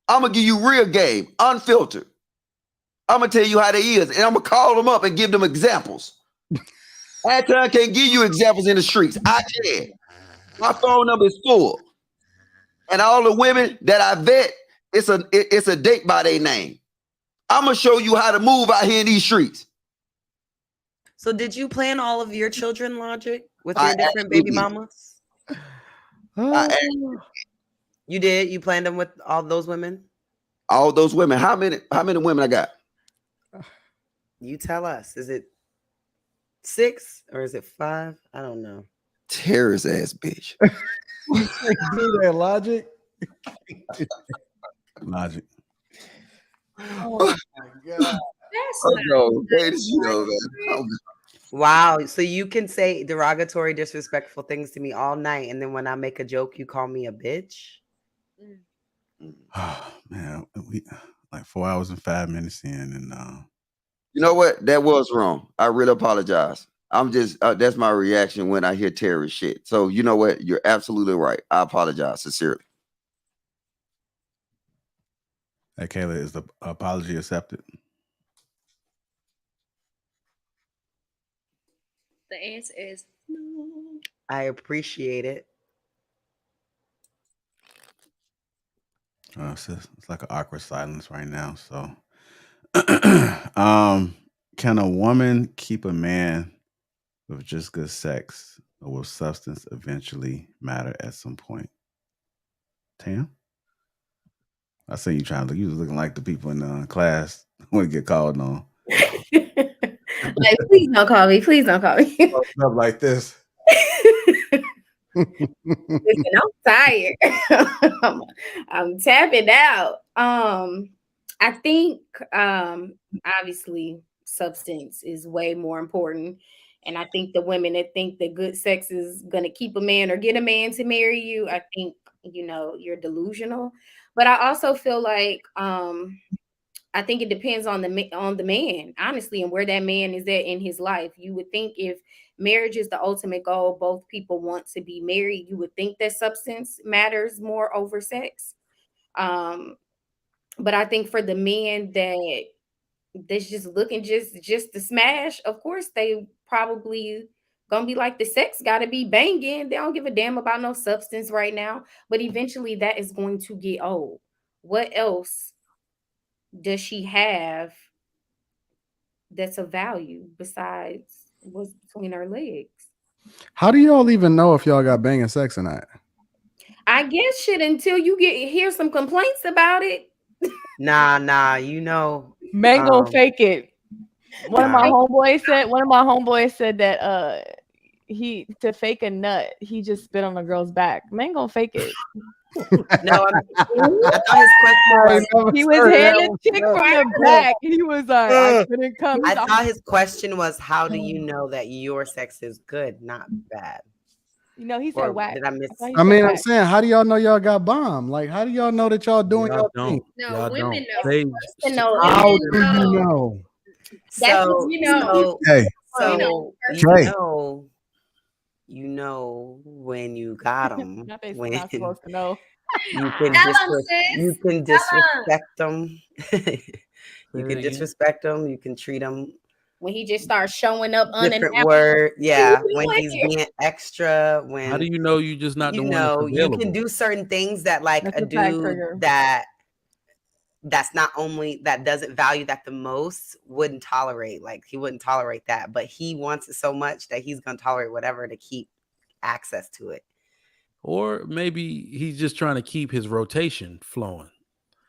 I'm gonna give you real game, unfiltered. I'm gonna tell you how they is, and I'm gonna call them up and give them examples. Anton can't give you examples in the streets. I can. My phone number is full. And all the women that I vet, it's a date by their name. I'm gonna show you how to move out here in these streets. So did you plan all of your children, Logic, with your different baby mamas? You did? You planned them with all those women? All those women. How many women I got? You tell us. Is it 6 or is it 5? I don't know. Terrorist ass bitch. Do that, Logic. Logic. Oh my God. Wow. So you can say derogatory, disrespectful things to me all night, and then when I make a joke, you call me a bitch? Oh man, we like 4 hours and 5 minutes in, and you know what? That was wrong. I really apologize. I'm just that's my reaction when I hear terrorist shit. So you know what? You're absolutely right. I apologize sincerely. Hey, Kayla, is the apology accepted? The answer is no. I appreciate it. It's like an awkward silence right now. So, can a woman keep a man with just good sex, or will substance eventually matter at some point? Tam, I see you trying to look. You was looking like the people in class when you get called on. Like, please don't call me. Please don't call me. Up like this. Listen, I'm tired. I'm tapping out. I think obviously substance is way more important. And I think the women that think that good sex is gonna keep a man or get a man to marry you, I think you're delusional. But I also feel like I think it depends on the man, honestly, and where that man is at in his life. You would think if marriage is the ultimate goal, both people want to be married, you would think that substance matters more over sex. But I think for the men that's just looking just to smash, of course they probably gonna be like, the sex gotta be banging. They don't give a damn about no substance right now. But eventually that is going to get old. What else does she have that's of value besides what's between her legs? How do y'all even know if y'all got banging sex or not? I guess shit until you hear some complaints about it. Nah, Man gonna fake it. One of my homeboys said that he to fake a nut, he just spit on a girl's back. Man gonna fake it. No, I thought his question was he was handing chick from the back. He was like, I couldn't come. I thought his question was, how do you know that your sex is good, not bad? He said whack. Did I miss? I mean, I'm saying, how do y'all know y'all got bomb? Like, how do y'all know that y'all doing y'all thing? No, women know. How do you know? So, Hey, you know when you got them. When not supposed to know. You can disrespect them. You can disrespect them. You can treat them. When he just starts showing up Different word, yeah. When he's being extra, when how do you know you just not the one? You can do certain things that like a dude that's not only that doesn't value that the most wouldn't tolerate. Like he wouldn't tolerate that, but he wants it so much that he's gonna tolerate whatever to keep access to it. Or maybe he's just trying to keep his rotation flowing.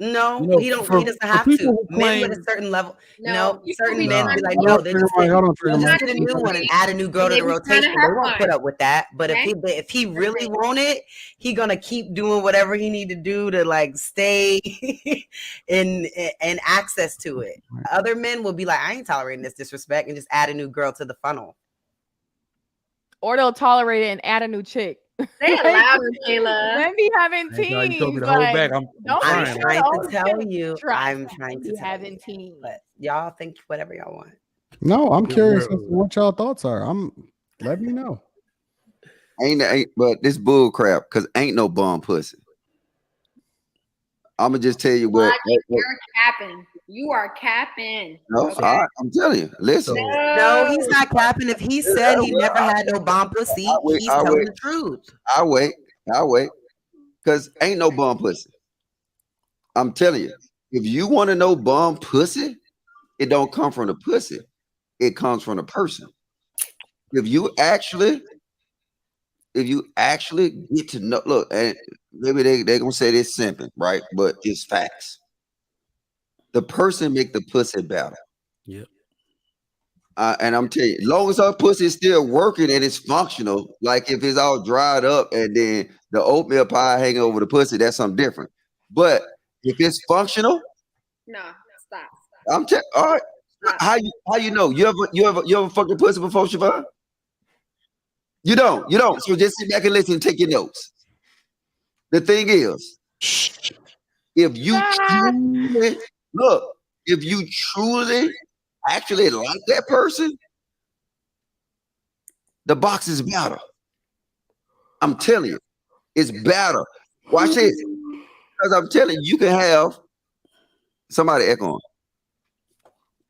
No, he doesn't have to. Men with a certain level. No, certain men be like, no, they just get a new one and add a new girl to the rotation. They won't put up with that. But if he really want it, he gonna keep doing whatever he need to do to like stay in access to it. Other men will be like, I ain't tolerating this disrespect, and just add a new girl to the funnel. or they'll tolerate it and add a new chick. Say it louder, Kayla. Men be having Thank God you told me teens. to hold Like, back. don't I'm be trying to sure tell you. Trust I'm me, trying be to tell having you. teens. But y'all think whatever y'all want. No, I'm curious as to what y'all thoughts are. Let me know. But this bull crap because ain't no bum pussy. I'm gonna just tell you what. You're capping. You are capping. No, Okay? I'm telling you. Listen. No, he's not clapping. If he said he never had no bomb pussy, he's telling the truth. I'll wait. Because ain't no bum pussy. I'm telling you. If you want to know bum pussy, it don't come from the pussy. It comes from the person. If you actually get to know, look, and maybe they're gonna say this simping, right? But it's facts. The person make the pussy better. Yep. And I'm telling you, as long as our pussy is still working and it's functional, like if it's all dried up and then the oatmeal pie hanging over the pussy, that's something different. But if it's functional, no, stop. I'm telling. All right, how you know? You ever fucked a pussy before, Siobhan? You don't. So just sit back and listen and take your notes. The thing is, if you truly actually like that person, the box is better. I'm telling you, it's better. Watch this, because I'm telling you, you can have somebody echoing.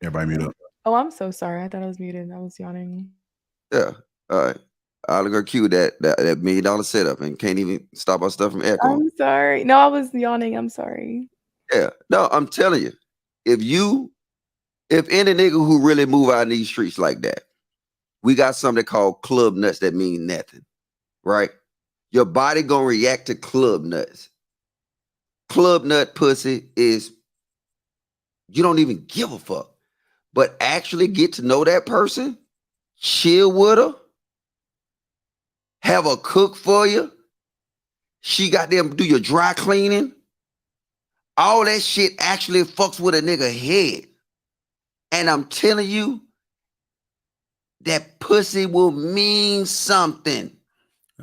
Everybody mute up. Oh, I'm so sorry. I thought I was muted. I was yawning. Yeah. All right. I'll go cue that $1 million setup and can't even stop our stuff from echoing. I'm sorry. No, I was yawning. I'm sorry. Yeah. No, I'm telling you, if any nigga who really move out in these streets like that, we got something called club nuts that mean nothing, right? Your body gonna react to club nuts. Club nut pussy is, you don't even give a fuck. But actually get to know that person, chill with her, have her cook for you. She got them do your dry cleaning. All that shit actually fucks with a nigga head. And I'm telling you, that pussy will mean something.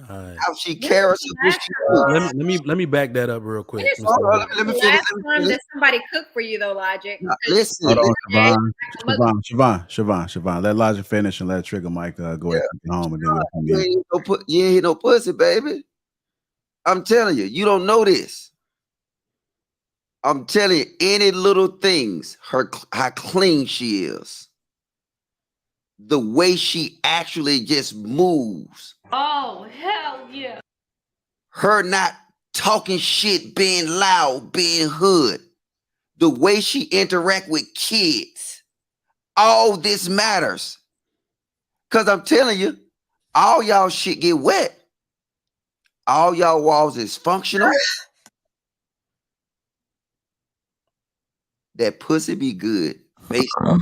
How she carries Let me back that up real quick. Let me finish. Last time that somebody cooked for you, though, Logic. Listen. Hold on, Siobhan. Let Logic finish and let Trigger Mike go ahead and take it home, and then we'll come in. You ain't hit no pussy, baby. I'm telling you, you don't know this. I'm telling you, any little things, how clean she is, the way she actually just moves, Oh, hell yeah. her not talking shit, being loud, being hood, the way she interact with kids, all this matters. Because I'm telling you, all y'all shit get wet. All y'all walls is functional. That pussy be good based on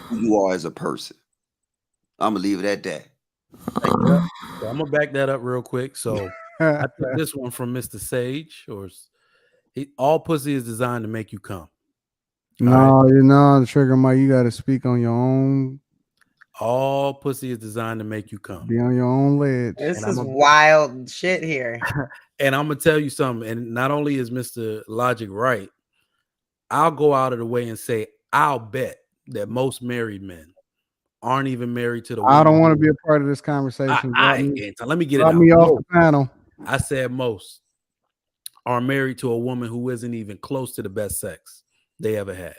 who you are as a person. I'm gonna leave it at that. So I'm gonna back that up real quick. So I took this one from Mr. Sage, all pussy is designed to make you come. No, the Trigger Mike, you got to speak on your own. All pussy is designed to make you come. Be on your own ledge. This is wild shit here. And I'm gonna tell you something. And not only is Mr. Logic right, I'll go out of the way and say I'll bet that most married men aren't even married to the woman. I don't want to be a part of this conversation. Let me get it out. Me off the panel. I said most are married to a woman who isn't even close to the best sex they ever had.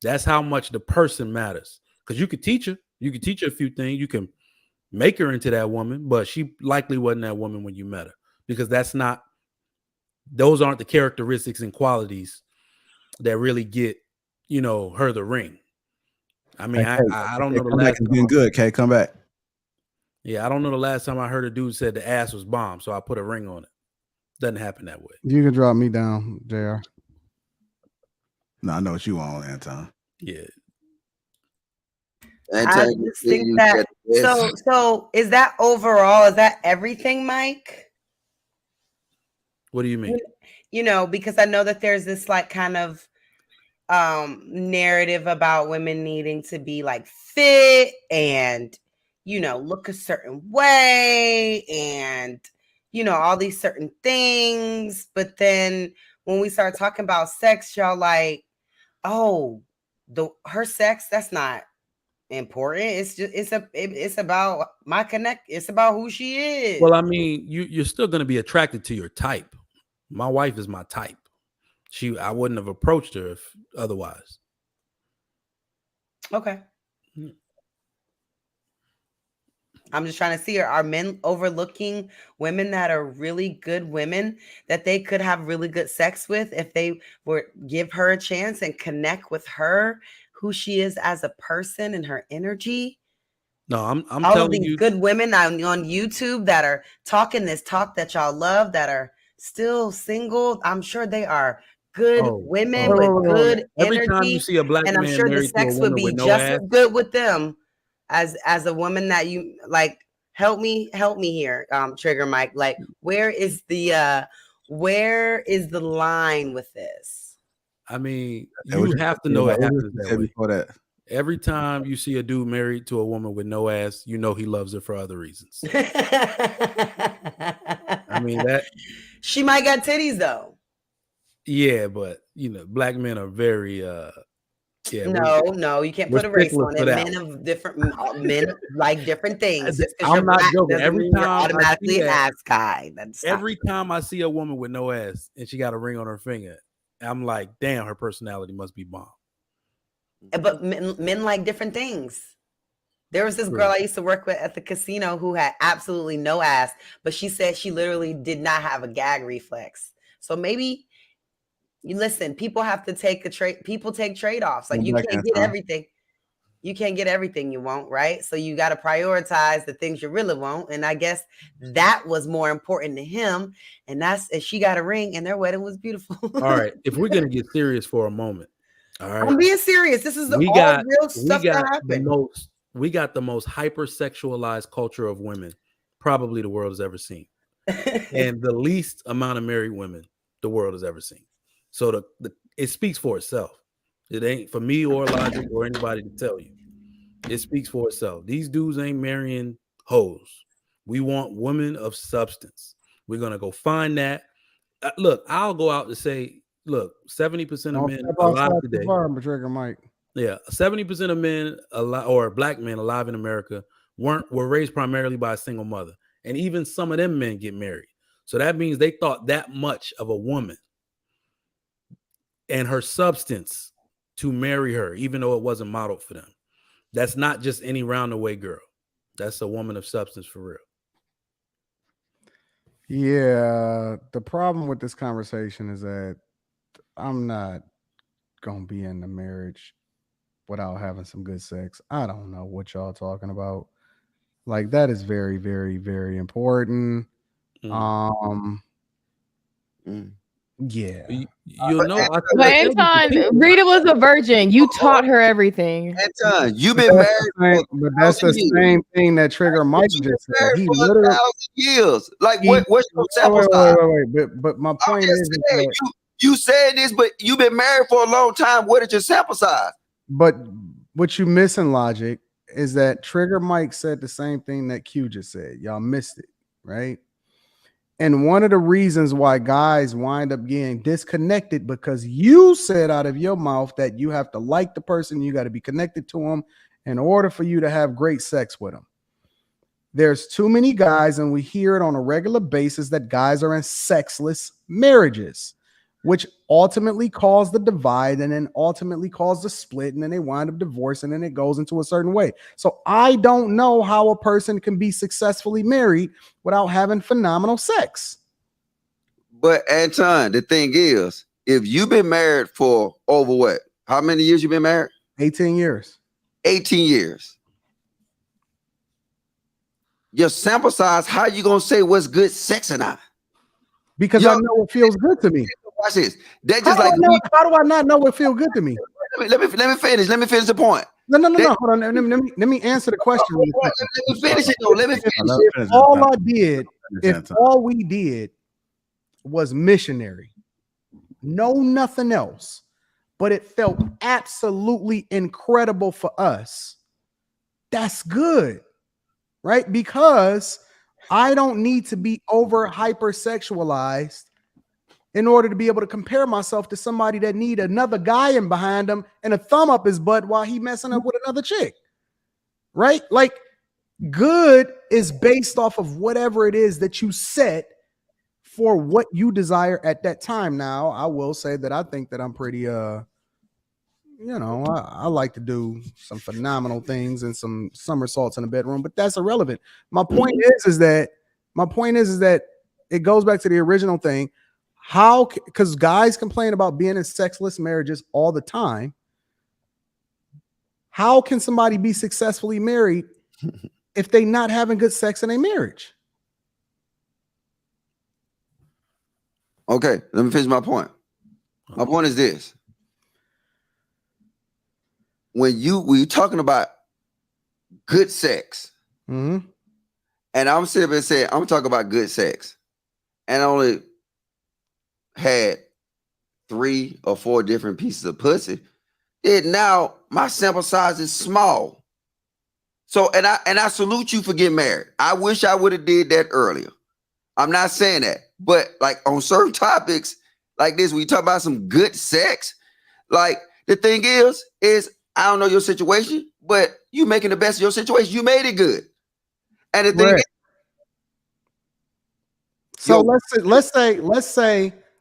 That's how much the person matters. Because you could teach her. You could teach her a few things. You can make her into that woman, but she likely wasn't that woman when you met her. Because those aren't the characteristics and qualities that really get, her the ring. I mean, I don't know the last time. Been good, Kay. Come back. Yeah, I don't know the last time I heard a dude said the ass was bomb, so I put a ring on it. Doesn't happen that way. You can drop me down, JR. No, I know what you want, Anton. Yeah. I just think that so is that overall, is that everything, Mike? What do you mean? Because I know that there's this like kind of narrative about women needing to be like fit and look a certain way and, all these certain things. But then when we start talking about sex, y'all like, oh, her sex, that's not important. It's just it's about my connect. It's about who she is. Well, I mean, you're still going to be attracted to your type. My wife is my type. I wouldn't have approached her if otherwise. Okay. I'm just trying to see, are men overlooking women that are really good women that they could have really good sex with if they were give her a chance and connect with her, who she is as a person and her energy? No, I'm all telling of these you, good women on YouTube that are talking this talk that y'all love, that are still single. I'm sure they are good women with good every energy. time you see a black and I'm man sure the married to a sex would woman be with no just ass, as good with them as a woman that you like. Help me here, Trigger Mike. Like, where is the line with this? I mean, you have to know it happens that way. Before that. Every time you see a dude married to a woman with no ass, you know he loves her for other reasons. I mean, that she might got titties though. Yeah, but black men are very no, you can't put a race on it. Men of different men like different things. Just because I'm you're not black joking. doesn't Every mean you're time automatically an ass guy. Every time I see a woman with no ass and she got a ring on her finger, I'm like, damn, her personality must be bomb. But men like different things. There was this girl I used to work with at the casino who had absolutely no ass, but she said she literally did not have a gag reflex. So maybe you listen, people have to take people take trade-offs. Like, you can't get everything. You can't get everything you want, right? So you got to prioritize the things you really want. And I guess that was more important to him. And she got a ring and their wedding was beautiful. All right. If we're going to get serious for a moment. All right. I'm being serious. This is all real stuff that happened. We got the most hypersexualized culture of women probably the world has ever seen. And the least amount of married women the world has ever seen. So it speaks for itself. It ain't for me or Logic or anybody to tell you. It speaks for itself. These dudes ain't marrying hoes. We want women of substance. We're going to go find that. Look, I'll go out to say, look, 70% of men alive today. Trigger Mike. Yeah, 70% of men or black men alive in America were raised primarily by a single mother. And even some of them men get married. So that means they thought that much of a woman and her substance to marry her, even though it wasn't modeled for them. That's not just any round-the-way girl. That's a woman of substance for real. Yeah, the problem with this conversation is that I'm not going to be in a marriage without having some good sex. I don't know what y'all talking about. Like, that is very, very, very important. Yeah. But Anton, Rita was a virgin. You taught her everything. Anton, you've been married but that's the same thing that Trigger Mike just said. He literally 1,000 years. Like, what's your sample size? Wait. But my point is that you said this, but you've been married for a long time. What is your sample size? But what you missing, Logic, is that Trigger Mike said the same thing that Q just said. Y'all missed it, right? And one of the reasons why guys wind up getting disconnected, because you said out of your mouth that you have to like the person, you got to be connected to them in order for you to have great sex with them. There's too many guys, and we hear it on a regular basis, that guys are in sexless marriages, which ultimately cause the divide and then ultimately cause the split, and then they wind up divorcing and it goes into a certain way. So I don't know how a person can be successfully married without having phenomenal sex. But Anton, the thing is, if you've been married for over what? How many years you been married? 18 years. 18 years. Your sample size, how you going to say what's good sex or not? Because I know it feels good to me. Watch this. That How just like do I not know what feels good to me? Let me finish. Let me finish the point. No. Hold on. Let me answer the question. Let me finish it though. Let me finish it. If all we did was missionary, no nothing else, but it felt absolutely incredible for us, that's good. right? Because I don't need to be over hypersexualized in order to be able to compare myself to somebody that need another guy in behind them and a thumb up his butt while he messing up with another chick, right? Like, good is based off of whatever it is that you set for what you desire at that time. Now, I will say that I think that I'm pretty, I like to do some phenomenal things and some somersaults in the bedroom, but that's irrelevant. My point is that it goes back to the original thing. How, because guys complain about being in sexless marriages all the time. How can somebody be successfully married if they not having good sex in a marriage? Okay, let me finish my point. My point is this. When you're talking about good sex, and I'm sitting there saying, I'm talking about good sex, and I only had 3 or 4 different pieces of pussy, now my sample size is small. So, and I salute you for getting married. I wish I would have did that earlier. I'm not saying that, but like on certain topics like this, we talk about some good sex. Like the thing is I don't know your situation, but you making the best of your situation. You made it good. And the thing is, so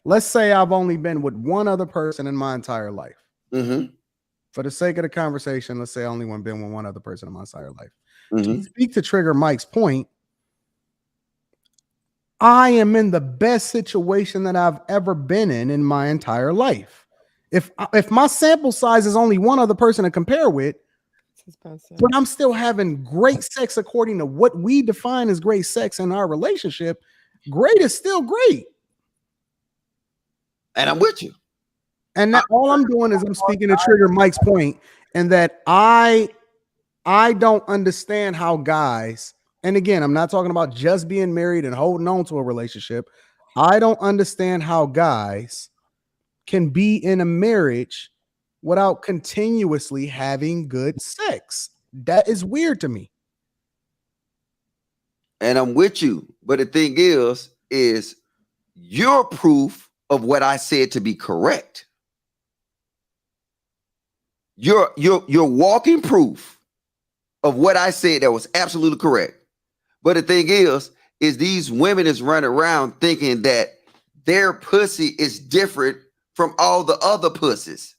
let's say I've only been with one other person in my entire life. For the sake of the conversation, let's say I only been with one other person in my entire life. To speak to Trigger Mike's point, I am in the best situation that I've ever been in my entire life. If my sample size is only one other person to compare with, but I'm still having great sex according to what we define as great sex in our relationship, great is still great. And I'm with you. And that all I'm doing is I'm speaking to Trigger Mike's point, and that I don't understand how guys, and again, I'm not talking about just being married and holding on to a relationship. I don't understand how guys can be in a marriage without continuously having good sex. That is weird to me. And I'm with you. But the thing is you're proof of what I said to be correct. You're walking proof of what I said that was absolutely correct. But the thing is these women is running around thinking that their pussy is different from all the other pussies.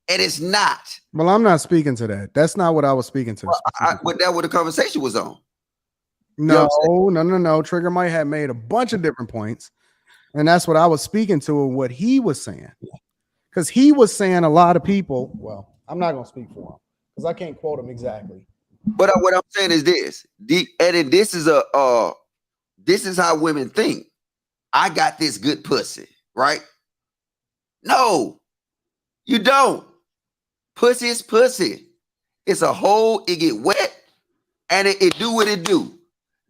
And it's not. Well, I'm not speaking to that. That's not what I was speaking to. But that's what the conversation was on. No. Trigger Mike had made a bunch of different points. And that's what I was speaking to and what he was saying. Because he was saying a lot of people, well, I'm not going to speak for him because I can't quote him exactly. But what I'm saying is this. This is how women think. I got this good pussy, right? No, you don't. Pussy is pussy. It's a hole, it get wet, and it do what it do.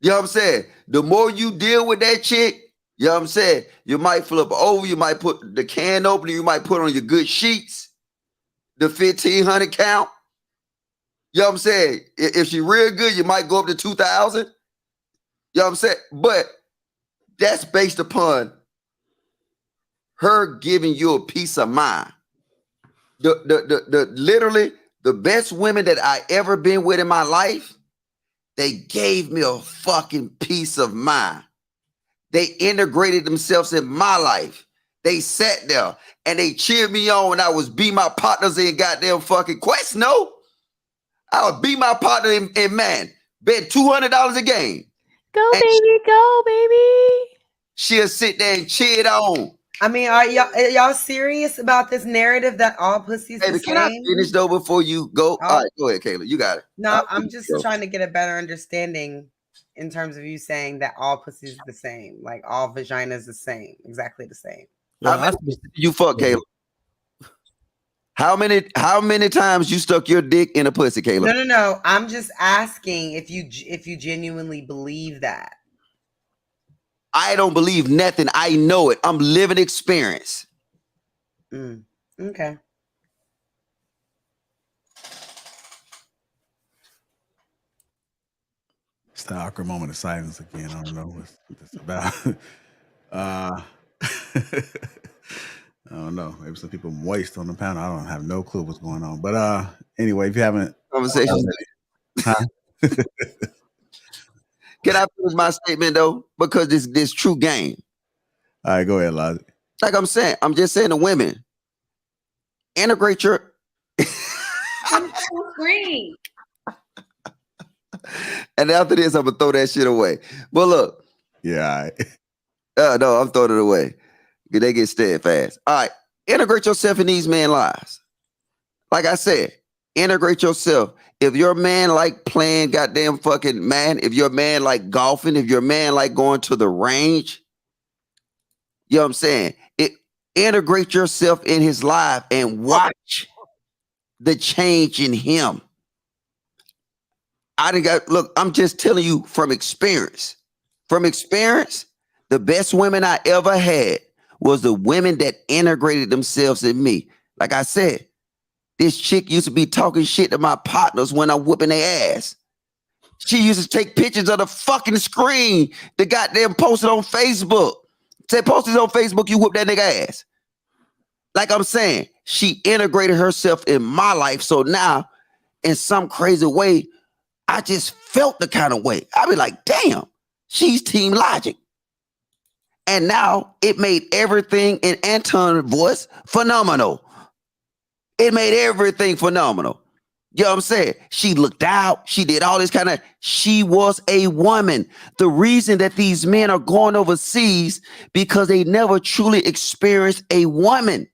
You know what I'm saying? The more you deal with that chick, you know what I'm saying? You might flip over, you might put the can opener, you might put on your good sheets, the 1,500 count. You know what I'm saying? If she real good, you might go up to 2,000. You know what I'm saying? But that's based upon her giving you a peace of mind. Literally the best women that I ever been with in my life, they gave me a fucking peace of mind. They integrated themselves in my life. They sat there and they cheered me on when I was beat my partners in goddamn fucking Quest. No, I would beat my partner in man, bet $200 a game. Go, and baby, go, baby. She'll sit there and cheer it on. I mean, are y'all serious about this narrative that all pussies the same? Can I finish though before you go? All right, go ahead, Kayla. You got it. No, I'm just trying to get a better understanding in terms of you saying that all pussies the same, like all vaginas the same, exactly the same. You fuck, Kayla. How many times you stuck your dick in a pussy, Kayla? No. I'm just asking if you genuinely believe that. I don't believe nothing. I know it. I'm living experience. Okay. It's the awkward moment of silence again. I don't know what it's about. I don't know. Maybe some people moist on the panel. I don't have no clue what's going on. But anyway, if you haven't Conversation. huh? Can I finish my statement though? Because this true game. All right, go ahead, Logic. Like I'm saying, I'm just saying to women, integrate your Screen. and after this, I'm gonna throw that shit away. But look. Yeah, no, I'm throwing it away. They get steadfast. All right. Integrate yourself in these men lives. Like I said, integrate yourself. If your man like playing goddamn fucking man, if your man like golfing, if your man like going to the range, you know what I'm saying? Integrate yourself in his life and watch the change in him. Look, I'm just telling you from experience. From experience, the best women I ever had was the women that integrated themselves in me. Like I said, this chick used to be talking shit to my partners when I'm whooping their ass. She used to take pictures of the fucking screen that goddamn posted on Facebook. Say, post this on Facebook, you whoop that nigga ass. Like I'm saying, she integrated herself in my life. So now, in some crazy way, I just felt the kind of way. I be like, damn, she's Team Logic. And now it made everything in Anton's voice phenomenal. It made everything phenomenal. You know what I'm saying? She looked out. She did all this kind of, she was a woman. The reason that these men are going overseas because they never truly experienced a woman.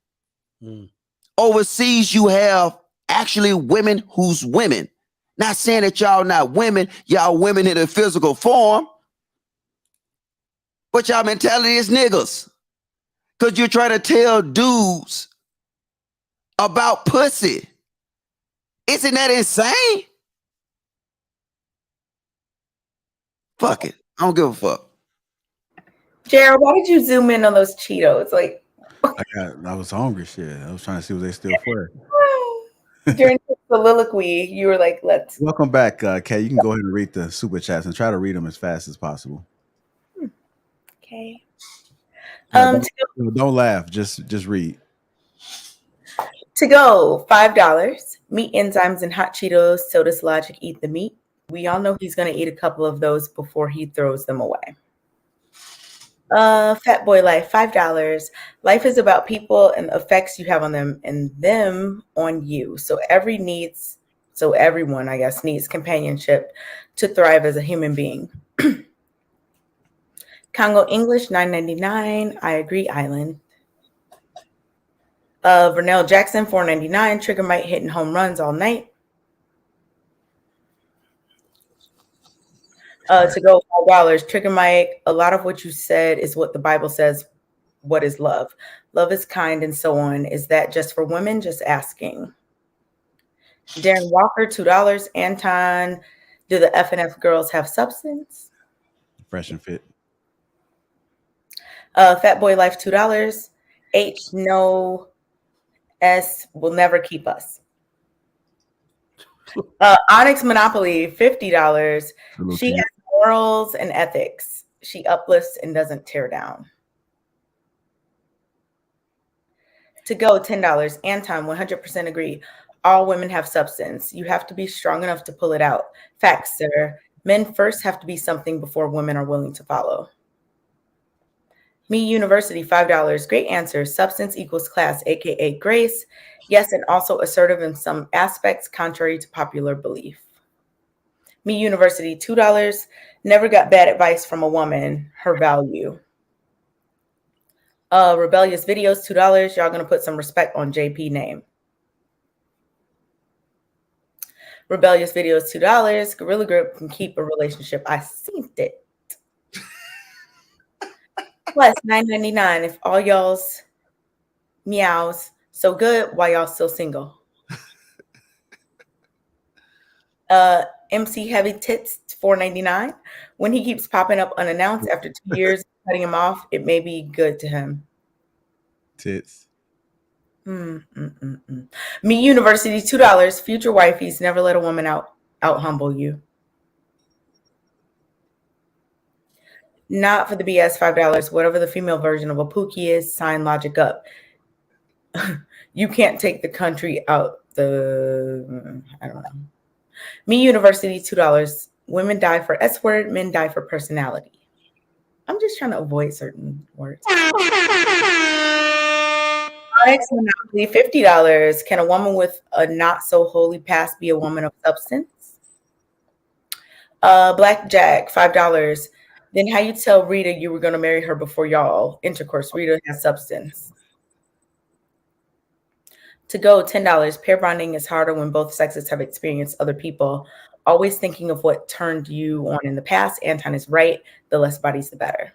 Overseas, you have actually women who's women. Not saying that y'all not women, y'all women in a physical form. But y'all mentality is niggas. Because you're trying to tell dudes about pussy. Isn't that insane? Fuck it. I don't give a fuck. Jared, why did you zoom in on those Cheetos? Like, I was hungry. Shit. I was trying to see what they still for. during the soliloquy, you were like, let's. Welcome back, Kay. You can go ahead and read the super chats and try to read them as fast as possible. Okay. Don't laugh. Just read. To go, $5. Meat enzymes and hot Cheetos. So does Logic eat the meat? We all know he's going to eat a couple of those before he throws them away. Fat Boy Life, $5. Life is about people and the effects you have on them and them on you. So everyone, I guess, needs companionship to thrive as a human being. Congo English, $9.99. I agree, Island. Vernell Jackson, $4.99. Trigger Mike hitting home runs all night. To go, $5. Trigger Mike, a lot of what you said is what the Bible says. What is love? Love is kind and so on. Is that just for women? Just asking. Darren Walker, $2. Anton, do the F&F girls have substance? Fresh and fit. Fat Boy Life, $2. H, no, S will never keep us. Onyx Monopoly, $50. She has morals and ethics. She uplifts and doesn't tear down. To go, $10. Anton, 100% agree. All women have substance. You have to be strong enough to pull it out. Facts, sir. Men first have to be something before women are willing to follow. Me University, $5. Great answer. Substance equals class, aka grace. Yes, and also assertive in some aspects, contrary to popular belief. Me University, $2. Never got bad advice from a woman. Her value. Rebellious Videos, $2. Y'all gonna put some respect on JP name. Rebellious Videos, $2. Gorilla Grip can keep a relationship. I seen it. Plus, $9.99 if all y'all's meows so good, why y'all still single? MC Heavy Tits, $4.99. When he keeps popping up unannounced after 2 years, cutting him off, it may be good to him. Tits. Me University, $2. Future wifeys, never let a woman out humble you. Not for the BS, $5. Whatever the female version of a Pookie is, sign logic up. You can't take the country out the, I don't know. Me University, $2. Women die for S word, men die for personality. I'm just trying to avoid certain words. Onyx Monopoly, $50. Can a woman with a not so holy past be a woman of substance? Blackjack, $5. Then how you tell Rita you were going to marry her before y'all intercourse? Rita has substance. To go, $10. Pair bonding is harder when both sexes have experienced other people. Always thinking of what turned you on in the past. Anton is right. The less bodies, the better.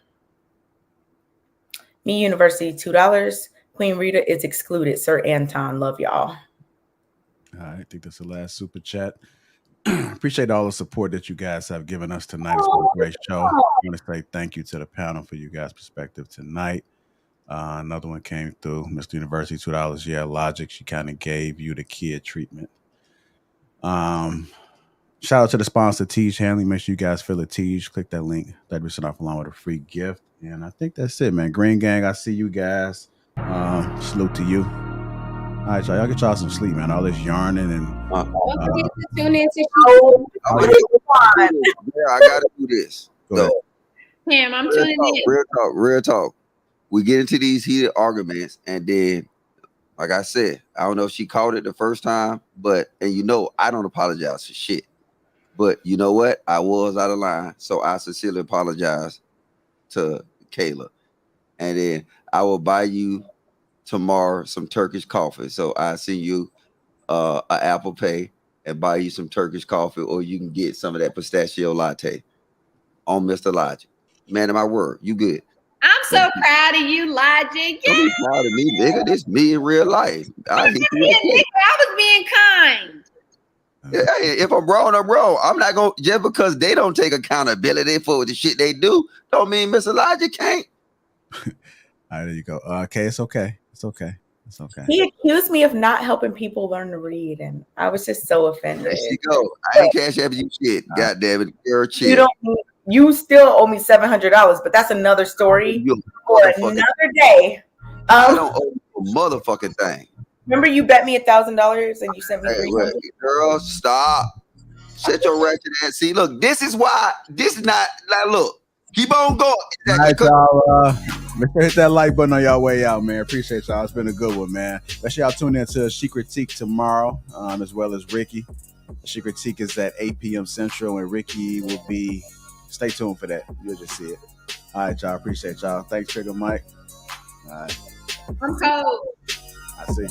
Me University, $2. Queen Rita is excluded. Sir Anton, love y'all. All right, I think that's the last super chat. Appreciate all the support that you guys have given us tonight. It's been a great show. I want to say thank you to the panel for you guys' perspective tonight. Another one came through. Mr. University, $2. Yeah, Logic. She kind of gave you the kid treatment. Shout out to the sponsor, Teej Hanley. Make sure you guys fill a Teej. Click that link. 30% off along with a free gift. And I think that's it, man. Green Gang, I see you guys. Salute to you. All right, y'all get y'all some sleep, man. All this yarning and Don't forget to tune in to Yeah, I gotta do this. Go Tim, I'm tuning in. Real talk. We get into these heated arguments, and then, like I said, I don't know if she caught it the first time, but I don't apologize for shit. But you know what? I was out of line, so I sincerely apologize to Kayla. And then I will buy you tomorrow some Turkish coffee. So I send you an Apple Pay and buy you some Turkish coffee, or you can get some of that pistachio latte on Mr. Logic. Man of my word, you good. I'm so proud of you, Logic. Don't be proud of me, nigga. This me in real life. I was being kind. Hey, if I'm wrong, I'm wrong. I'm not gonna just because they don't take accountability for the shit they do, don't mean Mr. Logic can't. All right, there you go. Okay, it's okay. It's okay. It's okay. He accused me of not helping people learn to read, and I was just so offended. There you go. I ain't cash after you shit. God damn it, girl, chill. You still owe me $700, but that's another story for another day. I don't owe you a motherfucking thing. Remember you bet me $1,000 and you sent me $300? Girl, stop. Shut your ratchet ass. See, look, this is why. This is not like. Look, keep on going. All right, y'all. Make sure to hit that like button on y'all way out, man. Appreciate y'all. It's been a good one, man. Make sure y'all tune in to She Critique tomorrow, as well as Ricky. She Critique is at 8 p.m. Central, and Ricky will be. Stay tuned for that. You'll just see it. All right, y'all. Appreciate y'all. Thanks, Trigger Mike. All right. I'm cold. I see.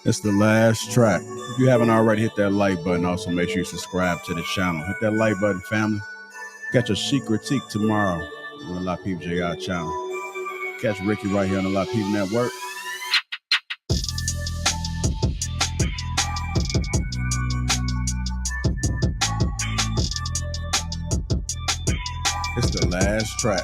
It's the last track. If you haven't already, hit that like button. Also, make sure you subscribe to the channel. Hit that like button, family. Catch a Chic Critique tomorrow on the Lapeef JR channel. Catch Ricky right here on the Lapeef Network. It's the last track.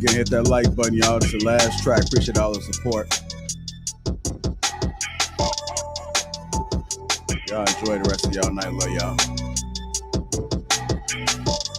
Again, hit that like button, y'all. It's the last track. Appreciate all the support. Y'all enjoy the rest of y'all night. Love y'all.